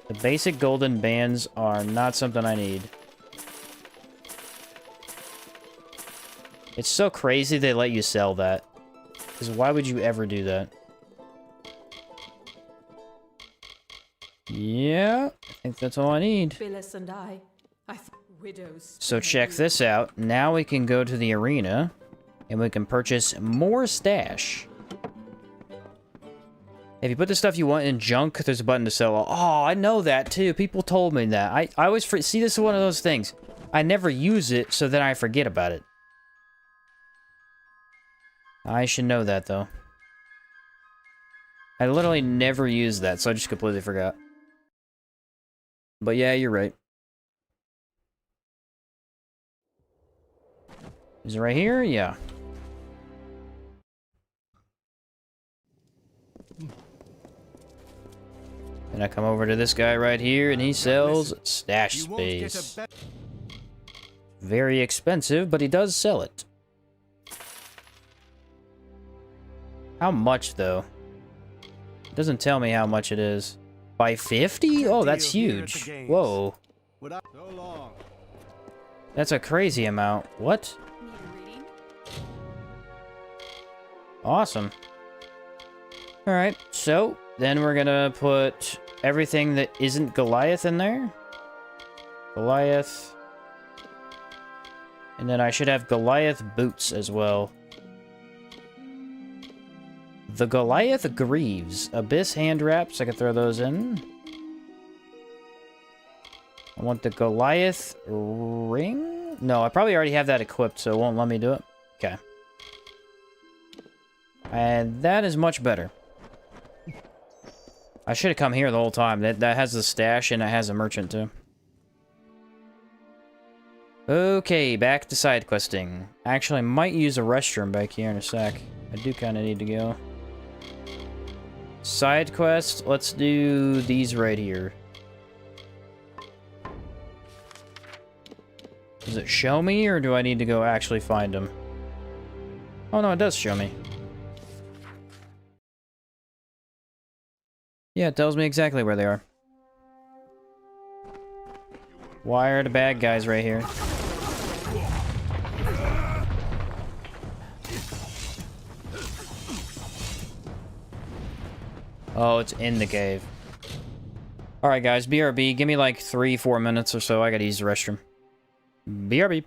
The basic golden bands are not something I need. It's so crazy they let you sell that. Because why would you ever do that? Yeah, I think that's all I need. Phyllis and I widows. So check this out. Now we can go to the arena, and we can purchase more stash. If you put the stuff you want in junk, there's a button to sell. Oh, I know that too. People told me that. I always see, this is one of those things. I never use it, so then I forget about it. I should know that, though. I literally never use that, so I just completely forgot. But yeah, you're right. Is it right here? Yeah. And I come over to this guy right here, and he sells stash space. Very expensive, but he does sell it. How much, though? It doesn't tell me how much it is. By 50? Oh, that's huge. Whoa. That's a crazy amount. What? Awesome. Alright, so then we're gonna put everything that isn't Goliath in there. Goliath. And then I should have Goliath boots as well. The Goliath Greaves. Abyss hand wraps. I could throw those in. I want the Goliath ring. No, I probably already have that equipped, so it won't let me do it. Okay. And that is much better. I should have come here the whole time. That has the stash and it has a merchant too. Okay, back to side questing. Actually, I might use a restroom back here in a sec. I do kind of need to go. Side quest, let's do these right here. Does it show me, or do I need to go actually find them? Oh no, it does show me. Yeah, it tells me exactly where they are. Why are the bad guys right here? Oh, it's in the cave. Alright guys, BRB, give me like 3-4 minutes or so, I gotta use the restroom. BRB.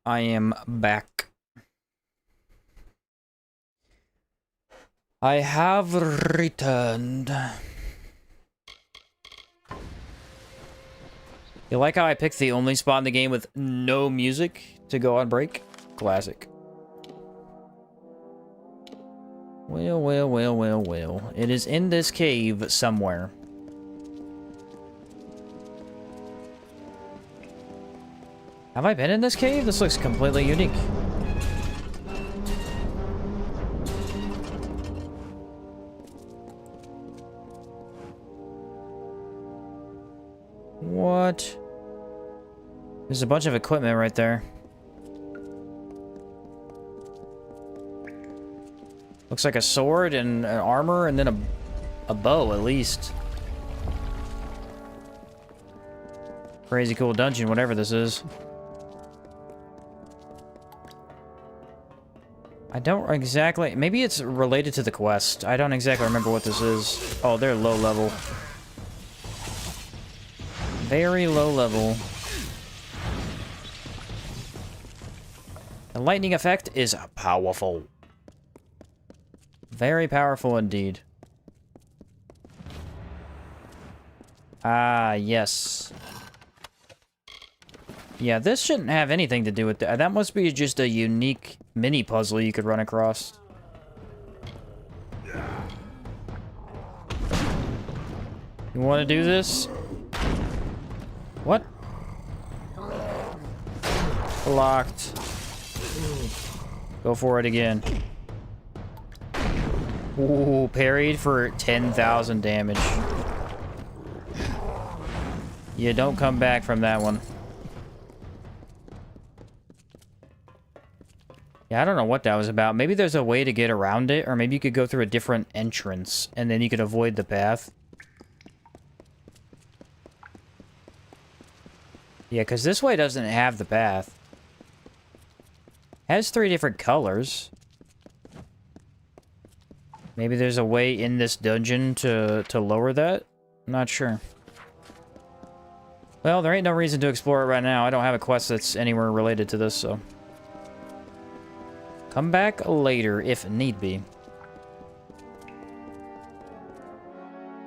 I am back. I have returned. You like how I picked the only spot in the game with no music to go on break? Classic. Well, well, well, well, well. It is in this cave somewhere. Have I been in this cave? This looks completely unique. What? There's a bunch of equipment right there. Looks like a sword and an armor and then a bow at least. Crazy cool dungeon, whatever this is. I don't exactly... Maybe it's related to the quest. I don't exactly remember what this is. Oh, they're low level. Very low level. The lightning effect is powerful. Very powerful indeed. Ah, yes. Yeah, this shouldn't have anything to do with that. That must be just a unique mini puzzle you could run across. You want to do this? What? Blocked. Go for it again. Ooh, parried for 10,000 damage. You don't come back from that one. Yeah, I don't know what that was about. Maybe there's a way to get around it, or maybe you could go through a different entrance, and then you could avoid the path. Yeah, because this way doesn't have the path. Has 3 different colors. Maybe there's a way in this dungeon to lower that? I'm not sure. Well, there ain't no reason to explore it right now. I don't have a quest that's anywhere related to this, so... Come back later, if need be.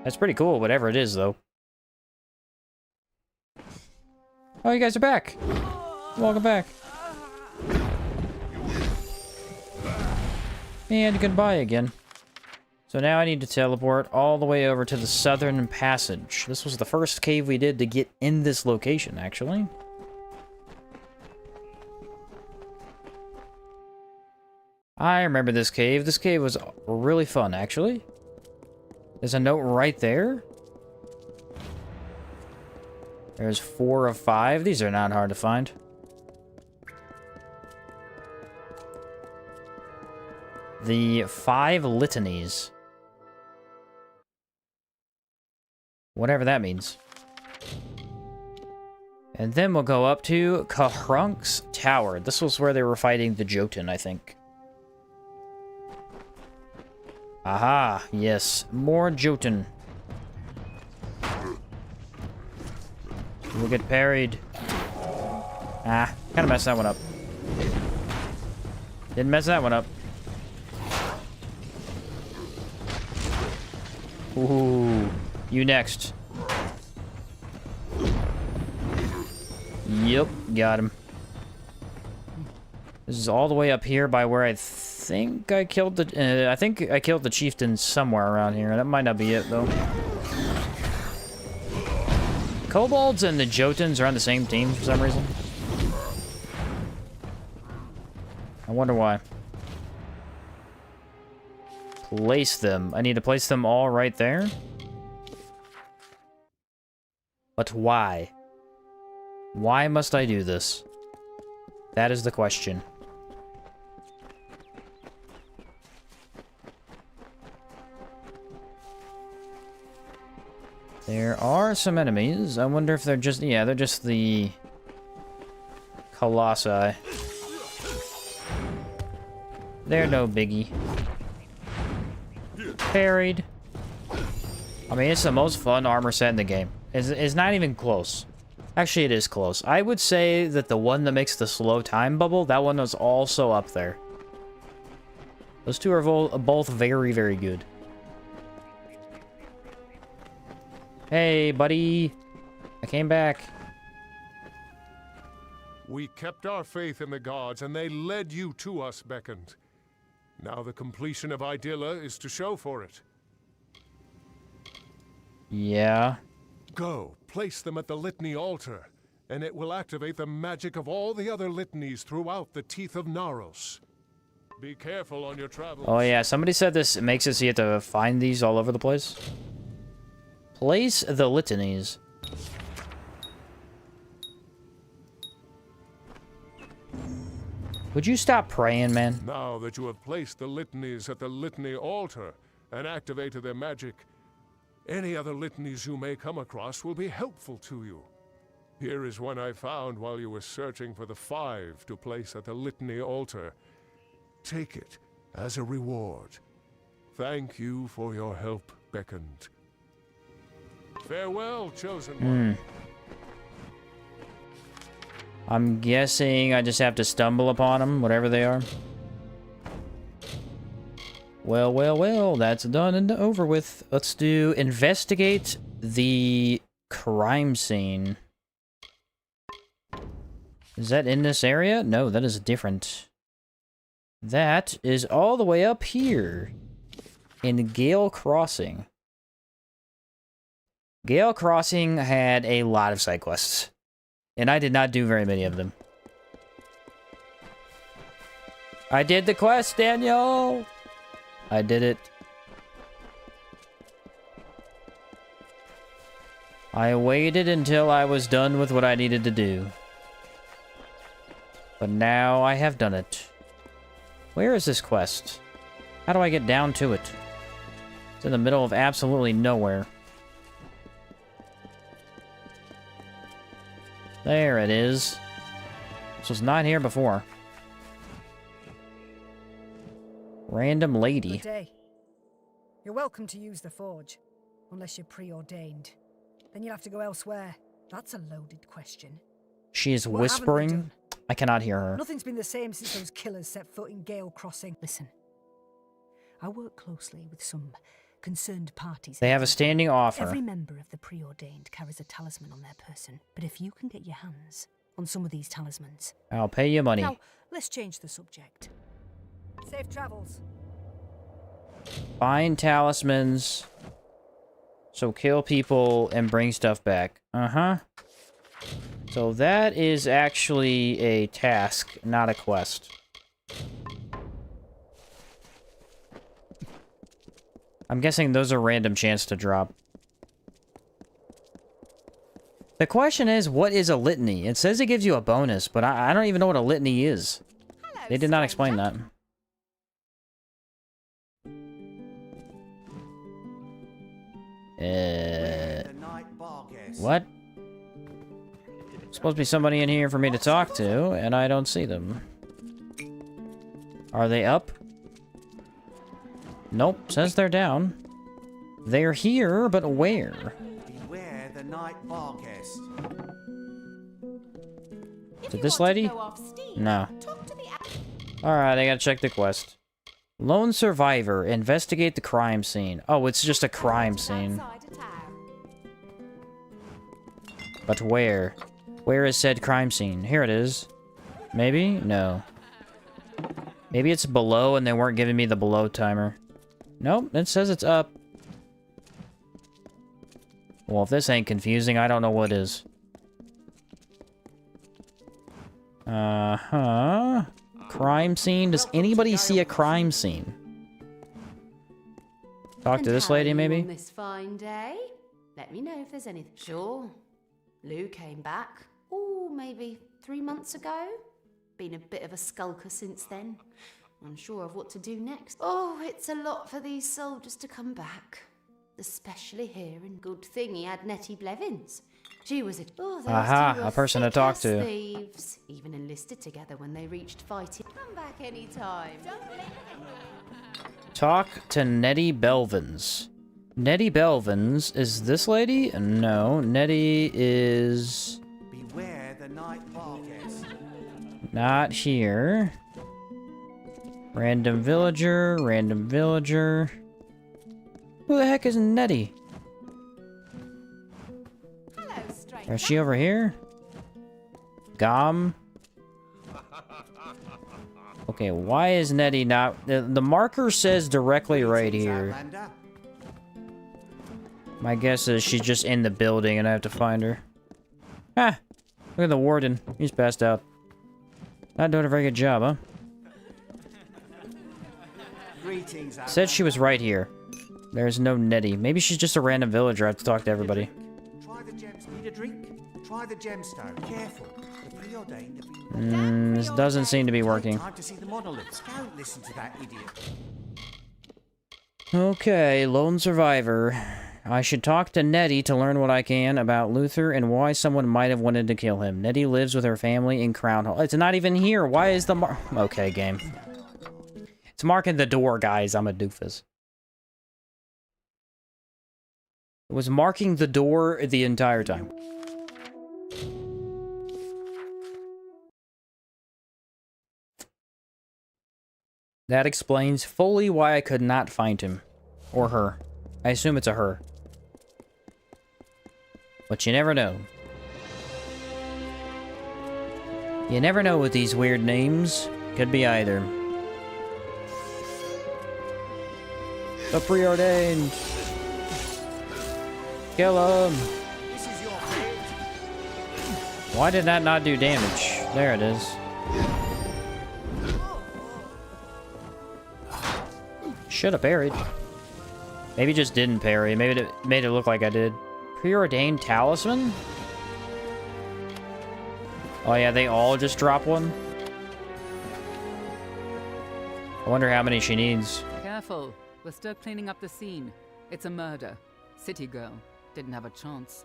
That's pretty cool, whatever it is, though. Oh, you guys are back. Welcome back. And goodbye again. So now I need to teleport all the way over to the southern passage. This was the first cave we did to get in this location, actually. I remember this cave. This cave was really fun, actually. There's a note right there. There's 4 of 5. These are not hard to find. The 5 litanies. Whatever that means. And then we'll go up to Kahrunk's Tower. This was where they were fighting the Jotun, I think. Aha, yes. More Jotun. We'll get parried. Ah, kind of messed that one up. Didn't mess that one up. Ooh, you next. Yep, got him. This is all the way up here by where I think I killed the... I think I killed the chieftain somewhere around here. That might not be it, though. Kobolds and the Jotuns are on the same team for some reason. I wonder why. Place them. I need to place them all right there. But why? Why must I do this? That is the question. There are some enemies. I wonder if they're just... Yeah, they're just the... Colossi. They're no biggie. Parried. I mean, it's the most fun armor set in the game. It's not even close. Actually, it is close. I would say that the one that makes the slow time bubble, that one was also up there. Those two are both very, very good. Hey, buddy. I came back. We kept our faith in the gods, and they led you to us, Beckoned. Now the completion of Idylla is to show for it. Yeah. Go, place them at the litany altar, and it will activate the magic of all the other litanies throughout the Teeth of Naros. Be careful on your travels. Oh yeah, somebody said this makes it so you have to find these all over the place. Place the litanies. Would you stop praying, man? Now that you have placed the litanies at the litany altar and activated their magic, any other litanies you may come across will be helpful to you. Here is one I found while you were searching for the 5 to place at the litany altar. Take it as a reward. Thank you for your help, Beckoned. Farewell, Chosen One. I'm guessing I just have to stumble upon them, whatever they are. Well, well, well, that's done and over with. Let's do investigate the crime scene. Is that in this area? No, that is different. That is all the way up here in Gale Crossing. Gale Crossing had a lot of side quests, and I did not do very many of them. I did the quest, Daniel! I did it. I waited until I was done with what I needed to do. But now I have done it. Where is this quest? How do I get down to it? It's in the middle of absolutely nowhere. There it is. This was not here before. Random lady. Good day. You're welcome to use the forge, unless you're preordained. Then you'll have to go elsewhere. That's a loaded question. She is What haven't we whispering. done? I cannot hear her. Nothing's been the same since those killers set foot in Gale Crossing. Listen, I work closely with some concerned parties. They have a standing offer. Every member of the preordained carries a talisman on their person, but if you can get your hands on some of these talismans, I'll pay you money. Now, let's change the subject. Safe travels. Find talismans. So kill people and bring stuff back. Uh-huh. So that is actually a task, not a quest. I'm guessing those are random chance to drop. The question is, what is a litany? It says it gives you a bonus, but I don't even know what a litany is. They did not explain that. What? Supposed to be somebody in here for me to talk to, and I don't see them. Are they up? Nope, says they're down. They're here, but where? Beware the night bar guest. Did this lady? No. Alright, I gotta check the quest. Lone survivor, investigate the crime scene. Oh, it's just a crime scene. But where? Where is said crime scene? Here it is. Maybe? No. Maybe it's below and they weren't giving me the below timer. Nope, it says it's up. Well, if this ain't confusing, I don't know what is. Uh-huh. Crime scene? Does anybody see a crime scene? Talk to this lady, maybe? On this fine day, let me know if there's anything. Sure. Lou came back. Oh, maybe 3 months ago. Been a bit of a skulker since then. Unsure of what to do next. Oh, it's a lot for these soldiers to come back. Especially here, and good thing he had Nettie Blevins. She was a... Oh, aha, a person to talk to. Thieves. Even enlisted together when they reached fighting. Come back anytime. Talk to Nettie Belvins. Nettie Belvins is this lady? No, Nettie is... the night bar guest. Not here. Random villager, random villager. Who the heck is Nettie? Is she over here? Gom? Okay, why is Nettie not... The marker says directly right here. My guess is she's just in the building and I have to find her. Ah! Look at the warden. He's passed out. Not doing a very good job, huh? Said she was right here. There's no Nettie. Maybe she's just a random villager. I have to talk to everybody. Try the gems. Need a drink? Try the gemstone. Careful. The preordained have been... This doesn't seem to be working. Time to see the monoliths. Don't listen to that idiot. Okay, lone survivor. I should talk to Nettie to learn what I can about Luther and why someone might have wanted to kill him. Nettie lives with her family in Crown Hall. It's not even here. Why is the Okay, game. It's marking the door, guys. I'm a doofus. It was marking the door the entire time. That explains fully why I could not find him. Or her. I assume it's a her. But you never know. You never know with these weird names. Could be either. The preordained. Kill him. Why did that not do damage? There it is. Should have parried. Maybe just didn't parry. Maybe it made it look like I did. Preordained talisman? Oh yeah, they all just drop one? I wonder how many she needs. Careful. We're still cleaning up the scene. It's a murder. City girl. Didn't have a chance.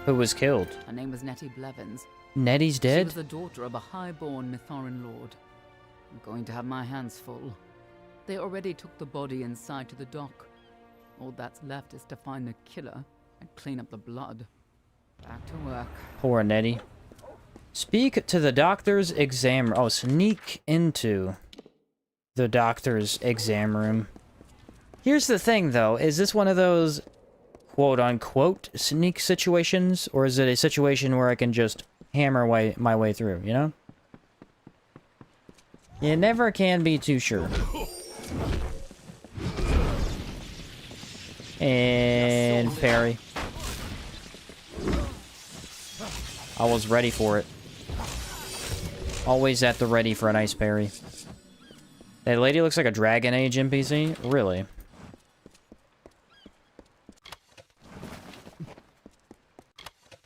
Who was killed? Her name was Nettie Blevins. Nettie's dead? She was the daughter of a high-born Mithoran lord. I'm going to have my hands full. They already took the body inside to the dock. All that's left is to find the killer and clean up the blood. Back to work. Poor Nettie. Speak to the doctor's exam... Oh, sneak into the doctor's exam room. Here's the thing, though. Is this one of those quote-unquote sneak situations? Or is it a situation where I can just hammer my way through, you know? You never can be too sure. And parry. I was ready for it. Always at the ready for a nice parry. That lady looks like a Dragon Age NPC? Really?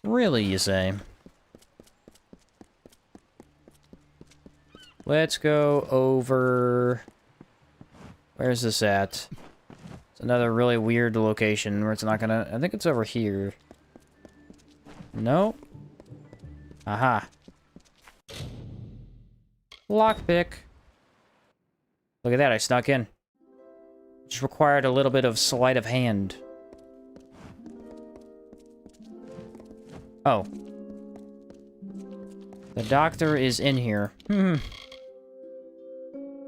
Really, you say? Let's go over... Where's this at? It's another really weird location where it's not gonna... I think it's over here. No. Aha. Lockpick. Look at that, I snuck in. Just required a little bit of sleight of hand. Oh. The doctor is in here.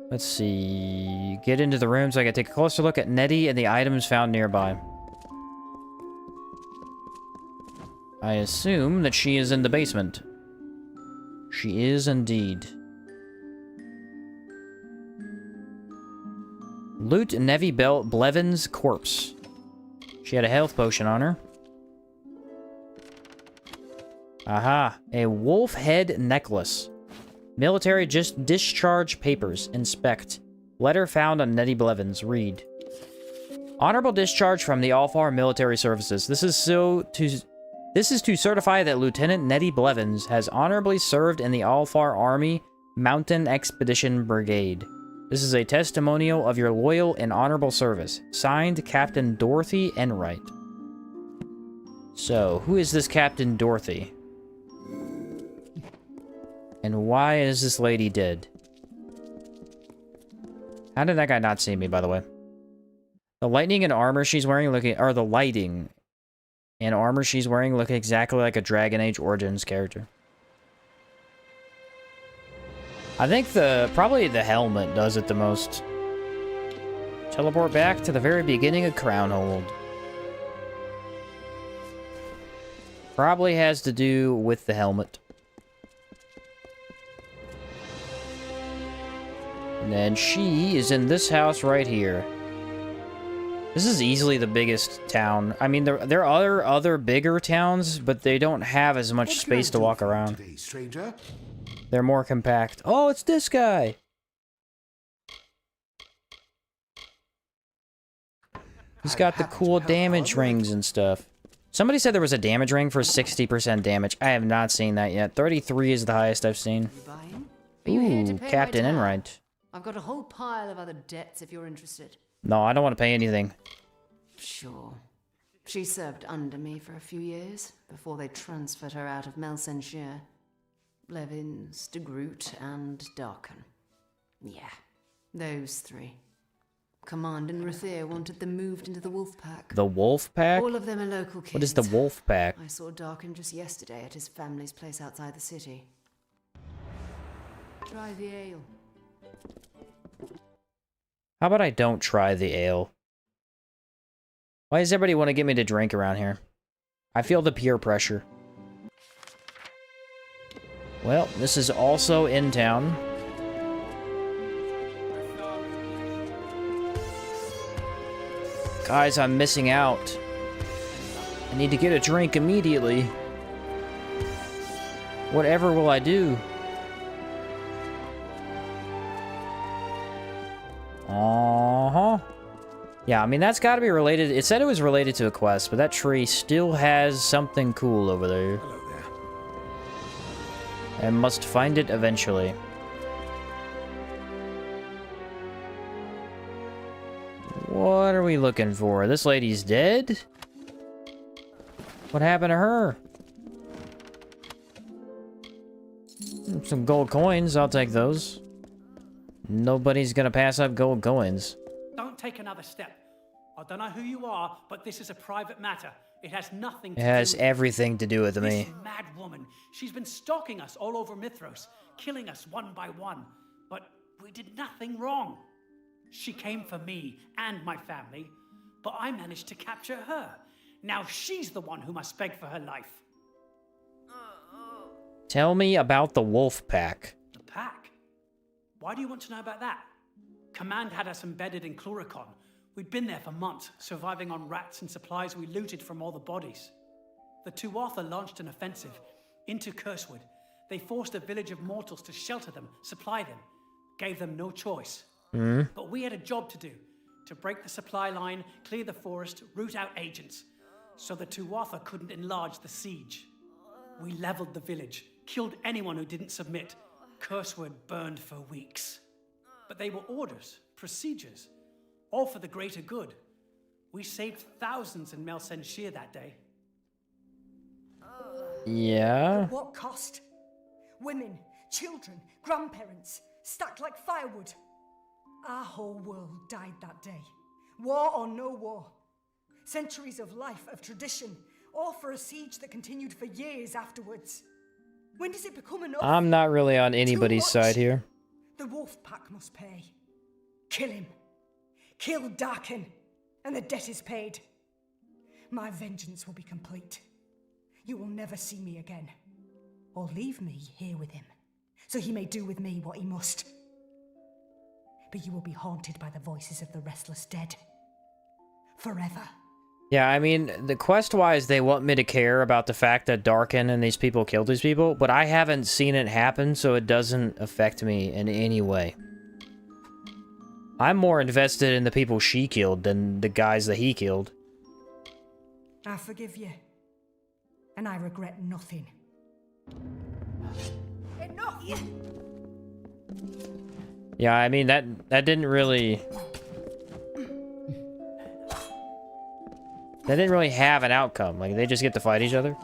Let's see. Get into the room so I can take a closer look at Nettie and the items found nearby. I assume that she is in the basement. She is indeed. Loot Nettie Blevins' corpse. She had a health potion on her. Aha, a wolf head necklace. Military discharge papers. Inspect. Letter found on Nettie Blevins. Read. Honorable discharge from the Alfar Military Services. This is to certify that Lieutenant Nettie Blevins has honorably served in the Alfar Army Mountain Expedition Brigade. This is a testimonial of your loyal and honorable service. Signed, Captain Dorothy Enright. So, who is this Captain Dorothy? And why is this lady dead? How did that guy not see me, by the way? The lightning and armor she's wearing, or the lighting And armor she's wearing look exactly like a Dragon Age Origins character. I think probably the helmet does it the most. Teleport back to the very beginning of Crownhold. Probably has to do with the helmet. And then she is in this house right here. This is easily the biggest town. I mean, there are other bigger towns, but they don't have as much space to walk around. Today, stranger? They're more compact. Oh, it's this guy! He's got the cool damage rings and stuff. Somebody said there was a damage ring for 60% damage. I have not seen that yet. 33 is the highest I've seen. Ooh, Captain Enright. I've got a whole pile of other debts if you're interested. No, I don't want to pay anything. Sure. She served under me for a few years before they transferred her out of Melsenshire. Blevins, De Groot, and Darken. Yeah, those three. Command and Rathir wanted them moved into the Wolf Pack. The Wolf Pack? All of them are local kids. What is the Wolf Pack? I saw Darken just yesterday at his family's place outside the city. Try the ale. How about I don't try the ale? Why does everybody want to get me to drink around here? I feel the peer pressure. Well, this is also in town. Guys, I'm missing out. I need to get a drink immediately. Whatever will I do? Uh-huh. Yeah, I mean, that's got to be related. It said it was related to a quest, but that tree still has something cool over there. Hello there. I must find it eventually. What are we looking for? This lady's dead? What happened to her? Some gold coins, I'll take those. Nobody's gonna pass up gold coins. Don't take another step. I don't know who you are, but this is a private matter. It has nothing to It has do everything to do with me. This mad woman. She's been stalking us all over Mithros, killing us one by one. But we did nothing wrong. She came for me and my family, but I managed to capture her. Now she's the one who must beg for her life. Tell me about the Wolf Pack. The pack? Why do you want to know about that? Command had us embedded in Chloricon. We'd been there for months, surviving on rats and supplies we looted from all the bodies. The Tuatha launched an offensive into Cursewood. They forced a village of mortals to shelter them, supply them, gave them no choice. But we had a job to do, to break the supply line, clear the forest, root out agents, so the Tuatha couldn't enlarge the siege. We leveled the village, killed anyone who didn't submit. Cursewood burned for weeks. But they were orders, procedures, all for the greater good. We saved thousands in Melsenshire that day. Yeah? At what cost? Women, children, grandparents, stacked like firewood. Our whole world died that day. War or no war. Centuries of life, of tradition, all for a siege that continued for years afterwards. When does it become enough? I'm not really on anybody's side here. The Wolf Pack must pay. Kill him. Kill Darken. And the debt is paid. My vengeance will be complete. You will never see me again. Or leave me here with him, so he may do with me what he must. But you will be haunted by the voices of the restless dead. Forever. Yeah, I mean, the quest-wise, they want me to care about the fact that Darken and these people killed these people, but I haven't seen it happen, so it doesn't affect me in any way. I'm more invested in the people she killed than the guys that he killed. I forgive you. And I regret nothing. Enough! Yeah, I mean, that didn't really... That didn't really have an outcome. Like, they just get to fight each other.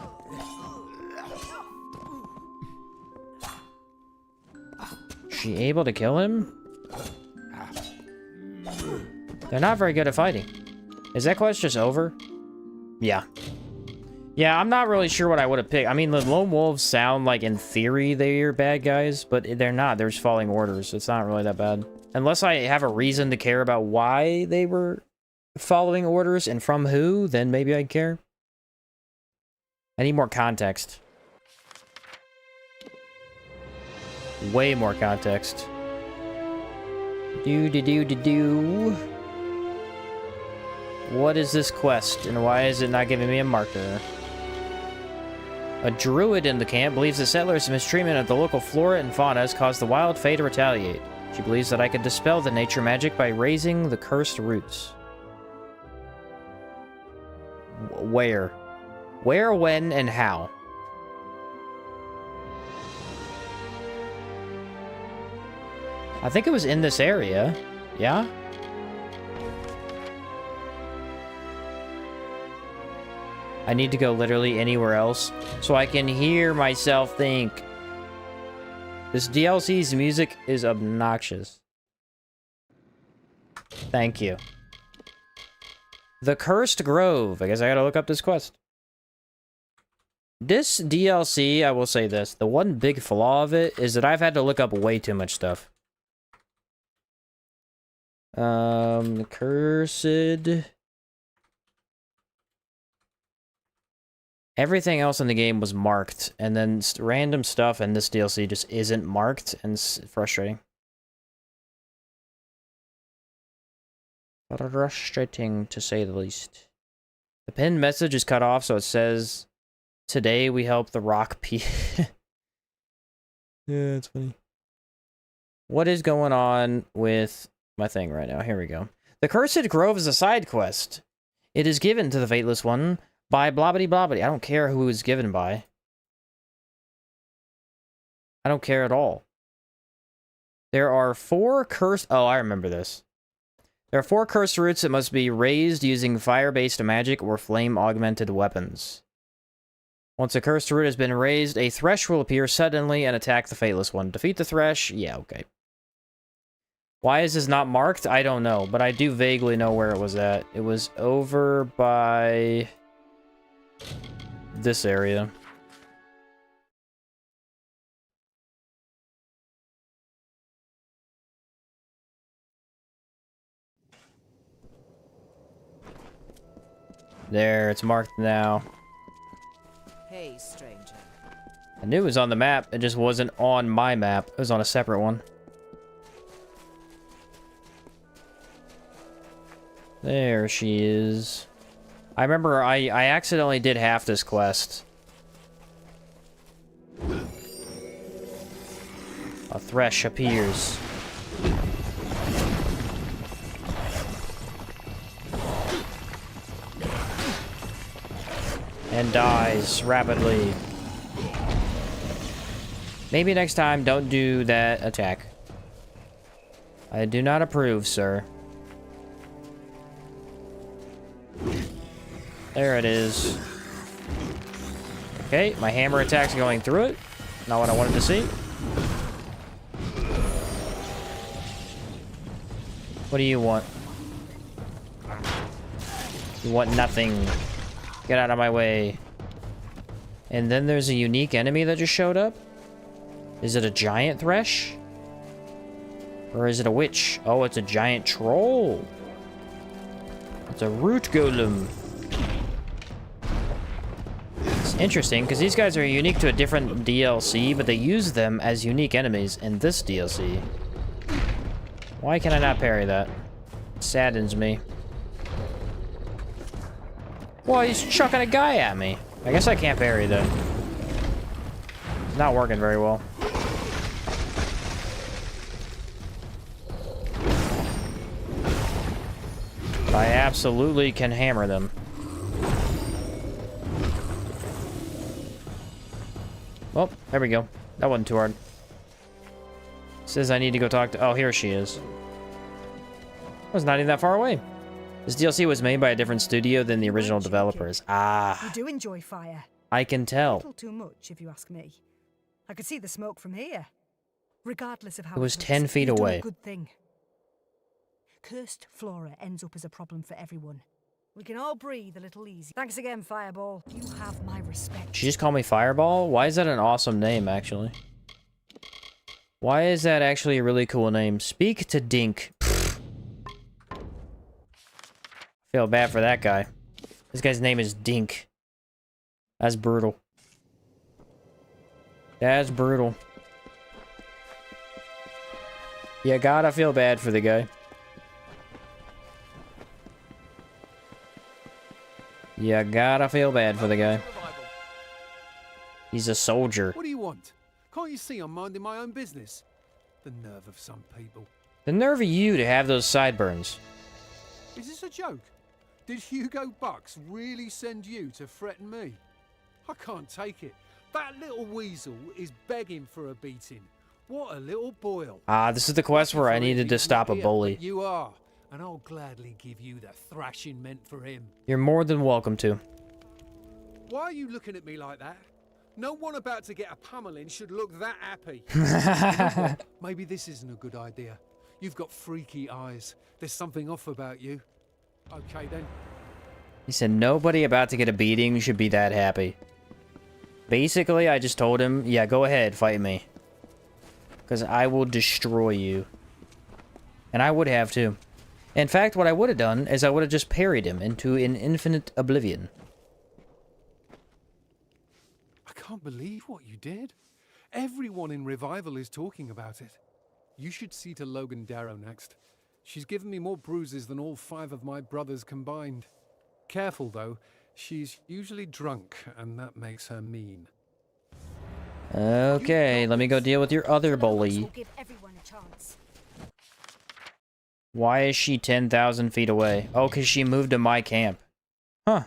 She able to kill him? They're not very good at fighting. Is that quest just over? Yeah. Yeah, I'm not really sure what I would have picked. I mean, the Lone Wolves sound like, in theory, they're bad guys, but they're not. They're just following orders. It's not really that bad. Unless I have a reason to care about why they were following orders and from who, then maybe I'd care. I need more context. Way more context. Do. What is this quest, and why is it not giving me a marker? A druid in the camp believes the settlers' mistreatment of the local flora and fauna has caused the wild fae to retaliate. She believes that I could dispel the nature magic by raising the cursed roots. Where? Where, when, and how? I think it was in this area. Yeah? I need to go literally anywhere else so I can hear myself think. This DLC's music is obnoxious. Thank you. The Cursed Grove. I guess I gotta look up this quest. This DLC, I will say this. The one big flaw of it is that I've had to look up way too much stuff. Cursed... Everything else in the game was marked, and then random stuff in this DLC just isn't marked, and it's frustrating. Frustrating, to say the least. The pinned message is cut off, so it says, "Today we help the rock Yeah, it's funny. What is going on with my thing right now? Here we go. The Cursed Grove is a side quest. It is given to the Fateless One by blobbity blobbity. I don't care who is given by. I don't care at all. There are 4 cursed... Oh, I remember this. There are 4 cursed roots that must be raised using fire-based magic or flame-augmented weapons. Once a cursed root has been raised, a thresh will appear suddenly and attack the Fateless One. Defeat the thresh? Yeah, okay. Why is this not marked? I don't know, but I do vaguely know where it was at. It was over by... this area. There, it's marked now. Hey, stranger. I knew it was on the map, it just wasn't on my map. It was on a separate one. There she is. I remember I accidentally did half this quest. A thresh appears. And dies rapidly. Maybe next time don't do that attack. I do not approve, sir. There it is. Okay, my hammer attack's going through it. Not what I wanted to see. What do you want? You want nothing. Get out of my way. And then there's a unique enemy that just showed up. Is it a giant thresh? Or is it a witch? Oh, it's a giant troll. It's a root golem. It's interesting, because these guys are unique to a different DLC, but they use them as unique enemies in this DLC. Why can I not parry that? It saddens me. Well, he's chucking a guy at me. I guess I can't parry then. It's not working very well. But I absolutely can hammer them. Well, there we go. That wasn't too hard. Says I need to go talk to... Oh, here she is. I was not even that far away. This DLC was made by a different studio than the original developers. Ah. You do enjoy fire. I can tell. A little too much, if you ask me. I could see the smoke from here. Regardless of how it was looks, 10 feet you've done away. a good thing. Cursed flora ends up as a problem for everyone. We can all breathe a little easier. Thanks again, Fireball. You have my respect. She just called me Fireball? Why is that an awesome name, actually? Why is that actually a really cool name? Speak to Dink. Feel bad for that guy. This guy's name is Dink. That's brutal. That's brutal. You gotta feel bad for the guy. You gotta feel bad for the guy. He's a soldier. What do you want? Can't you see I'm minding my own business? The nerve of some people. The nerve of you to have those sideburns. Is this a joke? Did Hugo Bucks really send you to threaten me? I can't take it. That little weasel is begging for a beating. What a little boil. Ah, this is the quest where I needed to stop a bully. You are, and I'll gladly give you the thrashing meant for him. You're more than welcome to. Why are you looking at me like that? No one about to get a pummeling should look that happy. Maybe this isn't a good idea. You've got freaky eyes. There's something off about you. Okay then. He said nobody about to get a beating should be that happy. Basically, I just told him, yeah, go ahead, fight me. Because I will destroy you. And I would have too. In fact, what I would have done is I would have just parried him into an infinite oblivion. I can't believe what you did. Everyone in Revival is talking about it. You should see to Logan Darrow next. She's given me more bruises than all 5 of my brothers combined. Careful, though. She's usually drunk, and that makes her mean. Okay, let me go deal with your other bully. Why is she 10,000 feet away? Oh, because she moved to my camp. Huh.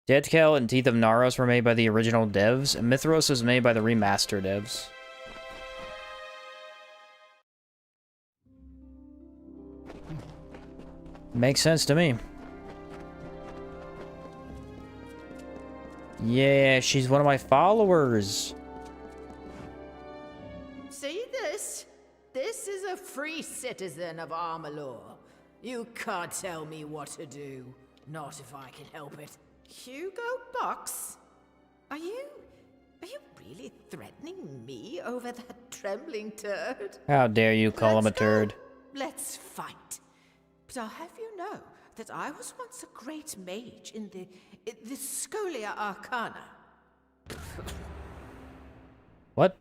Deadkel and Teeth of Naros were made by the original devs, and Mithros was made by the Remastered devs. Makes sense to me. Yeah, she's one of my followers. See this? This is a free citizen of Amalur. You can't tell me what to do. Not if I can help it. Hugo Bucks? Are you really threatening me over that trembling turd? How dare you call him a turd? Let's fight. But I'll have you know that I was once a great mage in the Scholia Arcana. What?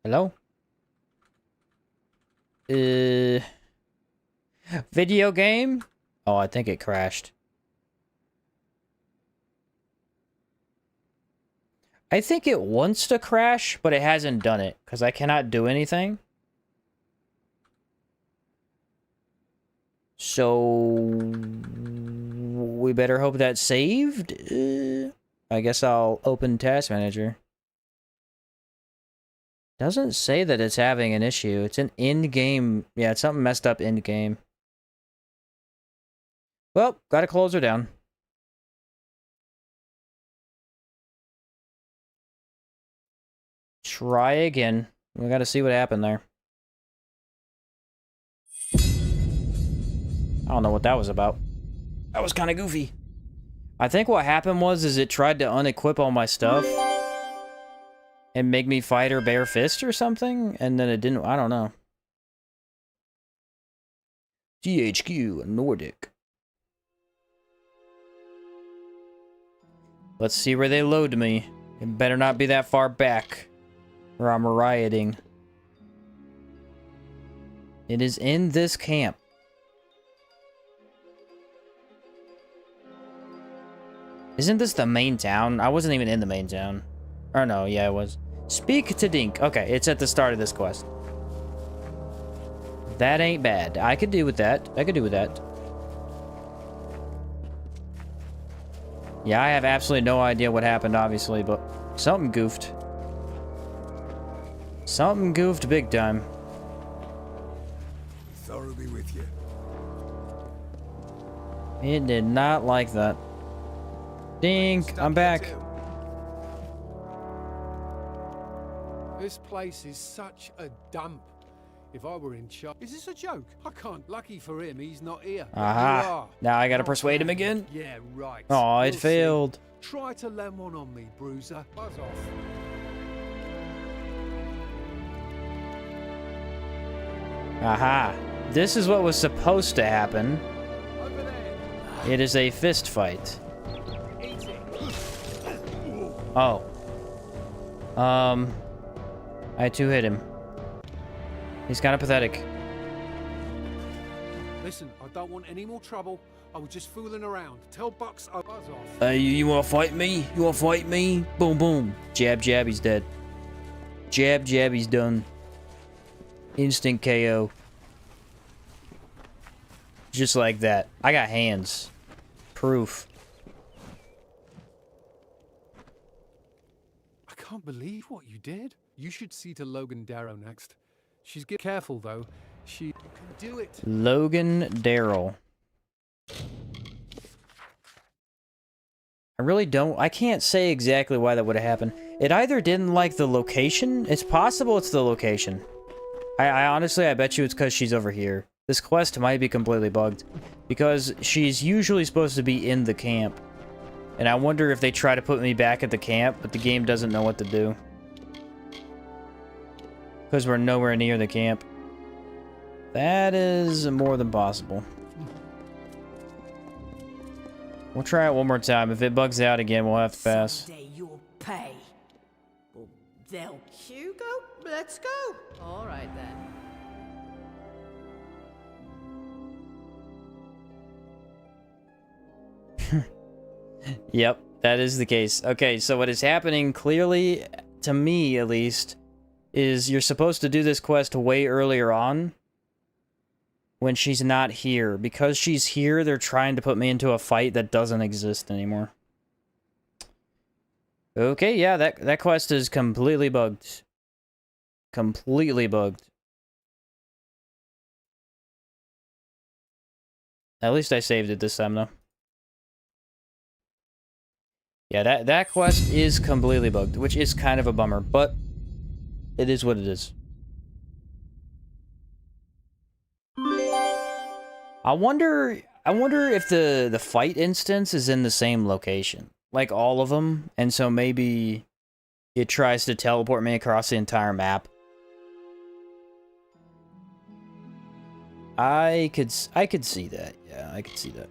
Hello? Video game? Oh, I think it crashed. I think it wants to crash, but it hasn't done it, because I cannot do anything. So we better hope that's saved. I guess I'll open Task Manager. Doesn't say that it's having an issue. It's an in-game. Yeah, it's something messed up in-game. Well, gotta close her down. Try again. We gotta see what happened there. I don't know what that was about. That was kind of goofy. I think what happened was it tried to unequip all my stuff and make me fight her bare fist or something, and then it didn't. I don't know. GHQ Nordic. Let's see where they load me. It better not be that far back, or I'm rioting. It is in this camp. Isn't this the main town? I wasn't even in the main town. Or no, yeah, it was. Speak to Dink. Okay, it's at the start of this quest. That ain't bad. I could do with that. I could do with that. Yeah, I have absolutely no idea what happened, obviously, but something goofed. Something goofed big time. Thorough be with you. It did not like that. Dink, I'm back. This place is such a dump. If I were in charge... Is this a joke? I can't. Lucky for him, he's not here. Aha. Now I gotta persuade him again. Yeah, right. Oh, it We'll failed. see. Try to land one on me, Bruiser. Buzz off. Aha. This is what was supposed to happen. It is a fist fight. Oh. I too hit him. He's kind of pathetic. Listen, I don't want any more trouble. I was just fooling around. Tell Bucks I buzz off. You wanna fight me? You wanna fight me? Boom, boom. Jab, jab, he's dead. Jab, jab, he's done. Instant KO. Just like that. I got hands. Proof. I can't believe what you did. You should see to Logan Darrow next. She's careful though. She can do it. Logan Darrow. I can't say exactly why that would have happened. It either didn't like the location. It's possible it's the location. I honestly, I bet you it's because she's over here. This quest might be completely bugged. Because she's usually supposed to be in the camp. And I wonder if they try to put me back at the camp, but the game doesn't know what to do. Because we're nowhere near the camp. That is more than possible. We'll try it one more time. If it bugs out again, we'll have to pass. Someday you'll pay. Or they'll... Hugo, let's go. All right, then. Yep, that is the case. Okay, so what is happening, clearly, to me at least, is you're supposed to do this quest way earlier on when she's not here. Because she's here, they're trying to put me into a fight that doesn't exist anymore. Okay, yeah, that quest is completely bugged. Completely bugged. At least I saved it this time, though. Yeah, that quest is completely bugged, which is kind of a bummer, but it is what it is. I wonder if the fight instance is in the same location, like all of them, and so maybe it tries to teleport me across the entire map. I could see that. Yeah, I could see that.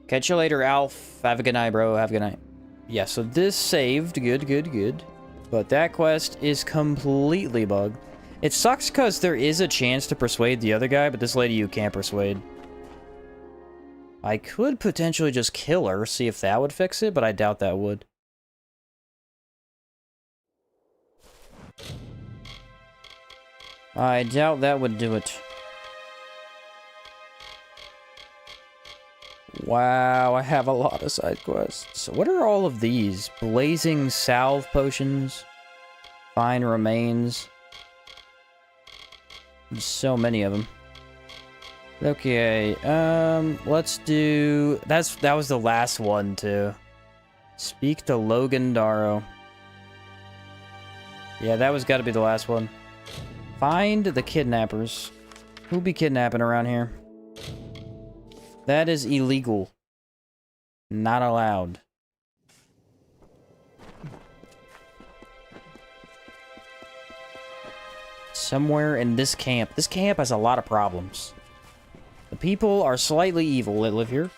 Catch you later, Alf. Have a good night, bro. Have a good night. Yeah, so this saved. Good, good, good. But that quest is completely bugged. It sucks because there is a chance to persuade the other guy, but this lady you can't persuade. I could potentially just kill her, see if that would fix it, but I doubt that would. I doubt that would do it. Wow, I have a lot of side quests. What are all of these? Blazing salve potions. Fine remains. There's so many of them. Okay, let's do... That was the last one, too. Speak to Logan Darrow. Yeah, that was gotta be the last one. Find the kidnappers. Who be kidnapping around here? That is illegal. Not allowed. Somewhere in this camp. This camp has a lot of problems. The people are slightly evil that live here.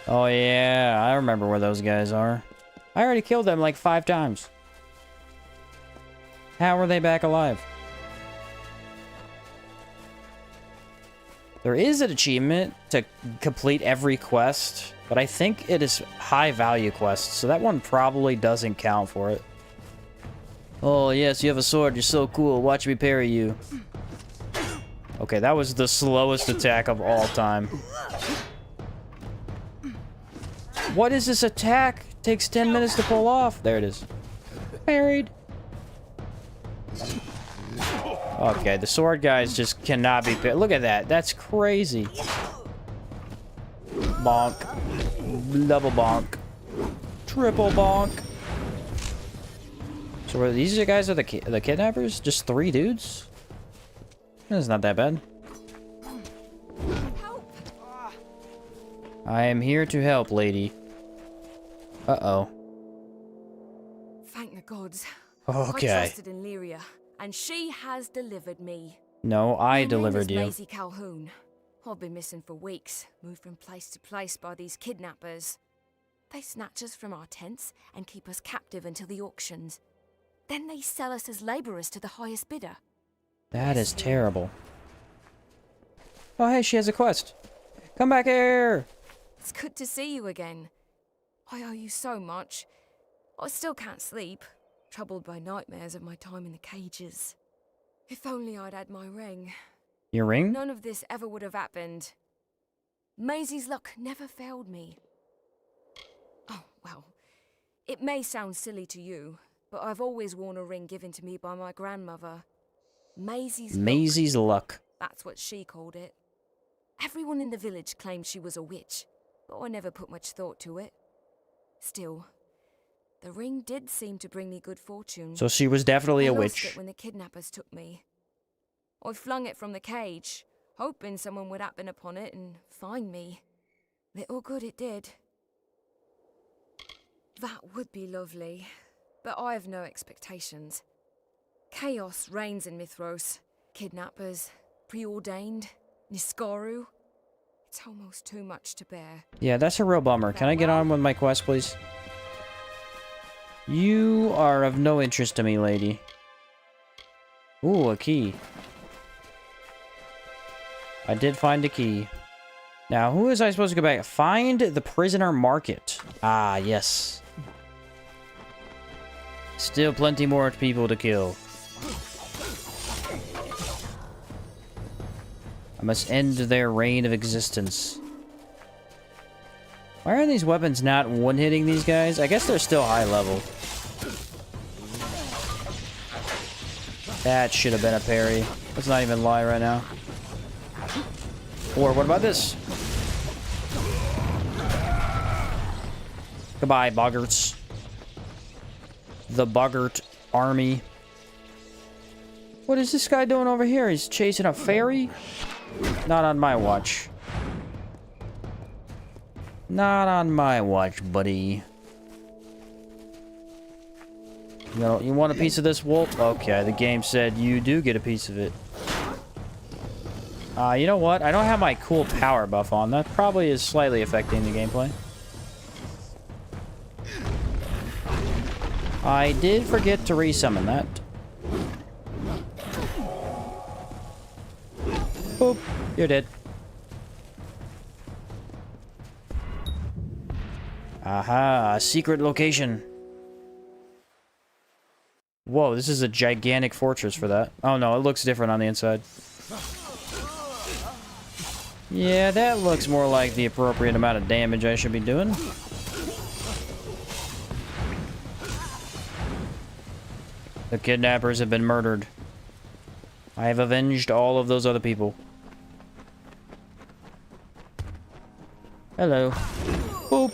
Oh yeah, I remember where those guys are. I already killed them like 5 times. How are they back alive? There is an achievement to complete every quest, but I think it is high value quests, so that one probably doesn't count for it. Oh yes, you have a sword, you're so cool, watch me parry you. Okay, that was the slowest attack of all time. What is this attack? Takes 10 minutes to pull off. There it is. Parried. Okay, the sword guys just cannot be... Look at that. That's crazy. Bonk. Double bonk. Triple bonk. So are these guys are the kidnappers? Just 3 dudes? That's not that bad. I am here to help, lady. Uh-oh. Thank the gods. Okay. I trusted in Lyria, and she has delivered me. No, I delivered My name you. is Maisie Calhoun. I've been missing for weeks, moved from place to place by these kidnappers. They snatch us from our tents and keep us captive until the auctions. Then they sell us as labourers to the highest bidder. That is terrible. Oh, hey, she has a quest. Come back here! It's good to see you again. I owe you so much. I still can't sleep, troubled by nightmares of my time in the cages. If only I'd had my ring. Your ring? None of this ever would have happened. Maisie's luck never failed me. Oh, well, it may sound silly to you, but I've always worn a ring given to me by my grandmother. Maisie's luck. That's what she called it. Everyone in the village claimed she was a witch, but I never put much thought to it. Still, the ring did seem to bring me good fortune. So she was definitely a I lost witch. it when the kidnappers took me. I flung it from the cage, hoping someone would happen upon it and find me. Little good it did. That would be lovely, but I have no expectations. Chaos reigns in Mithros. Kidnappers, preordained, Niskaru. It's almost too much to bear. Yeah, that's a real bummer. Can I get on with my quest, please? You are of no interest to me, lady. Ooh, a key. I did find a key. Now, who is I supposed to go back? Find the prisoner market. Ah, yes. Still plenty more people to kill. I must end their reign of existence. Why are these weapons not one-hitting these guys? I guess they're still high level. That should have been a parry. Let's not even lie right now. Or what about this? Goodbye, boggarts. The boggart army. What is this guy doing over here? He's chasing a fairy? Not on my watch. Not on my watch, buddy. You want a piece of this, wolf? Okay, the game said you do get a piece of it. You know what? I don't have my cool power buff on. That probably is slightly affecting the gameplay. I did forget to resummon that. Boop. You're dead. Aha, a secret location. Whoa, this is a gigantic fortress for that. Oh no, it looks different on the inside. Yeah, that looks more like the appropriate amount of damage I should be doing. The kidnappers have been murdered. I have avenged all of those other people. Hello. Boop.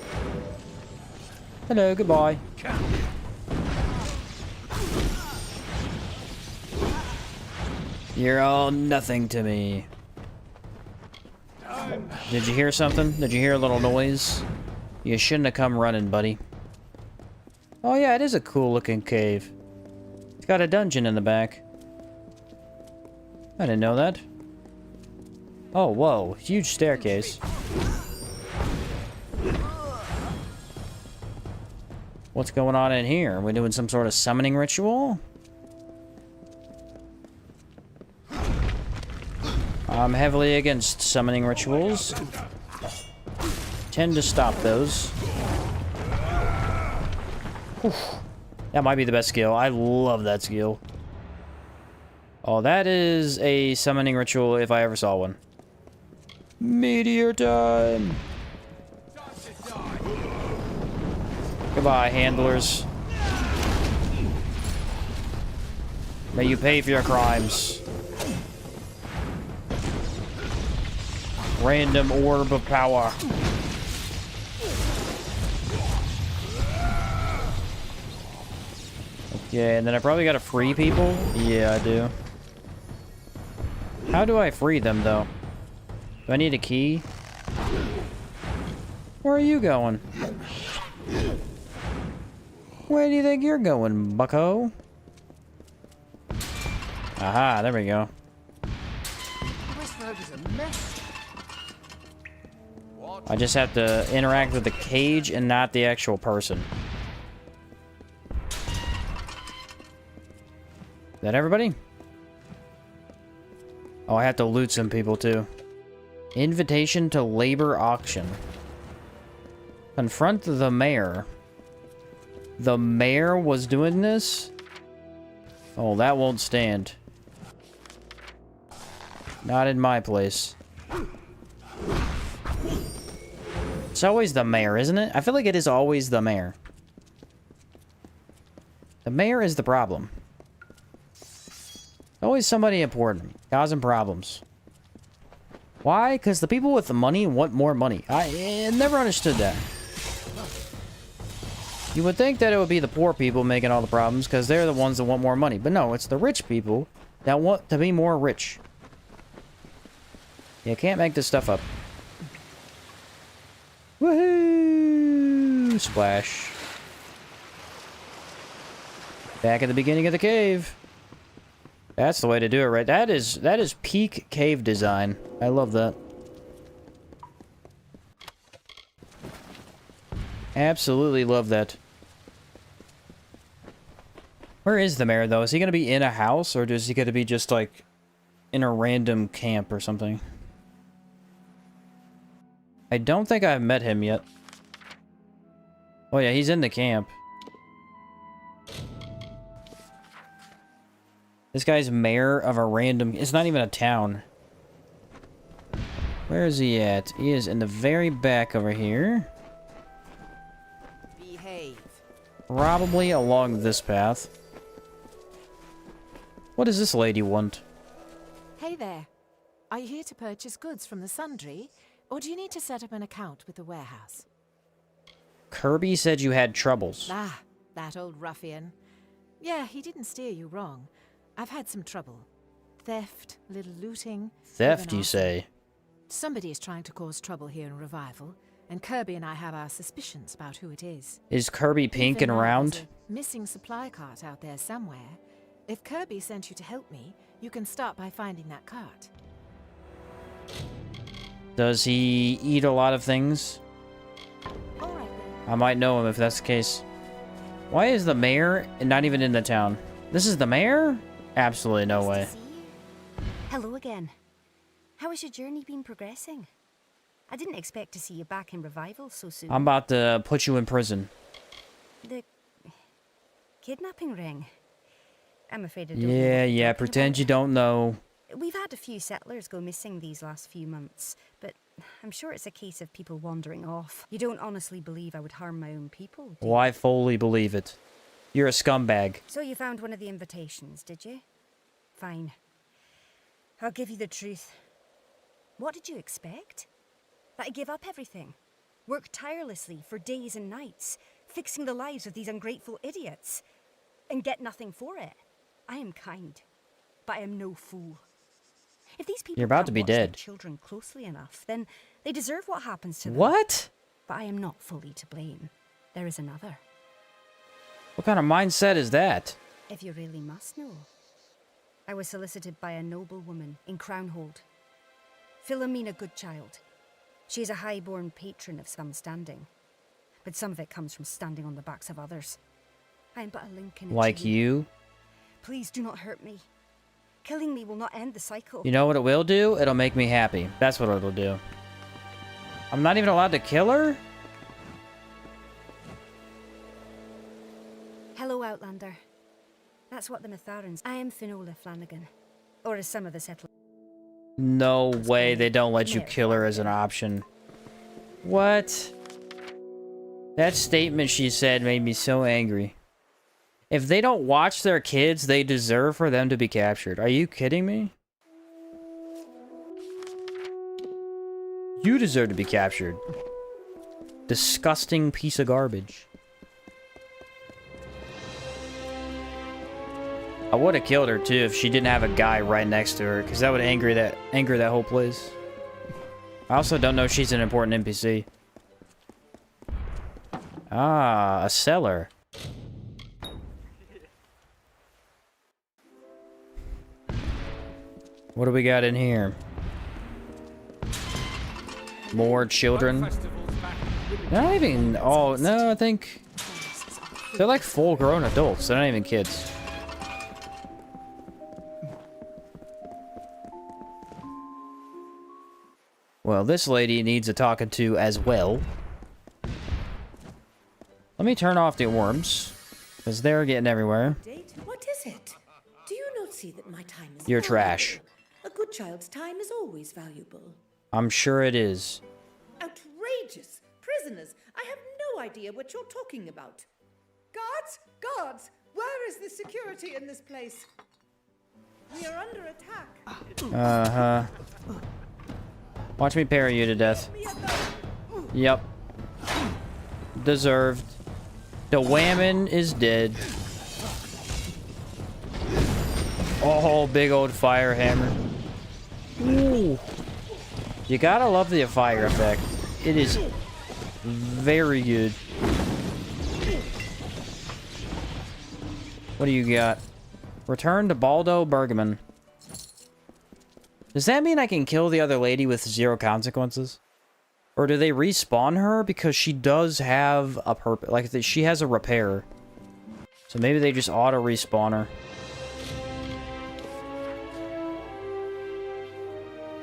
Hello, goodbye. You're all nothing to me. Did you hear something? Did you hear a little noise? You shouldn't have come running, buddy. Oh yeah, it is a cool looking cave. It's got a dungeon in the back. I didn't know that. Oh, whoa. Huge staircase. What's going on in here? Are we doing some sort of summoning ritual? I'm heavily against summoning rituals. Tend to stop those. Oof. That might be the best skill. I love that skill. Oh, that is a summoning ritual if I ever saw one. Meteor time! Goodbye, handlers. May you pay for your crimes. Random orb of power. Yeah, and then I probably gotta free people? Yeah, I do. How do I free them, though? Do I need a key? Where are you going? Where do you think you're going, bucko? Aha, there we go. I just have to interact with the cage and not the actual person. Is that everybody? Oh, I have to loot some people too. Invitation to labor auction. Confront the mayor. The mayor was doing this? Oh, that won't stand. Not in my place. It's always the mayor, isn't it? I feel like it is always the mayor. The mayor is the problem. Always somebody important, causing problems. Why? Because the people with the money want more money. I never understood that. You would think that it would be the poor people making all the problems because they're the ones that want more money. But no, it's the rich people that want to be more rich. You can't make this stuff up. Woohoo! Splash. Back at the beginning of the cave. That's the way to do it, right? That is peak cave design. I love that. Absolutely love that. Where is the mayor, though? Is he going to be in a house, or is he going to be just, like, in a random camp or something? I don't think I've met him yet. Oh, yeah, he's in the camp. This guy's mayor of a random... It's not even a town. Where is he at? He is in the very back over here. Behave. Probably along this path. What does this lady want? Hey there. Are you here to purchase goods from the Sundry, or do you need to set up an account with the warehouse? Kirby said you had troubles. Ah, that old ruffian. Yeah, he didn't steer you wrong. I've had some trouble. Theft, a little looting. Theft, you say? Somebody is trying to cause trouble here in Revival, and Kirby and I have our suspicions about who it is. Is Kirby pink and round? There's a missing supply cart out there somewhere. If Kirby sent you to help me, you can start by finding that cart. Does he eat a lot of things? I might know him if that's the case. Why is the mayor not even in the town? This is the mayor? Absolutely no way. Hello again. How has your journey been progressing? I didn't expect to see you back in Revival so soon. I'm about to put you in prison. The kidnapping ring. I'm afraid I don't know. Yeah, pretend you don't know. We've had a few settlers go missing these last few months, but I'm sure it's a case of people wandering off. You don't honestly believe I would harm my own people, do you? Well, I fully believe it. You're a scumbag. So you found one of the invitations, did you? Fine. I'll give you the truth. What did you expect? That I give up everything? Work tirelessly for days and nights, fixing the lives of these ungrateful idiots, and get nothing for it? I am kind, but I am no fool. If these people You're about to can't be watch their dead. children closely enough, then they deserve what happens to them. What? But I am not fully to blame. There is another. What kind of mindset is that? If you really must know. I was solicited by a noble woman in Crownhold. Philomena Goodchild. She is a high-born patron of some standing. But some of it comes from standing on the backs of others. I am but a link in a Like chain. you? Please do not hurt me. Killing me will not end the cycle. You know what it will do? It'll make me happy. That's what it'll do. I'm not even allowed to kill her? Hello, Outlander. That's what the Mytharans... I am Finola Flanagan. Or as some of the settlers... No way they don't let you kill her as an option. What? That statement she said made me so angry. If they don't watch their kids, they deserve for them to be captured. Are you kidding me? You deserve to be captured. Disgusting piece of garbage. I would have killed her too if she didn't have a guy right next to her, because that would anger that whole place. I also don't know if she's an important NPC. Ah, a cellar. What do we got in here? More children. Not even all. No, I think they're like full-grown adults. They're not even kids. Well, this lady needs a talking to as well. Let me turn off the worms, because they're getting everywhere. What is it? Do you not see that my time is You're valuable? trash. A good child's time is always valuable. I'm sure it is. Outrageous! Prisoners, I have no idea what you're talking about. Guards! Guards! Where is the security in this place? We are under attack. Uh-huh. Watch me parry you to death. Yep. Deserved. The whammon is dead. Oh, big old fire hammer. Ooh. You gotta love the fire effect. It is very good. What do you got? Return to Baldo Bergman. Does that mean I can kill the other lady with 0 consequences? Or do they respawn her? Because she does have a purpose. Like, she has a repair. So maybe they just auto-respawn her.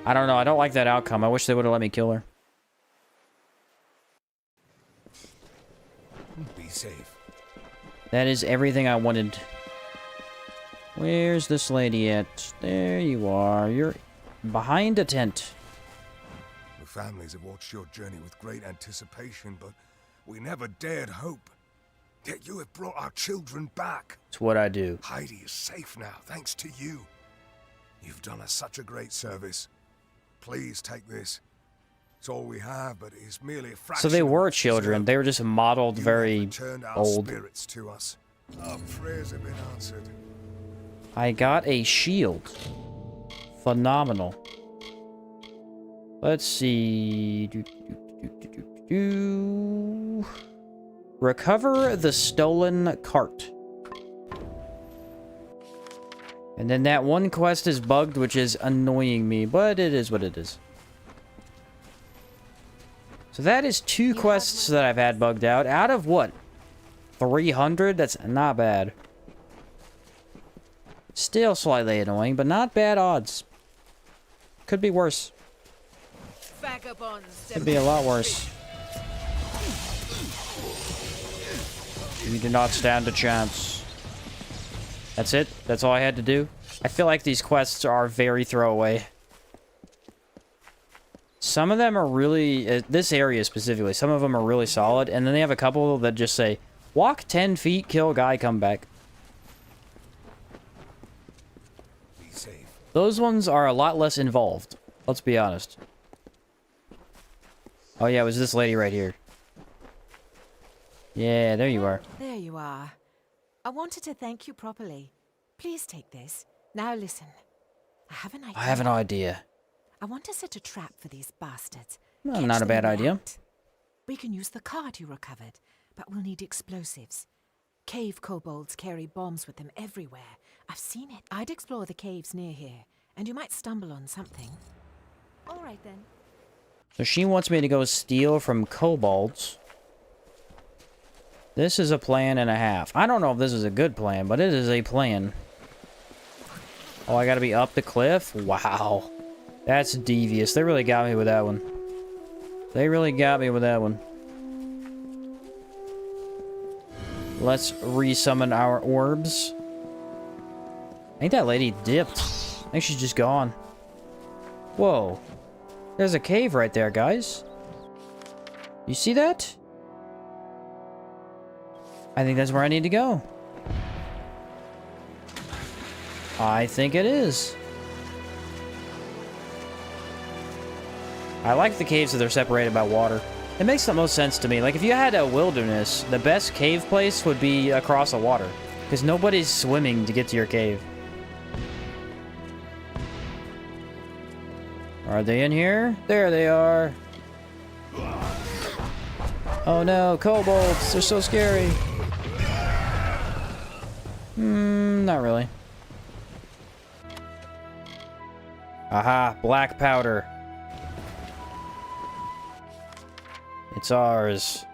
I don't know. I don't like that outcome. I wish they would have let me kill her. Be safe. That is everything I wanted. Where's this lady at? There you are. You're behind a tent. The families have watched your journey with great anticipation, but we never dared hope. Yet you have brought our children back. It's what I do. Heidi is safe now, thanks to you. You've done us such a great service. Please take this. It's all we have, but it is merely a fraction. So they were children. They were just modeled very old. Spirits to us. Our prayers have been answered. I got a shield. Phenomenal. Let's see. Recover the stolen cart. And then that one quest is bugged, which is annoying me, but it is what it is. So that is 2 quests that I've had bugged out of what? 300? That's not bad. Still slightly annoying, but not bad odds. Could be worse. Could be a lot worse. You do not stand a chance. That's it? That's all I had to do? I feel like these quests are very throwaway. Some of them are really... this area specifically, some of them are really solid, and then they have a couple that just say, walk 10 feet, kill a guy, come back. Be safe. Those ones are a lot less involved. Let's be honest. Oh yeah, it was this lady right here. Yeah, there you are. There you are. I wanted to thank you properly. Please take this. Now listen. I have an idea. I have an idea. I want to set a trap for these bastards. Well, Catch not a them bad in the idea. act. We can use the card you recovered, but we'll need explosives. Cave kobolds carry bombs with them everywhere. I've seen it. I'd explore the caves near here, and you might stumble on something. All right, then. So she wants me to go steal from kobolds. This is a plan and a half. I don't know if this is a good plan, but it is a plan. Oh, I gotta be up the cliff? Wow. That's devious. They really got me with that one. They really got me with that one. Let's resummon our orbs. I think that lady dipped. I think she's just gone. Whoa. There's a cave right there, guys. You see that? I think that's where I need to go. I think it is. I like the caves that they're separated by water. It makes the most sense to me. Like, if you had a wilderness, the best cave place would be across the water. Because nobody's swimming to get to your cave. Are they in here? There they are. Oh no, kobolds! They're so scary. Not really. Aha, black powder. It's ours.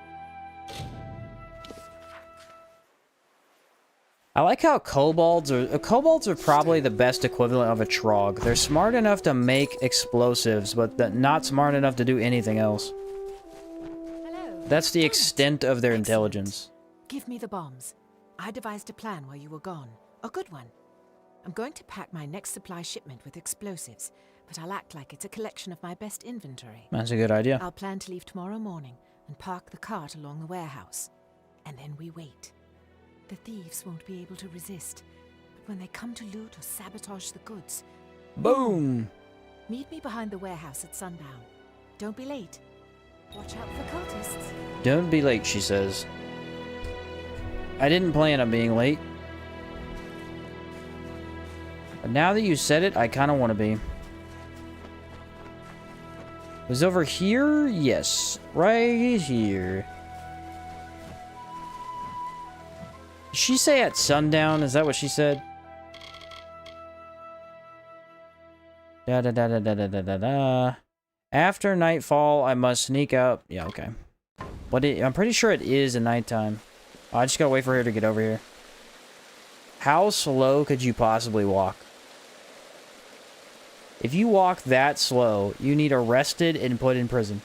I like how kobolds are probably the best equivalent of a trog. They're smart enough to make explosives, but not smart enough to do anything else. That's the extent of their intelligence. Give me the bombs. I devised a plan while you were gone. A good one. I'm going to pack my next supply shipment with explosives, but I'll act like it's a collection of my best inventory. That's a good idea. I'll plan to leave tomorrow morning and park the cart along the warehouse. And then we wait. The thieves won't be able to resist, but when they come to loot or sabotage the goods... Boom! Meet me behind the warehouse at sundown. Don't be late. Watch out for cultists. Don't be late, she says. I didn't plan on being late. But now that you said it, I kind of want to be. Was over here? Yes. Right here. Did she say at sundown? Is that what she said? Da da da da da da da da da. After nightfall, I must sneak out. Yeah, okay. But I'm pretty sure it is a nighttime. Oh, I just gotta wait for her to get over here. How slow could you possibly walk? If you walk that slow, you need arrested and put in prison.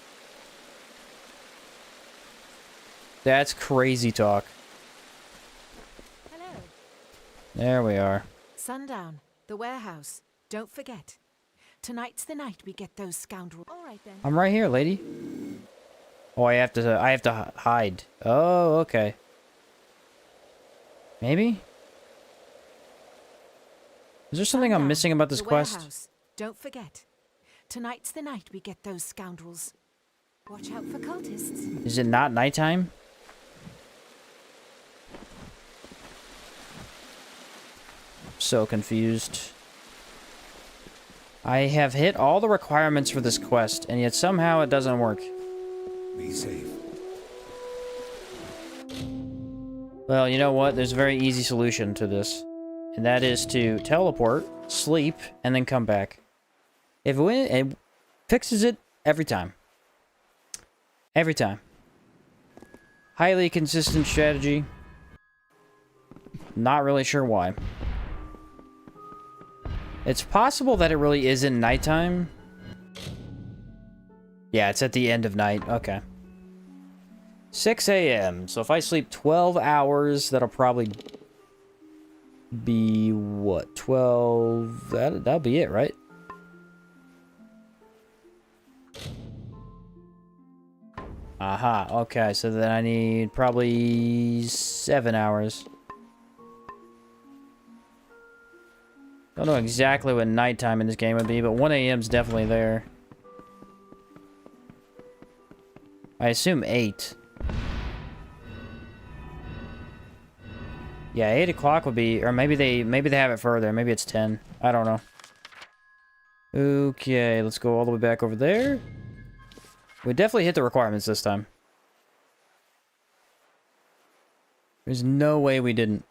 That's crazy talk. Hello. There we are. Sundown. The warehouse. Don't forget. Tonight's the night we get those scoundrels. All right then. I'm right here, lady. Oh, I have to hide. Oh, okay. Maybe? Is there something I'm missing about this quest? Warehouse. Don't forget. Tonight's the night we get those scoundrels. Watch out for cultists. Is it not nighttime? So confused. I have hit all the requirements for this quest, and yet somehow it doesn't work. Be safe. Well, you know what? There's a very easy solution to this. And that is to teleport, sleep, and then come back. It fixes it every time. Every time. Highly consistent strategy. Not really sure why. It's possible that it really isn't nighttime. Yeah, it's at the end of night. Okay. 6 a.m. So if I sleep 12 hours, that'll probably be what? 12... That'll be it, right? Aha, okay, so then I need probably 7 hours. Don't know exactly what nighttime in this game would be, but 1 a.m. is definitely there. I assume 8. Yeah, 8 o'clock would be, or maybe they have it further. Maybe it's 10. I don't know. Okay, let's go all the way back over there. We definitely hit the requirements this time. There's no way we didn't.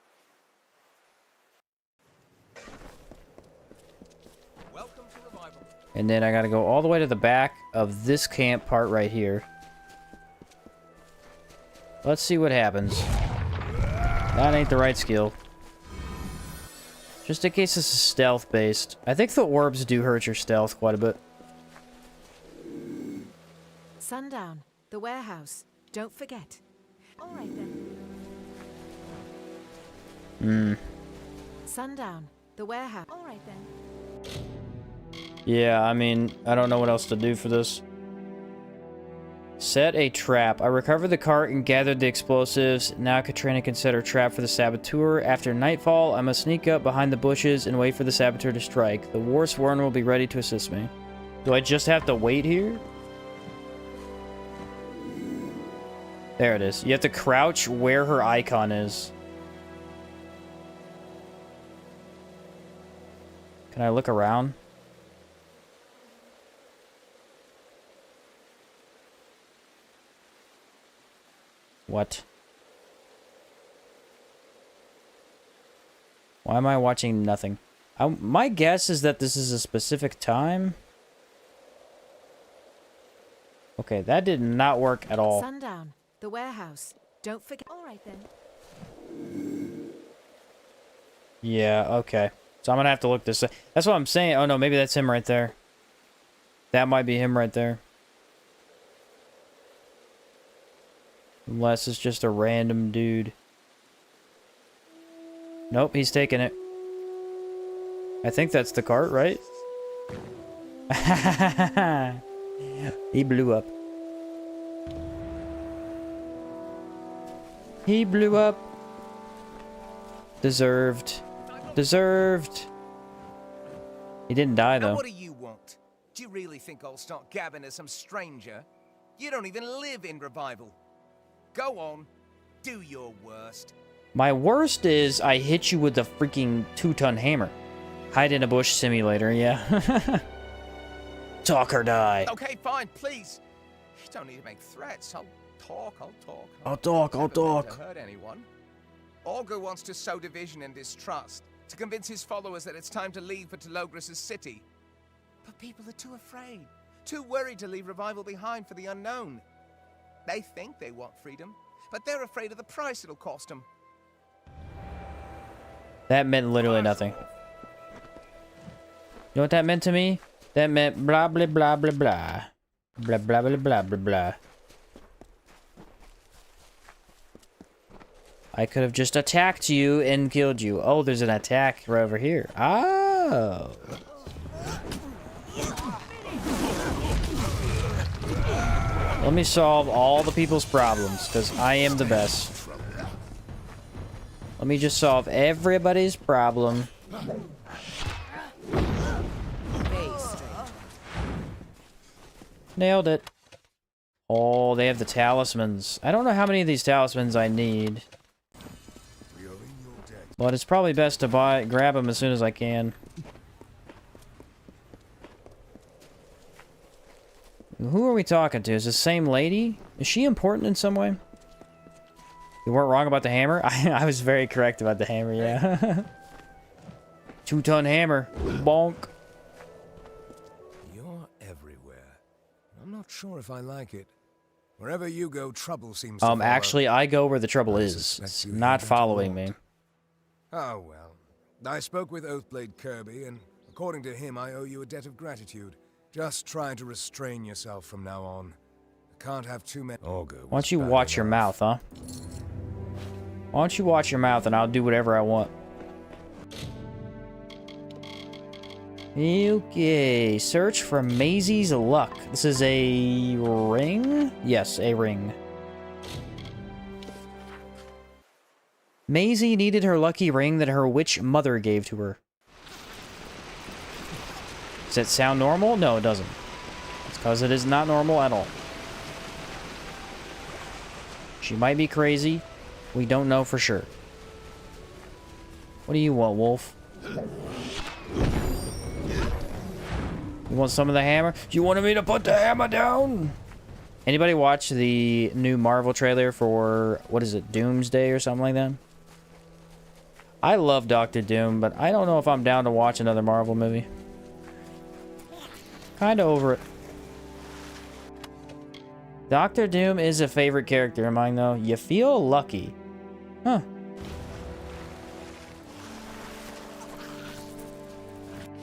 And then I gotta go all the way to the back of this camp part right here. Let's see what happens. That ain't the right skill. Just in case this is stealth-based. I think the orbs do hurt your stealth quite a bit. Sundown. The warehouse. Don't forget. All right then. Sundown. The warehouse. All right then. Yeah, I mean, I don't know what else to do for this. Set a trap. I recovered the cart and gathered the explosives. Now Katrina can set her trap for the saboteur. After nightfall, I must sneak up behind the bushes and wait for the saboteur to strike. The war sworn will be ready to assist me. Do I just have to wait here? There it is. You have to crouch where her icon is. Can I look around? What? Why am I watching nothing? My guess is that this is a specific time. Okay, that did not work at all. Sundown. The warehouse. Don't forget. All right then. Yeah, okay. So I'm gonna have to look this up. That's what I'm saying. Oh no, maybe that's him right there. That might be him right there. Unless it's just a random dude. Nope, he's taking it. I think that's the cart, right? He blew up. He blew up. Deserved. Deserved. He didn't die, though. Now what do you want? Do you really think I'll start gabbing as some stranger? You don't even live in Revival. Go on. Do your worst. My worst is I hit you with the freaking 2-ton hammer. Hide in a bush simulator, yeah. Talk or die. Okay, fine, please. You don't need to make threats. I'll talk. I'll talk. Never meant to hurt anyone. Olga wants to sow division and distrust, to convince his followers that it's time to leave for Telogris' city. But people are too afraid, too worried to leave Revival behind for the unknown. They think they want freedom, but they're afraid of the price it'll cost them. That meant literally nothing. You know what that meant to me? That meant blah blah blah blah blah. Blah blah blah blah blah blah. I could have just attacked you and killed you. Oh, there's an attack right over here. Oh. Let me solve all the people's problems, because I am the best. Let me just solve everybody's problem. Nailed it. Oh, they have the talismans. I don't know how many of these talismans I need. But it's probably best to grab them as soon as I can. Who are we talking to? Is this the same lady? Is she important in some way? You weren't wrong about the hammer? I was very correct about the hammer, yeah. 2-ton hammer. Bonk. You're everywhere. I'm not sure if I like it. Wherever you go, trouble seems to follow. Actually, I go where the trouble is. It's not following me. Oh, well. I spoke with Oathblade Kirby, and according to him, I owe you a debt of gratitude. Just try to restrain yourself from now on. I can't have too many... Why don't you watch your mouth, huh? Why don't you watch your mouth and I'll do whatever I want. Okay, search for Maisie's luck. This is a ring? Yes, a ring. Maisie needed her lucky ring that her witch mother gave to her. Does that sound normal? No, it doesn't. It's because it is not normal at all. She might be crazy. We don't know for sure. What do you want, Wolf? You want some of the hammer? You wanted me to put the hammer down? Anybody watch the new Marvel trailer for, what is it, Doomsday or something like that? I love Doctor Doom, but I don't know if I'm down to watch another Marvel movie. Kinda over it. Doctor Doom is a favorite character of mine, though. You feel lucky. Huh.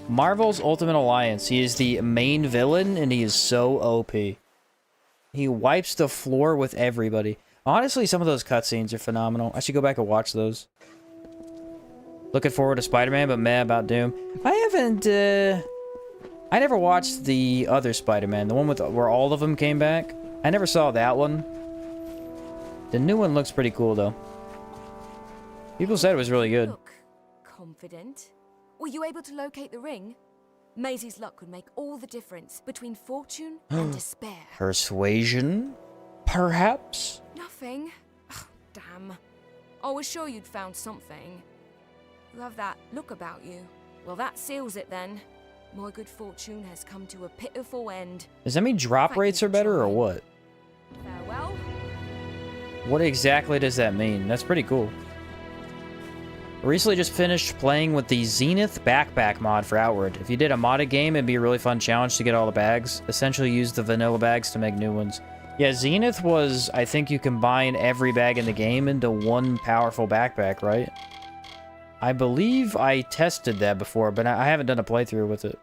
Marvel's Ultimate Alliance. He is the main villain, and he is so OP. He wipes the floor with everybody. Honestly, some of those cutscenes are phenomenal. I should go back and watch those. Looking forward to Spider-Man, but meh about Doom. I haven't, I never watched the other Spider-Man, the one with where all of them came back. I never saw that one. The new one looks pretty cool, though. People said it was really good. Look confident. Were you able to locate the ring? Maisie's luck would make all the difference between fortune and despair. Persuasion? Perhaps? Nothing. Oh, damn. I was sure you'd found something. You have that look about you. Well, that seals it then. My good fortune has come to a pitiful end. Does that mean drop rates are better or what? Farewell. What exactly does that mean? That's pretty cool. I recently just finished playing with the Zenith backpack mod for Outward. If you did a modded game, it'd be a really fun challenge to get all the bags. Essentially use the vanilla bags to make new ones. Yeah, Zenith was, I think you combine every bag in the game into one powerful backpack, right? I believe I tested that before, but I haven't done a playthrough with it.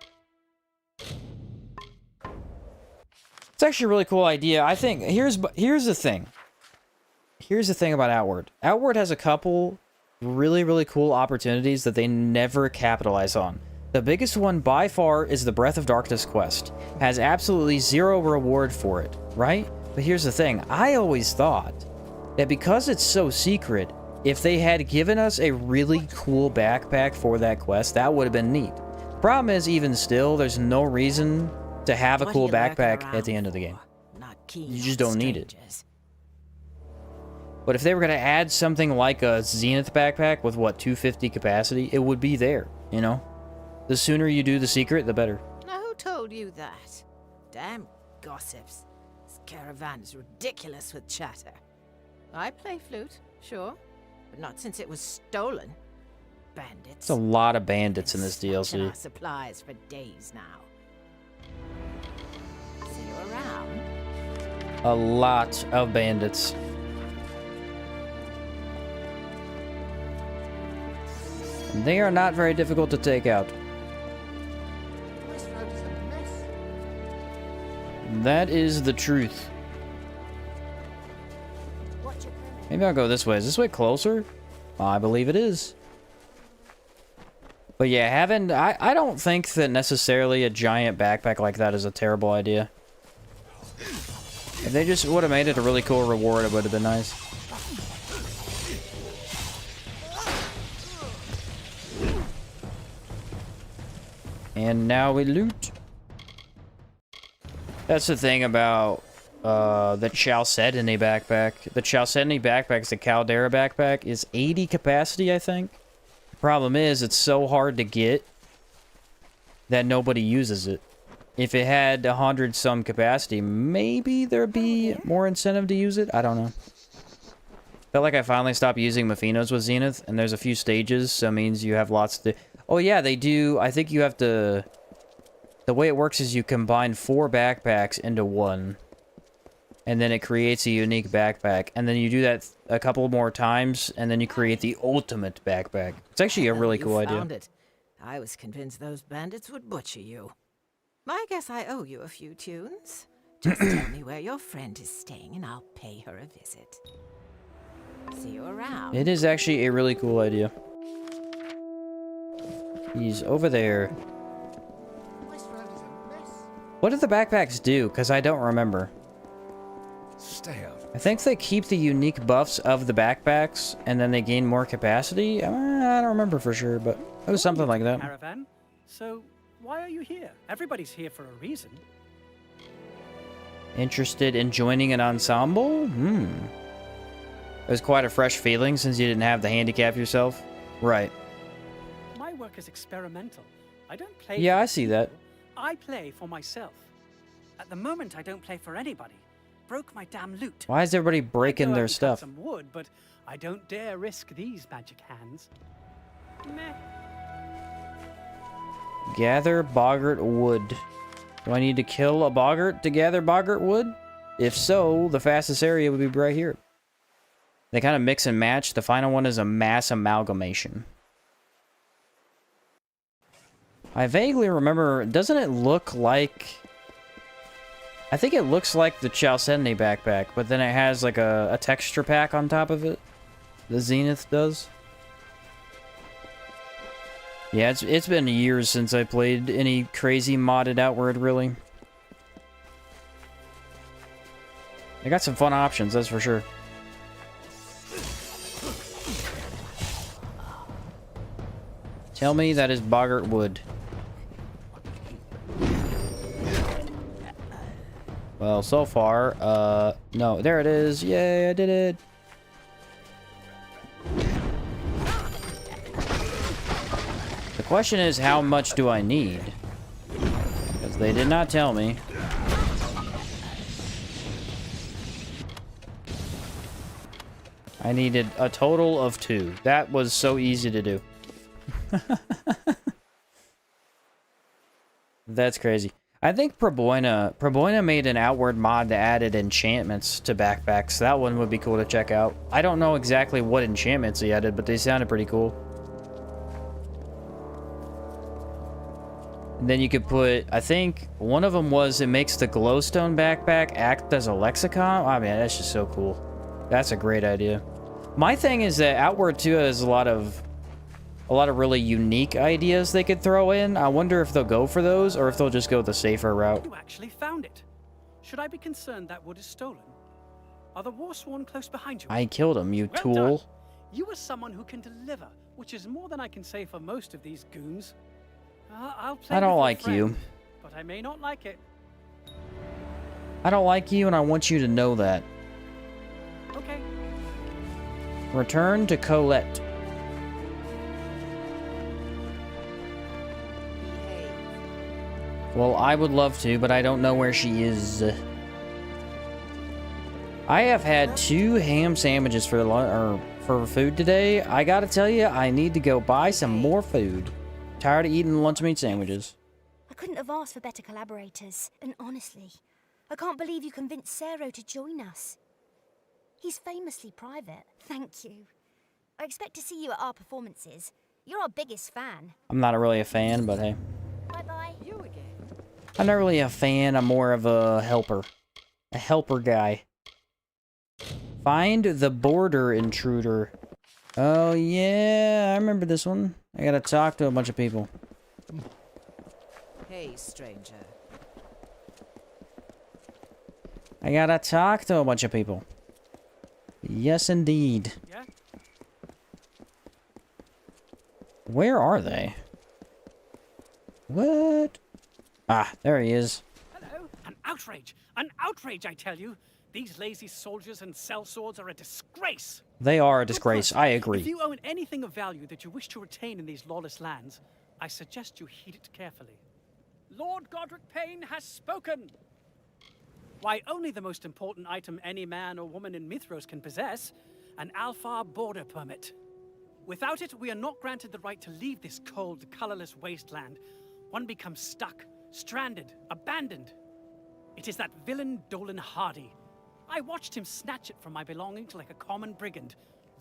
It's actually a really cool idea. I think, here's the thing. Here's the thing about Outward. Outward has a couple really, really cool opportunities that they never capitalize on. The biggest one by far is the Breath of Darkness quest. Has absolutely zero reward for it, right? But here's the thing. I always thought that because it's so secret, if they had given us a really cool backpack for that quest, that would have been neat. Problem is, even still, there's no reason to have a cool backpack at the end of the game. You just don't need it. But if they were going to add something like a Zenith backpack with, what, 250 capacity, it would be there, you know? The sooner you do the secret, the better. Now, who told you that? Damn gossips. This caravan is ridiculous with chatter. I play flute, sure, but not since it was stolen. Bandits. There's a lot of bandits in this DLC. Our supplies for days now. See you around. A lot of bandits. They are not very difficult to take out. That is the truth. Maybe I'll go this way. Is this way closer? I believe it is. But yeah, I don't think that necessarily a giant backpack like that is a terrible idea. If they just would have made it a really cool reward, it would have been nice. And now we loot. That's the thing about the Chalcedony backpack. The Chalcedony backpack is the Caldera backpack. Is 80 capacity, I think. The problem is, it's so hard to get that nobody uses it. If it had 100-some capacity, maybe there'd be more incentive to use it. I don't know. Felt like I finally stopped using Mephinos with Zenith, and there's a few stages, so it means you have lots to... Oh yeah, they do. I think you have to... The way it works is you combine 4 backpacks into one. And then it creates a unique backpack. And then you do that a couple more times, and then you create the ultimate backpack. It's actually a really cool idea. Found it. I was convinced those bandits would butcher you. I guess I owe you a few tunes. Just tell me where your friend is staying, and I'll pay her a visit. See you around. It is actually a really cool idea. He's over there. What do the backpacks do? Because I don't remember. Stay out. I think they keep the unique buffs of the backpacks, and then they gain more capacity. I don't remember for sure, but it was something like that. Caravan? So, why are you here? Everybody's here for a reason. Interested in joining an ensemble? It was quite a fresh feeling since you didn't have to handicap yourself. Right. My work is experimental. I don't play. Yeah, I see that. I play for myself. At the moment, I don't play for anybody. Broke my damn loot. Why is everybody breaking their I stuff? some wood, but I don't dare risk these magic hands. Meh. Gather boggart wood. Do I need to kill a boggart to gather boggart wood? If so, the fastest area would be right here. They kind of mix and match. The final one is a mass amalgamation. I vaguely remember, doesn't it look like... I think it looks like the Chalcedony backpack, but then it has like a texture pack on top of it. The Zenith does. Yeah, it's been years since I played any crazy modded Outward, really. They got some fun options, that's for sure. Tell me that is boggart wood. Well, so far, no, there it is. Yay, I did it. The Question is, how much do I need? Because they did not tell me. I needed a total of 2. That was so easy to do. That's crazy. I think Proboina made an outward mod that added enchantments to backpacks. That one would be cool to check out. I don't know exactly what enchantments he added, but they sounded pretty cool. And then you could put, I think one of them was it makes the glowstone backpack act as a lexicon. I mean, that's just so cool. That's a great idea. My thing is that Outward 2 has a lot of really unique ideas they could throw in. I wonder if they'll go for those or if they'll just go the safer route. You actually found it. Should I be concerned that wood is stolen? Are the Warsworn close behind you? I killed him, you Well tool. done. You are someone who can deliver, which is more than I can say for most of these goons. I'll play I don't with your like friend, you. but I may not like it. I don't like you and I want you to know that. Okay. Return to Colette. Well, I would love to, but I don't know where she is. I have had 2 ham sandwiches for food today. I gotta tell you, I need to go buy some more food. Tired of eating lunch meat sandwiches. I couldn't have asked for better collaborators, and honestly, I can't believe you convinced Sero to join us. He's famously private. Thank you. I expect to see you at our performances. You're our biggest fan. I'm not really a fan, but hey. Bye-bye. You again. I'm not really a fan, I'm more of a helper. A helper guy. Find the border intruder. Oh yeah, I remember this one. I gotta talk to a bunch of people. Hey, stranger. I gotta talk to a bunch of people. Yes, indeed. Yeah? Where are they? What? Ah, there he is. Hello. An outrage! An outrage, I tell you! These lazy soldiers and sellswords are a disgrace! They are a disgrace, I agree. If you own anything of value that you wish to retain in these lawless lands, I suggest you heed it carefully. Lord Godric Payne has spoken! Why, only the most important item any man or woman in Mithros can possess, an Alfar border permit. Without it, we are not granted the right to leave this cold, colorless wasteland. One becomes stuck, stranded, abandoned. It is that villain Dolan Hardy. I watched him snatch it from my belongings like a common brigand.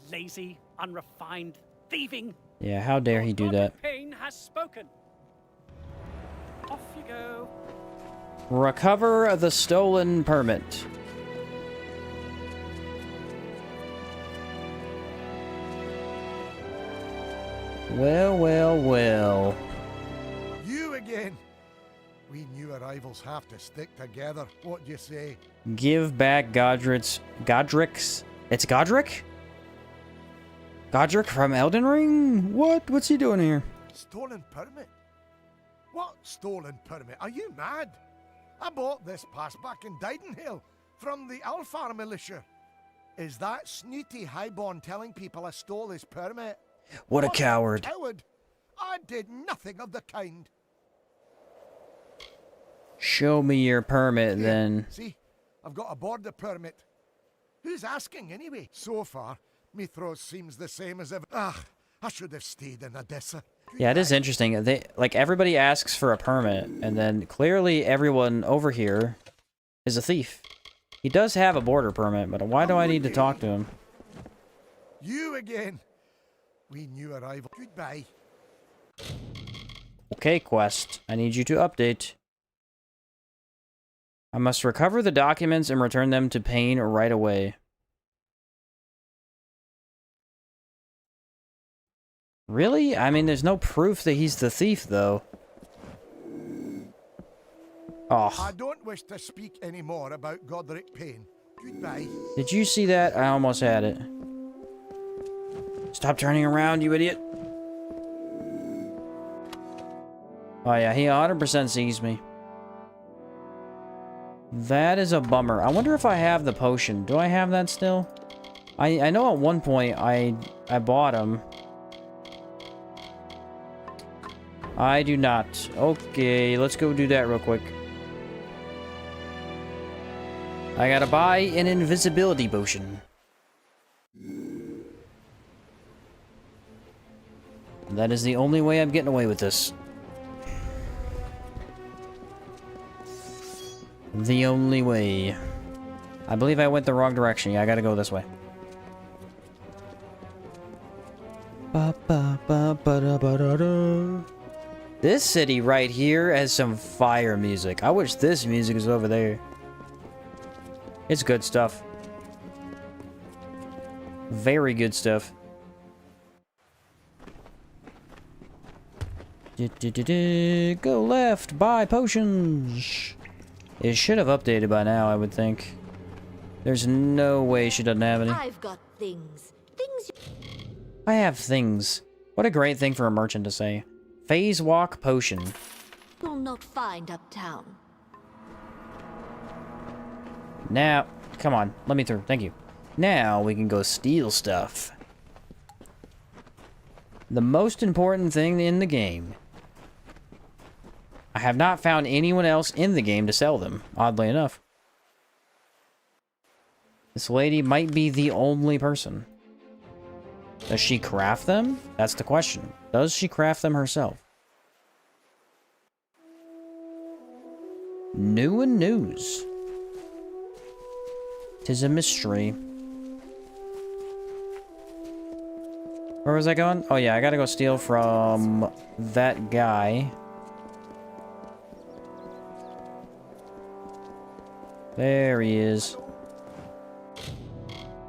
Lazy, unrefined, thieving. Yeah, how dare he do that? Payne has spoken. Off you go. Recover the stolen permit. Well, well, well. You again. We new arrivals have to stick together. What do you say? Give back Godric's... It's Godric? Godric from Elden Ring? What? What's he doing here? Stolen permit? What stolen permit? Are you mad? I bought this pass back in Didenhill from the Alfar militia. Is that snooty highborn telling people I stole his permit? What a coward. Coward! I did nothing of the kind. Show me your permit, Here, then. See, I've got a border permit. Who's asking anyway? So far, Mithros seems the same as ever. Ah, I should have stayed in Odessa. Yeah, it is interesting. Like, everybody asks for a permit, and then clearly everyone over here is a thief. He does have a border permit, but why do I need to talk to him? You again. We new arrival. Goodbye. Okay, quest. I need you to update. I must recover the documents and return them to Payne right away. Really? I mean, there's no proof that he's the thief, though. Oh. I don't wish to speak any more about Godric Payne. Goodbye. Did you see that? I almost had it. Stop turning around, you idiot. Oh yeah, he 100% sees me. That is a bummer. I wonder if I have the potion. Do I have that still? I know at one point I bought him. I do not. Okay, let's go do that real quick. I gotta buy an invisibility potion. That is the only way I'm getting away with this. The only way. I believe I went the wrong direction. Yeah, I gotta go this way. This city right here has some fire music. I wish this music was over there. It's good stuff. Very good stuff. Go left, buy potions. It should have updated by now, I would think. There's no way she doesn't have any. I've got things. I have things. What a great thing for a merchant to say. Phase walk potion. You'll not find uptown. Now, come on, let me through. Thank you. Now we can go steal stuff. The most important thing in the game. I have not found anyone else in the game to sell them, oddly enough. This lady might be the only person. Does she craft them? That's the question. Does she craft them herself? New and news. 'Tis a mystery. Where was I going? Oh yeah, I gotta go steal from that guy. There he is.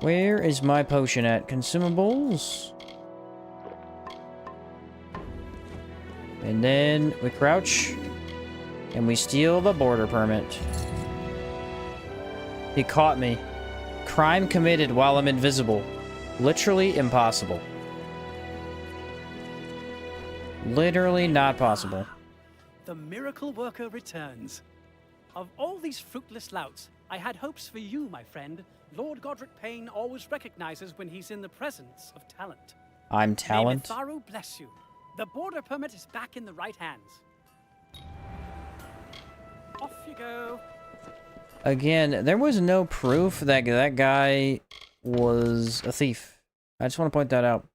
Where is my potion at? Consumables? And then we crouch. And we steal the border permit. He caught me. Crime committed while I'm invisible. Literally impossible. Literally not possible. The miracle worker returns. Of all these fruitless louts, I had hopes for you, my friend. Lord Godric Payne always recognizes when he's in the presence of talent. I'm talent? May Mitharu bless you. The border permit is back in the right hands. Off you go. Again, there was no proof that that guy was a thief. I just want to point that out.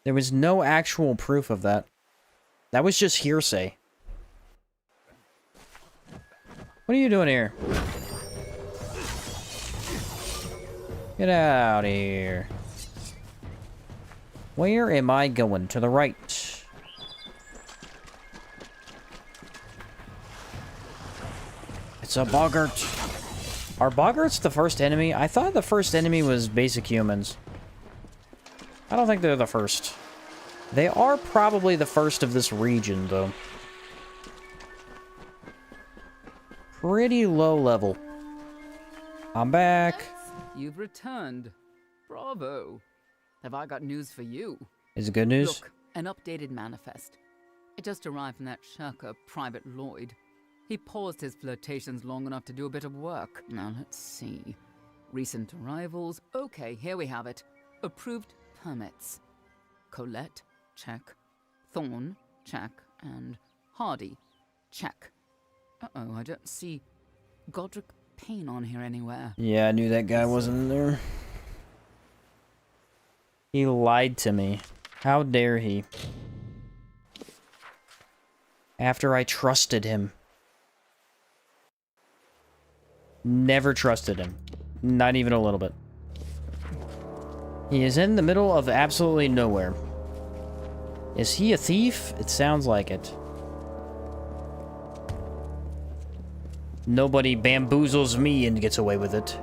There was no actual proof of that. That was just hearsay. What are you doing here? Get out of here. Where am I going? To the right. It's a boggart. Are boggarts the first enemy? I thought the first enemy was basic humans. I don't think they're the first. They are probably the first of this region, though. Pretty low level. I'm back. You've returned. Bravo. Have I got news for you? Is it good news? Look, an updated manifest. It just arrived from that shirker, Private Lloyd. He paused his flirtations long enough to do a bit of work. Now, let's see. Recent arrivals. Okay, here we have it. Approved permits. Colette, check. Thorn, check. And Hardy, check. Uh-oh, I don't see Godric Payne on here anywhere. Yeah, I knew that guy wasn't there. He lied to me. How dare he? After I trusted him. Never trusted him. Not even a little bit. He is in the middle of absolutely nowhere. Is he a thief? It sounds like it. Nobody bamboozles me and gets away with it.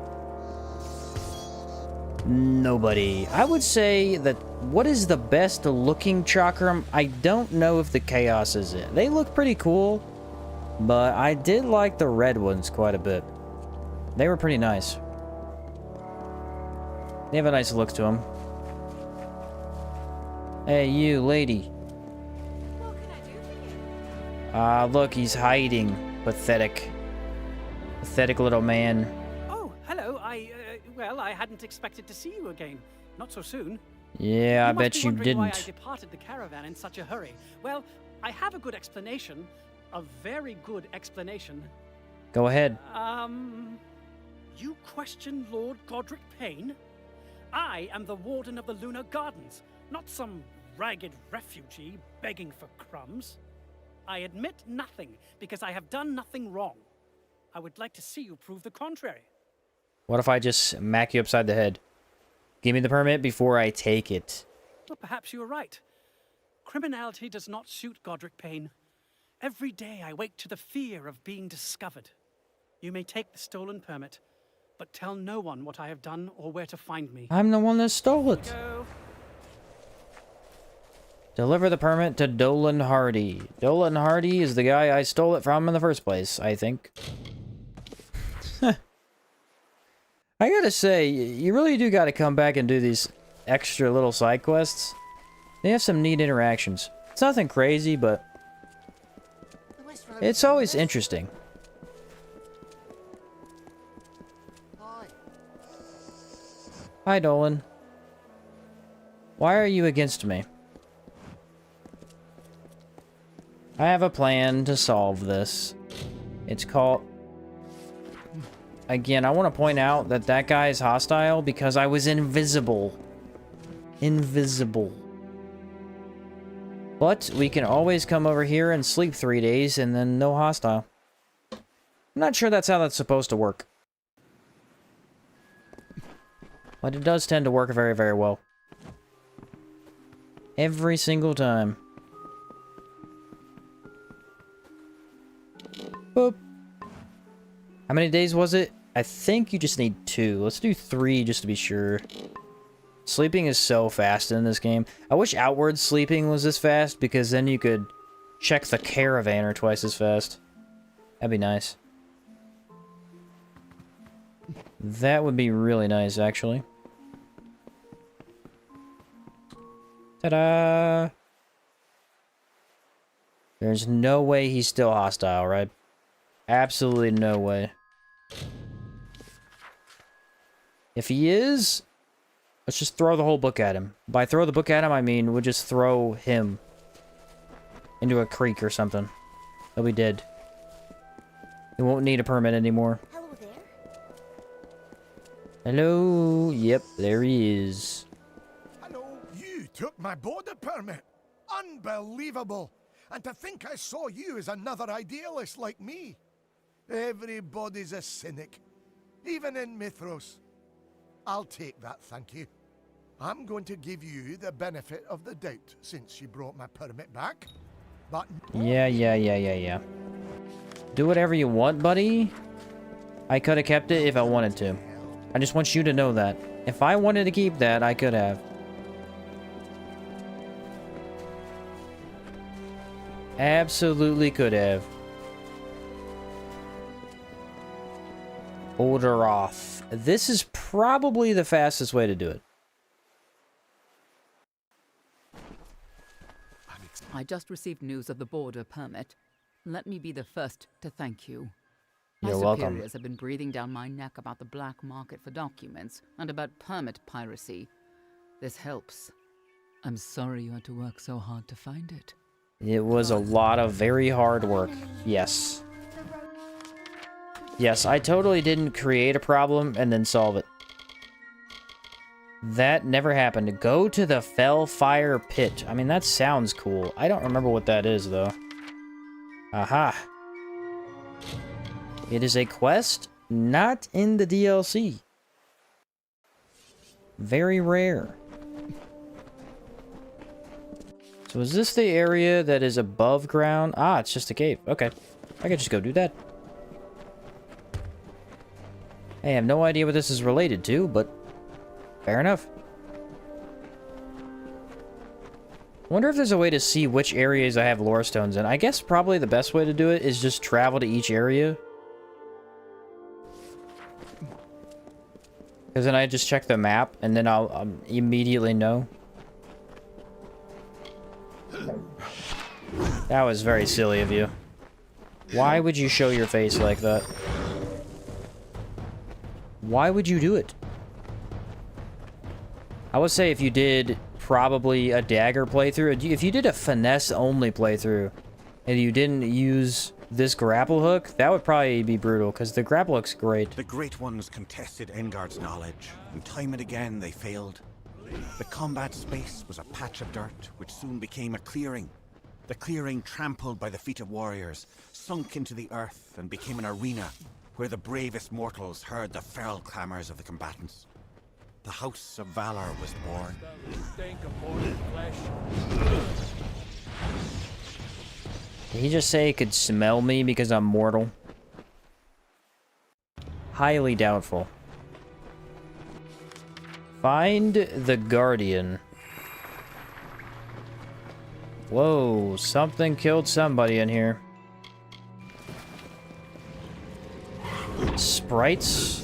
Nobody. I would say that what is the best looking chakram? I don't know if the chaos is it. They look pretty cool, but I did like the red ones quite a bit. They were pretty nice. They have a nice look to them. Hey, you, lady. What can I do for you? Look, he's hiding. Pathetic. Pathetic little man. Oh, hello. Well, I hadn't expected to see you again. Not so soon. Yeah, I bet you wondering why I didn't. departed the caravan in such a hurry. Well, I have a good explanation. A very good explanation. Go ahead. You question Lord Godric Payne? I am the Warden of the Lunar Gardens, not some ragged refugee begging for crumbs. I admit nothing, because I have done nothing wrong. I would like to see you prove the contrary. What if I just smack you upside the head? Give me the permit before I take it. Well, perhaps you are right. Criminality does not suit Godric Payne. Every day I wake to the fear of being discovered. You may take the stolen permit, but tell no one what I have done or where to find me. I'm the one that stole it. Deliver the permit to Dolan Hardy. Dolan Hardy is the guy I stole it from in the first place, I think. I gotta say, you really do gotta come back and do these extra little side quests. They have some neat interactions. It's nothing crazy, but it's always interesting. Hi, Dolan. Why are you against me? I have a plan to solve this. It's called... Again, I want to point out that that guy is hostile because I was invisible. Invisible. But we can always come over here and sleep 3 days and then no hostile. I'm not sure that's how that's supposed to work. But it does tend to work very, very well. Every single time. Boop. How many days was it? I think you just need 2. Let's do 3 just to be sure. Sleeping is so fast in this game. I wish outward sleeping was this fast, because then you could check the caravan twice as fast. That'd be nice. That would be really nice, actually. Ta-da! There's no way he's still hostile, right? Absolutely no way. If he is, let's just throw the whole book at him. By throw the book at him, I mean we'll just throw him into a creek or something. He'll be dead. He won't need a permit anymore. Hello there. Hello? Yep, there he is. Hello, you took my border permit. Unbelievable. And to think I saw you as another idealist like me. Everybody's a cynic, even in Mithros. I'll take that, thank you. I'm going to give you the benefit of the doubt since you brought my permit back. But Yeah. Do whatever you want, buddy. I could have kept it if I wanted to. I just want you to know that. If I wanted to keep that, I could have. Absolutely could have. Order off. This is probably the fastest way to do it. I just received news of the border permit. Let me be the first to thank you. You're my welcome. superiors have been breathing down my neck about the black market for documents and about permit piracy. This helps. I'm sorry you had to work so hard to find it. It was a lot of very hard work. Yes. Yes, I totally didn't create a problem and then solve it. That never happened. Go to the Fellfire Pit. I mean, that sounds cool. I don't remember what that is, though. Aha. It is a quest not in the DLC. Very rare. So is this the area that is above ground? Ah, it's just a cave. Okay. I could just go do that. I have no idea what this is related to, but fair enough. Wonder if there's a way to see which areas I have lore stones in. I guess probably the best way to do it is just travel to each area. Because then I just check the map, and then I'll immediately know. That was very silly of you. Why would you show your face like that? Why would you do it? I would say if you did probably a dagger playthrough, if you did a finesse only playthrough, and you didn't use this grapple hook, that would probably be brutal, because the grapple hook's great. The Great Ones contested Engard's knowledge, and time and again they failed. The combat space was a patch of dirt, which soon became a clearing. The clearing, trampled by the feet of warriors, sunk into the earth and became an arena where the bravest mortals heard the feral clamors of the combatants. The House of Valor was born. Did he just say he could smell me because I'm mortal? Highly doubtful. Find the Guardian. Whoa, something killed somebody in here. Sprites.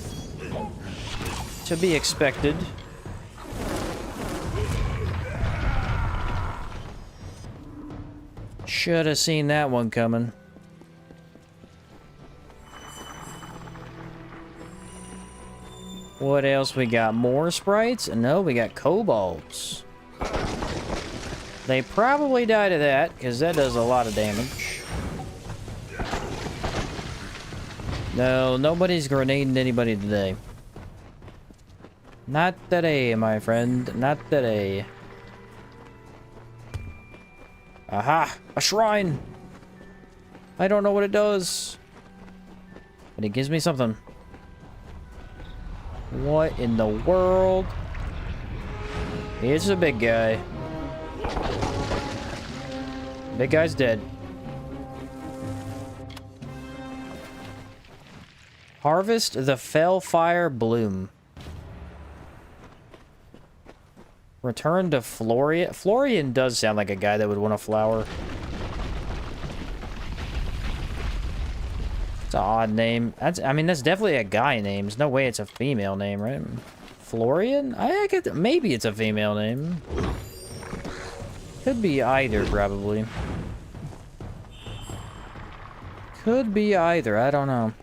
To be expected. Should have seen that one coming. What else we got? More sprites? No, we got kobolds. They probably died of that, because that does a lot of damage. No, nobody's grenading anybody today. Not today, my friend. Not today. Aha! A shrine! I don't know what it does. But it gives me something. What in the world? It's a big guy. Big guy's dead. Harvest the Fellfire Bloom. Return to Florian. Florian does sound like a guy that would want a flower. It's an odd name. I mean, that's definitely a guy name. There's no way it's a female name, right? Florian? I get maybe it's a female name. Could be either, probably. Could be either. I don't know.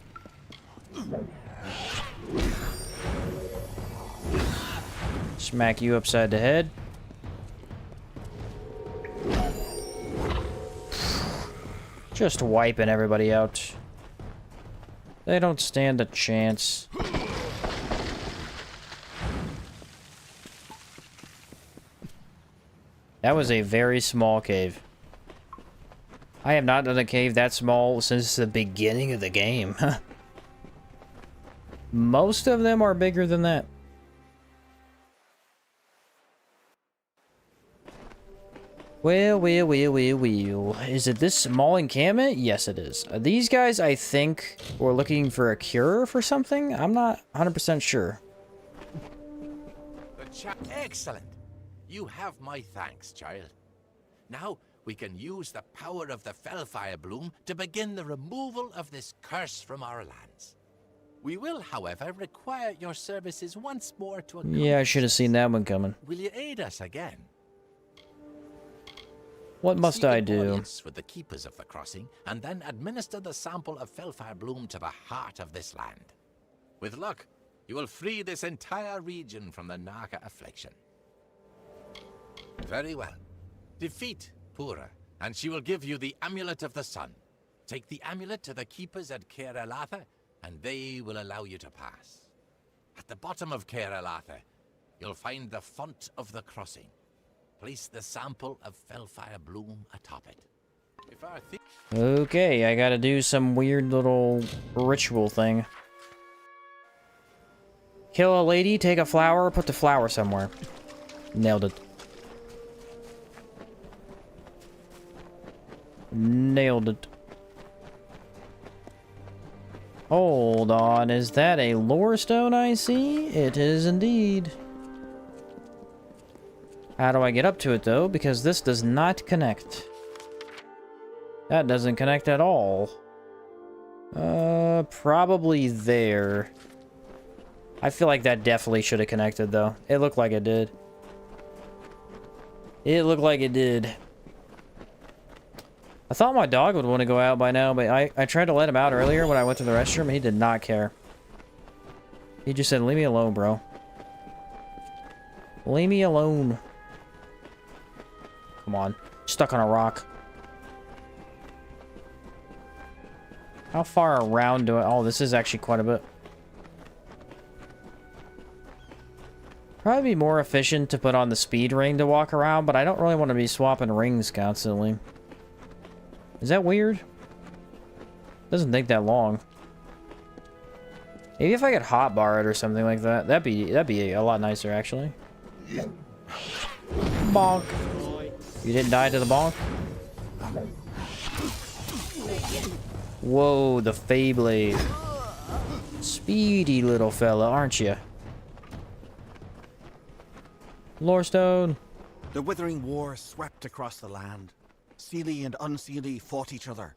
Smack you upside the head. Just wiping everybody out. They don't stand a chance. That was a very small cave. I have not done a cave that small since the beginning of the game. Most of them are bigger than that. Well. Is it this small encampment? Yes, it is. These guys, I think, were looking for a cure for something. I'm not 100% sure. Excellent. You have my thanks, child. Now, we can use the power of the Fellfire Bloom to begin the removal of this curse from our lands. We will, however, require your services once more to accomplish. Yeah, I should have seen that one coming. Will you aid us again? What must I do? With the keepers of the crossing, and then administer the sample of Fellfire Bloom to the heart of this land. With luck, you will free this entire region from the Naka affliction. Very well. Defeat Pura, and she will give you the Amulet of the Sun. Take the amulet to the keepers at Caer Elatha, and they will allow you to pass. At the bottom of Caer Elatha, you'll find the font of the crossing. Place the sample of Fellfire Bloom atop it. Okay, I gotta do some weird little ritual thing. Kill a lady, take a flower, put the flower somewhere. Nailed it. Nailed it. Hold on, is that a lore stone I see? It is indeed. How do I get up to it, though? Because this does not connect. That doesn't connect at all. Probably there. I feel like that definitely should have connected, though. It looked like it did. It looked like it did. I thought my dog would want to go out by now, but I tried to let him out earlier when I went to the restroom, and he did not care. He just said, leave me alone, bro. Leave me alone. Come on. Stuck on a rock. How far around do I... Oh, this is actually quite a bit. Probably be more efficient to put on the speed ring to walk around, but I don't really want to be swapping rings constantly. Is that weird? Doesn't take that long. Maybe if I could hotbar it or something like that, that'd be a lot nicer actually. Bonk. You didn't die to the bonk? Whoa, the Feyblade. Speedy little fella, aren't you? Lorestone. The withering war swept across the land. Seelie and Unseelie fought each other.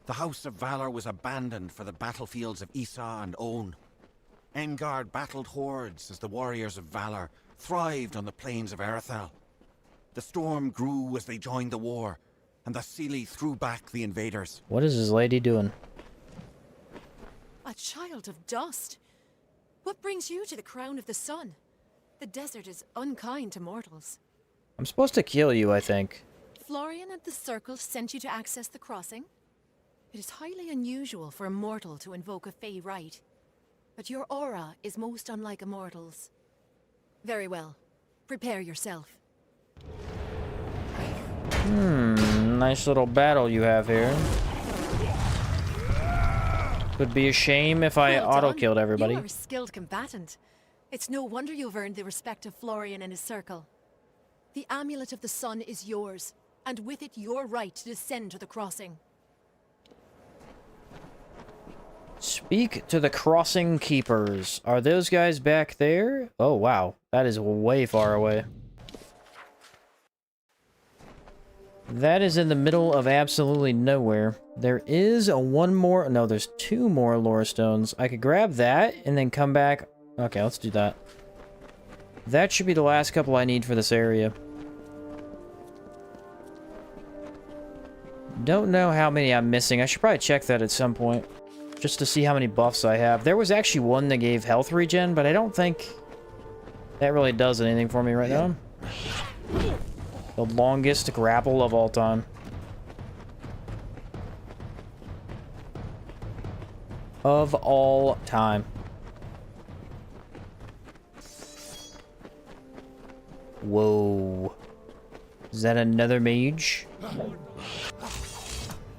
The House of Valor was abandoned for the battlefields of Isa and On. Engard battled hordes as the warriors of Valor thrived on the plains of Erethel. The storm grew as they joined the war, and the Seelie threw back the invaders. What is this lady doing? A child of dust. What brings you to the crown of the sun? The desert is unkind to mortals. I'm supposed to kill you, I think. Florian and the Circle sent you to access the crossing? It is highly unusual for a mortal to invoke a Fey rite, but your aura is most unlike a mortal's. Very well. Prepare yourself. Nice little battle you have here. Would be a shame if I auto-killed everybody. You are a skilled combatant. It's no wonder you've earned the respect of Florian and his Circle. The Amulet of the Sun is yours, and with it your right to descend to the crossing. Speak to the crossing keepers. Are those guys back there? Oh, wow. That is way far away. That is in the middle of absolutely nowhere. There is one more... No, there's two more lore stones. I could grab that and then come back. Okay, let's do that. That should be the last couple I need for this area. Don't know how many I'm missing. I should probably check that at some point, just to see how many buffs I have. There was actually one that gave health regen, but I don't think that really does anything for me right now. The longest grapple of all time. Of all time. Whoa. Is that another mage?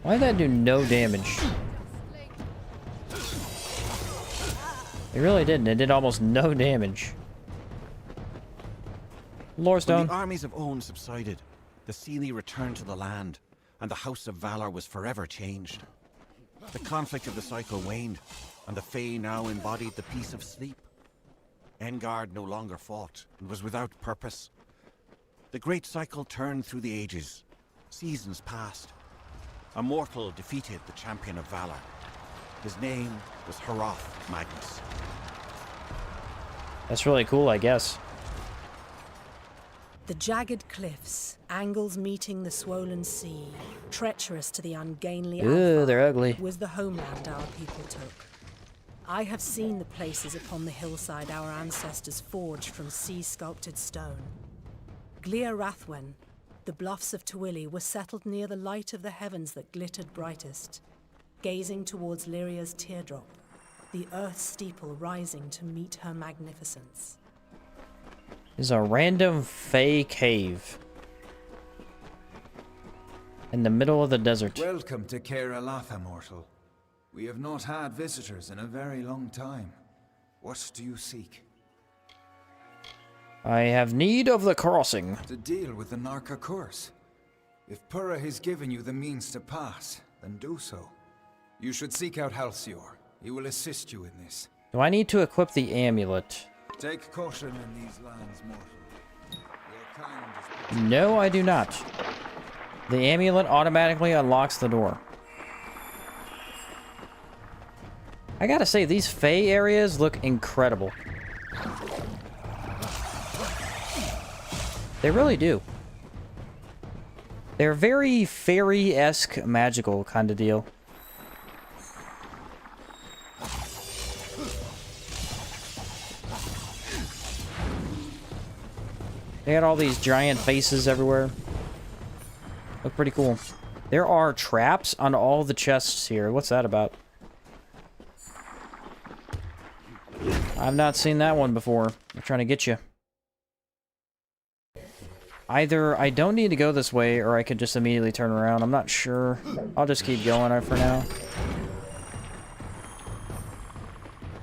Why did that do no damage? It really didn't. It did almost no damage. Lorestone. When the armies of On subsided, the Seelie returned to the land, and the House of Valor was forever changed. The conflict of the cycle waned, and the Fae now embodied the peace of sleep. Engard no longer fought, and was without purpose. The great cycle turned through the ages. Seasons passed. A mortal defeated the champion of Valor. His name was Hroth Magnus. That's really cool, I guess. The jagged cliffs, angles meeting the swollen sea, treacherous to the ungainly Ooh, they're ugly. was the homeland our people took. I have seen the places upon the hillside our ancestors forged from sea-sculpted stone. Glir Rathwen, the bluffs of Twili, were settled near the light of the heavens that glittered brightest, gazing towards Lyria's teardrop, the earth steeple rising to meet her magnificence. Is a random Fey cave in the middle of the desert. Welcome to Caer-Elatha, mortal. We have not had visitors in a very long time. What do you seek? I have need of the crossing. To deal with the Narca curse. If Pura has given you the means to pass, then do so. You should seek out Halcyor. He will assist you in this. Do I need to equip the amulet? Take caution in these lands, mortal. Your kind is... No, I do not. The amulet automatically unlocks the door. I gotta say, these Fey areas look incredible. They really do. They're very fairy-esque magical kind of deal. They had all these giant faces everywhere. Look pretty cool. There are traps on all the chests here. What's that about? I've not seen that one before. I'm trying to get you. Either I don't need to go this way, or I could just immediately turn around. I'm not sure. I'll just keep going for now.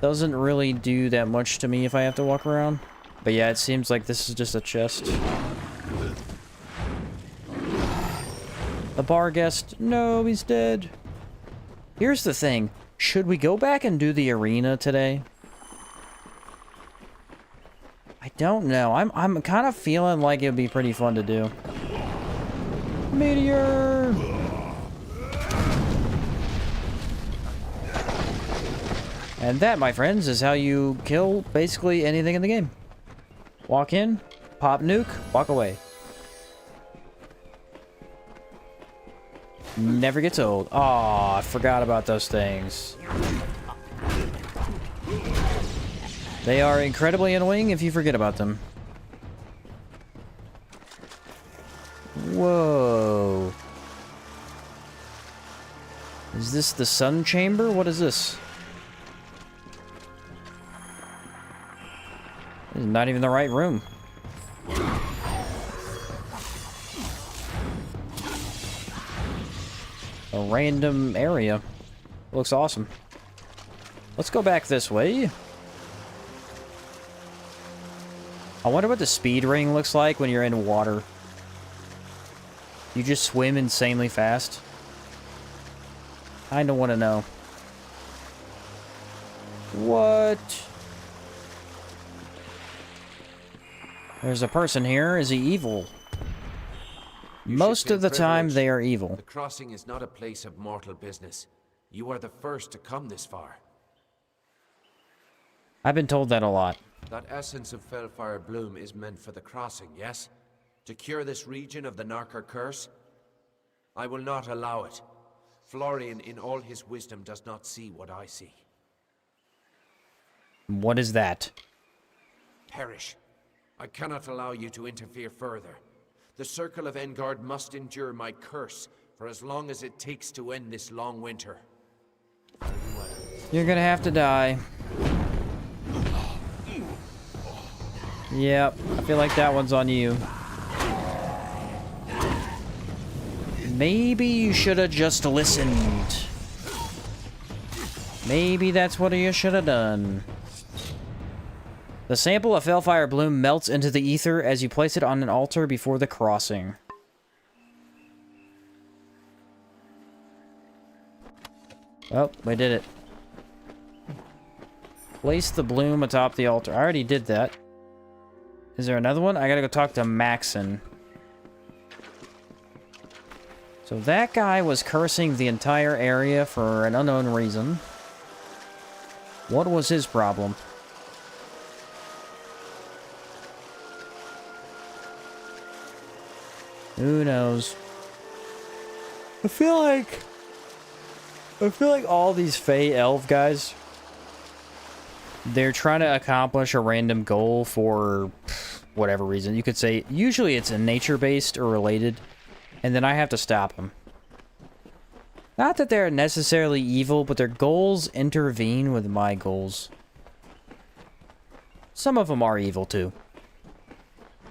Doesn't really do that much to me if I have to walk around. But yeah, it seems like this is just a chest. The bar guest. No, he's dead. Here's the thing. Should we go back and do the arena today? I don't know. I'm kind of feeling like it would be pretty fun to do. Meteor! And that, my friends, is how you kill basically anything in the game. Walk in, pop nuke, walk away. Never gets old. Aw, I forgot about those things. They are incredibly annoying if you forget about them. Whoa. Is this the sun chamber? What is this? This is not even the right room. A random area. Looks awesome. Let's go back this way. I wonder what the speed ring looks like when you're in water. You just swim insanely fast. Kinda wanna know. What? There's a person here. Is he evil? Most of the time, they are evil. The crossing is not a place of mortal business. You are the first to come this far. I've been told that a lot. That essence of Fellfire Bloom is meant for the crossing, yes? To cure this region of the Narker curse? I will not allow it. Florian, in all his wisdom, does not see what I see. What is that? Perish. I cannot allow you to interfere further. The Circle of Engard must endure my curse for as long as it takes to end this long winter. You're gonna have to die. Yep, I feel like that one's on you. Maybe you should have just listened. Maybe that's what you should have done. The sample of Fellfire Bloom melts into the ether as you place it on an altar before the crossing. Oh, we did it. Place the bloom atop the altar. I already did that. Is there another one? I gotta go talk to Maxon. So that guy was cursing the entire area for an unknown reason. What was his problem? Who knows? I feel like all these Fey Elf guys, they're trying to accomplish a random goal for whatever reason. You could say, usually it's a nature-based or related, and then I have to stop them. Not that they're necessarily evil, but their goals intervene with my goals. Some of them are evil, too.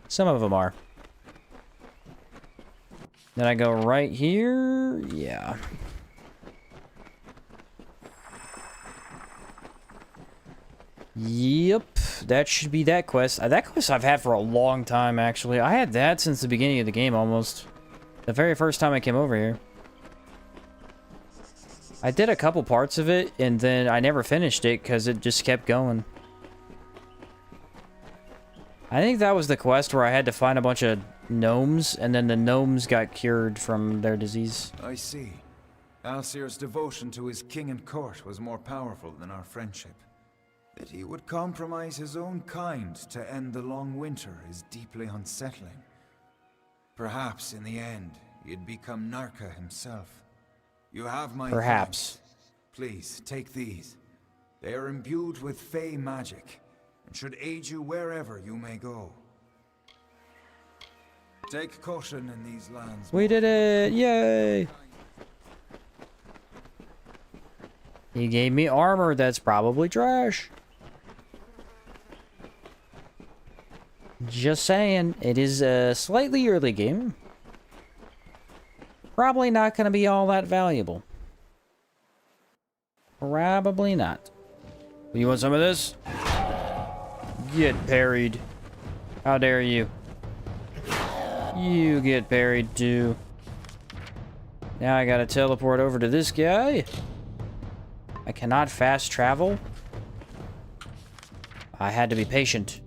Some of them are. Then I go right here. Yeah. Yep. That should be that quest. That quest I've had for a long time, actually. I had that since the beginning of the game, almost. The very first time I came over here. I did a couple parts of it, and then I never finished it because it just kept going. I think that was the quest where I had to find a bunch of gnomes, and then the gnomes got cured from their disease. I see. Alcir's devotion to his king and court was more powerful than our friendship. That he would compromise his own kind to end the long winter is deeply unsettling. Perhaps in the end, he'd become Narka himself. You have my Perhaps. thanks. Please, take these. They are imbued with Fey magic, and should aid you wherever you may go. Take caution in these lands. We did it! Yay! He gave me armor that's probably trash. Just saying, it is a slightly early game. Probably not going to be all that valuable. Probably not. You want some of this? Get parried. How dare you? You get parried too. Now I gotta teleport over to this guy. I cannot fast travel. I had to be patient.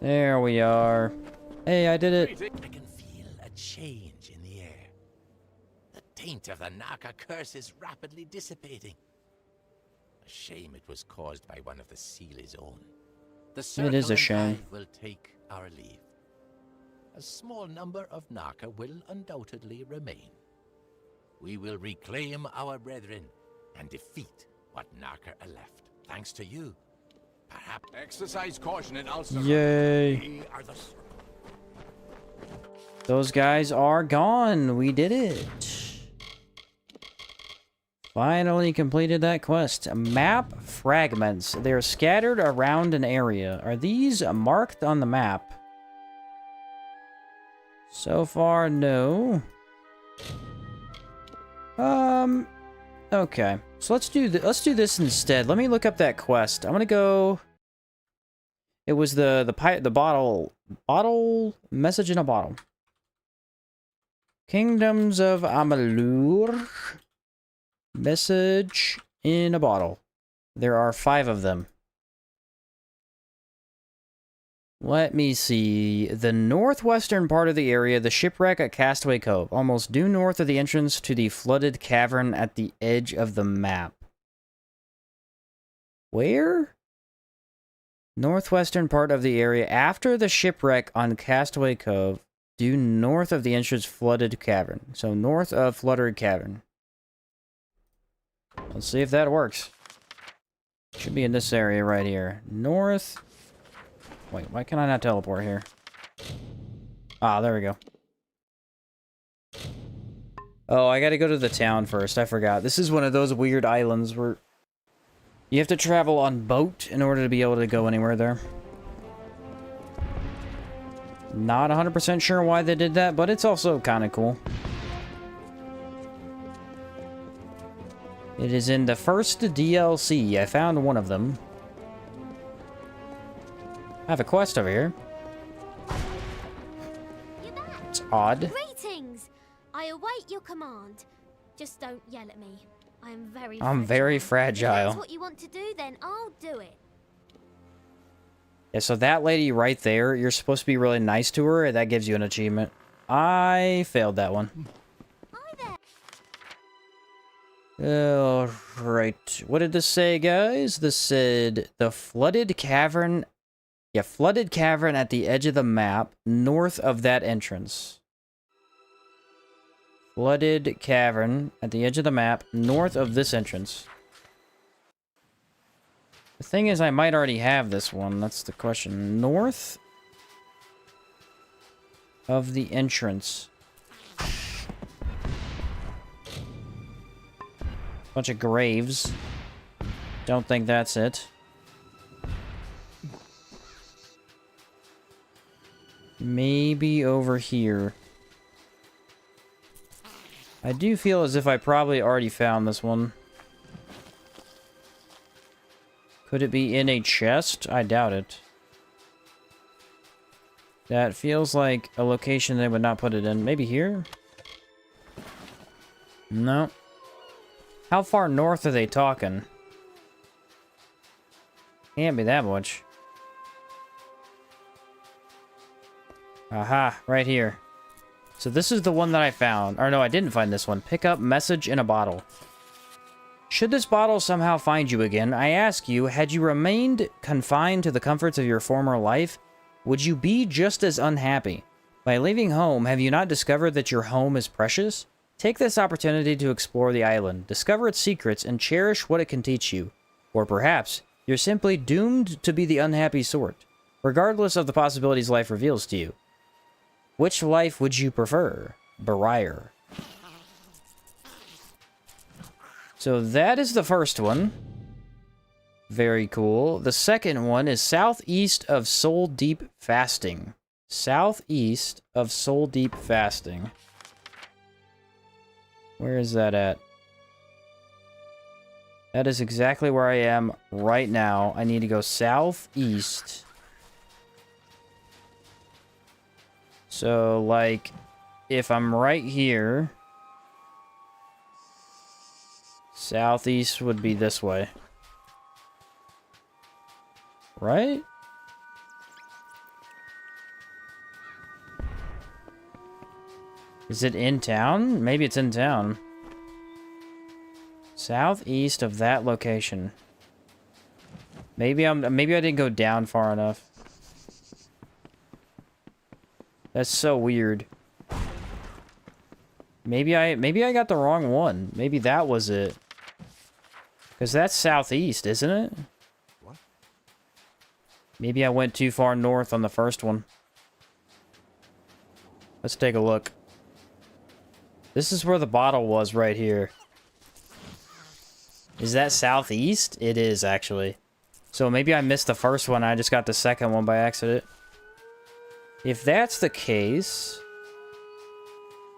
There we are. Hey, I did it. I can feel a change in the air. The taint of the Naka curse is rapidly dissipating. A shame it was caused by one of the Sealy's own. The It is a Circle and shame. I will take our leave. A small number of Naka will undoubtedly remain. We will reclaim our brethren and defeat what Naka are left. Thanks to you. Perhaps exercise caution in Ulster. Yay. We are the Circle. Those guys are gone. We did it. Finally completed that quest. Map fragments. They're scattered around an area. Are these marked on the map? So far, no. Okay. So let's do this instead. Let me look up that quest. I'm gonna go. It was the bottle message in a bottle. Kingdoms of Amalur. Message in a bottle. There are 5 of them. Let me see. The northwestern part of the area, the shipwreck at Castaway Cove, almost due north of the entrance to the flooded cavern at the edge of the map. Where? Northwestern part of the area after the shipwreck on Castaway Cove, due north of the entrance flooded cavern. So north of flooded cavern. Let's see if that works. Should be in this area right here. North. Wait, why can I not teleport here? Ah, there we go. Oh, I gotta go to the town first. I forgot. This is one of those weird islands where you have to travel on boat in order to be able to go anywhere there. Not 100% sure why they did that, but it's also kind of cool. It is in the first DLC. I found one of them. I have a quest over here. It's odd. Greetings! I await your command. Just don't yell at me. I am very I'm very If fragile. that's what you want to do, then I'll do it. Yeah, so that lady right there, you're supposed to be really nice to her, and that gives you an achievement. I failed that one. Alright. What did this say, guys? This said the flooded cavern. Yeah, flooded cavern at the edge of the map, north of that entrance. Flooded cavern at the edge of the map, north of this entrance. The thing is, I might already have this one. That's the question. North of the entrance. Bunch of graves. Don't think that's it. Maybe over here. I do feel as if I probably already found this one. Could it be in a chest? I doubt it. That feels like a location they would not put it in. Maybe here? No. How far north are they talking? Can't be that much. Aha, right here. So this is the one that I found. Or no, I didn't find this one. Pick up message in a bottle. Should this bottle somehow find you again, I ask you, had you remained confined to the comforts of your former life, would you be just as unhappy? By leaving home, have you not discovered that your home is precious? Take this opportunity to explore the island, discover its secrets, and cherish what it can teach you. Or perhaps, you're simply doomed to be the unhappy sort. Regardless of the possibilities life reveals to you. Which life would you prefer? Barrier. So that is the first one. Very cool. The second one is southeast of Soul Deep Fasting. Southeast of Soul Deep Fasting. Where is that at? That is exactly where I am right now. I need to go southeast. So, like, if I'm right here, southeast would be this way. Right? Is it in town? Maybe it's in town. Southeast of that location. Maybe I didn't go down far enough. That's so weird. Maybe I got the wrong one. Maybe that was it. Because that's southeast, isn't it? What? Maybe I went too far north on the first one. Let's take a look. This is where the bottle was right here. Is that southeast? It is, actually. So maybe I missed the first one. I just got the second one by accident. If that's the case,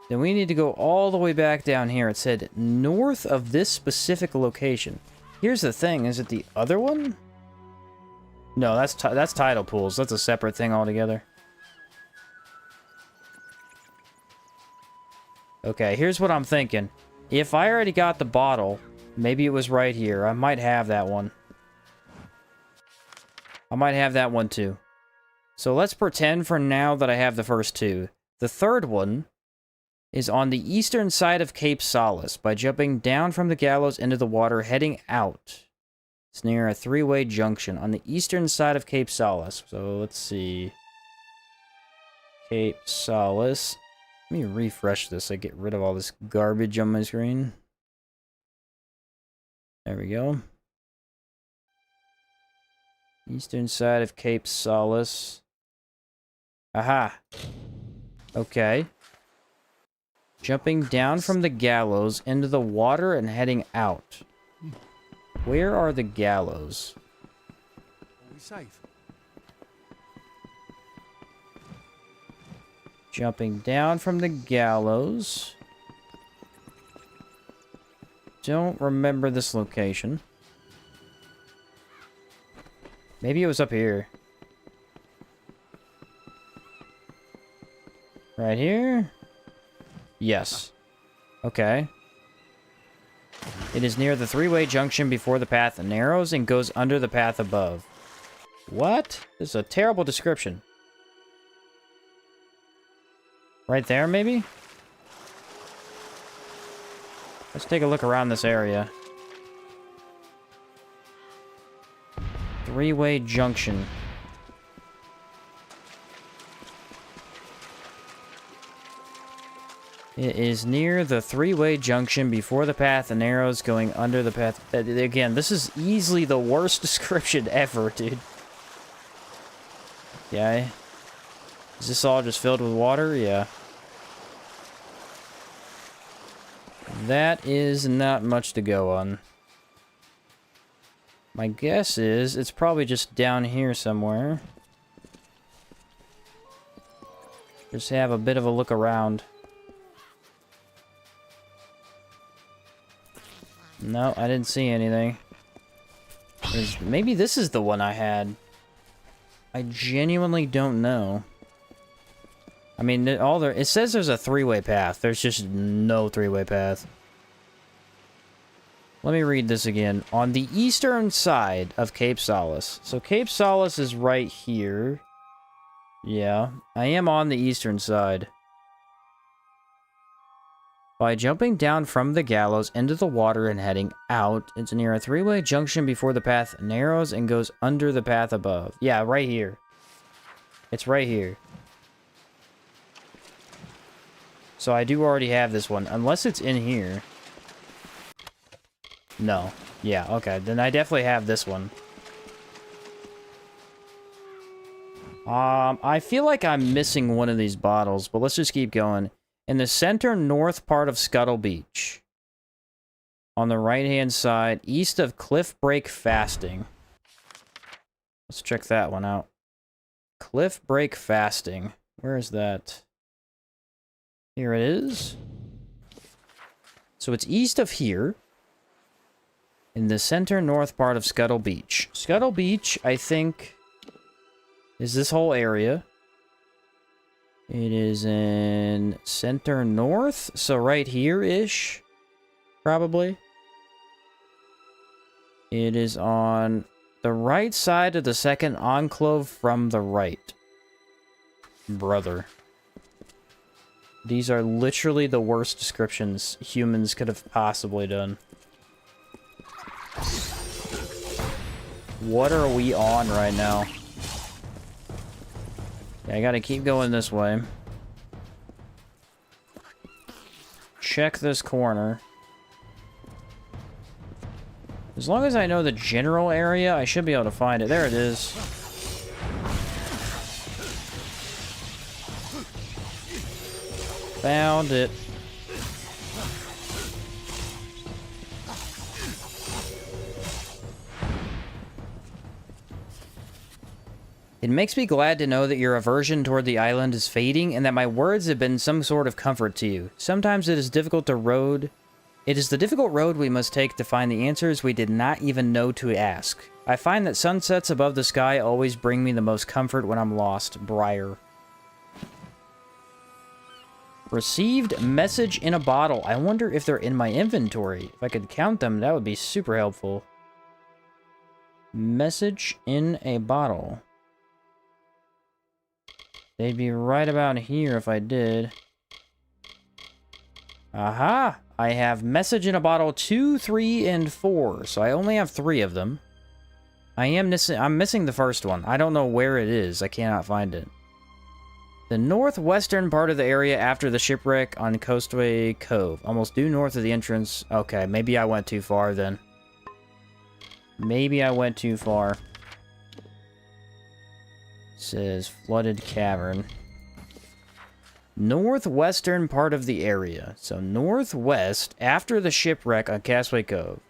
then we need to go all the way back down here. It said north of this specific location. Here's the thing. Is it the other one? No, that's tidal pools. That's a separate thing altogether. Okay, here's what I'm thinking. If I already got the bottle, maybe it was right here. I might have that one. I might have that one too. So let's pretend for now that I have the first two. The third one is on the eastern side of Cape Solace by jumping down from the gallows into the water, heading out. It's near a three-way junction on the eastern side of Cape Solace. So let's see. Cape Solace. Let me refresh this so I get rid of all this garbage on my screen. There we go. Eastern side of Cape Solace. Aha. Okay. Jumping down from the gallows into the water and heading out. Where are the gallows? Are we safe? Jumping down from the gallows. Don't remember this location. Maybe it was up here. Right here? Yes. Okay. It is near the three-way junction before the path narrows and goes under the path above. What? This is a terrible description. Right there, maybe? Let's take a look around this area. Three-way junction. It is near the three-way junction before the path narrows, going under the path. Again, this is easily the worst description ever, dude. Yeah. Is this all just filled with water? Yeah. That is not much to go on. My guess is it's probably just down here somewhere. Just have a bit of a look around. No, I didn't see anything. Maybe this is the one I had. I genuinely don't know. I mean, it says there's a three-way path. There's just no three-way path. Let me read this again. On the eastern side of Cape Solace. So Cape Solace is right here. Yeah, I am on the eastern side. By jumping down from the gallows into the water and heading out, it's near a three-way junction before the path narrows and goes under the path above. Yeah, right here. It's right here. So I do already have this one, unless it's in here. No. Yeah, okay. Then I definitely have this one. I feel like I'm missing one of these bottles, but let's just keep going. In the center north part of Scuttle Beach. On the right-hand side, east of Cliff Break Fasting. Let's check that one out. Cliff Break Fasting. Where is that? Here it is. So it's east of here. In the center north part of Scuttle Beach. Scuttle Beach, I think, is this whole area. It is in center north, so right here-ish, probably. It is on the right side of the second enclave from the right. Brother. These are literally the worst descriptions humans could have possibly done. What are we on right now? Yeah, I gotta keep going this way. Check this corner. As long as I know the general area, I should be able to find it. There it is. Found it. It makes me glad to know that your aversion toward the island is fading and that my words have been some sort of comfort to you. Sometimes it is It is the difficult road we must take to find the answers we did not even know to ask. I find that sunsets above the sky always bring me the most comfort when I'm lost. Briar. Received message in a bottle. I wonder if they're in my inventory. If I could count them, that would be super helpful. Message in a bottle. They'd be right about here if I did. Aha! I have message in a bottle 2, 3, and 4. So I only have 3 of them. I'm missing the first one. I don't know where it is. I cannot find it. The northwestern part of the area after the shipwreck on Coastway Cove. Almost due north of the entrance. Okay, maybe I went too far then. Maybe I went too far. It says flooded cavern. Northwestern part of the area. So northwest after the shipwreck on Castaway Cove.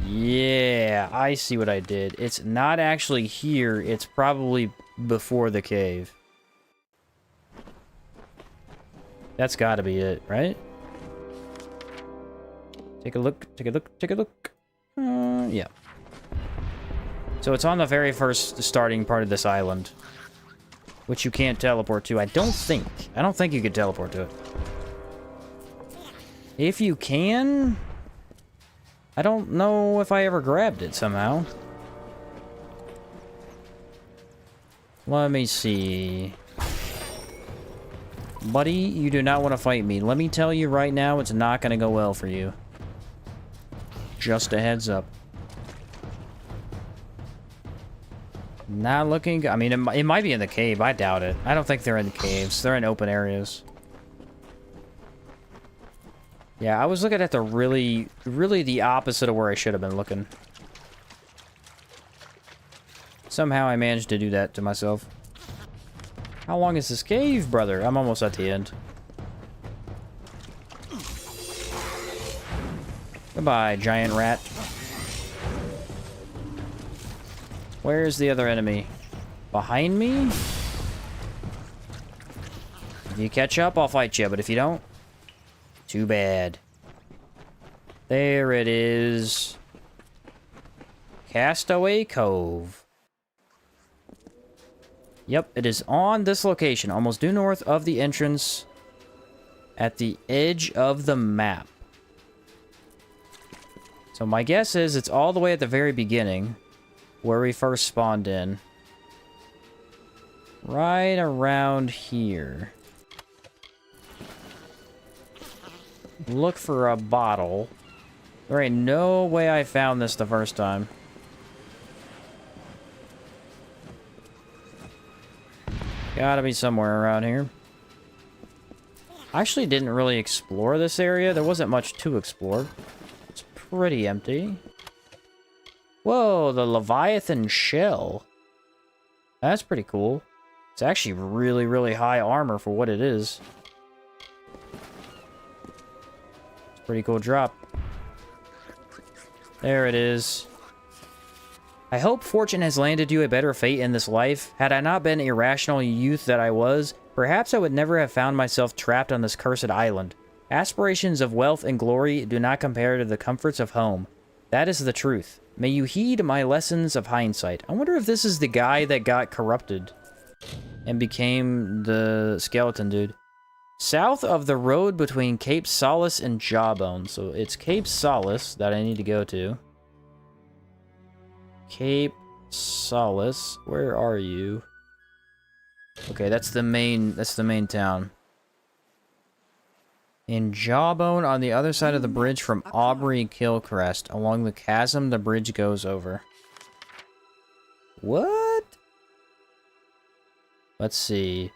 Yeah, I see what I did. It's not actually here. It's probably before the cave. That's gotta be it, right? Take a look, take a look, take a look. Yeah. So it's on the very first starting part of this island. Which you can't teleport to, I don't think. I don't think you can teleport to it. If you can... I don't know if I ever grabbed it somehow. Let me see. Buddy, you do not want to fight me. Let me tell you right now, it's not going to go well for you. Just a heads up. Not looking... I mean, it might be in the cave. I doubt it. I don't think they're in caves. They're in open areas. Yeah, I was looking at the really the opposite of where I should have been looking. Somehow I managed to do that to myself. How long is this cave, brother? I'm almost at the end. Goodbye, giant rat. Where's the other enemy? Behind me? If you catch up, I'll fight you, but if you don't, too bad. There it is. Castaway Cove. Yep, it is on this location, almost due north of the entrance at the edge of the map. So my guess is it's all the way at the very beginning where we first spawned in. Right around here. Look for a bottle. There ain't no way I found this the first time. Gotta be somewhere around here. I actually didn't really explore this area. There wasn't much to explore. It's pretty empty. Whoa, the Leviathan shell. That's pretty cool. It's actually really, really high armor for what it is. It's a pretty cool drop. There it is. I hope fortune has landed you a better fate in this life. Had I not been irrational youth that I was, perhaps I would never have found myself trapped on this cursed island. Aspirations of wealth and glory do not compare to the comforts of home. That is the truth. May you heed my lessons of hindsight. I wonder if this is the guy that got corrupted and became the skeleton dude. South of the road between Cape Solace and Jawbone. So it's Cape Solace that I need to go to. Cape Solace. Where are you? Okay, that's the main town. In Jawbone, on the other side of the bridge from Aubrey Kilcrest, along the chasm the bridge goes over. What? Let's see.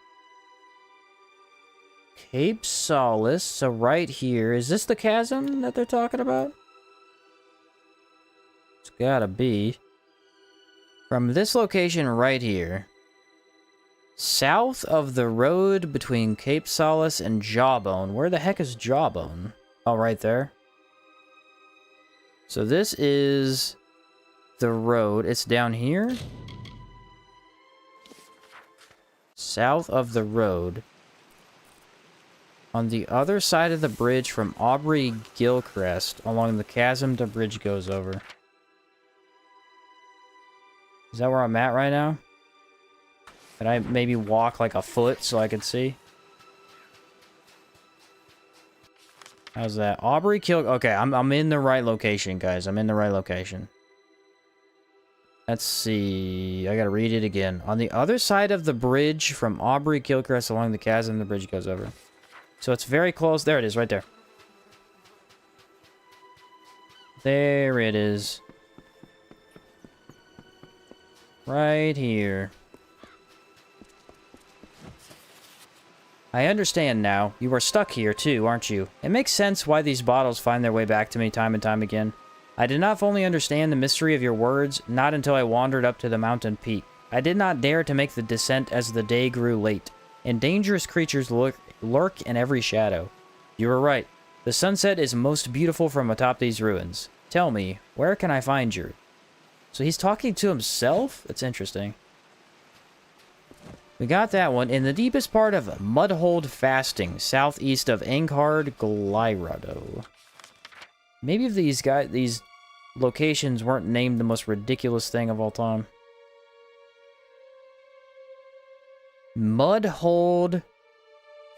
Cape Solace, so right here. Is this the chasm that they're talking about? It's gotta be. From this location right here. South of the road between Cape Solace and Jawbone. Where the heck is Jawbone? Oh, right there. So this is the road. It's down here. South of the road. On the other side of the bridge from Aubrey Gilcrest, along the chasm the bridge goes over. Is that where I'm at right now? Can I maybe walk like a foot so I can see? How's that? Aubrey Kill... Okay, I'm in the right location, guys. I'm in the right location. Let's see. I gotta read it again. On the other side of the bridge from Aubrey Kilcrest along the chasm the bridge goes over. So it's very close. There it is, right there. There it is. Right here. I understand now. You are stuck here too, aren't you? It makes sense why these bottles find their way back to me time and time again. I did not fully understand the mystery of your words, not until I wandered up to the mountain peak. I did not dare to make the descent as the day grew late, and dangerous creatures lurk in every shadow. You were right. The sunset is most beautiful from atop these ruins. Tell me, where can I find you? So he's talking to himself? That's interesting. We got that one. In the deepest part of Mudhold Fasting, southeast of Anghard Glyrado. Maybe if these locations weren't named the most ridiculous thing of all time. Mudhold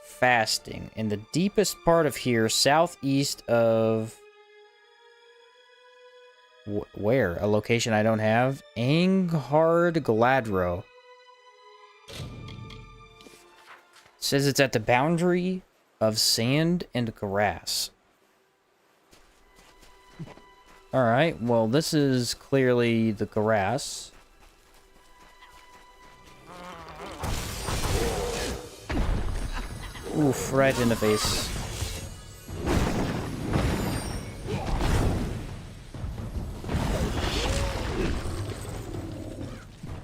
Fasting. In the deepest part of here, southeast of... where? A location I don't have? Anghard Gladro. Says it's at the boundary of sand and grass. Alright, well this is clearly the grass. Oof, right in the face.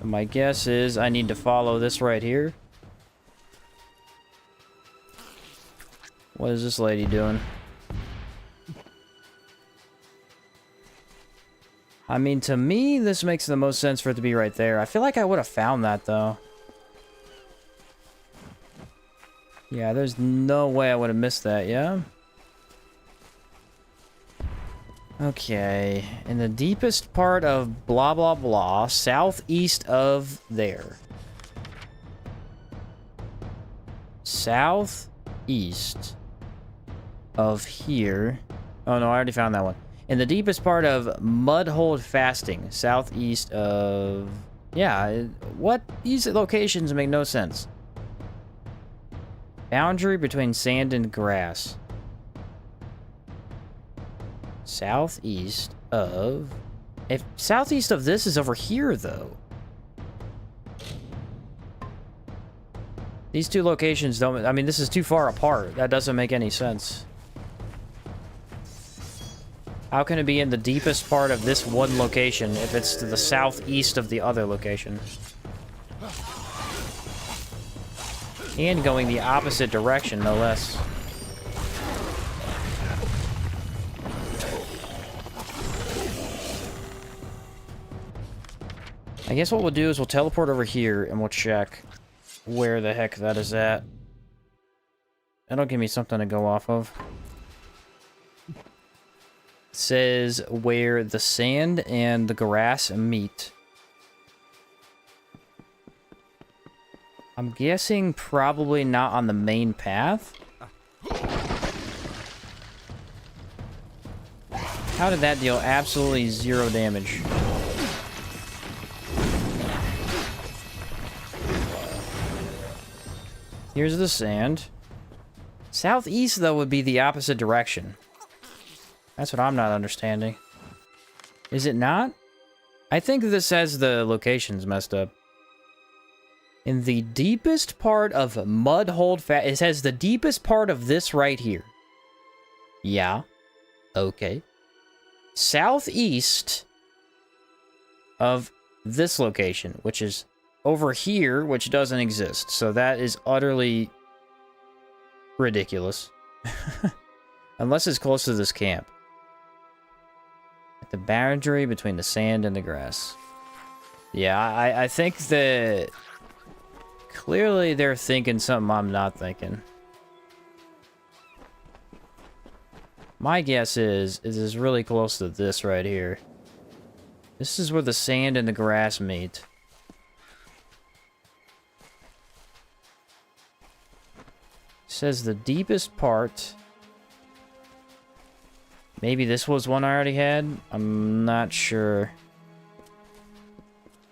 And my guess is I need to follow this right here. What is this lady doing? I mean, to me, this makes the most sense for it to be right there. I feel like I would have found that, though. Yeah, there's no way I would have missed that, yeah? Okay. In the deepest part of blah, blah, blah, southeast of there. Southeast of here. Oh, no, I already found that one. In the deepest part of Mudhold Fasting, southeast of... Yeah, what? These locations make no sense. Boundary between sand and grass. Southeast of... If southeast of this is over here, though. These two locations don't... I mean, this is too far apart. That doesn't make any sense. How can it be in the deepest part of this one location if it's to the southeast of the other location? And going the opposite direction, no less. I guess what we'll do is we'll teleport over here and we'll check where the heck that is at. That'll give me something to go off of. It says where the sand and the grass meet. I'm guessing probably not on the main path. How did that deal absolutely 0 damage? Here's the sand. Southeast, though, would be the opposite direction. That's what I'm not understanding. Is it not? I think this says the location's messed up. In the deepest part of Mudhold it says the deepest part of this right here. Yeah. Okay. Southeast of this location, which is over here, which doesn't exist. So that is utterly ridiculous. Unless it's close to this camp. At the boundary between the sand and the grass. Yeah, I think that clearly they're thinking something I'm not thinking. My guess is it is really close to this right here. This is where the sand and the grass meet. Says the deepest part. Maybe this was one I already had? I'm not sure.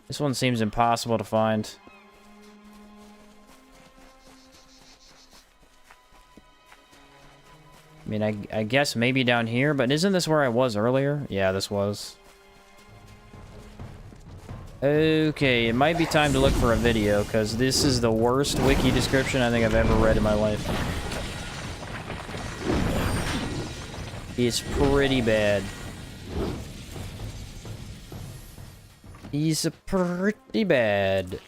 This one seems impossible to find. I mean, I guess maybe down here, but isn't this where I was earlier? Yeah, this was. Okay, it might be time to look for a video, because this is the worst wiki description I think I've ever read in my life. It's pretty bad. He's pretty bad.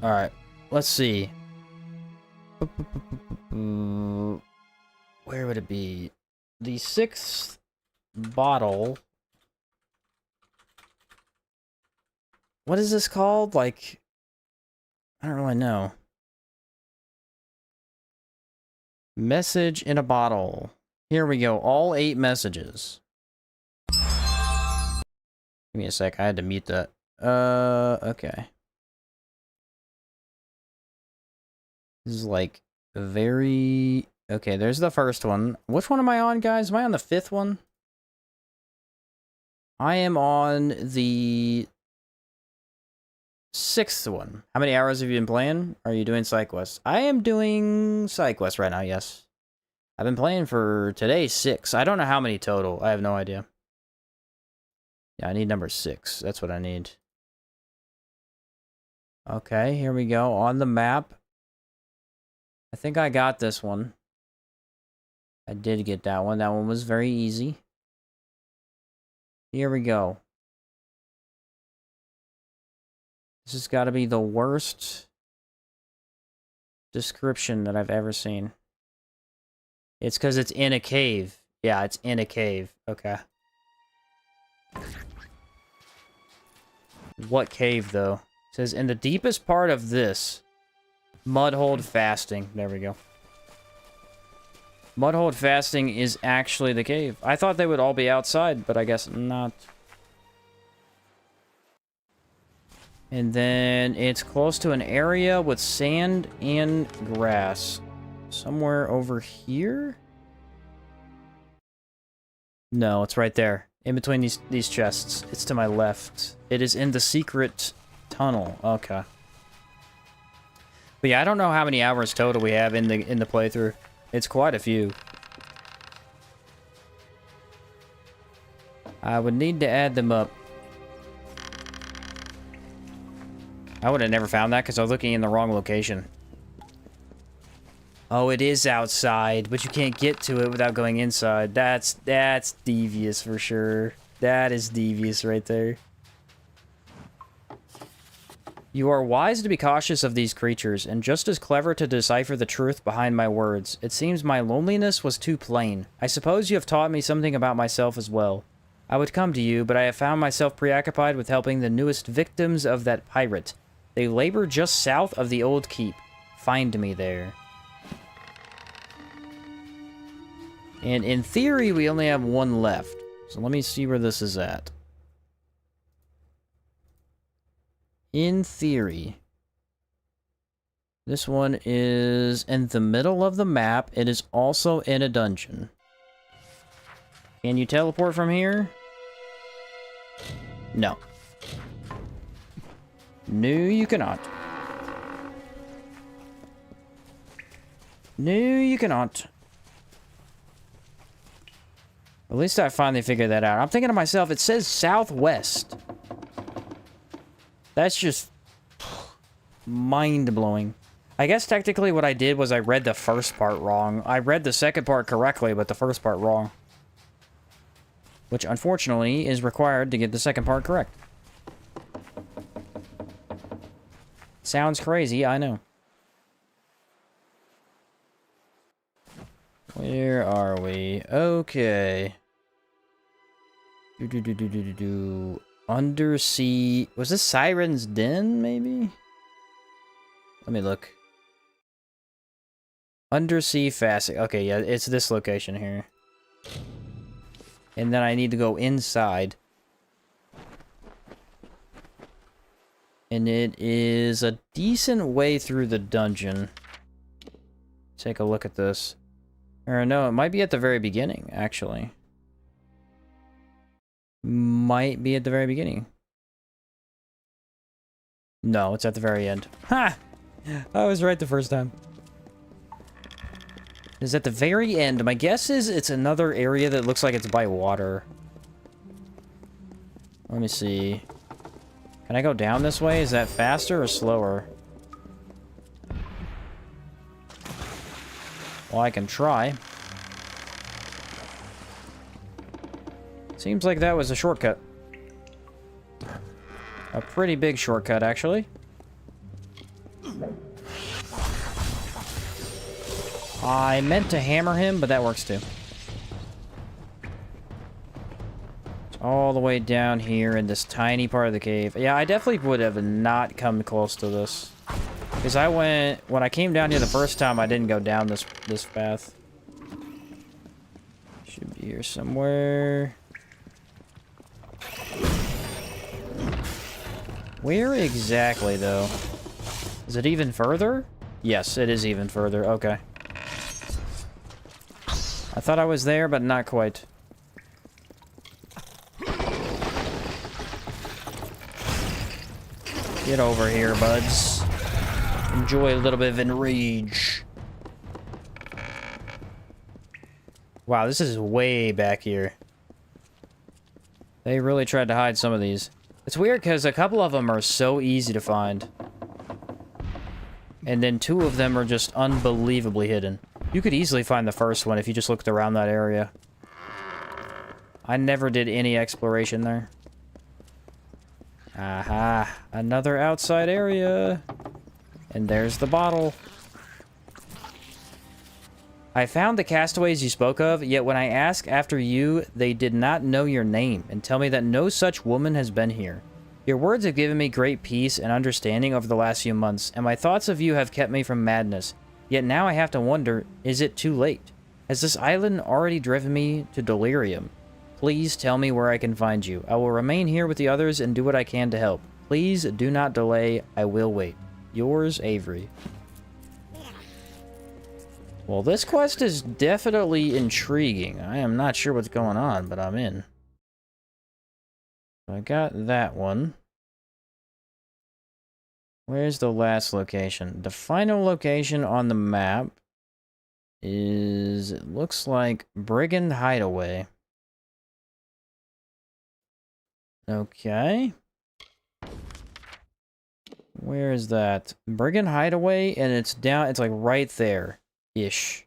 Alright, let's see. Where would it be? The 6th bottle. What is this called? Like, I don't really know. Message in a bottle. Here we go. All 8 messages. Give me a sec. I had to mute that. Okay. This is like very... Okay, there's the first one. Which one am I on, guys? Am I on the 5th one? I am on the 6th one. How many hours have you been playing? Are you doing side quests? I am doing side quests right now, yes. I've been playing for today 6. I don't know how many total. I have no idea. Yeah, I need number 6. That's what I need. Okay, here we go. On the map. I think I got this one. I did get that one. That one was very easy. Here we go. This has got to be the worst description that I've ever seen. It's because it's in a cave. Yeah, it's in a cave. Okay. What cave, though? It says, in the deepest part of this, Mudhold Fasting. There we go. Mudhold Fasting is actually the cave. I thought they would all be outside, but I guess not. And then it's close to an area with sand and grass. Somewhere over here? No, it's right there. In between these chests. It's to my left. It is in the secret tunnel. Okay. But yeah, I don't know how many hours total we have in the playthrough. It's quite a few. I would need to add them up. I would have never found that because I was looking in the wrong location. Oh, it is outside, but you can't get to it without going inside. That's devious for sure. That is devious right there. You are wise to be cautious of these creatures, and just as clever to decipher the truth behind my words. It seems my loneliness was too plain. I suppose you have taught me something about myself as well. I would come to you, but I have found myself preoccupied with helping the newest victims of that pirate. They labor just south of the old keep. Find me there. And in theory, we only have one left. So let me see where this is at. In theory, this one is in the middle of the map. It is also in a dungeon. Can you teleport from here? No. No, you cannot. No, you cannot. At least I finally figured that out. I'm thinking to myself, it says southwest. That's just mind-blowing. I guess technically what I did was I read the first part wrong. I read the second part correctly, but the first part wrong. Which, unfortunately, is required to get the second part correct. Sounds crazy, I know. Where are we? Okay. Undersea... Was this Siren's Den, maybe? Let me look. Undersea Facet. Okay, yeah, it's this location here. And then I need to go inside. And it is a decent way through the dungeon. Take a look at this. Or no, it might be at the very beginning, actually. Might be at the very beginning. No, it's at the very end. Ha! I was right the first time. It's at the very end. My guess is it's another area that looks like it's by water. Let me see. Can I go down this way? Is that faster or slower? Well, I can try. Seems like that was a shortcut. A pretty big shortcut, actually. I meant to hammer him, but that works too. It's all the way down here in this tiny part of the cave. Yeah, I definitely would have not come close to this. Because when I came down here the first time, I didn't go down this path. Should be here somewhere. Where exactly, though? Is it even further? Yes, it is even further. Okay. I thought I was there, but not quite. Get over here, buds. Enjoy a little bit of enrage. Wow, this is way back here. They really tried to hide some of these. It's weird because a couple of them are so easy to find. And then two of them are just unbelievably hidden. You could easily find the first one if you just looked around that area. I never did any exploration there. Aha, another outside area. And there's the bottle. I found the castaways you spoke of, yet when I ask after you, they did not know your name and tell me that no such woman has been here. Your words have given me great peace and understanding over the last few months, and my thoughts of you have kept me from madness. Yet now I have to wonder, is it too late? Has this island already driven me to delirium? Please tell me where I can find you. I will remain here with the others and do what I can to help. Please do not delay. I will wait. Yours, Avery. Well, this quest is definitely intriguing. I am not sure what's going on, but I'm in. I got that one. Where's the last location? The final location on the map is, it looks like Brigand Hideaway. Okay. Where is that? Brigand Hideaway, and it's down, it's like right there-ish.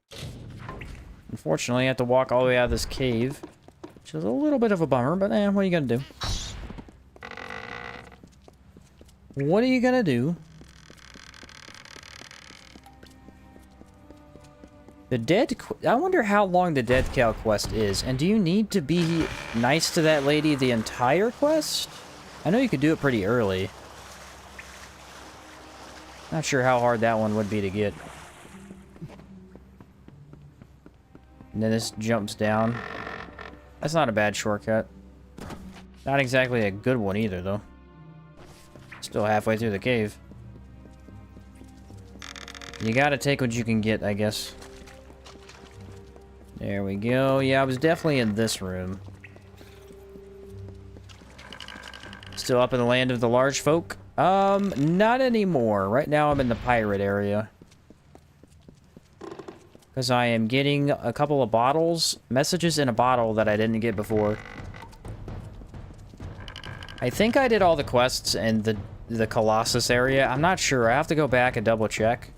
Unfortunately, I have to walk all the way out of this cave, which is a little bit of a bummer, but what are you gonna do? What are you gonna do? The dead... I wonder how long the Dead Cow quest is. And do you need to be nice to that lady the entire quest? I know you could do it pretty early. Not sure how hard that one would be to get. And then this jumps down. That's not a bad shortcut. Not exactly a good one either, though. Still halfway through the cave. You gotta take what you can get, I guess. There we go. Yeah, I was definitely in this room. Still up in the land of the large folk? Not anymore. Right now I'm in the pirate area. Because I am getting a couple of bottles. Messages in a bottle that I didn't get before. I think I did all the quests in the Colossus area. I'm not sure. I have to go back and double check.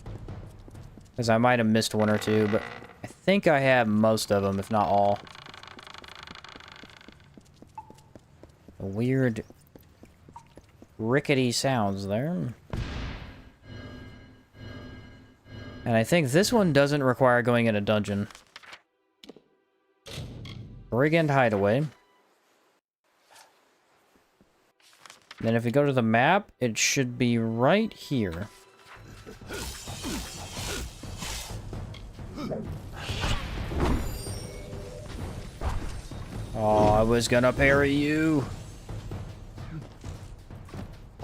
Because I might have missed one or two, but I think I have most of them, if not all. A weird rickety sounds there. And I think this one doesn't require going in a dungeon. Brigand Hideaway. Then if we go to the map, it should be right here. Oh, I was gonna parry you.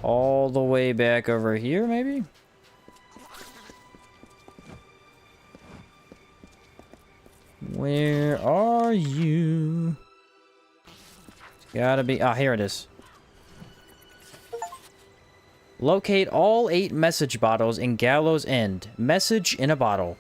All the way back over here, maybe? Where are you? It's gotta be... Ah, here it is. Locate all 8 message bottles in Gallows End. Message in a bottle.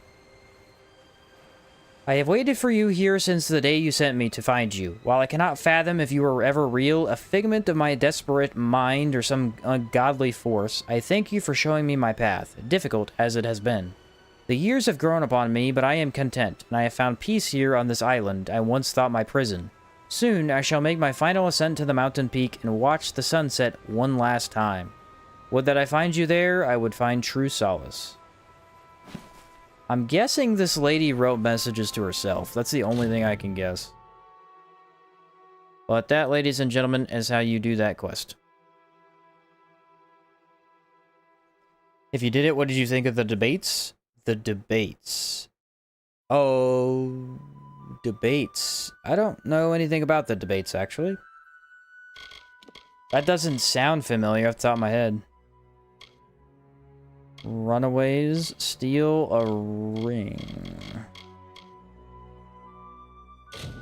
I have waited for you here since the day you sent me to find you. While I cannot fathom if you were ever real, a figment of my desperate mind or some ungodly force, I thank you for showing me my path, difficult as it has been. The years have grown upon me, but I am content, and I have found peace here on this island I once thought my prison. Soon I shall make my final ascent to the mountain peak and watch the sunset one last time. Would that I find you there, I would find true solace. I'm guessing this lady wrote messages to herself. That's the only thing I can guess. But that, ladies and gentlemen, is how you do that quest. If you did it, what did you think of the debates? The debates. Oh, debates. I don't know anything about the debates, actually. That doesn't sound familiar off the top of my head. Runaways, steal a ring.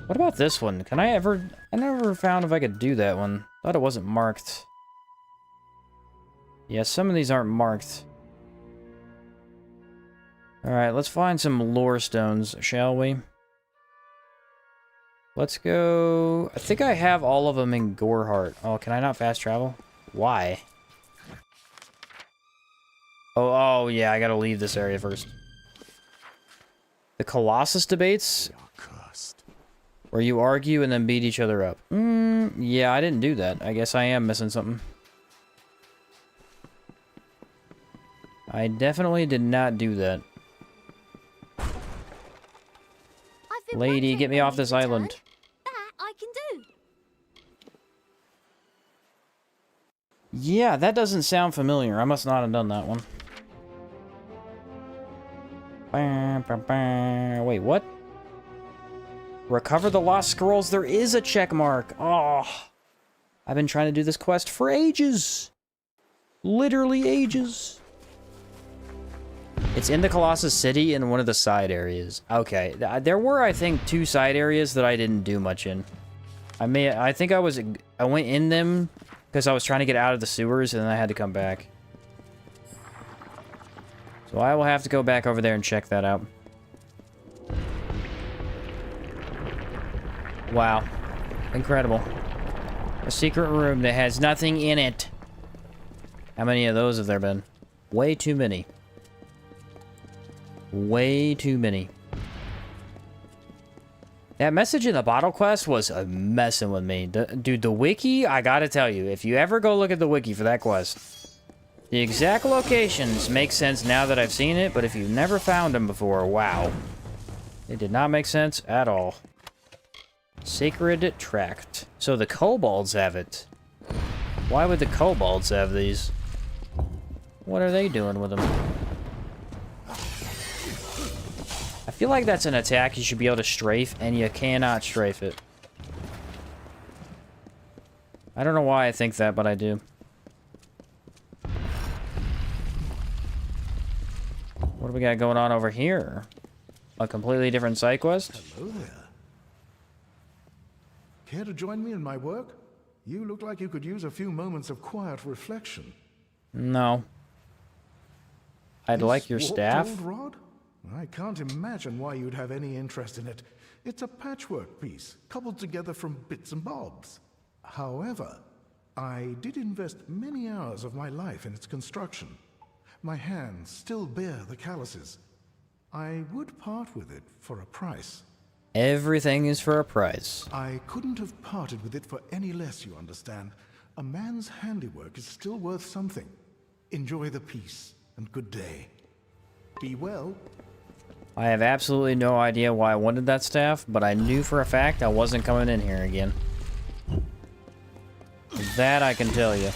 What about this one? Can I ever... I never found if I could do that one. Thought it wasn't marked. Yeah, some of these aren't marked. Alright, let's find some lore stones, shall we? Let's go... I think I have all of them in Goreheart. Oh, can I not fast travel? Why? Oh, yeah, I gotta leave this area first. The Colossus debates? Where you argue and then beat each other up. Yeah, I didn't do that. I guess I am missing something. I definitely did not do that. Lady, get me off this island. That I can do. Yeah, that doesn't sound familiar. I must not have done that one. Wait, what? Recover the lost scrolls. There is a check mark. Oh, I've been trying to do this quest for ages. Literally ages. It's in the Colossus City in one of the side areas. Okay, there were, I think, 2 side areas that I didn't do much in. I went in them because I was trying to get out of the sewers and then I had to come back. So I will have to go back over there and check that out. Wow. Incredible. A secret room that has nothing in it. How many of those have there been? Way too many. Way too many. That message in the bottle quest was messing with me. Dude, the wiki, I gotta tell you, if you ever go look at the wiki for that quest, The exact locations make sense now that I've seen it, but if you've never found them before, wow. It did not make sense at all. Sacred Tract. So the kobolds have it. Why would the kobolds have these? What are they doing with them? I feel like that's an attack you should be able to strafe, and you cannot strafe it. I don't know why I think that, but I do. What do we got going on over here? A completely different side quest? Hello there. Care to join me in my work? You look like you could use a few moments of quiet reflection. No. I'd like your staff. Old rod? I can't imagine why you'd have any interest in it. It's a patchwork piece, cobbled together from bits and bobs. However, I did invest many hours of my life in its construction. My hands still bear the calluses. I would part with it for a price. Everything is for a price. I couldn't have parted with it for any less, you understand. A man's handiwork is still worth something. Enjoy the peace, and good day. Be well. I have absolutely no idea why I wanted that staff, but I knew for a fact I wasn't coming in here again. That I can tell you.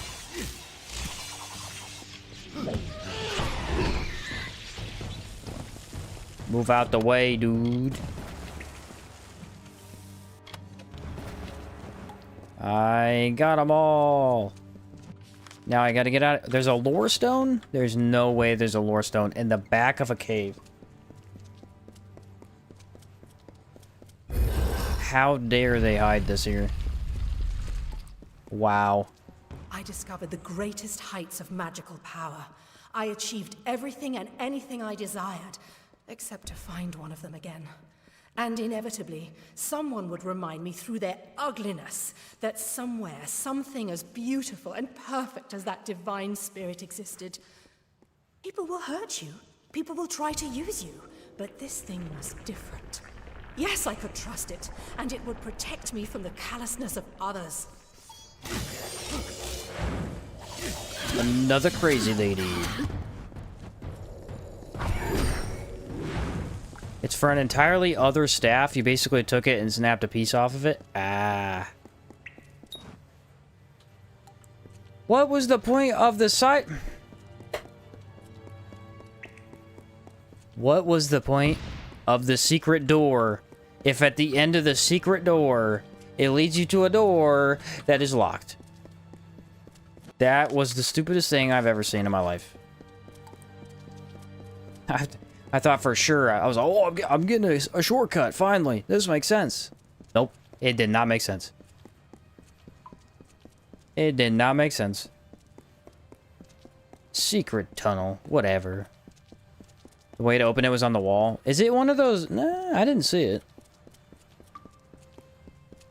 Move out the way, dude. I got them all. Now I gotta get out. There's a lore stone? There's no way there's a lore stone in the back of a cave. How dare they hide this here? Wow. I discovered the greatest heights of magical power. I achieved everything and anything I desired, except to find one of them again. And inevitably, someone would remind me through their ugliness that somewhere, something as beautiful and perfect as that divine spirit existed. People will hurt you. People will try to use you. But this thing was different. Yes, I could trust it, and it would protect me from the callousness of others. Another crazy lady. It's for an entirely other staff. You basically took it and snapped a piece off of it. Ah. What was the point of the site? What was the point of the secret door if at the end of the secret door it leads you to a door that is locked? That was the stupidest thing I've ever seen in my life. I thought for sure, I was like, oh, I'm getting a shortcut, finally. This makes sense. Nope, it did not make sense. It did not make sense. Secret tunnel, whatever. The way to open it was on the wall. Is it one of those? Nah, I didn't see it.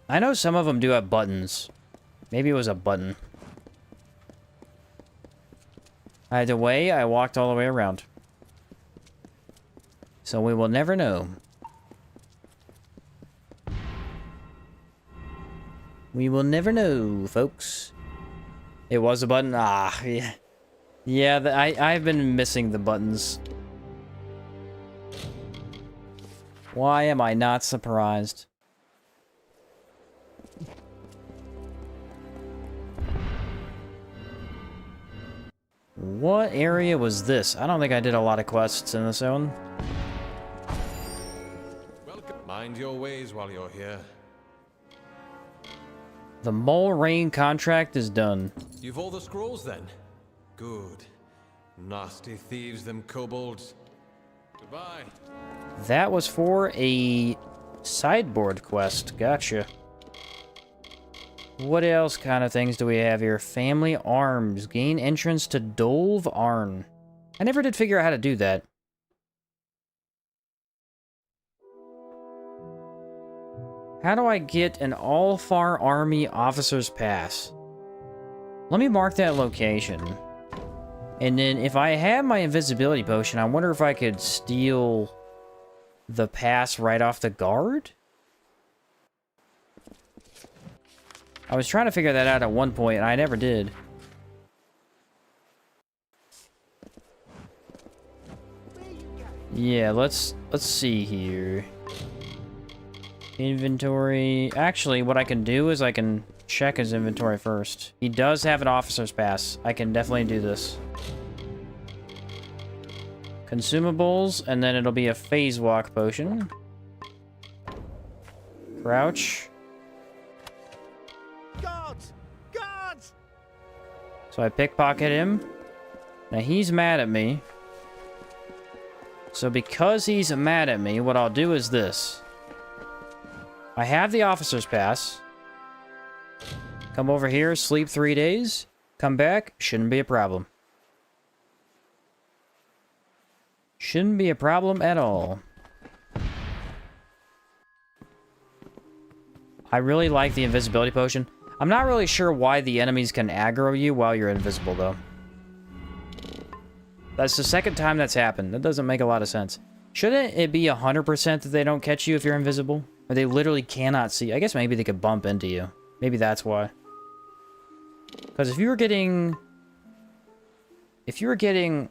I know some of them do have buttons. Maybe it was a button. Either way, I walked all the way around. So we will never know. We will never know, folks. It was a button. Ah, yeah. Yeah, I've been missing the buttons. Why am I not surprised? What area was this? I don't think I did a lot of quests in this one. Mind your ways while you're here. The Mole Rain contract is done. You've all the scrolls then? Good. Nasty thieves, them kobolds. Goodbye. That was for a sideboard quest. Gotcha. What else kind of things do we have here? Family Arms. Gain entrance to Dolv Arn. I never did figure out how to do that. How do I get an All-Far Army Officer's Pass? Let me mark that location. And then if I have my invisibility potion, I wonder if I could steal the pass right off the guard? I was trying to figure that out at one point, and I never did. Yeah, let's see here. Inventory. Actually, what I can do is I can check his inventory first. He does have an officer's pass. I can definitely do this. Consumables, and then it'll be a phase walk potion. Crouch. Guards! Guards! So I pickpocket him. Now he's mad at me. So because he's mad at me, what I'll do is this. I have the officer's pass. Come over here, sleep 3 days. Come back, shouldn't be a problem. Shouldn't be a problem at all. I really like the invisibility potion. I'm not really sure why the enemies can aggro you while you're invisible, though. That's the second time that's happened. That doesn't make a lot of sense. Shouldn't it be 100% that they don't catch you if you're invisible? Or they literally cannot see? I guess maybe they could bump into you. Maybe that's why. Because if you were getting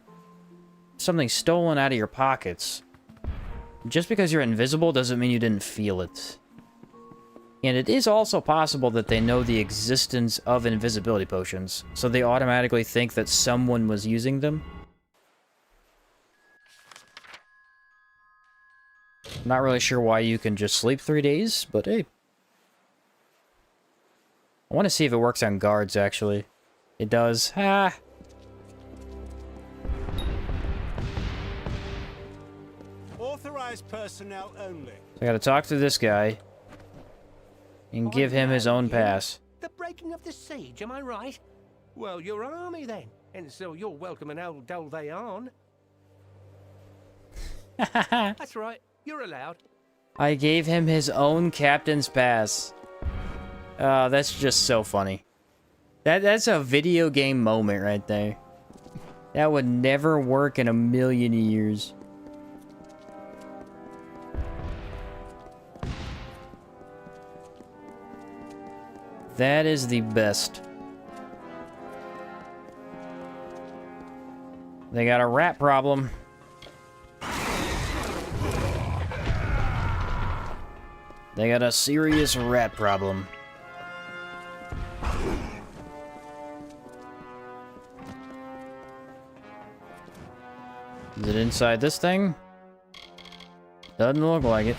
something stolen out of your pockets, just because you're invisible doesn't mean you didn't feel it. And it is also possible that they know the existence of invisibility potions, so they automatically think that someone was using them. Not really sure why you can just sleep 3 days, but hey. I want to see if it works on guards, actually. It does. Ah! Authorized personnel only. So I gotta talk to this guy. And give him his own pass. The breaking of the siege, am I right? Well, your army then. And so you're welcome and how dull they aren't. That's right. You're allowed. I gave him his own captain's pass. That's just so funny. That's a video game moment right there. That would never work in a million years. That is the best. They got a rat problem. They got a serious rat problem. Is it inside this thing? Doesn't look like it.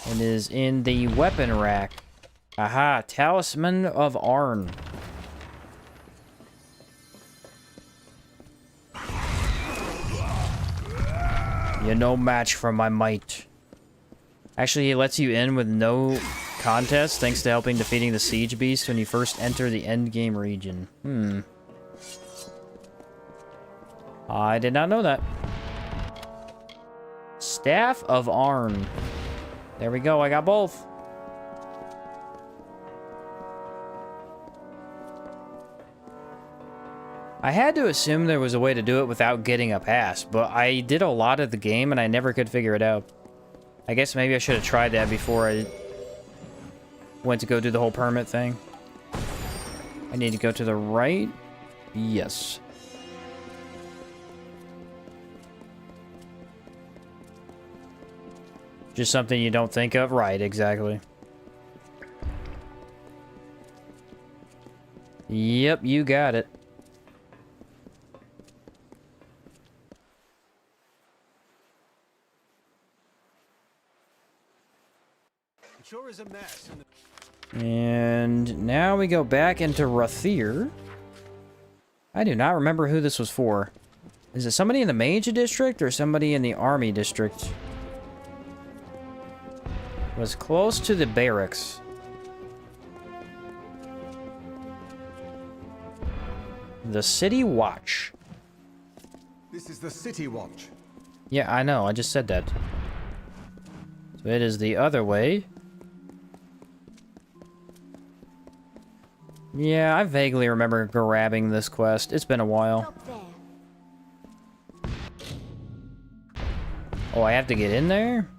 It is in the weapon rack. Aha, Talisman of Arn. You're no match for my might. Actually, it lets you in with no contest thanks to helping defeating the siege beast when you first enter the endgame region. I did not know that. Staff of Arn. There we go, I got both. I had to assume there was a way to do it without getting a pass, but I did a lot of the game and I never could figure it out. I guess maybe I should have tried that before I went to go do the whole permit thing. I need to go to the right. Yes. Just something you don't think of? Right, exactly. Yep, you got it. It sure is a mess. And now we go back into Rathir. I do not remember who this was for. Is it somebody in the mage district or somebody in the army district? It was close to the barracks. The City Watch. This is the City Watch. Yeah, I know. I just said that. So it is the other way. Yeah, I vaguely remember grabbing this quest. It's been a while. Oh, I have to get in there?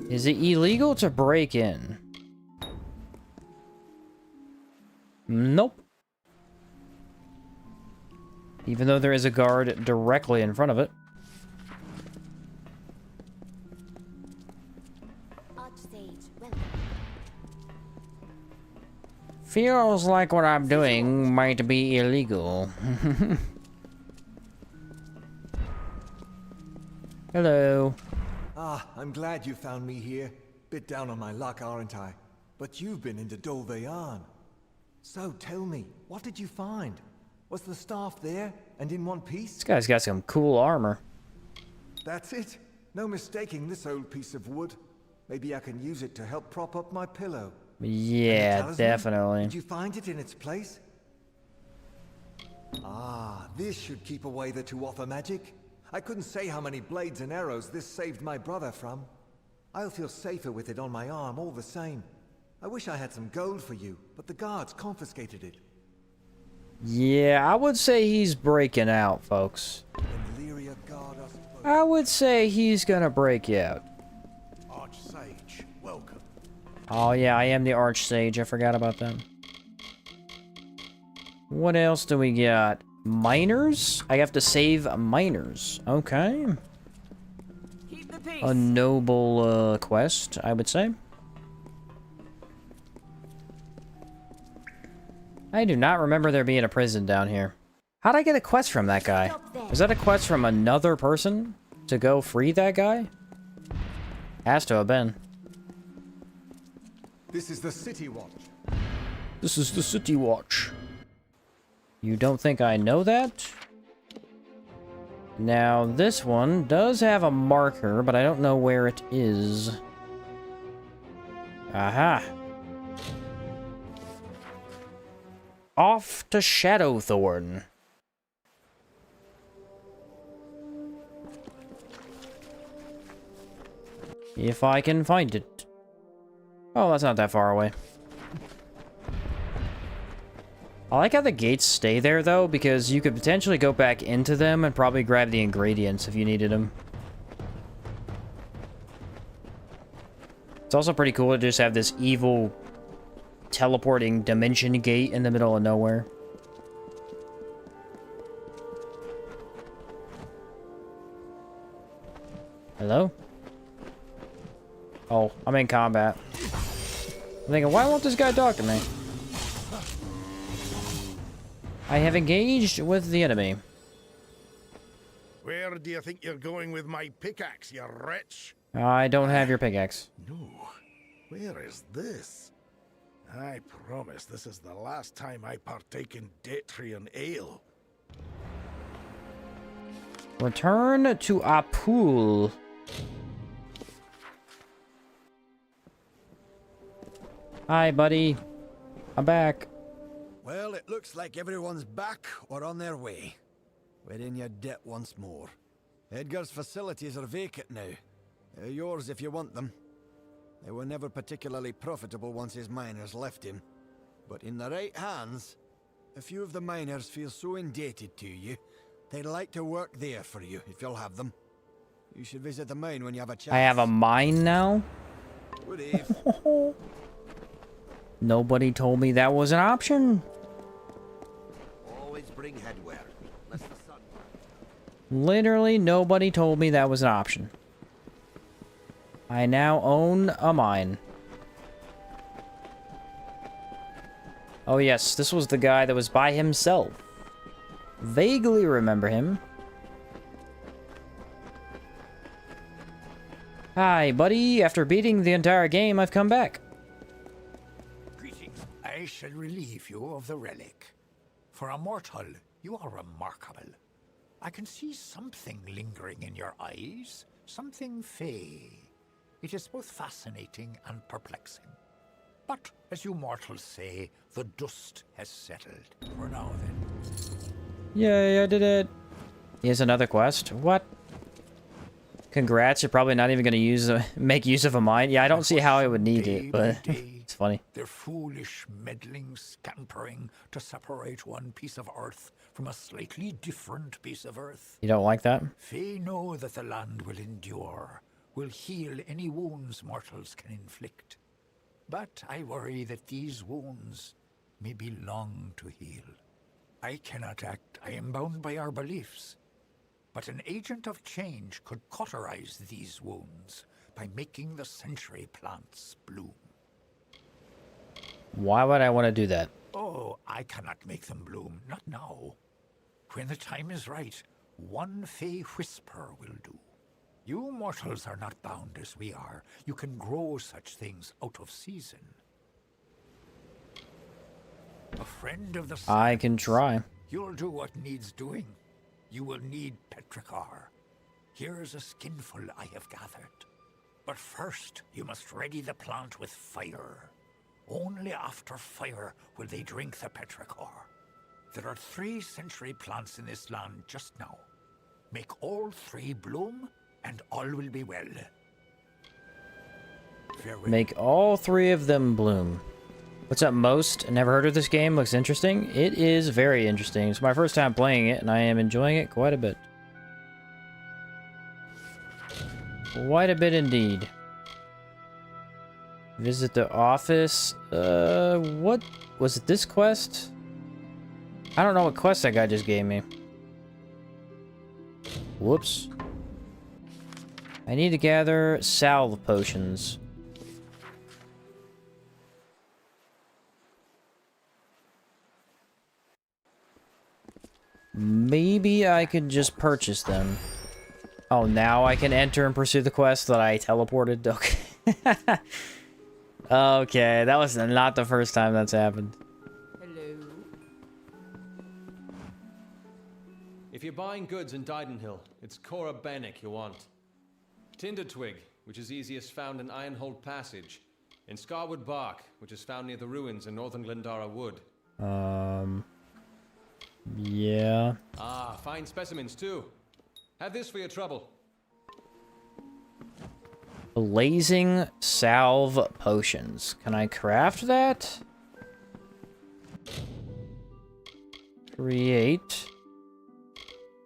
Is it illegal to break in? Nope. Even though there is a guard directly in front of it. Feels like what I'm doing might be illegal. Hello. Ah, I'm glad you found me here. Bit down on my luck, aren't I? But you've been into Dolveyan. So tell me, what did you find? Was the staff there and in one piece? This guy's got some cool armor. That's it. No mistaking this old piece of wood. Maybe I can use it to help prop up my pillow. Yeah, definitely. Did you find it in its place? Ah, this should keep away the Tuatha magic. I couldn't say how many blades and arrows this saved my brother from. I'll feel safer with it on my arm all the same. I wish I had some gold for you, but the guards confiscated it. Yeah, I would say he's breaking out, folks. I would say he's gonna break you out. Archsage, welcome. Oh yeah, I am the Archsage. I forgot about that. What else do we got? Miners? I have to save miners. Okay. A noble quest, I would say. I do not remember there being a prison down here. How'd I get a quest from that guy? Was that a quest from another person to go free that guy? Has to have been. This is the City Watch. This is the City Watch. You don't think I know that? Now, this one does have a marker, but I don't know where it is. Aha. Off to Shadowthorn. If I can find it. Oh, that's not that far away. I like how the gates stay there, though, because you could potentially go back into them and probably grab the ingredients if you needed them. It's also pretty cool to just have this evil teleporting dimension gate in the middle of nowhere. Hello? Oh, I'm in combat. I'm thinking, why won't this guy talk to me? I have engaged with the enemy. Where do you think you're going with my pickaxe, you wretch? I don't have your pickaxe. No. Where is this? I promise this is the last time I partake in Detrian ale. Return to Apul. Hi, buddy. I'm back. Well, it looks like everyone's back or on their way. We're in your debt once more. Edgar's facilities are vacant now. They're yours if you want them. They were never particularly profitable once his miners left him. But in the right hands, a few of the miners feel so indebted to you, they'd like to work there for you, if you'll have them. You should visit the mine when you have a chance. I have a mine now? Good eve. Nobody told me that was an option. Always bring headwear, lest the sun... Literally nobody told me that was an option. I now own a mine. Oh yes, this was the guy that was by himself. Vaguely remember him. Hi, buddy. After beating the entire game, I've come back. Greetings. I shall relieve you of the relic. For a mortal, you are remarkable. I can see something lingering in your eyes, something fey. It is both fascinating and perplexing. But, as you mortals say, the dust has settled. For now, then. Yay, I did it. Here's another quest. What? Congrats, you're probably not even going to make use of a mine. Yeah, I don't see how I would need it, but it's funny. Their foolish, meddling scampering to separate one piece of earth from a slightly different piece of earth. You don't like that? They know that the land will endure, will heal any wounds mortals can inflict. But I worry that these wounds may be long to heal. I cannot act. I am bound by our beliefs. But an agent of change could cauterize these wounds by making the century plants bloom. Why would I want to do that? Oh, I cannot make them bloom, not now. When the time is right, one fey whisper will do. You mortals are not bound as we are. You can grow such things out of season. A friend of the sun. I can try. You'll do what needs doing. You will need petrichor. Here's a skinful I have gathered. But first, you must ready the plant with fire. Only after fire will they drink the petrichor. There are 3 century plants in this land just now. Make all 3 bloom, and all will be well. Farewell. Make all 3 of them bloom. What's up, Most? Never heard of this game. Looks interesting. It is very interesting. It's my first time playing it, and I am enjoying it quite a bit. Quite a bit indeed. Visit the office. What? Was it this quest? I don't know what quest that guy just gave me. Whoops. I need to gather salve potions. Maybe I could just purchase them. Oh, now I can enter and pursue the quest that I teleported? Okay. Okay, that was not the first time that's happened. Hello. If you're buying goods in Didenhill, it's Cora Bennick you want. Tinder Twig, which is easiest found in Ironhold Passage. In Scarwood Bark, which is found near the ruins in northern Glendara Wood. Yeah. Ah, fine specimens too. Have this for your trouble. Blazing salve potions. Can I craft that? Create.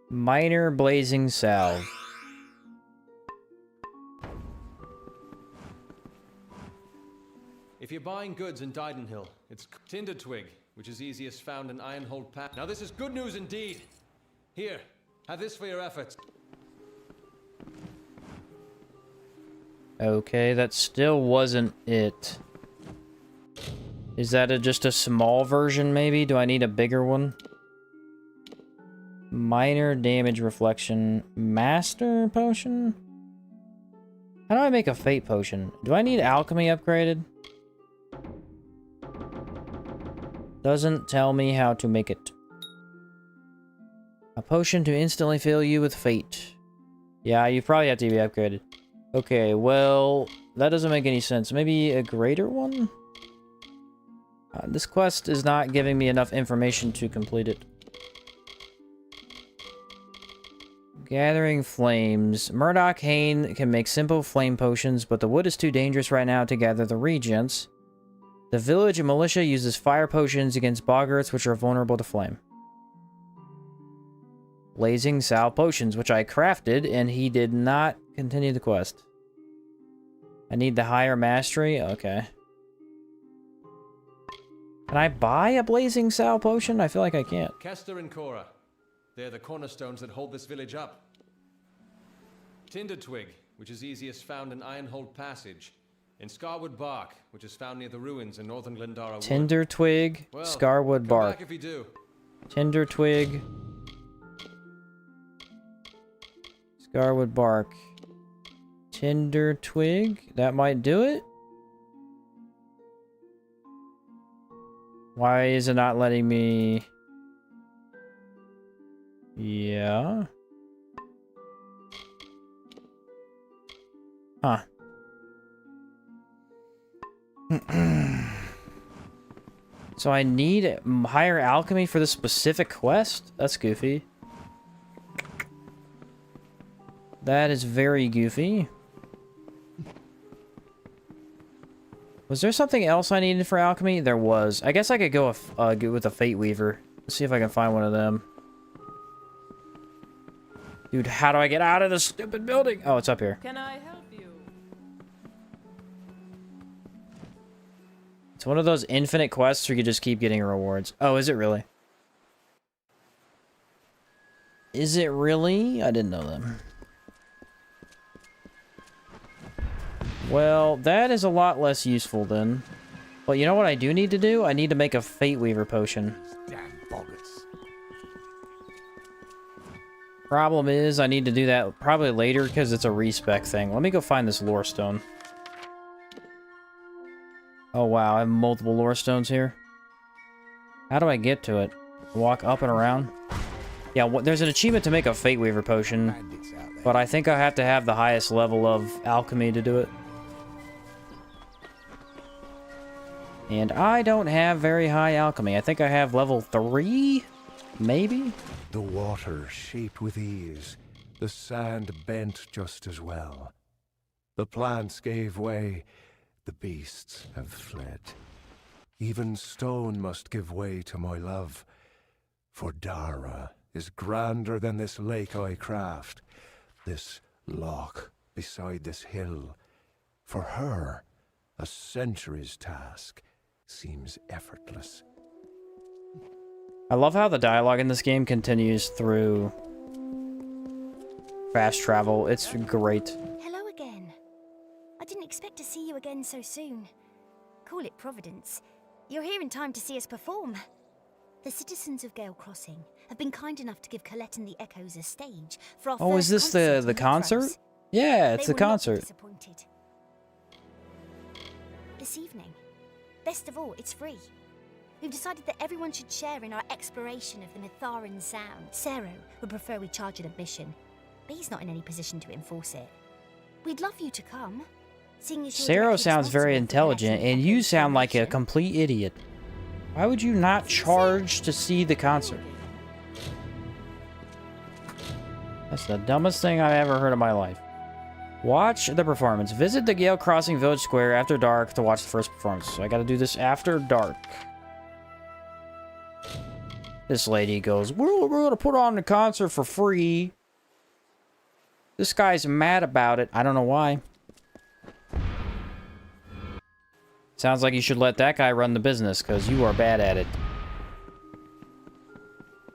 Minor blazing salve. If you're buying goods in Didenhill, it's Tinder Twig, which is easiest found in Ironhold Pass. Now this is good news indeed. Here, have this for your efforts. Okay, that still wasn't it. Is that just a small version, maybe? Do I need a bigger one? Minor damage reflection. Master potion? How do I make a fate potion? Do I need alchemy upgraded? Doesn't tell me how to make it. A potion to instantly fill you with fate. Yeah, you probably have to be upgraded. Okay, well, that doesn't make any sense. Maybe a greater one? This quest is not giving me enough information to complete it. Gathering flames. Murdoch Hain can make simple flame potions, but the wood is too dangerous right now to gather the regents. The village militia uses fire potions against boggarts, which are vulnerable to flame. Blazing salve potions, which I crafted, and he did not continue the quest. I need the higher mastery? Okay. Can I buy a blazing salve potion? I feel like I can't. Kester and Cora. They're the cornerstones that hold this village up. Tinder Twig, which is easiest found in Ironhold Passage. In Scarwood Bark, which is found near the ruins in northern Glendara Wood. Tinder Twig, Well, Scarwood come Bark. back if you do. Tinder Twig. Scarwood Bark. Tinder Twig. That might do it. Why is it not letting me... Yeah. Huh. So I need higher alchemy for this specific quest? That's goofy. That is very goofy. Was there something else I needed for alchemy? There was. I guess I could go with a Fate Weaver. Let's see if I can find one of them. Dude, how do I get out of this stupid building? Oh, it's up here. Can I help you? It's one of those infinite quests where you just keep getting rewards. Oh, is it really? Is it really? I didn't know that. Well, that is a lot less useful then. But you know what I do need to do? I need to make a Fate Weaver potion. Damn boggers. Problem is, I need to do that probably later because it's a respec thing. Let me go find this lore stone. Oh wow, I have multiple lore stones here. How do I get to it? Walk up and around? Yeah, there's an achievement to make a Fate Weaver potion, but I think I have to have the highest level of alchemy to do it. And I don't have very high alchemy. I think I have level 3, maybe? The water shaped with ease, the sand bent just as well. The plants gave way, the beasts have fled. Even stone must give way to my love, for Dara is grander than this lake I craft, this loch beside this hill. For her, a century's task seems effortless. I love how the dialogue in this game continues through fast travel. It's great. Hello again. I didn't expect to see you again so soon. Call it Providence. You're here in time to see us perform. The citizens of Gale Crossing have been kind enough to give Colette and the Echoes a stage for our Oh, is this the concert? Yeah, it's the concert. Disappointed. This evening. Best of all, it's free. We've decided that everyone should share in our exploration of the Mitharan Sound. Sero would prefer we charge an admission, but he's not in any position to enforce it. We'd love you to come. Seeing as you're Sero directly sounds very responsible for intelligent, collecting and you Echoes' sound like a information. complete idiot. Why would you not charge to see the concert? That's the dumbest thing I've ever heard in my life. Watch the performance. Visit the Gale Crossing Village Square after dark to watch the first performance. So I gotta do this after dark. This lady goes, we're gonna put on the concert for free. This guy's mad about it. I don't know why. Sounds like you should let that guy run the business, because you are bad at it.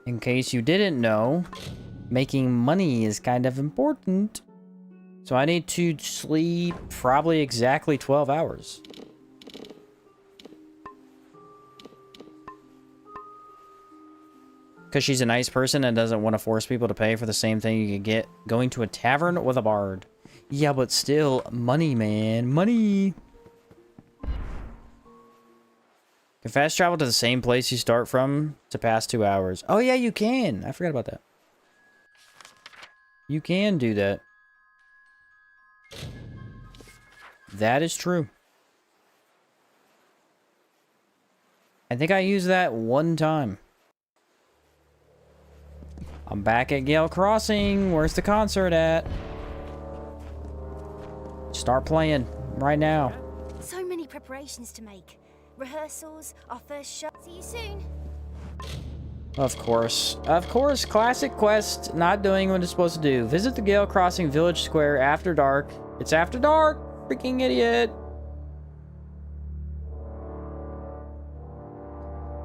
In case you didn't know, making money is kind of important. So I need to sleep probably exactly 12 hours. Because she's a nice person and doesn't want to force people to pay for the same thing you could get going to a tavern with a bard. Yeah, but still, money, man. Money! Can fast travel to the same place you start from to pass 2 hours. Oh yeah, you can! I forgot about that. You can do that. That is true. I think I used that one time. I'm back at Gale Crossing. Where's the concert at? Start playing right now. So many preparations to make. Rehearsals, our first show. See you soon. Of course. Of course, classic quest, not doing what it's supposed to do. Visit the Gale Crossing Village Square after dark. It's after dark! Freaking idiot!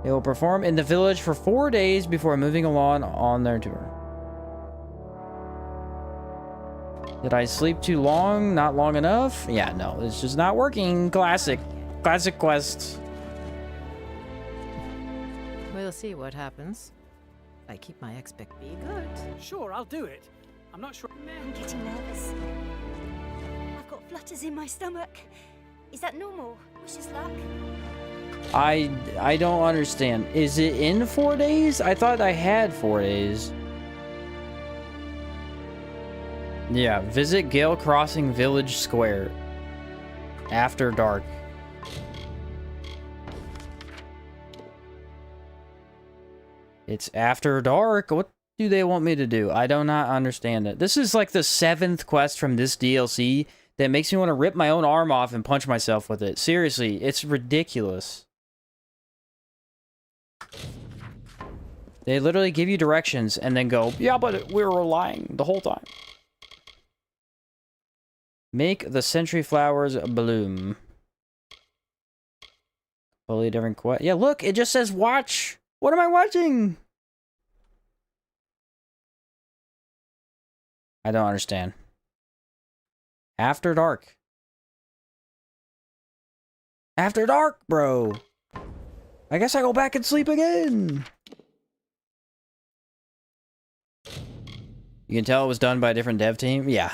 They will perform in the village for 4 days before moving along on their tour. Did I sleep too long? Not long enough? Yeah, no, it's just not working. Classic. Classic quest. We'll see what happens. I keep my expectations. Be good. Sure, I'll do it. I'm not sure. I'm getting nervous. I've got flutters in my stomach. Is that normal? Wish us luck. I don't understand. Is it in 4 days? I thought I had 4 days. Yeah, visit Gale Crossing Village Square after dark. It's after dark. What do they want me to do? I do not understand it. This is like the 7th quest from this DLC that makes me want to rip my own arm off and punch myself with it. Seriously, it's ridiculous. They literally give you directions and then go, yeah, but we were lying the whole time. Make the century flowers bloom. Totally different quest. Yeah, look, it just says watch. What am I watching? I don't understand. After dark. After dark, bro. I guess I go back and sleep again. You can tell it was done by a different dev team? Yeah.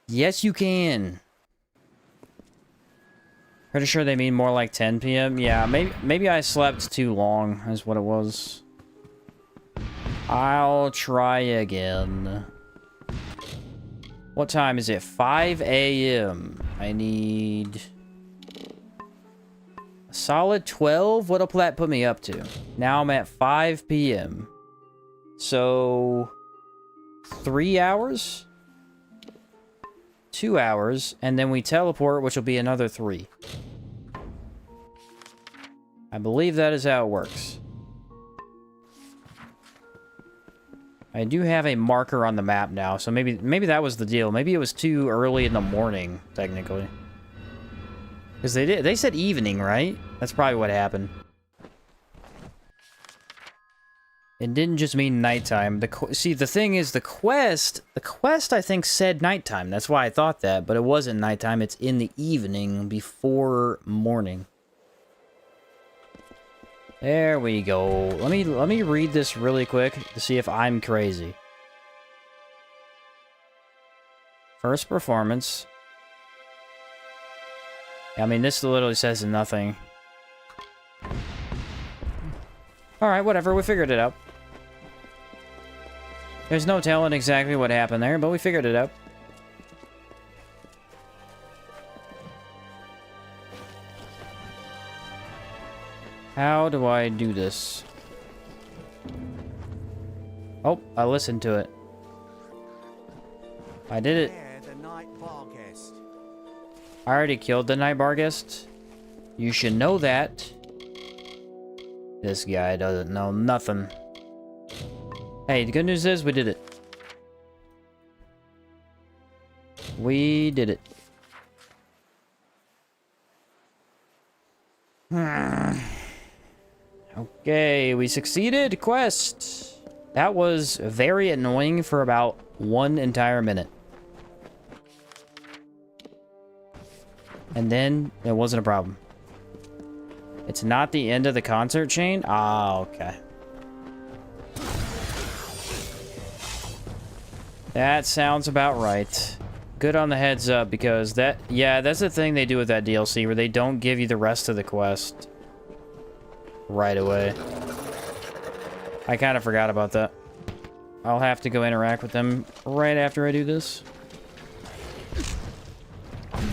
Yes, you can. Pretty sure they mean more like 10 p.m. Yeah, maybe I slept too long, is what it was. I'll try again. What time is it? 5 a.m. I need a solid 12. What'll that put me up to? Now I'm at 5 p.m. So 3 hours? 2 hours, and then we teleport, which will be another 3. I believe that is how it works. I do have a marker on the map now, so maybe that was the deal. Maybe it was too early in the morning, technically. Because they said evening, right? That's probably what happened. It didn't just mean nighttime. See, the thing is, the quest, I think, said nighttime. That's why I thought that, but it wasn't nighttime. It's in the evening before morning. There we go. Let me read this really quick to see if I'm crazy. First performance. I mean, this literally says nothing. Alright, whatever. We figured it out. There's no telling exactly what happened there, but we figured it out. How do I do this? Oh, I listened to it. I did it. I already killed the night bar guest. You should know that. This guy doesn't know nothing. Hey, the good news is we did it. We did it. Okay, we succeeded. Quest. That was very annoying for about 1 entire minute. And then it wasn't a problem. It's not the end of the concert chain? Ah, okay. That sounds about right. Good on the heads up, because that's the thing they do with that DLC, where they don't give you the rest of the quest right away. I kind of forgot about that. I'll have to go interact with them right after I do this.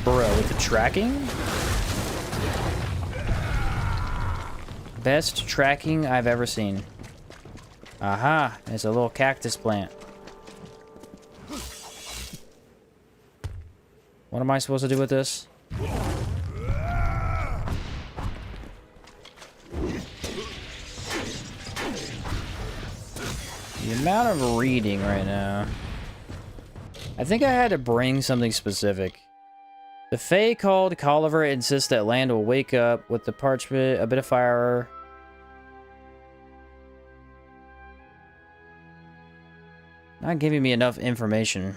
Bro, with the tracking? Best tracking I've ever seen. Aha, it's a little cactus plant. What am I supposed to do with this? The amount of reading right now. I think I had to bring something specific. The Fae called Colliver insists that land will wake up with the parchment, a bit of fire. Not giving me enough information.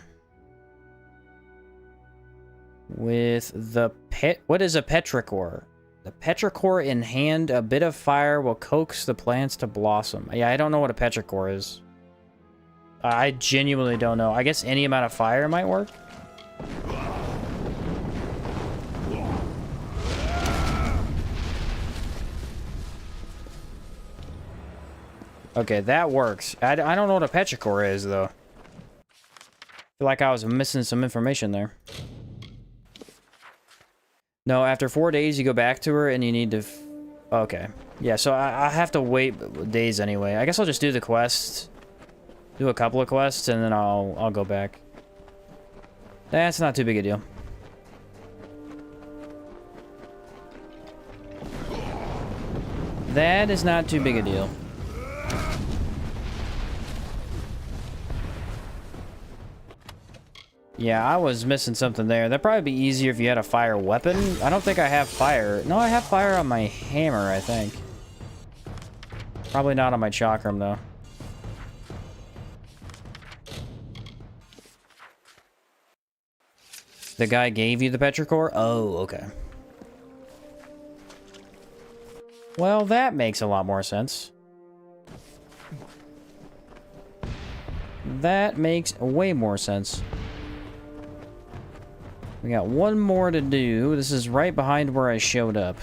With the what is a petrichor? The petrichor in hand, a bit of fire will coax the plants to blossom. Yeah, I don't know what a petrichor is. I genuinely don't know. I guess any amount of fire might work. Okay, that works. I don't know what a petrichor is, though. I feel like I was missing some information there. No, after 4 days, you go back to her and you need to... Okay. Yeah, so I have to wait days anyway. I guess I'll just do the quest. Do a couple of quests, and then I'll go back. That's not too big a deal. That is not too big a deal. Yeah, I was missing something there. That'd probably be easier if you had a fire weapon. I don't think I have fire. No, I have fire on my hammer, I think. Probably not on my chakram, though. The guy gave you the petrichor? Oh, okay. Well, that makes a lot more sense. That makes way more sense. We got one more to do. This is right behind where I showed up.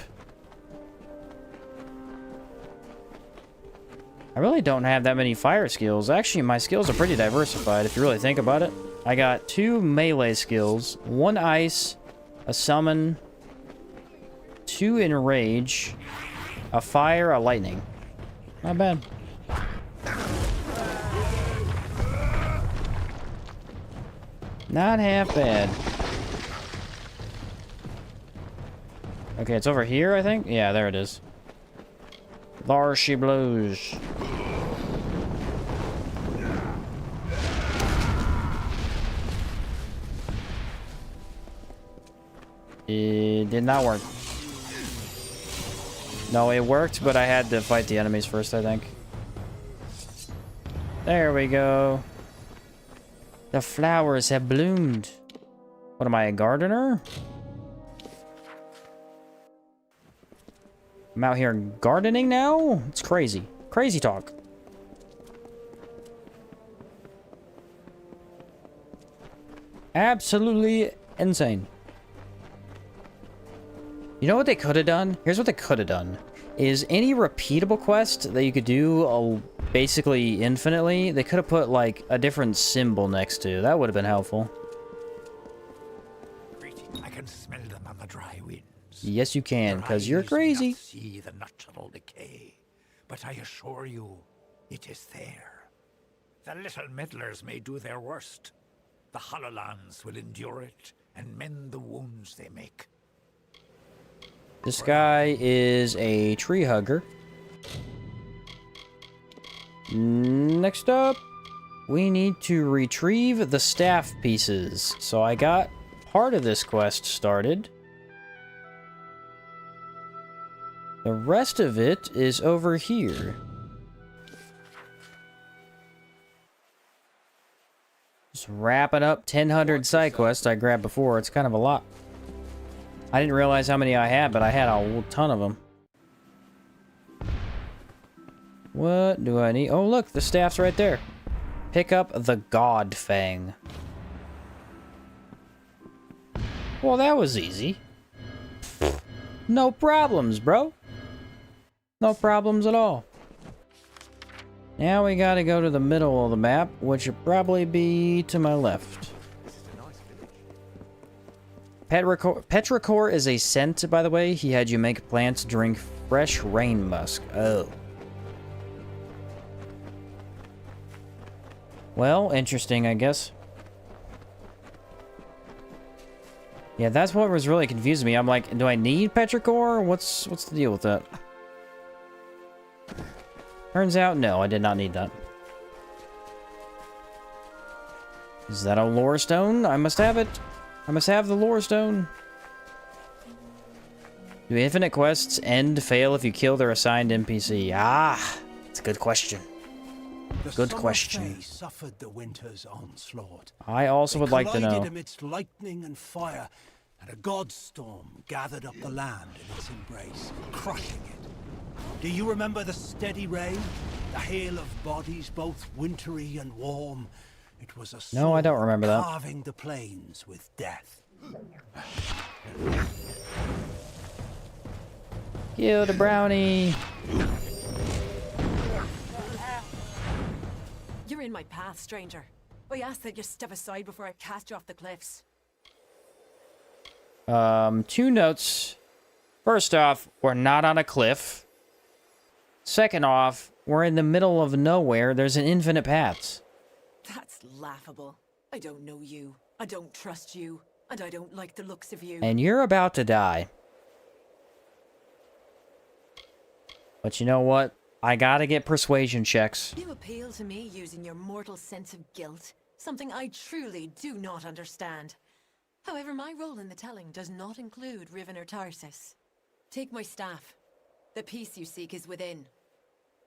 I really don't have that many fire skills. Actually, my skills are pretty diversified if you really think about it. I got 2 melee skills, 1 ice, a summon, 2 enrage, a fire, a lightning. Not bad. Not half bad. Okay, it's over here, I think? Yeah, there it is. There she blows. It did not work. No, it worked, but I had to fight the enemies first, I think. There we go. The flowers have bloomed. What am I, a gardener? I'm out here gardening now? It's crazy. Crazy talk. Absolutely insane. You know what they could have done? Here's what they could have done. Is any repeatable quest that you could do basically infinitely, they could have put like a different symbol next to. That would have been helpful. I can smell them on the dry winds. Yes, you can, because you're Your eyes crazy. may not see the natural decay, but I assure you, it is there. The little meddlers may do their worst. The Hollowlands will endure it and mend the wounds they make. This guy is a tree hugger. Next up, we need to retrieve the staff pieces. So I got part of this quest started. The rest of it is over here. Just wrapping up 1,000 side quests I grabbed before. It's kind of a lot. I didn't realize how many I had, but I had a ton of them. What do I need? Oh, look, the staff's right there. Pick up the God Fang. Well, that was easy. No problems, bro. No problems at all. Now we gotta go to the middle of the map, which would probably be to my left. Petrichor is a scent, by the way. He had you make plants drink fresh rain musk. Oh. Well, interesting, I guess. Yeah, that's what was really confusing me. I'm like, do I need Petrichor? What's the deal with that? Turns out, no, I did not need that. Is that a lore stone? I must have it. I must have the lore stone. Do infinite quests end fail if you kill their assigned NPC? Ah, it's a good question. Good question. Fae suffered the winter's onslaught. I also would like to know. They collided amidst lightning and fire, and a god storm gathered up the land in its embrace, crushing it. Do you remember the steady rain? The hail of bodies, both wintry and warm? It was a No, I don't remember that. Carving the plains with death. Kill the brownie. You're in my path, stranger. I ask that you step aside before I cast you off the cliffs. 2 notes. First off, we're not on a cliff. Second off, we're in the middle of nowhere. There's an infinite paths. That's laughable. I don't know you. I don't trust you. And I don't like the looks of you. And you're about to die. But you know what? I gotta get persuasion checks. You appeal to me using your mortal sense of guilt. Something I truly do not understand. However, my role in the telling does not include Riven or Tarsus. Take my staff. The peace you seek is within.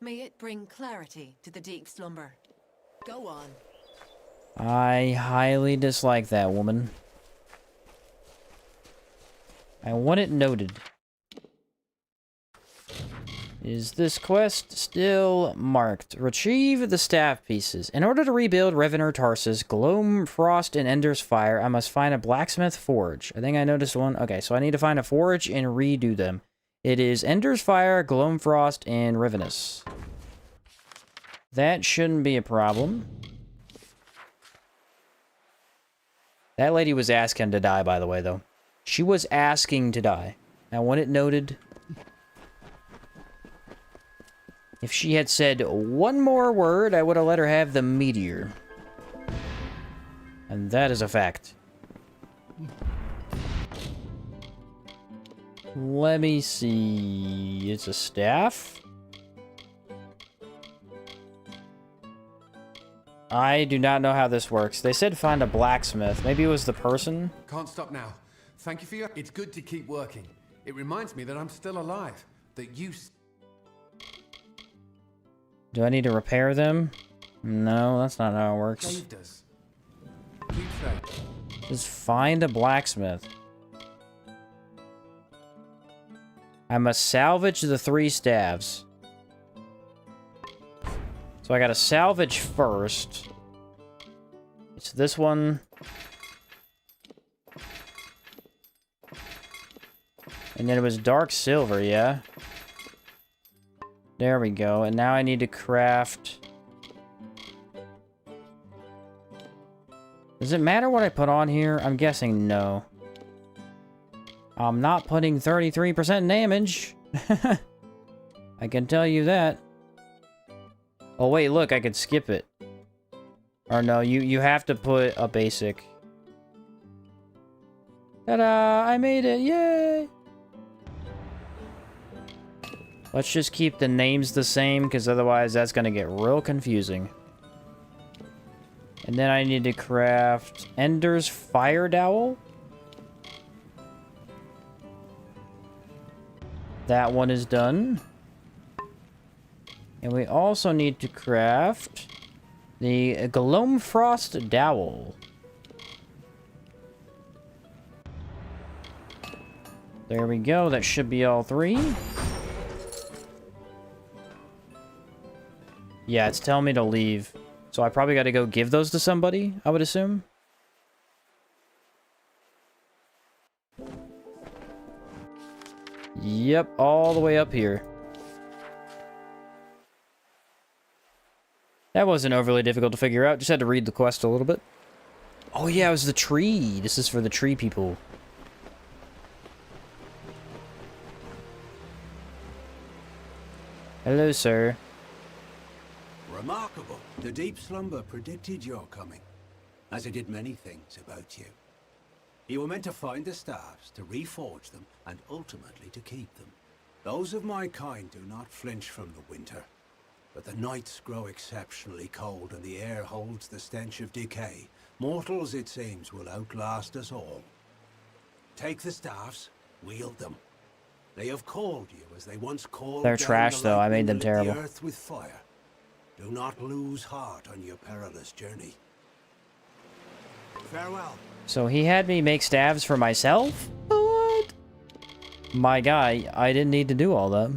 May it bring clarity to the deep slumber. Go on. I highly dislike that woman. I want it noted. Is this quest still marked? Retrieve the staff pieces. In order to rebuild Revenor Tarsus, Gloam Frost, and Ender's Fire, I must find a blacksmith forge. I think I noticed one. Okay, so I need to find a forge and redo them. It is Ender's Fire, Gloam Frost, and Rivenous. That shouldn't be a problem. That lady was asking to die, by the way, though. She was asking to die. I want it noted. If she had said one more word, I would have let her have the meteor. And that is a fact. Let me see. It's a staff. I do not know how this works. They said find a blacksmith. Maybe it was the person. Can't stop now. Thank you for your... It's good to keep working. It reminds me that I'm still alive. That you... Do I need to repair them? No, that's not how it works. Saved us. Keep safe. Just find a blacksmith. I must salvage the 3 staves. So I gotta salvage first. It's this one. And then it was dark silver, yeah? There we go. And now I need to craft... Does it matter what I put on here? I'm guessing no. I'm not putting 33% damage. I can tell you that. Oh wait, look, I could skip it. Or no, you have to put a basic. Ta-da! I made it! Yay! Let's just keep the names the same, because otherwise that's going to get real confusing. And then I need to craft Ender's Fire Dowel. That one is done. And we also need to craft the Gloam Frost Dowel. There we go. That should be all 3. Yeah, it's telling me to leave. So I probably got to go give those to somebody, I would assume. Yep, all the way up here. That wasn't overly difficult to figure out. Just had to read the quest a little bit. Oh yeah, it was the tree. This is for the tree people. Hello, sir. Remarkable. The deep slumber predicted your coming, as it did many things about you. You were meant to find the staves, to reforge them, and ultimately to keep them. Those of my kind do not flinch from the winter, but the nights grow exceptionally cold and the air holds the stench of decay. Mortals, it seems, will outlast us all. Take the staves, wield them. They have called you as they once called. They're trash, though. I made them terrible. The earth with fire. Do not lose heart on your perilous journey. Farewell. So he had me make staves for myself? What? My guy, I didn't need to do all that.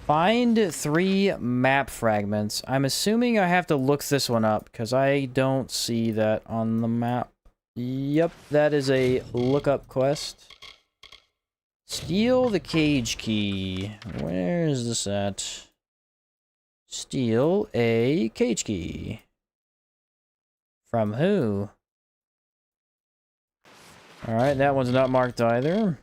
Find 3 map fragments. I'm assuming I have to look this one up, because I don't see that on the map. Yep, that is a lookup quest. Steal the cage key. Where is this at? Steal a cage key. From who? Alright, that one's not marked either.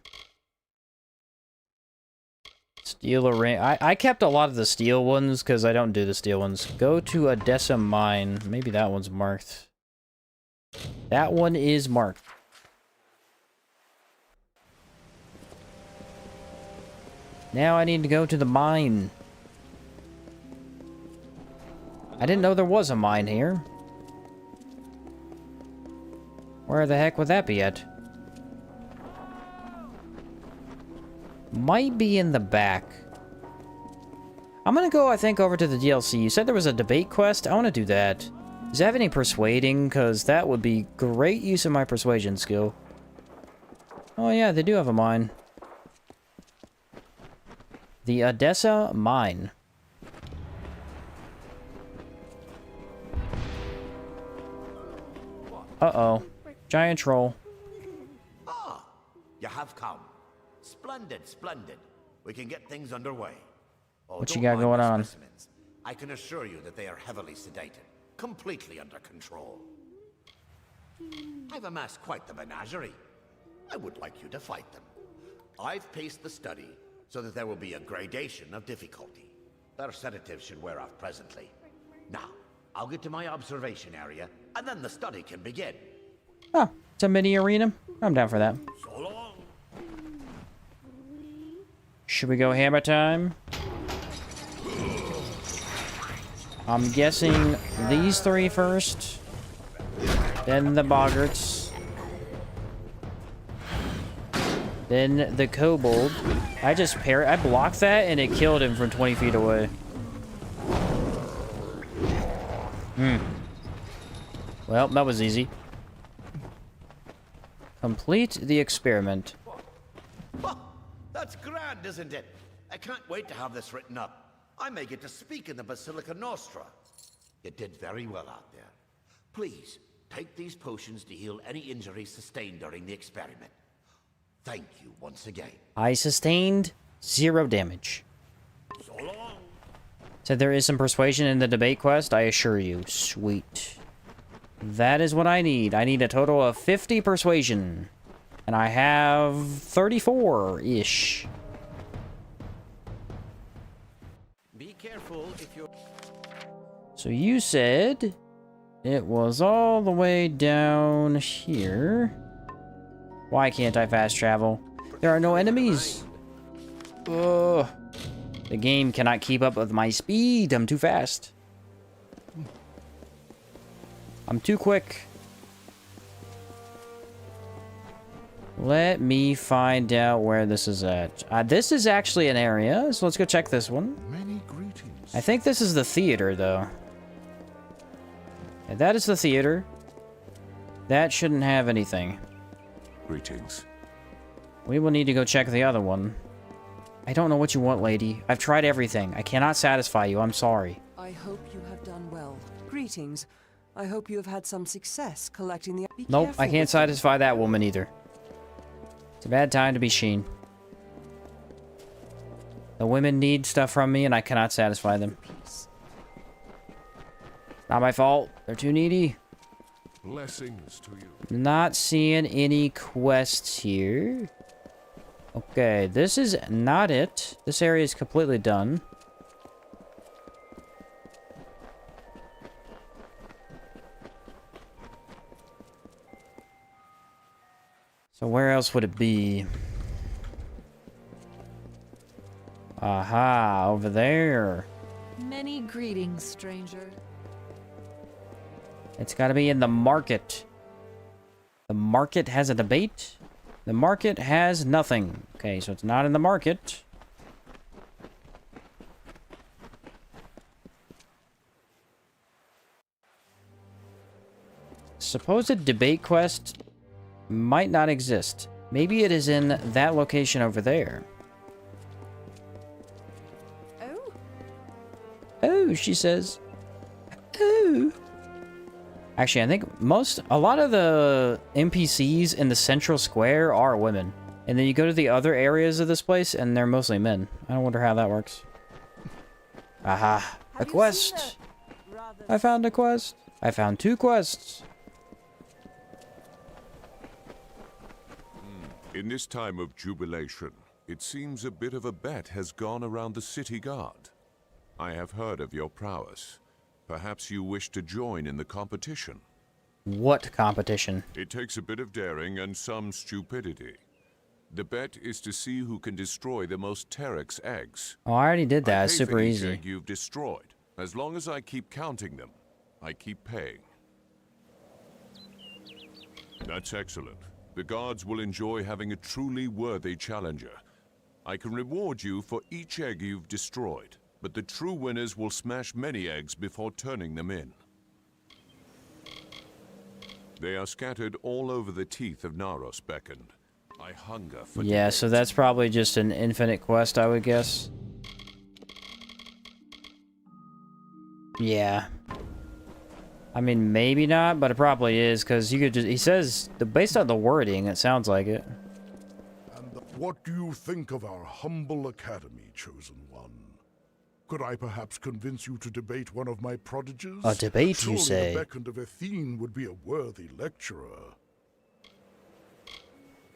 Steal a ring. I kept a lot of the steel ones because I don't do the steel ones. Go to Odessa Mine. Maybe that one's marked. That one is marked. Now I need to go to the mine. I didn't know there was a mine here. Where the heck would that be at? Might be in the back. I'm gonna go, I think, over to the DLC. You said there was a debate quest? I want to do that. Does it have any persuading? Because that would be great use of my persuasion skill. Oh yeah, they do have a mine. The Odessa Mine. Uh-oh. Giant troll. Ah, you have come. Splendid, splendid. We can get things underway. Oh, What you don't got mind going my on? specimens. I can assure you that they are heavily sedated, completely under control. I've amassed quite the menagerie. I would like you to fight them. I've paced the study so that there will be a gradation of difficulty. Their sedatives should wear off presently. Now, I'll get to my observation area, and then the study can begin. Oh, it's a mini arena. I'm down for that. So long. Should we go hammer time? I'm guessing these three first. Then the boggarts. Then the kobold. I blocked that and it killed him from 20 feet away. Well, that was easy. Complete the experiment. Oh, that's grand, isn't it? I can't wait to have this written up. I may get to speak in the Basilica Nostra. You did very well out there. Please, take these potions to heal any injuries sustained during the experiment. Thank you once again. I sustained 0 damage. So long. Said there is some persuasion in the debate quest, I assure you. Sweet. That is what I need. I need a total of 50 persuasion. And I have 34-ish. Be careful if you're... So you said it was all the way down here. Why can't I fast travel? There are no enemies. Ugh. The game cannot keep up with my speed. I'm too fast. I'm too quick. Let me find out where this is at. This is actually an area, so let's go check this one. Many greetings. I think this is the theater, though. Yeah, that is the theater. That shouldn't have anything. Greetings. We will need to go check the other one. I don't know what you want, lady. I've tried everything. I cannot satisfy you. I'm sorry. I hope you have done well. Greetings. I hope you have had some success collecting the... Be Nope, careful I can't with satisfy that woman either. It's a bad time to be Sheen. The women need stuff from me, and I cannot satisfy them. Not my fault. They're too needy. Blessings to you. Not seeing any quests here. Okay, this is not it. This area is completely done. So where else would it be? Aha, over there. Many greetings, stranger. It's got to be in the market. The market has a debate. The market has nothing. Okay, so it's not in the market. Supposed debate quest might not exist. Maybe it is in that location over there. Oh? Oh, she says. Oh. Actually, I think a lot of the NPCs in the central square are women. And then you go to the other areas of this place, and they're mostly men. I wonder how that works. Aha, a quest! I found a quest. I found 2 quests. In this time of jubilation, it seems a bit of a bet has gone around the city guard. I have heard of your prowess. Perhaps you wish to join in the competition. What competition? It takes a bit of daring and some stupidity. The bet is to see who can destroy the most Terex eggs. Oh, I already did that. It's I pay for super each easy. egg you've destroyed. As long as I keep counting them, I keep paying. That's excellent. The guards will enjoy having a truly worthy challenger. I can reward you for each egg you've destroyed, but the true winners will smash many eggs before turning them in. They are scattered all over the teeth of Naros beckoned. I hunger for Yeah, so that's probably just an infinite quest, I would guess. Yeah. I mean, maybe not, but it probably is, because you could just... He says, based on the wording, it sounds like it. And what do you think of our humble academy, Chosen One? Could I perhaps convince you to debate one of my prodigies? A debate, Surely you say? the Beckoned of Athene would be a worthy lecturer.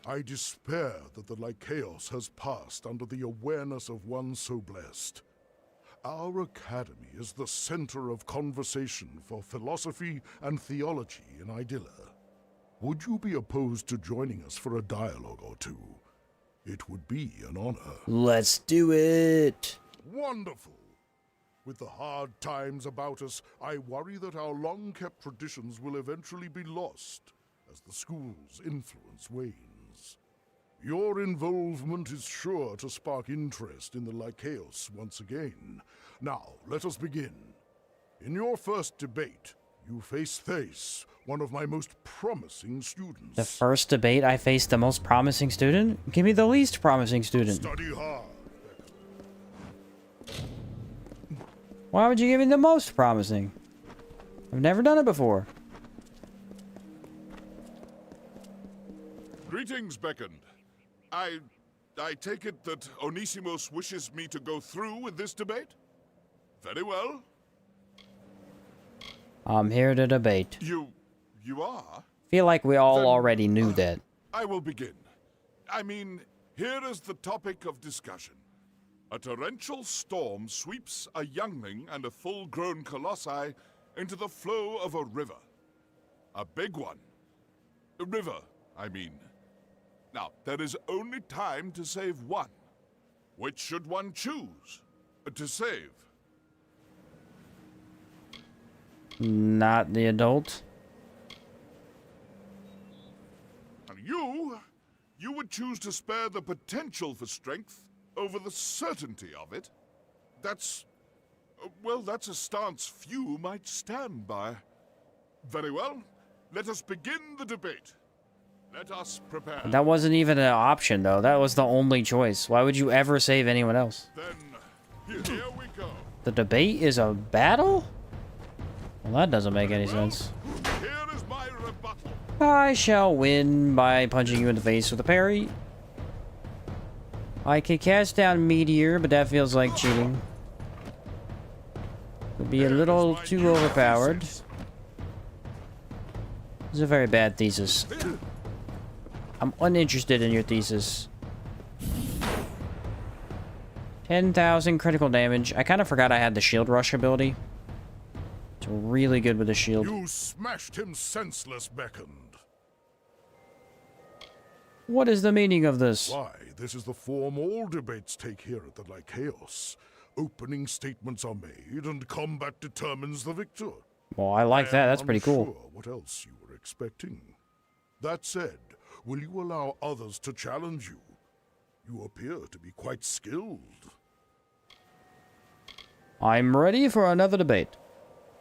I despair that the Lycaeus has passed under the awareness of one so blessed. Our academy is the center of conversation for philosophy and theology in Idylla. Would you be opposed to joining us for a dialogue or two? It would be an honor. Let's do it! Wonderful! With the hard times about us, I worry that our long-kept traditions will eventually be lost as the school's influence wanes. Your involvement is sure to spark interest in the Lycaeus once again. Now, let us begin. In your first debate, you face Thace, one of my most promising students. The first debate I faced the most promising student? Give me the least promising student. Study hard. Why would you give me the most promising? I've never done it before. Greetings, Beckoned. I take it that Onisimos wishes me to go through with this debate? Very well. I'm here to debate. You are? Feel like we all already knew that. I will begin. I mean, here is the topic of discussion. A torrential storm sweeps a youngling and a full-grown colossi into the flow of a river. A big one. A river, I mean. Now, there is only time to save one. Which should one choose to save? Not the adult. You would choose to spare the potential for strength over the certainty of it. That's a stance few might stand by. Very well, let us begin the debate. Let us prepare. That wasn't even an option, though. That was the only choice. Why would you ever save anyone else? Then, here we go. The debate is a battle? Well, that doesn't make any sense. Here is my rebuttal. I shall win by punching you in the face with a parry. I could cast down Meteor, but that feels like cheating. Would be a little too overpowered. This is a very bad thesis. I'm uninterested in your thesis. 10,000 critical damage. I kind of forgot I had the shield rush ability. It's really good with the shield. You smashed him senseless, Beckoned. What is the meaning of this? Why, this is the form all debates take here at the Lycaeus. Opening statements are made, and combat determines the victor. Well, I like that. That's pretty cool. Unsure what else you were expecting. That said, will you allow others to challenge you? You appear to be quite skilled. I'm ready for another debate.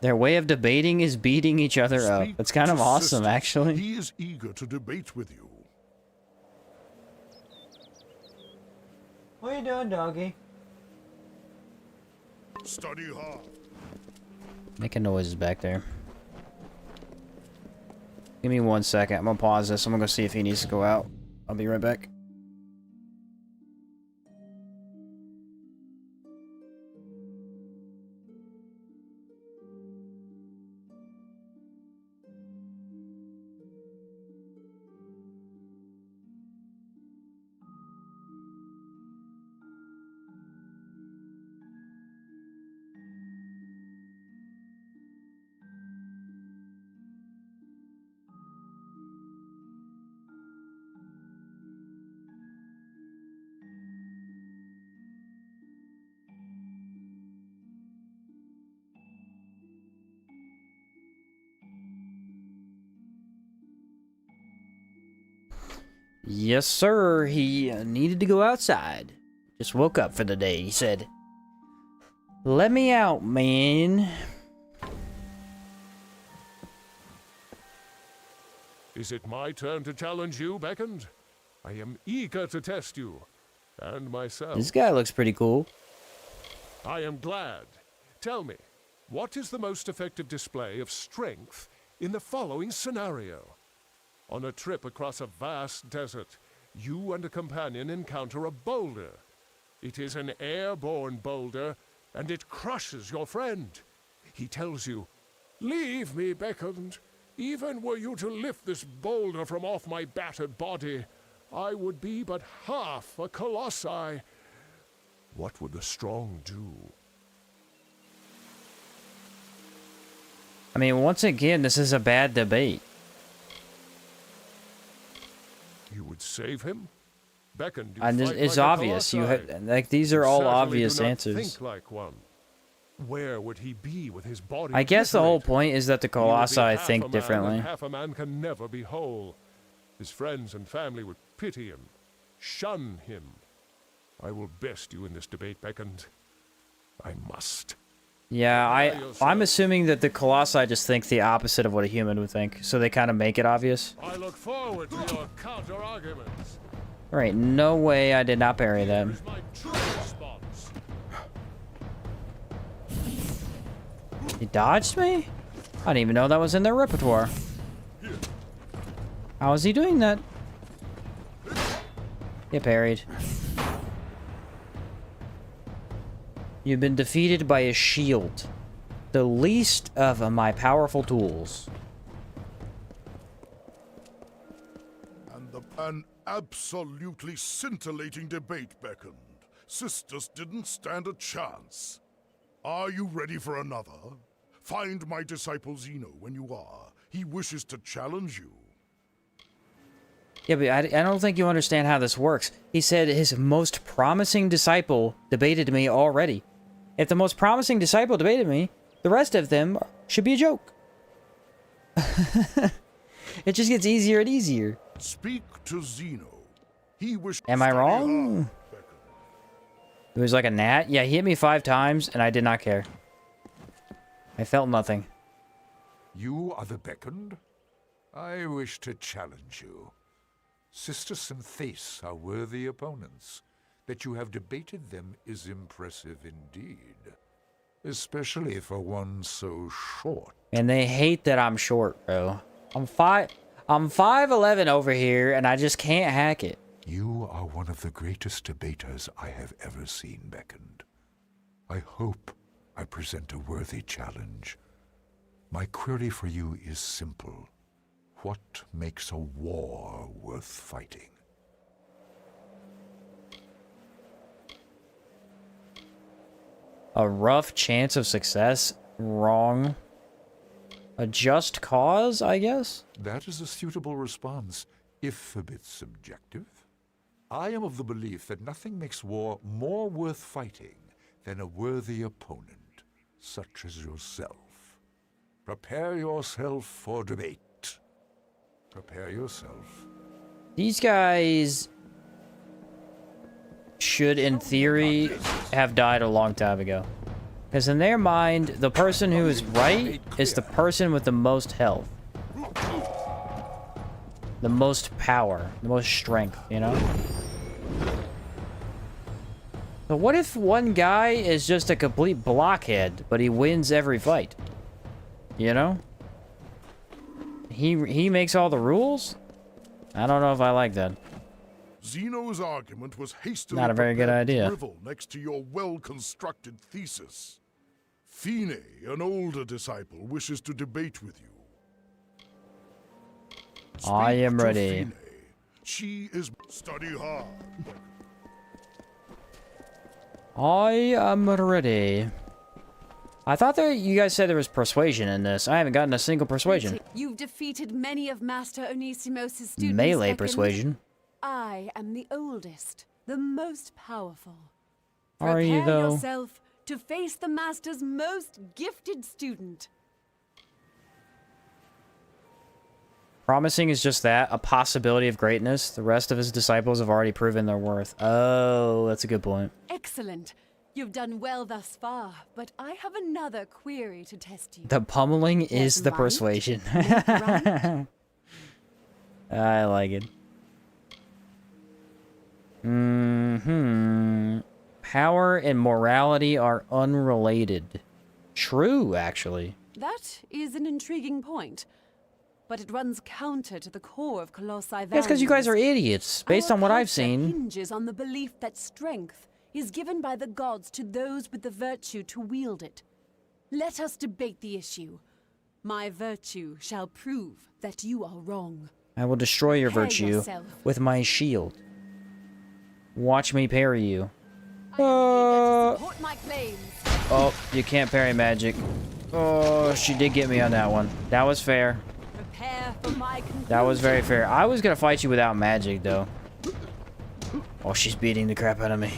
Their way of debating is beating each other up. It's kind of awesome, actually. He is eager to debate with you. What are you doing, doggy? Study hard. Making noises back there. Give me 1 second. I'm gonna pause this. I'm gonna go see if he needs to go out. I'll be right back. Yes, sir. He needed to go outside. Just woke up for the day. He said, "Let me out, man." Is it my turn to challenge you, Beckoned? I am eager to test you, and myself. This guy looks pretty cool. I am glad. Tell me, what is the most effective display of strength in the following scenario? On a trip across a vast desert, you and a companion encounter a boulder. It is an airborne boulder, and it crushes your friend. He tells you, "Leave me, Beckoned. Even were you to lift this boulder from off my battered body, I would be but half a colossi." What would the strong do? I mean, once again, this is a bad debate. You would save him? Beckoned, And it's obvious. Like these are all obvious answers. Think like one. Where would he be with his body? I guess the whole point is that the Colossi think differently. Half a man can never be whole. His friends and family would pity him, shun him. I will best you in this debate, Beckoned. I must. Yeah, I'm assuming that the Colossi just think the opposite of what a human would think, so they kind of make it obvious. I look forward to your counter-arguments. Alright, no way I did not parry them. He dodged me? I didn't even know that was in their repertoire. How is he doing that? Get parried. You've been defeated by a shield. The least of my powerful tools. An absolutely scintillating debate, Beckoned. Sisters didn't stand a chance. Are you ready for another? Find my disciple Zeno when you are. He wishes to challenge you. Yeah, but I don't think you understand how this works. He said his most promising disciple debated me already. If the most promising disciple debated me, the rest of them should be a joke. It just gets easier and easier. Speak to Zeno. He wished. Am I wrong? It was like a gnat? Yeah, he hit me 5 times, and I did not care. I felt nothing. You are the Beckoned? I wish to challenge you. Sisters and Thace are worthy opponents. That you have debated them is impressive indeed. Especially for one so short. And they hate that I'm short, bro. I'm 5'11" over here, and I just can't hack it. You are one of the greatest debaters I have ever seen, Beckoned. I hope I present a worthy challenge. My query for you is simple. What makes a war worth fighting? A rough chance of success? Wrong. A just cause, I guess? That is a suitable response, if a bit subjective. I am of the belief that nothing makes war more worth fighting than a worthy opponent, such as yourself. Prepare yourself for debate. Prepare yourself. These guys should, in theory, have died a long time ago. Because in their mind, the person who is right is the person with the most health. The most power. The most strength, you know? So what if one guy is just a complete blockhead, but he wins every fight? You know? He makes all the rules? I don't know if I like that. Zeno's argument was hastily Not a very good idea. drivel next to your well-constructed thesis. Fine, an older disciple, wishes to debate with you. I am ready. Fine. She is study hard. I am ready. I thought that you guys said there was persuasion in this. I haven't gotten a single persuasion. You've defeated many of Master Onisimos' students. Melee Beckoned. persuasion. I am the oldest, the most powerful. Are you, Prepare though? yourself to face the Master's most gifted student. Promising is just that, a possibility of greatness. The rest of his disciples have already proven their worth. Oh, that's a good point. Excellent. You've done well thus far, but I have another query to test you. The pummeling is the right. persuasion. Right. I like it. Power and morality are unrelated. True, actually. That is an intriguing point, but it runs counter to the core of Colossi That's because you guys are idiots, based on what I've seen. Hinges on the belief that strength is given by the gods to those with the virtue to wield it. Let us debate the issue. My virtue shall prove that you are wrong. I will destroy your Prepare virtue yourself. with my shield. Watch me parry you. Support my claims. Oh, you can't parry magic. Oh, she did get me on that one. That was fair. Prepare for my conclusion. That was very fair. I was gonna fight you without magic, though. Oh, she's beating the crap out of me.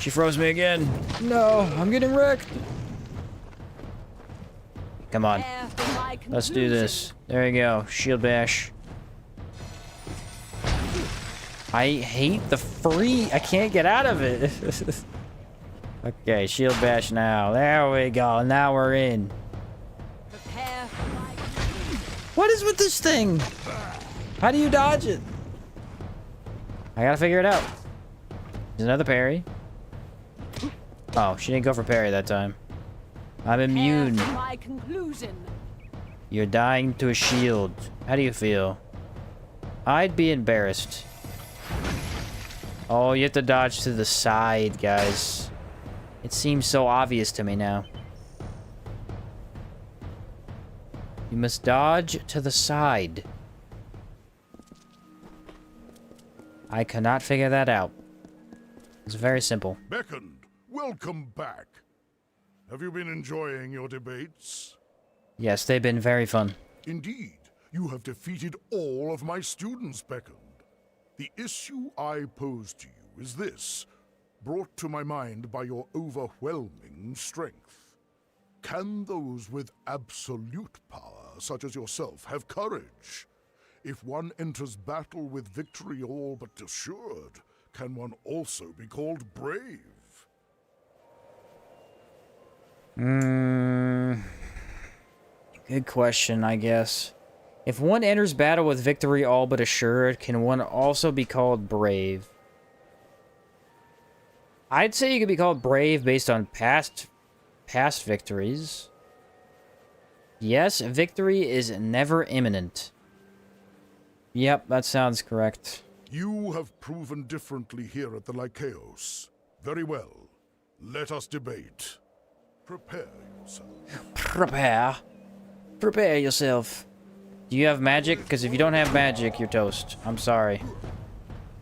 She froze me again. No, I'm getting wrecked. Come on. Let's do this. There you go. Shield bash. I hate the free. I can't get out of it. Okay, shield bash now. There we go. Now we're in. What is with this thing? How do you dodge it? I gotta figure it out. There's another parry. Oh, she didn't go for parry that time. I'm immune. My conclusion. You're dying to a shield. How do you feel? I'd be embarrassed. Oh, you have to dodge to the side, guys. It seems so obvious to me now. You must dodge to the side. I cannot figure that out. It's very simple. Beckoned, welcome back. Have you been enjoying your debates? Yes, they've been very fun. Indeed, you have defeated all of my students, Beckoned. The issue I pose to you is this, brought to my mind by your overwhelming strength. Can those with absolute power, such as yourself, have courage? If one enters battle with victory all but assured, can one also be called brave? Good question, I guess. If one enters battle with victory all but assured, can one also be called brave? I'd say you could be called brave based on past victories. Yes, victory is never imminent. Yep, that sounds correct. You have proven differently here at the Lycaeus. Very well. Let us debate. Prepare yourself. Prepare yourself. Do you have magic? Because if you don't have magic, you're toast. I'm sorry.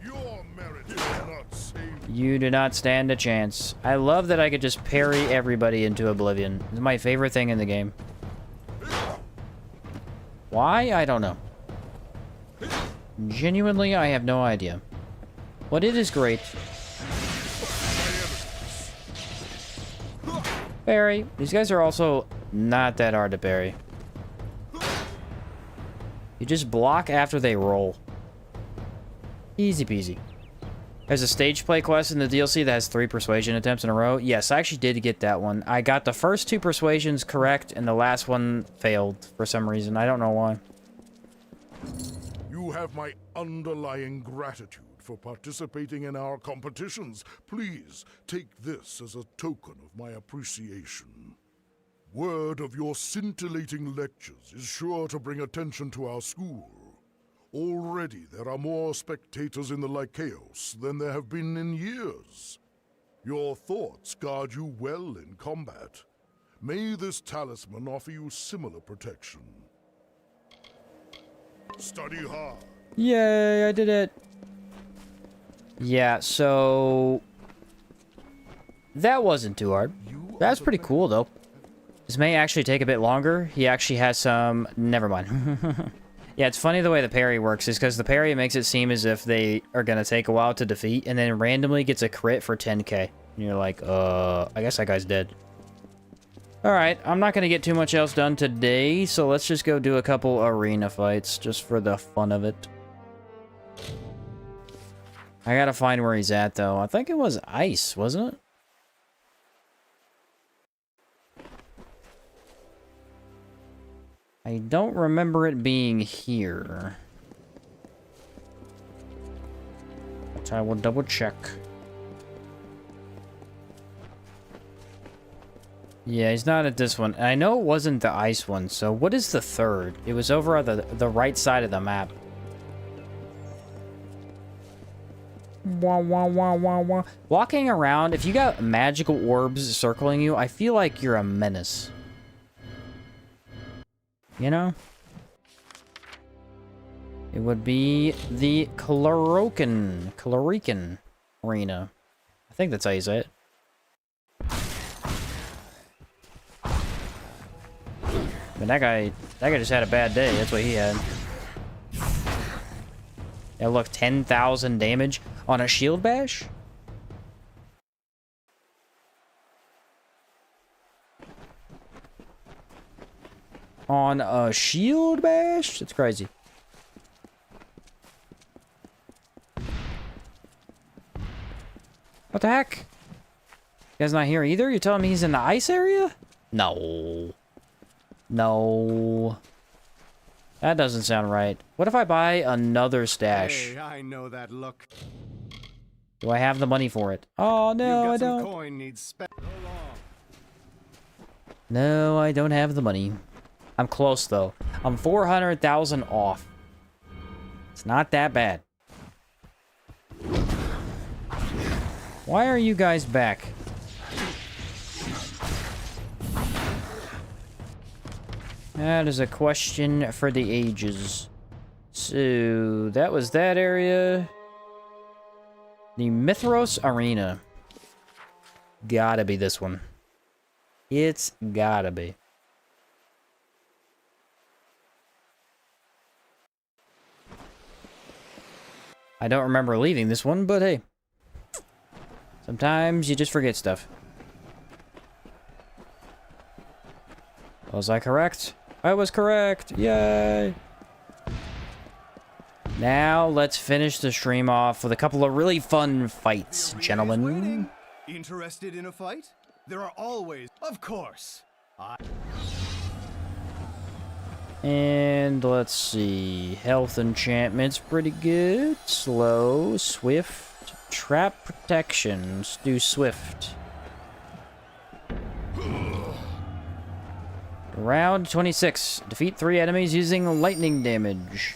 Your merit is not saved. You do not stand a chance. I love that I could just parry everybody into Oblivion. It's my favorite thing in the game. Why? I don't know. Genuinely, I have no idea. But it is great. Parry. These guys are also not that hard to parry. You just block after they roll. Easy peasy. There's a stage play quest in the DLC that has 3 persuasion attempts in a row. Yes, I actually did get that one. I got the first 2 persuasions correct, and the last one failed for some reason. I don't know why. You have my underlying gratitude for participating in our competitions. Please take this as a token of my appreciation. Word of your scintillating lectures is sure to bring attention to our school. Already there are more spectators in the Lycaeus than there have been in years. Your thoughts guard you well in combat. May this talisman offer you similar protection. Study hard. Yay, I did it. Yeah, so... that wasn't too hard. That's pretty cool, though. This may actually take a bit longer. He actually has some... never mind. Yeah, it's funny the way the parry works, is because the parry makes it seem as if they are going to take a while to defeat, and then randomly gets a crit for 10k. And you're like, I guess that guy's dead. Alright, I'm not going to get too much else done today, so let's just go do a couple arena fights, just for the fun of it. I gotta find where he's at, though. I think it was ice, wasn't it? I don't remember it being here. But I will double check. Yeah, he's not at this one. I know it wasn't the ice one, so what is the third? It was over on the right side of the map. Wah, wah, wah, wah, wah. Walking around, if you got magical orbs circling you, I feel like you're a menace. You know? It would be the Calorican arena. I think that's how you say it. I mean, that guy just had a bad day. That's what he had. Yeah, look, 10,000 damage on a shield bash? On a shield bash? That's crazy. What the heck? You guys not here either? You're telling me he's in the ice area? No. No. That doesn't sound right. What if I buy another stash? Hey, I know that look. Do I have the money for it? Oh, no, I don't. Coin needs No, I don't have the money. I'm close, though. I'm 400,000 off. It's not that bad. Why are you guys back? That is a question for the ages. So, that was that area. The Mithros Arena. Gotta be this one. It's gotta be. I don't remember leaving this one, but hey. Sometimes you just forget stuff. Was I correct? I was correct! Yay! Now, let's finish the stream off with a couple of really fun fights, gentlemen. Interested in a fight? There are always, of course. And let's see. Health enchantment's pretty good. Slow, swift, trap protection. Let's do swift. Round 26. Defeat 3 enemies using lightning damage.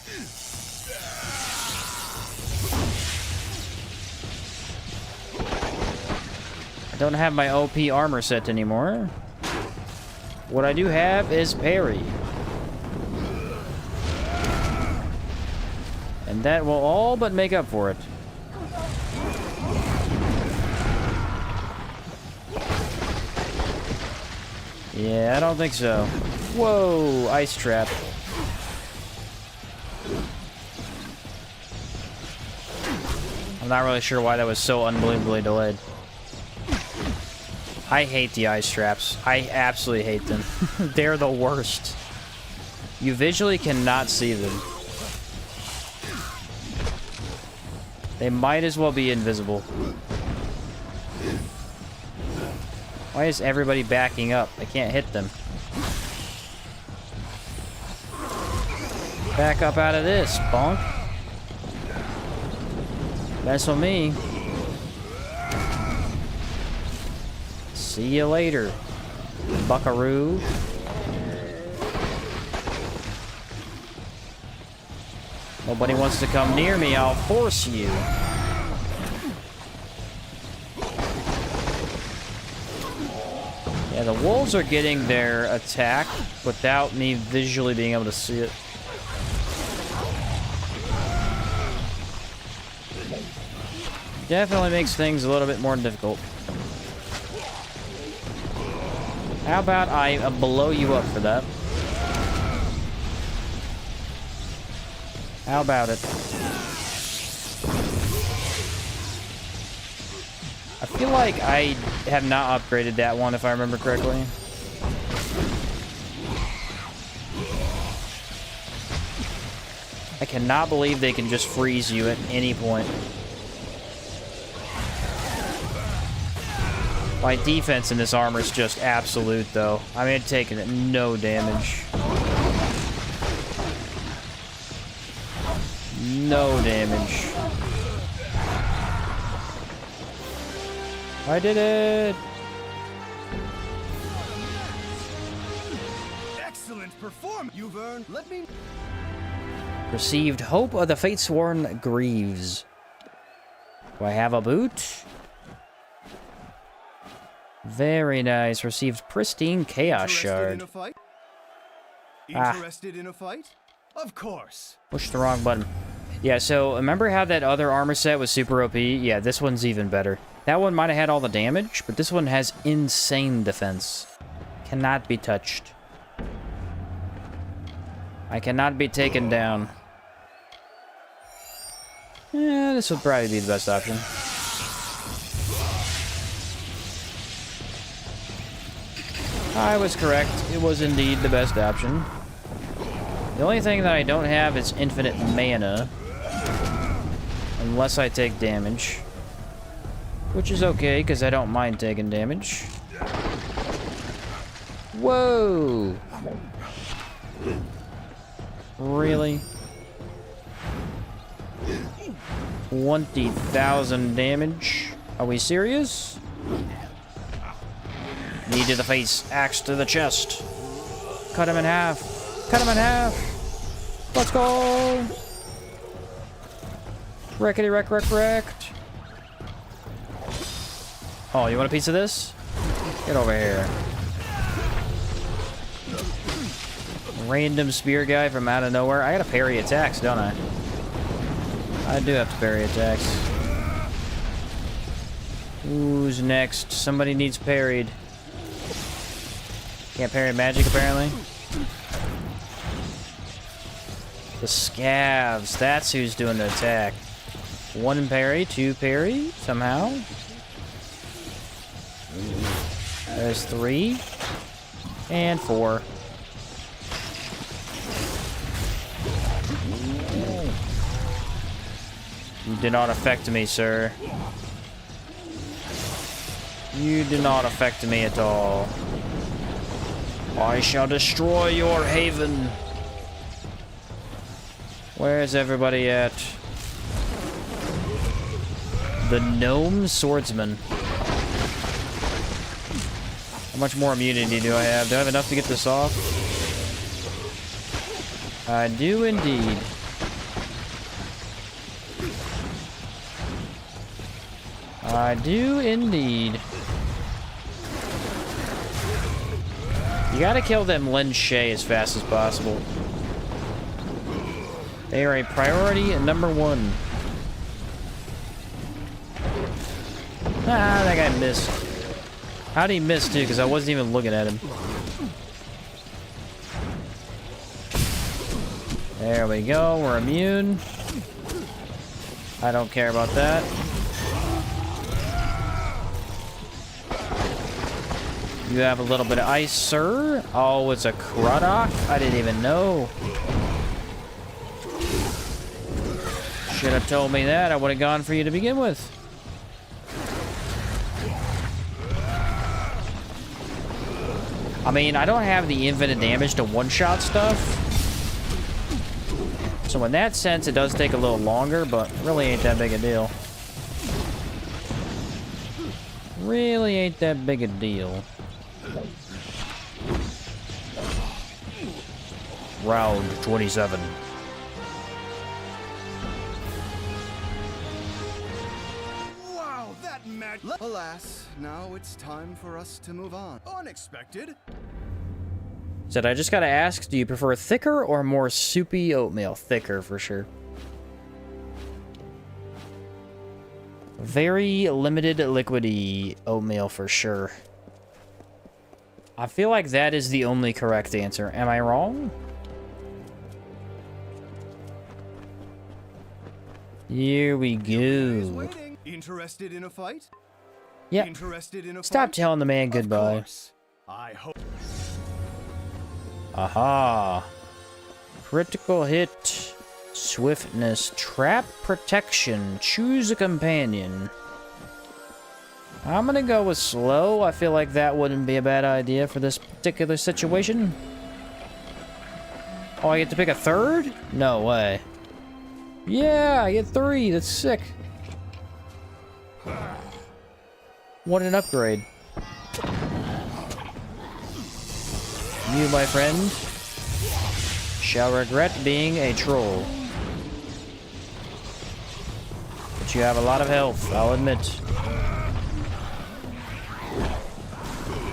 I don't have my OP armor set anymore. What I do have is parry. And that will all but make up for it. Yeah, I don't think so. Whoa, ice trap. I'm not really sure why that was so unbelievably delayed. I hate the ice traps. I absolutely hate them. They're the worst. You visually cannot see them. They might as well be invisible. Why is everybody backing up? I can't hit them. Back up out of this, bonk. That's on me. See you later, buckaroo. Nobody wants to come near me, I'll force you. Yeah, the wolves are getting their attack without me visually being able to see it. Definitely makes things a little bit more difficult. How about I blow you up for that? How about it? I feel like I have not upgraded that one, if I remember correctly. cannot believe they can just freeze you at any point. My defense in this armor is just absolute, though. I mean, taking no damage. No damage. I did it! Excellent performance. You've earned. Let me. Received Hope of the Fate-Sworn Greaves. Do I have a boot? Very nice. Received Pristine Chaos Shard. Interested in a fight? Of course. Pushed the wrong button. Yeah, so remember how that other armor set was super OP? Yeah, this one's even better. That one might have had all the damage, but this one has insane defense. Cannot be touched. I cannot be taken down. Yeah, this would probably be the best option. I was correct. It was indeed the best option. The only thing that I don't have is infinite mana. Unless I take damage. Which is okay, because I don't mind taking damage. Whoa! Really? 20,000 damage? Are we serious? Knee to the face, axe to the chest. Cut him in half. Cut him in half. Let's go! Wreckity wreck wreck wrecked. Oh, you want a piece of this? Get over here. Random spear guy from out of nowhere. I gotta parry attacks, don't I? I do have to parry attacks. Who's next? Somebody needs parried. Can't parry magic, apparently. The scavs. That's who's doing the attack. 1 parry, 2 parry, somehow. There's 3. And 4. You did not affect me, sir. You did not affect me at all. I shall destroy your haven. Where's everybody at? The gnome swordsman. How much more immunity do I have? Do I have enough to get this off? I do indeed. I do indeed. You gotta kill them Lin Shay as fast as possible. They are a priority number 1. Ah, that guy missed. How'd he miss, too? Because I wasn't even looking at him. There we go. We're immune. I don't care about that. You have a little bit of ice, sir. Oh, it's a Croddock? I didn't even know. Should have told me that. I would have gone for you to begin with. I mean, I don't have the infinite damage to one-shot stuff. So in that sense, it does take a little longer, but really ain't that big a deal. Really ain't that big a deal. Round 27. Wow, that magic. Alas, now it's time for us to move on. Unexpected. Said I just gotta ask, do you prefer thicker or more soupy oatmeal? Thicker, for sure. Very limited liquidy oatmeal, for sure. I feel like that is the only correct answer. Am I wrong? Here we go. Interested in a fight? Yeah. Interested in a Stop fight? telling the man goodbye. I hope. Aha. Critical hit. Swiftness, trap protection, choose a companion. I'm gonna go with slow. I feel like that wouldn't be a bad idea for this particular situation. Oh, I get to pick a third? No way. Yeah, I get 3. That's sick. What an upgrade. You, my friend, shall regret being a troll. But you have a lot of health, I'll admit.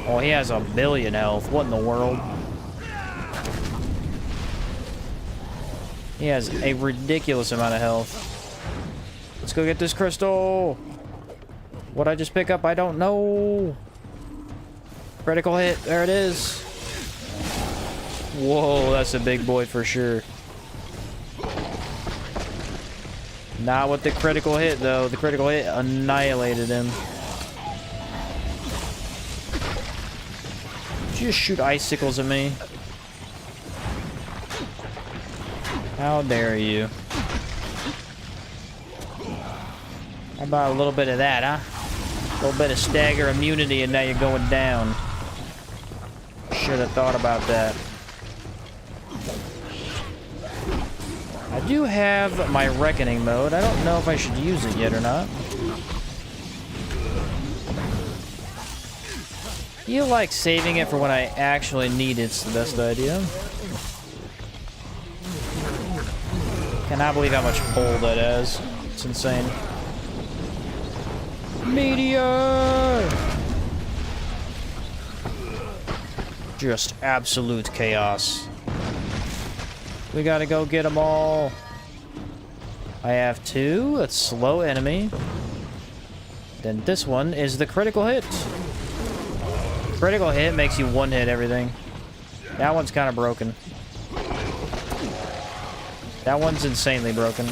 Oh, he has 1 billion health. What in the world? He has a ridiculous amount of health. Let's go get this crystal. What'd I just pick up? I don't know. Critical hit. There it is. Whoa, that's a big boy for sure. Not with the critical hit, though. The critical hit annihilated him. Did you just shoot icicles at me? How dare you? How about a little bit of that, huh? A little bit of stagger immunity and now you're going down. Should have thought about that. I do have my reckoning mode. I don't know if I should use it yet or not. I feel like saving it for when I actually need it's the best idea. Cannot believe how much pull that is. It's insane. Meteor! Just absolute chaos. We gotta go get them all. I have 2. That's slow enemy. Then this one is the critical hit. Critical hit makes you one-hit everything. That one's kind of broken. That one's insanely broken.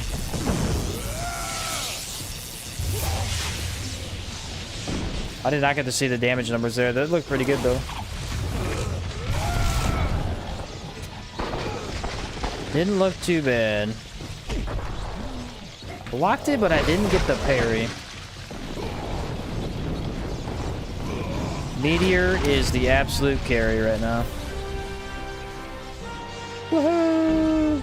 I did not get to see the damage numbers there. That looked pretty good, though. Didn't look too bad. Blocked it, but I didn't get the parry. Meteor is the absolute carry right now. Woohoo!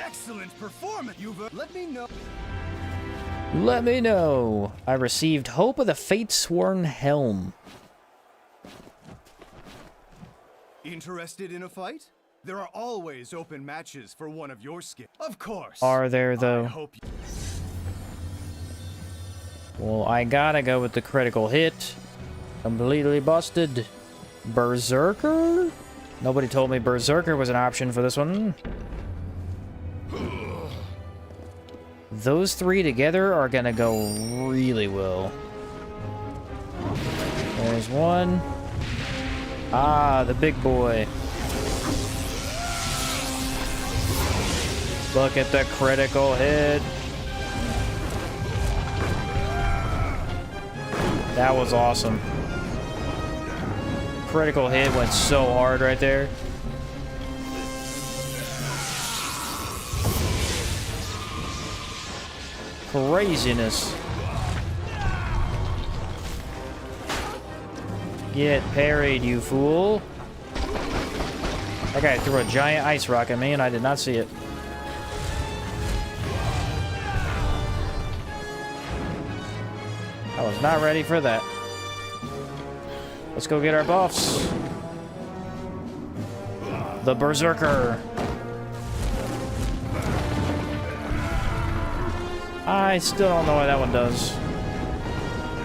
Excellent performance. Let me know. Let me know. I received Hope of the Fate-Sworn Helm. Interested in a fight? There are always open matches for one of your skills. Of course. Are there, though? I hope you... Well, I gotta go with the critical hit. Completely busted. Berserker? Nobody told me Berserker was an option for this one. Those 3 together are gonna go really well. There's one. Ah, the big boy. Look at the critical hit. That was awesome. Critical hit went so hard right there. Craziness. Get parried, you fool. That guy threw a giant ice rock at me and I did not see it. I was not ready for that. Let's go get our buffs. The Berserker. I still don't know what that one does.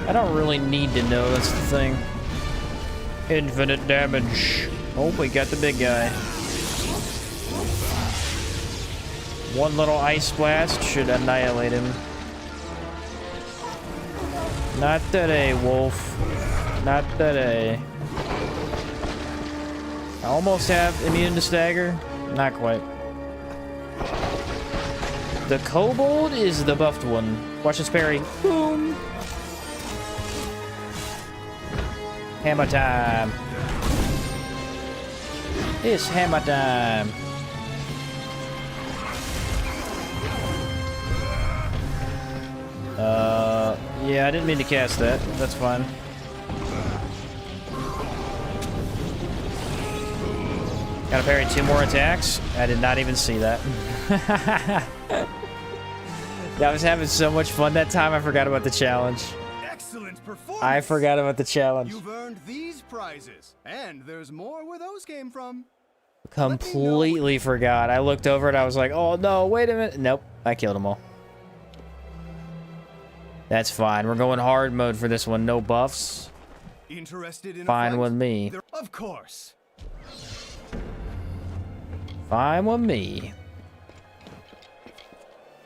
I don't really need to know, that's the thing. Infinite damage. Oh, we got the big guy. One little ice blast should annihilate him. Not today, Wolf. Not today. I almost have immune to stagger. Not quite. The Kobold is the buffed one. Watch this parry. Boom! Hammer time. It's hammer time. Yeah, I didn't mean to cast that. That's fine. Gotta parry 2 more attacks. I did not even see that. I was having so much fun that time, I forgot about the challenge. Excellent performance. I forgot about the challenge. You've earned these prizes, and there's more where those came from. Completely forgot. I looked over and I was like, oh no, wait a minute. Nope, I killed them all. That's fine. We're going hard mode for this one. No buffs. Interested in Fine with me. Of course. Fine with me.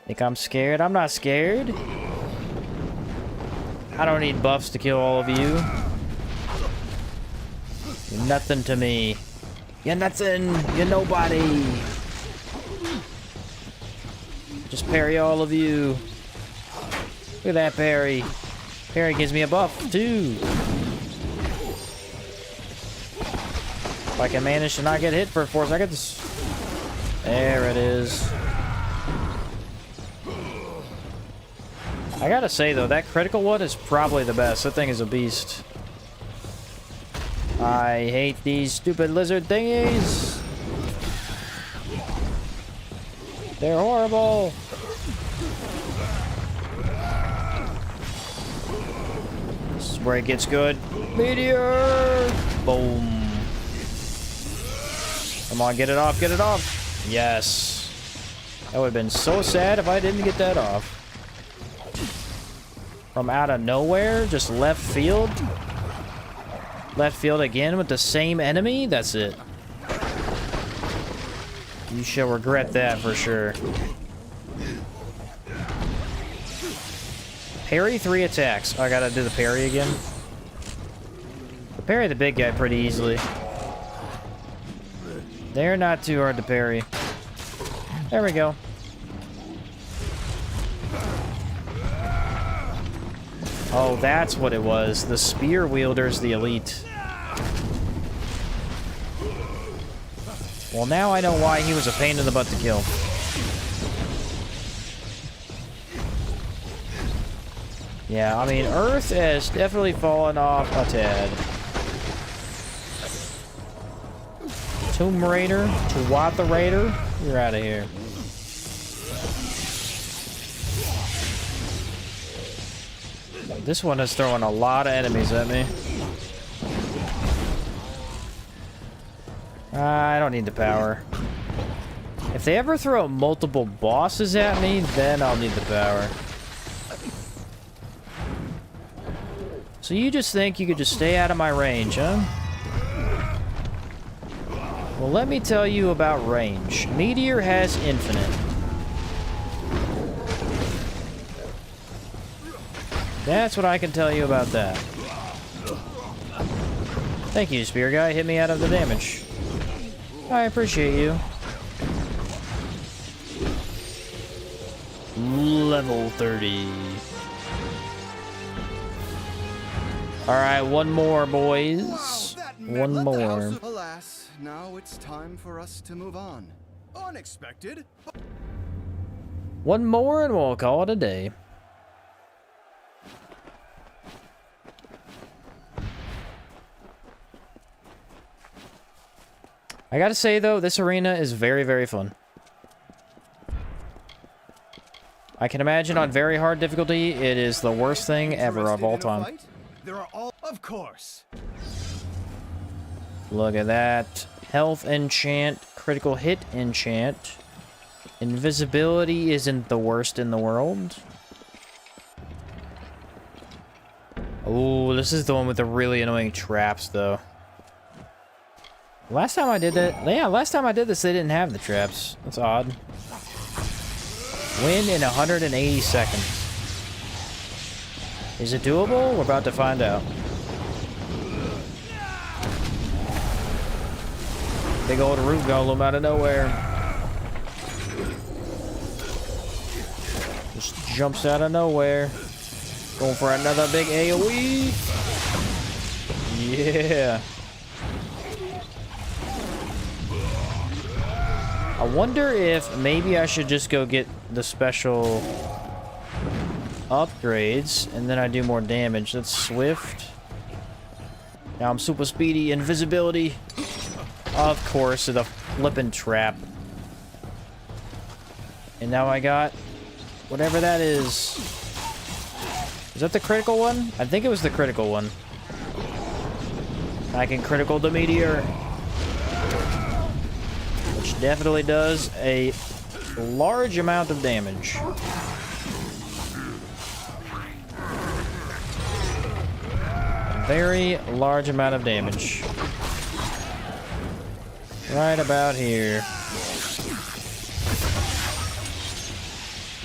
Think I'm scared? I'm not scared. I don't need buffs to kill all of you. You're nothing to me. You're nothing. You're nobody. Just parry all of you. Look at that parry. Parry gives me a buff, too. If I can manage to not get hit for 4 seconds. There it is. I gotta say, though, that critical one is probably the best. That thing is a beast. I hate these stupid lizard thingies. They're horrible. This is where it gets good. Meteor! Boom. Come on, get it off, get it off. Yes. That would have been so sad if I didn't get that off. From out of nowhere, just left field. Left field again with the same enemy? That's it. You shall regret that for sure. Parry 3 attacks. Oh, I gotta do the parry again. I parry the big guy pretty easily. They're not too hard to parry. There we go. Oh, that's what it was. The spear wielder's the elite. Well, now I know why he was a pain in the butt to kill. Yeah, I mean, Earth has definitely fallen off a tad. Tomb Raider, Tuatha Raider, you're out of here. This one is throwing a lot of enemies at me. I don't need the power. If they ever throw multiple bosses at me, then I'll need the power. So you just think you could just stay out of my range, huh? Well, let me tell you about range. Meteor has infinite. That's what I can tell you about that. Thank you, spear guy. Hit me out of the damage. I appreciate you. Level 30. Alright, one more, boys. One more. Alas, now it's time for us to move on. Unexpected. One more and we'll call it a day. I gotta say, though, this arena is very, very fun. I can imagine on very hard difficulty, it is the worst thing ever of all time. There are all, of course. Look at that. Health enchant, critical hit enchant. Invisibility isn't the worst in the world. Oh, this is the one with the really annoying traps, though. Last time I did that, yeah, last time I did this, they didn't have the traps. That's odd. Win in 180 seconds. Is it doable? We're about to find out. Big old root golem out of nowhere. Just jumps out of nowhere. Going for another big AoE. Yeah. I wonder if maybe I should just go get the special upgrades, and then I do more damage. That's swift. Now I'm super speedy. Invisibility. Of course, the flippin' trap. And now I got whatever that is. Is that the critical one? I think it was the critical one. I can critical the meteor. Which definitely does a large amount of damage. A very large amount of damage. Right about here.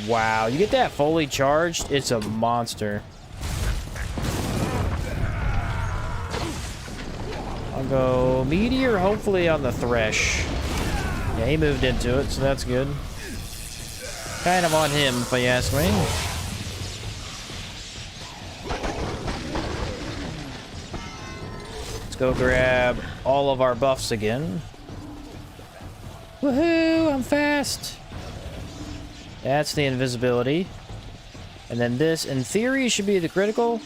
Wow, you get that fully charged, it's a monster. I'll go meteor, hopefully on the thresh. Yeah, he moved into it, so that's good. Kind of on him, if you ask me. Let's go grab all of our buffs again. Woohoo, I'm fast. That's the invisibility. And then this, in theory, should be the critical.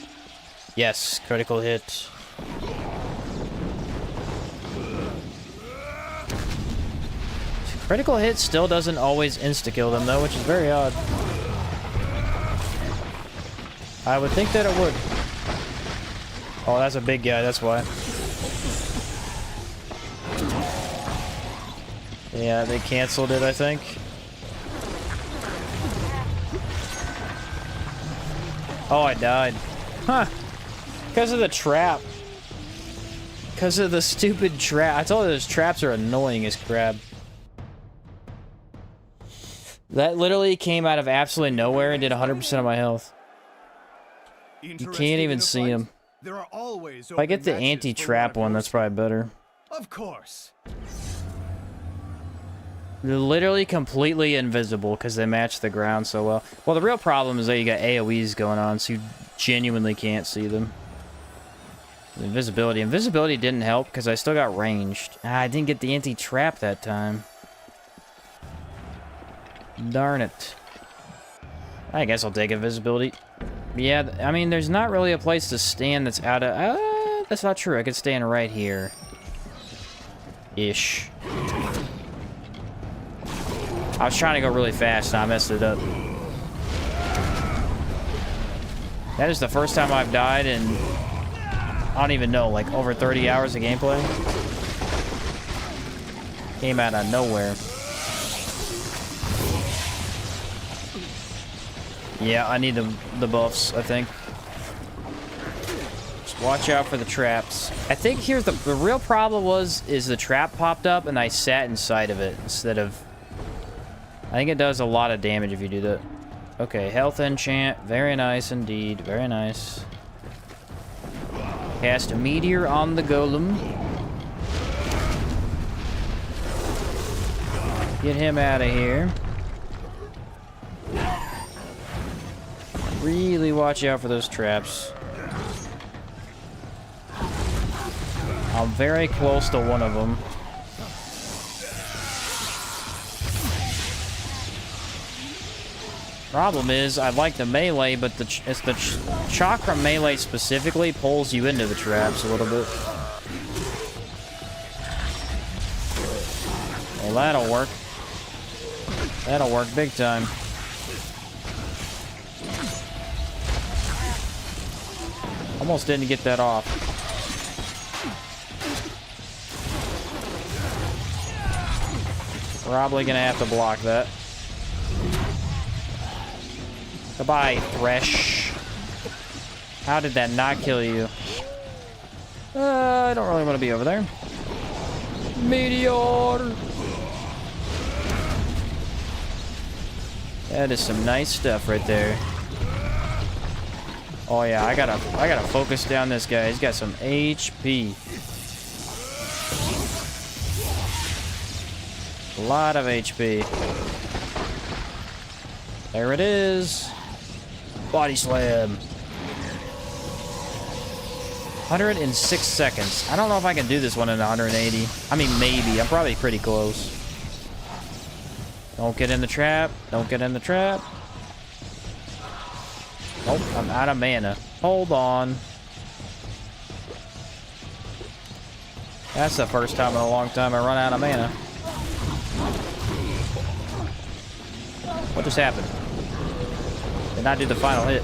Yes, critical hit. Critical hit still doesn't always insta-kill them, though, which is very odd. I would think that it would. Oh, that's a big guy, that's why. Yeah, they canceled it, I think. Oh, I died. Huh. Because of the trap. Because of the stupid trap. I told you those traps are annoying as crap. That literally came out of absolutely nowhere and did 100% of my health. You can't even see him. There are always If I get the anti-trap one, that's probably better. Of course. They're literally completely invisible because they match the ground so well. Well, the real problem is that you got AoEs going on, so you genuinely can't see them. Invisibility. Invisibility didn't help because I still got ranged. I didn't get the anti-trap that time. Darn it. I guess I'll take invisibility. Yeah, I mean, there's not really a place to stand that's out of... that's not true. I could stand right here. Ish. I was trying to go really fast and I messed it up. That is the first time I've died in... I don't even know, like over 30 hours of gameplay. Came out of nowhere. Yeah, I need the buffs, I think. Just watch out for the traps. I think here's the real problem is the trap popped up and I sat inside of it instead of... I think it does a lot of damage if you do that. Okay, health enchant. Very nice indeed. Very nice. Cast a meteor on the golem. Get him out of here. Really watch out for those traps. I'm very close to one of them. Problem is, I like the melee, but it's the chakra melee specifically pulls you into the traps a little bit. Well, that'll work. That'll work big time. Almost didn't get that off. Probably gonna have to block that. Goodbye, Thresh. How did that not kill you? I don't really want to be over there. Meteor! That is some nice stuff right there. Oh yeah, I gotta focus down this guy. He's got some HP. A lot of HP. There it is. Body slam. 106 seconds. I don't know if I can do this one in 180. I mean, maybe. I'm probably pretty close. Don't get in the trap. Don't get in the trap. Oh, I'm out of mana. Hold on. That's the first time in a long time I run out of mana. What just happened? Did not do the final hit.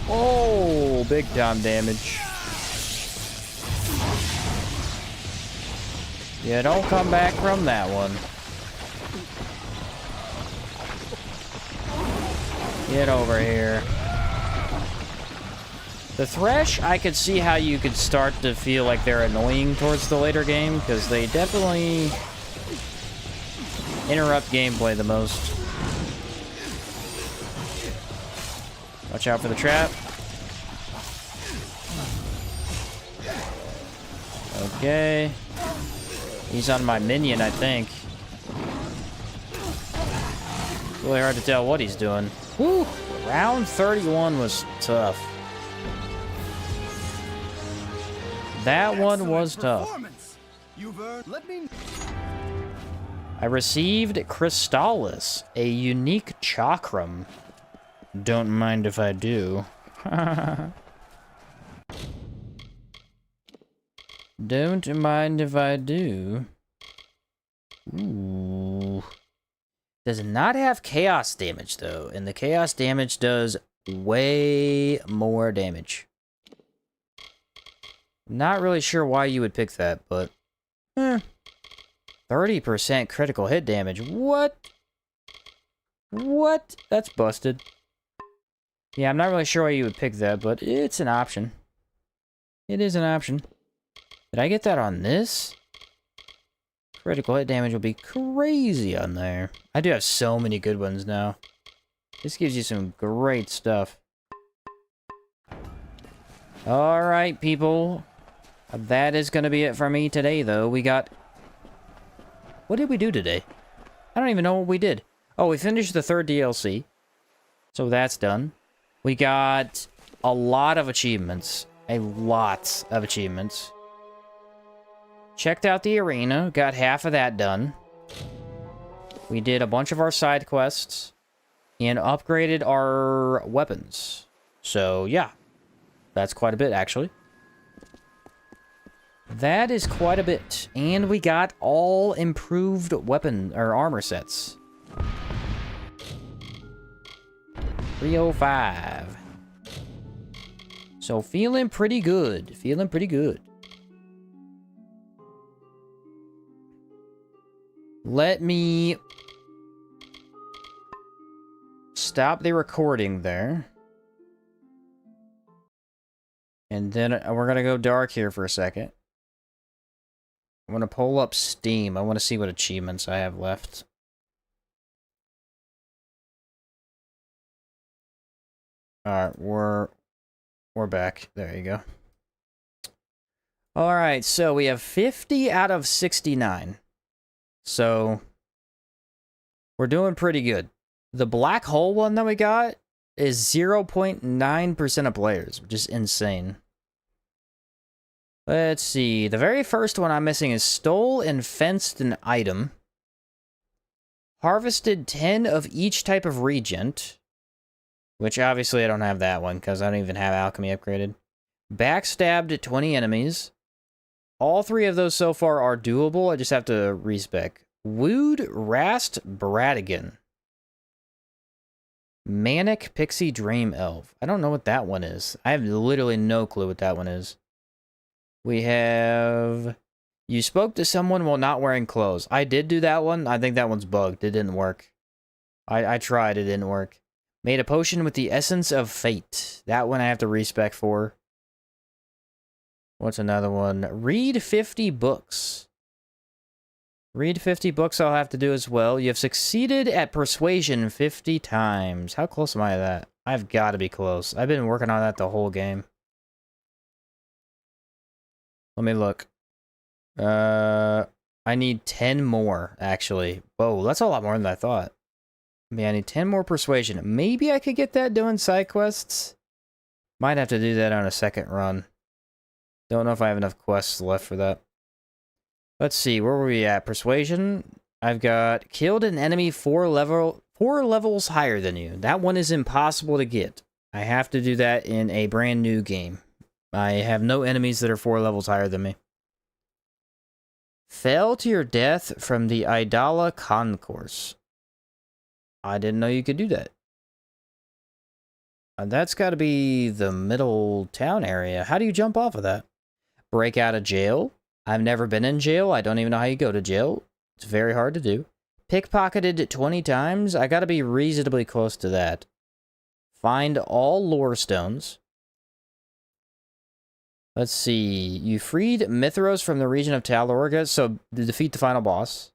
Oh, big time damage. Yeah, don't come back from that one. Get over here. The Thresh, I could see how you could start to feel like they're annoying towards the later game, because they definitely interrupt gameplay the most. Watch out for the trap. Okay. He's on my minion, I think. Really hard to tell what he's doing. Whew! Round 31 was tough. That one was tough. I received Crystallis, a unique chakram. Don't mind if I do. Don't mind if I do. Ooh. Does not have chaos damage, though. And the chaos damage does way more damage. Not really sure why you would pick that, but... 30% critical hit damage. What? What? That's busted. Yeah, I'm not really sure why you would pick that, but it's an option. It is an option. Did I get that on this? Critical hit damage will be crazy on there. I do have so many good ones now. This gives you some great stuff. Alright, people. That is going to be it for me today, though. We got... What did we do today? I don't even know what we did. Oh, we finished the 3rd DLC. So that's done. We got a lot of achievements. A lot of achievements. Checked out the arena. Got half of that done. We did a bunch of our side quests. And upgraded our weapons. So, yeah. That's quite a bit, actually. That is quite a bit. And we got all improved weapon or armor sets. 305. So feeling pretty good. Feeling pretty good. Let me stop the recording there. And then we're going to go dark here for a second. I'm going to pull up Steam. I want to see what achievements I have left. Alright, we're back. There you go. Alright, so we have 50 out of 69. So, we're doing pretty good. The black hole one that we got is 0.9% of players, which is insane. Let's see. The very first one I'm missing is stole and fenced an item. Harvested 10 of each type of regent. Which obviously I don't have that one because I don't even have alchemy upgraded. Backstabbed 20 enemies. All 3 of those so far are doable. I just have to respec. Wooed Rast Bradigan. Manic Pixie Dream Elf. I don't know what that one is. I have literally no clue what that one is. We have... You spoke to someone while not wearing clothes. I did do that one. I think that one's bugged. It didn't work. I tried. It didn't work. Made a potion with the essence of fate. That one I have to respec for. What's another one? Read 50 books. Read 50 books I'll have to do as well. You have succeeded at persuasion 50 times. How close am I to that? I've got to be close. I've been working on that the whole game. Let me look. I need 10 more, actually. Whoa, that's a lot more than I thought. Man, I need 10 more persuasion. Maybe I could get that doing side quests? Might have to do that on a second run. Don't know if I have enough quests left for that. Let's see, where were we at? Persuasion. I've got killed an enemy 4 levels higher than you. That one is impossible to get. I have to do that in a brand new game. I have no enemies that are 4 levels higher than me. Fell to your death from the Idala Concourse. I didn't know you could do that. That's got to be the middle town area. How do you jump off of that? Break out of jail? I've never been in jail. I don't even know how you go to jail. It's very hard to do. Pickpocketed 20 times? I got to be reasonably close to that. Find all lore stones. Let's see. You freed Mithros from the region of Talorga, so to defeat the final boss.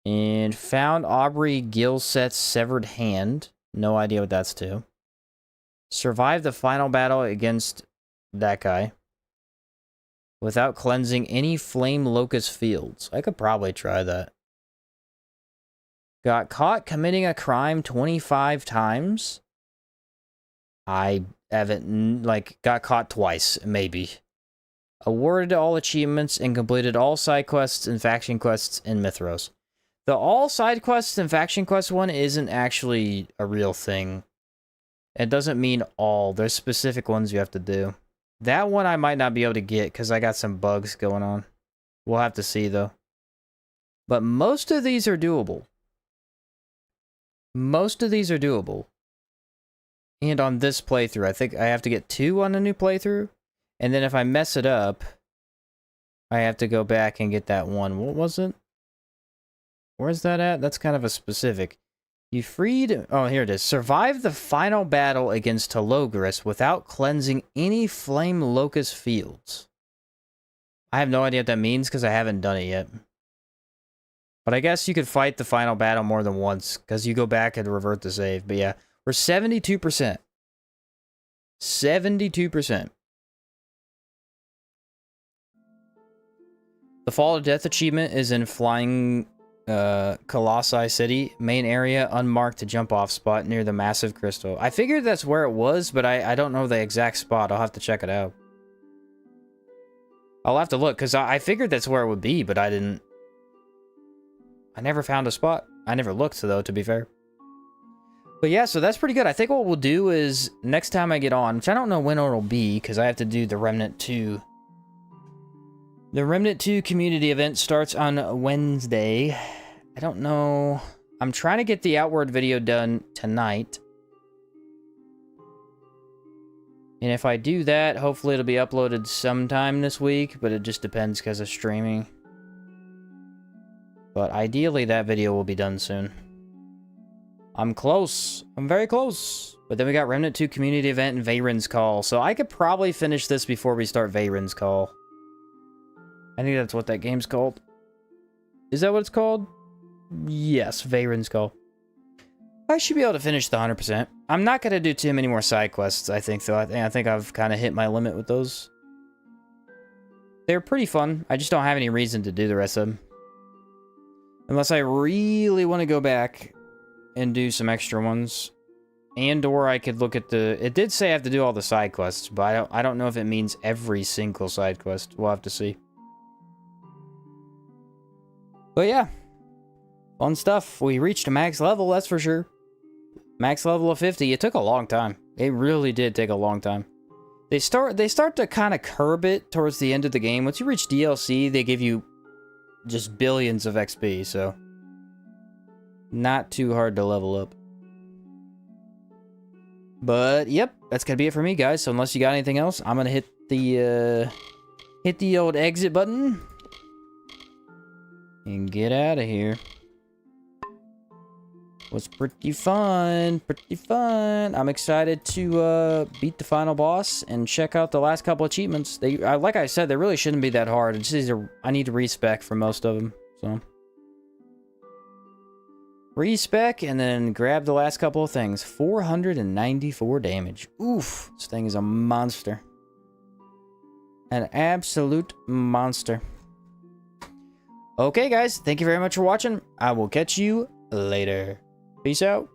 And found Aubrey Gilset's severed hand. No idea what that's to. Survived the final battle against that guy without cleansing any flame locust fields. I could probably try that. Got caught committing a crime 25 times. I haven't, like, got caught twice, maybe. Awarded all achievements and completed all side quests and faction quests in Mithros. The all side quests and faction quests one isn't actually a real thing. It doesn't mean all. There's specific ones you have to do. That one I might not be able to get because I got some bugs going on. We'll have to see, though. But most of these are doable. Most of these are doable. And on this playthrough, I think I have to get 2 on a new playthrough. And then if I mess it up, I have to go back and get that one. What was it? Where's that at? That's kind of a specific. You freed... Oh, here it is. Survive the final battle against Talogris without cleansing any flame locust fields. I have no idea what that means because I haven't done it yet. But I guess you could fight the final battle more than once because you go back and revert the save. But yeah, we're 72%. 72%. The Fall of Death achievement is in Flying Colossi City. Main area, unmarked to jump off spot near the massive crystal. I figured that's where it was, but I don't know the exact spot. I'll have to check it out. I'll have to look, because I figured that's where it would be, but I didn't. I never found a spot. I never looked, though, to be fair. But yeah, so that's pretty good. I think what we'll do is, next time I get on, which I don't know when it'll be, because I have to do the Remnant 2. The Remnant 2 community event starts on Wednesday. I don't know. I'm trying to get the Outward video done tonight. And if I do that, hopefully it'll be uploaded sometime this week, but it just depends because of streaming. But ideally, that video will be done soon. I'm close. I'm very close. But then we got Remnant 2 community event and Veyron's Call. So I could probably finish this before we start Veyron's Call. I think that's what that game's called. Is that what it's called? Yes, Veyron's Call. I should be able to finish the 100%. I'm not going to do too many more side quests, I think, though. I think I've kind of hit my limit with those. They're pretty fun. I just don't have any reason to do the rest of them. Unless I really want to go back and do some extra ones. And or I could look at the... It did say I have to do all the side quests, but I don't know if it means every single side quest. We'll have to see. But yeah. Fun stuff. We reached a max level, that's for sure. Max level of 50. It took a long time. It really did take a long time. They start to kind of curb it towards the end of the game. Once you reach DLC, they give you just billions of XP, so not too hard to level up. But yep, that's gonna be it for me, guys. So unless you got anything else, I'm gonna hit the old exit button and get out of here. Was pretty fun, pretty fun. I'm excited to beat the final boss and check out the last couple achievements. They, like I said, they really shouldn't be that hard. It's just I need to respec for most of them, so respec and then grab the last couple of things. 494 damage. Oof, this thing is a monster, an absolute monster. Okay, guys, thank you very much for watching. I will catch you later. Peace out.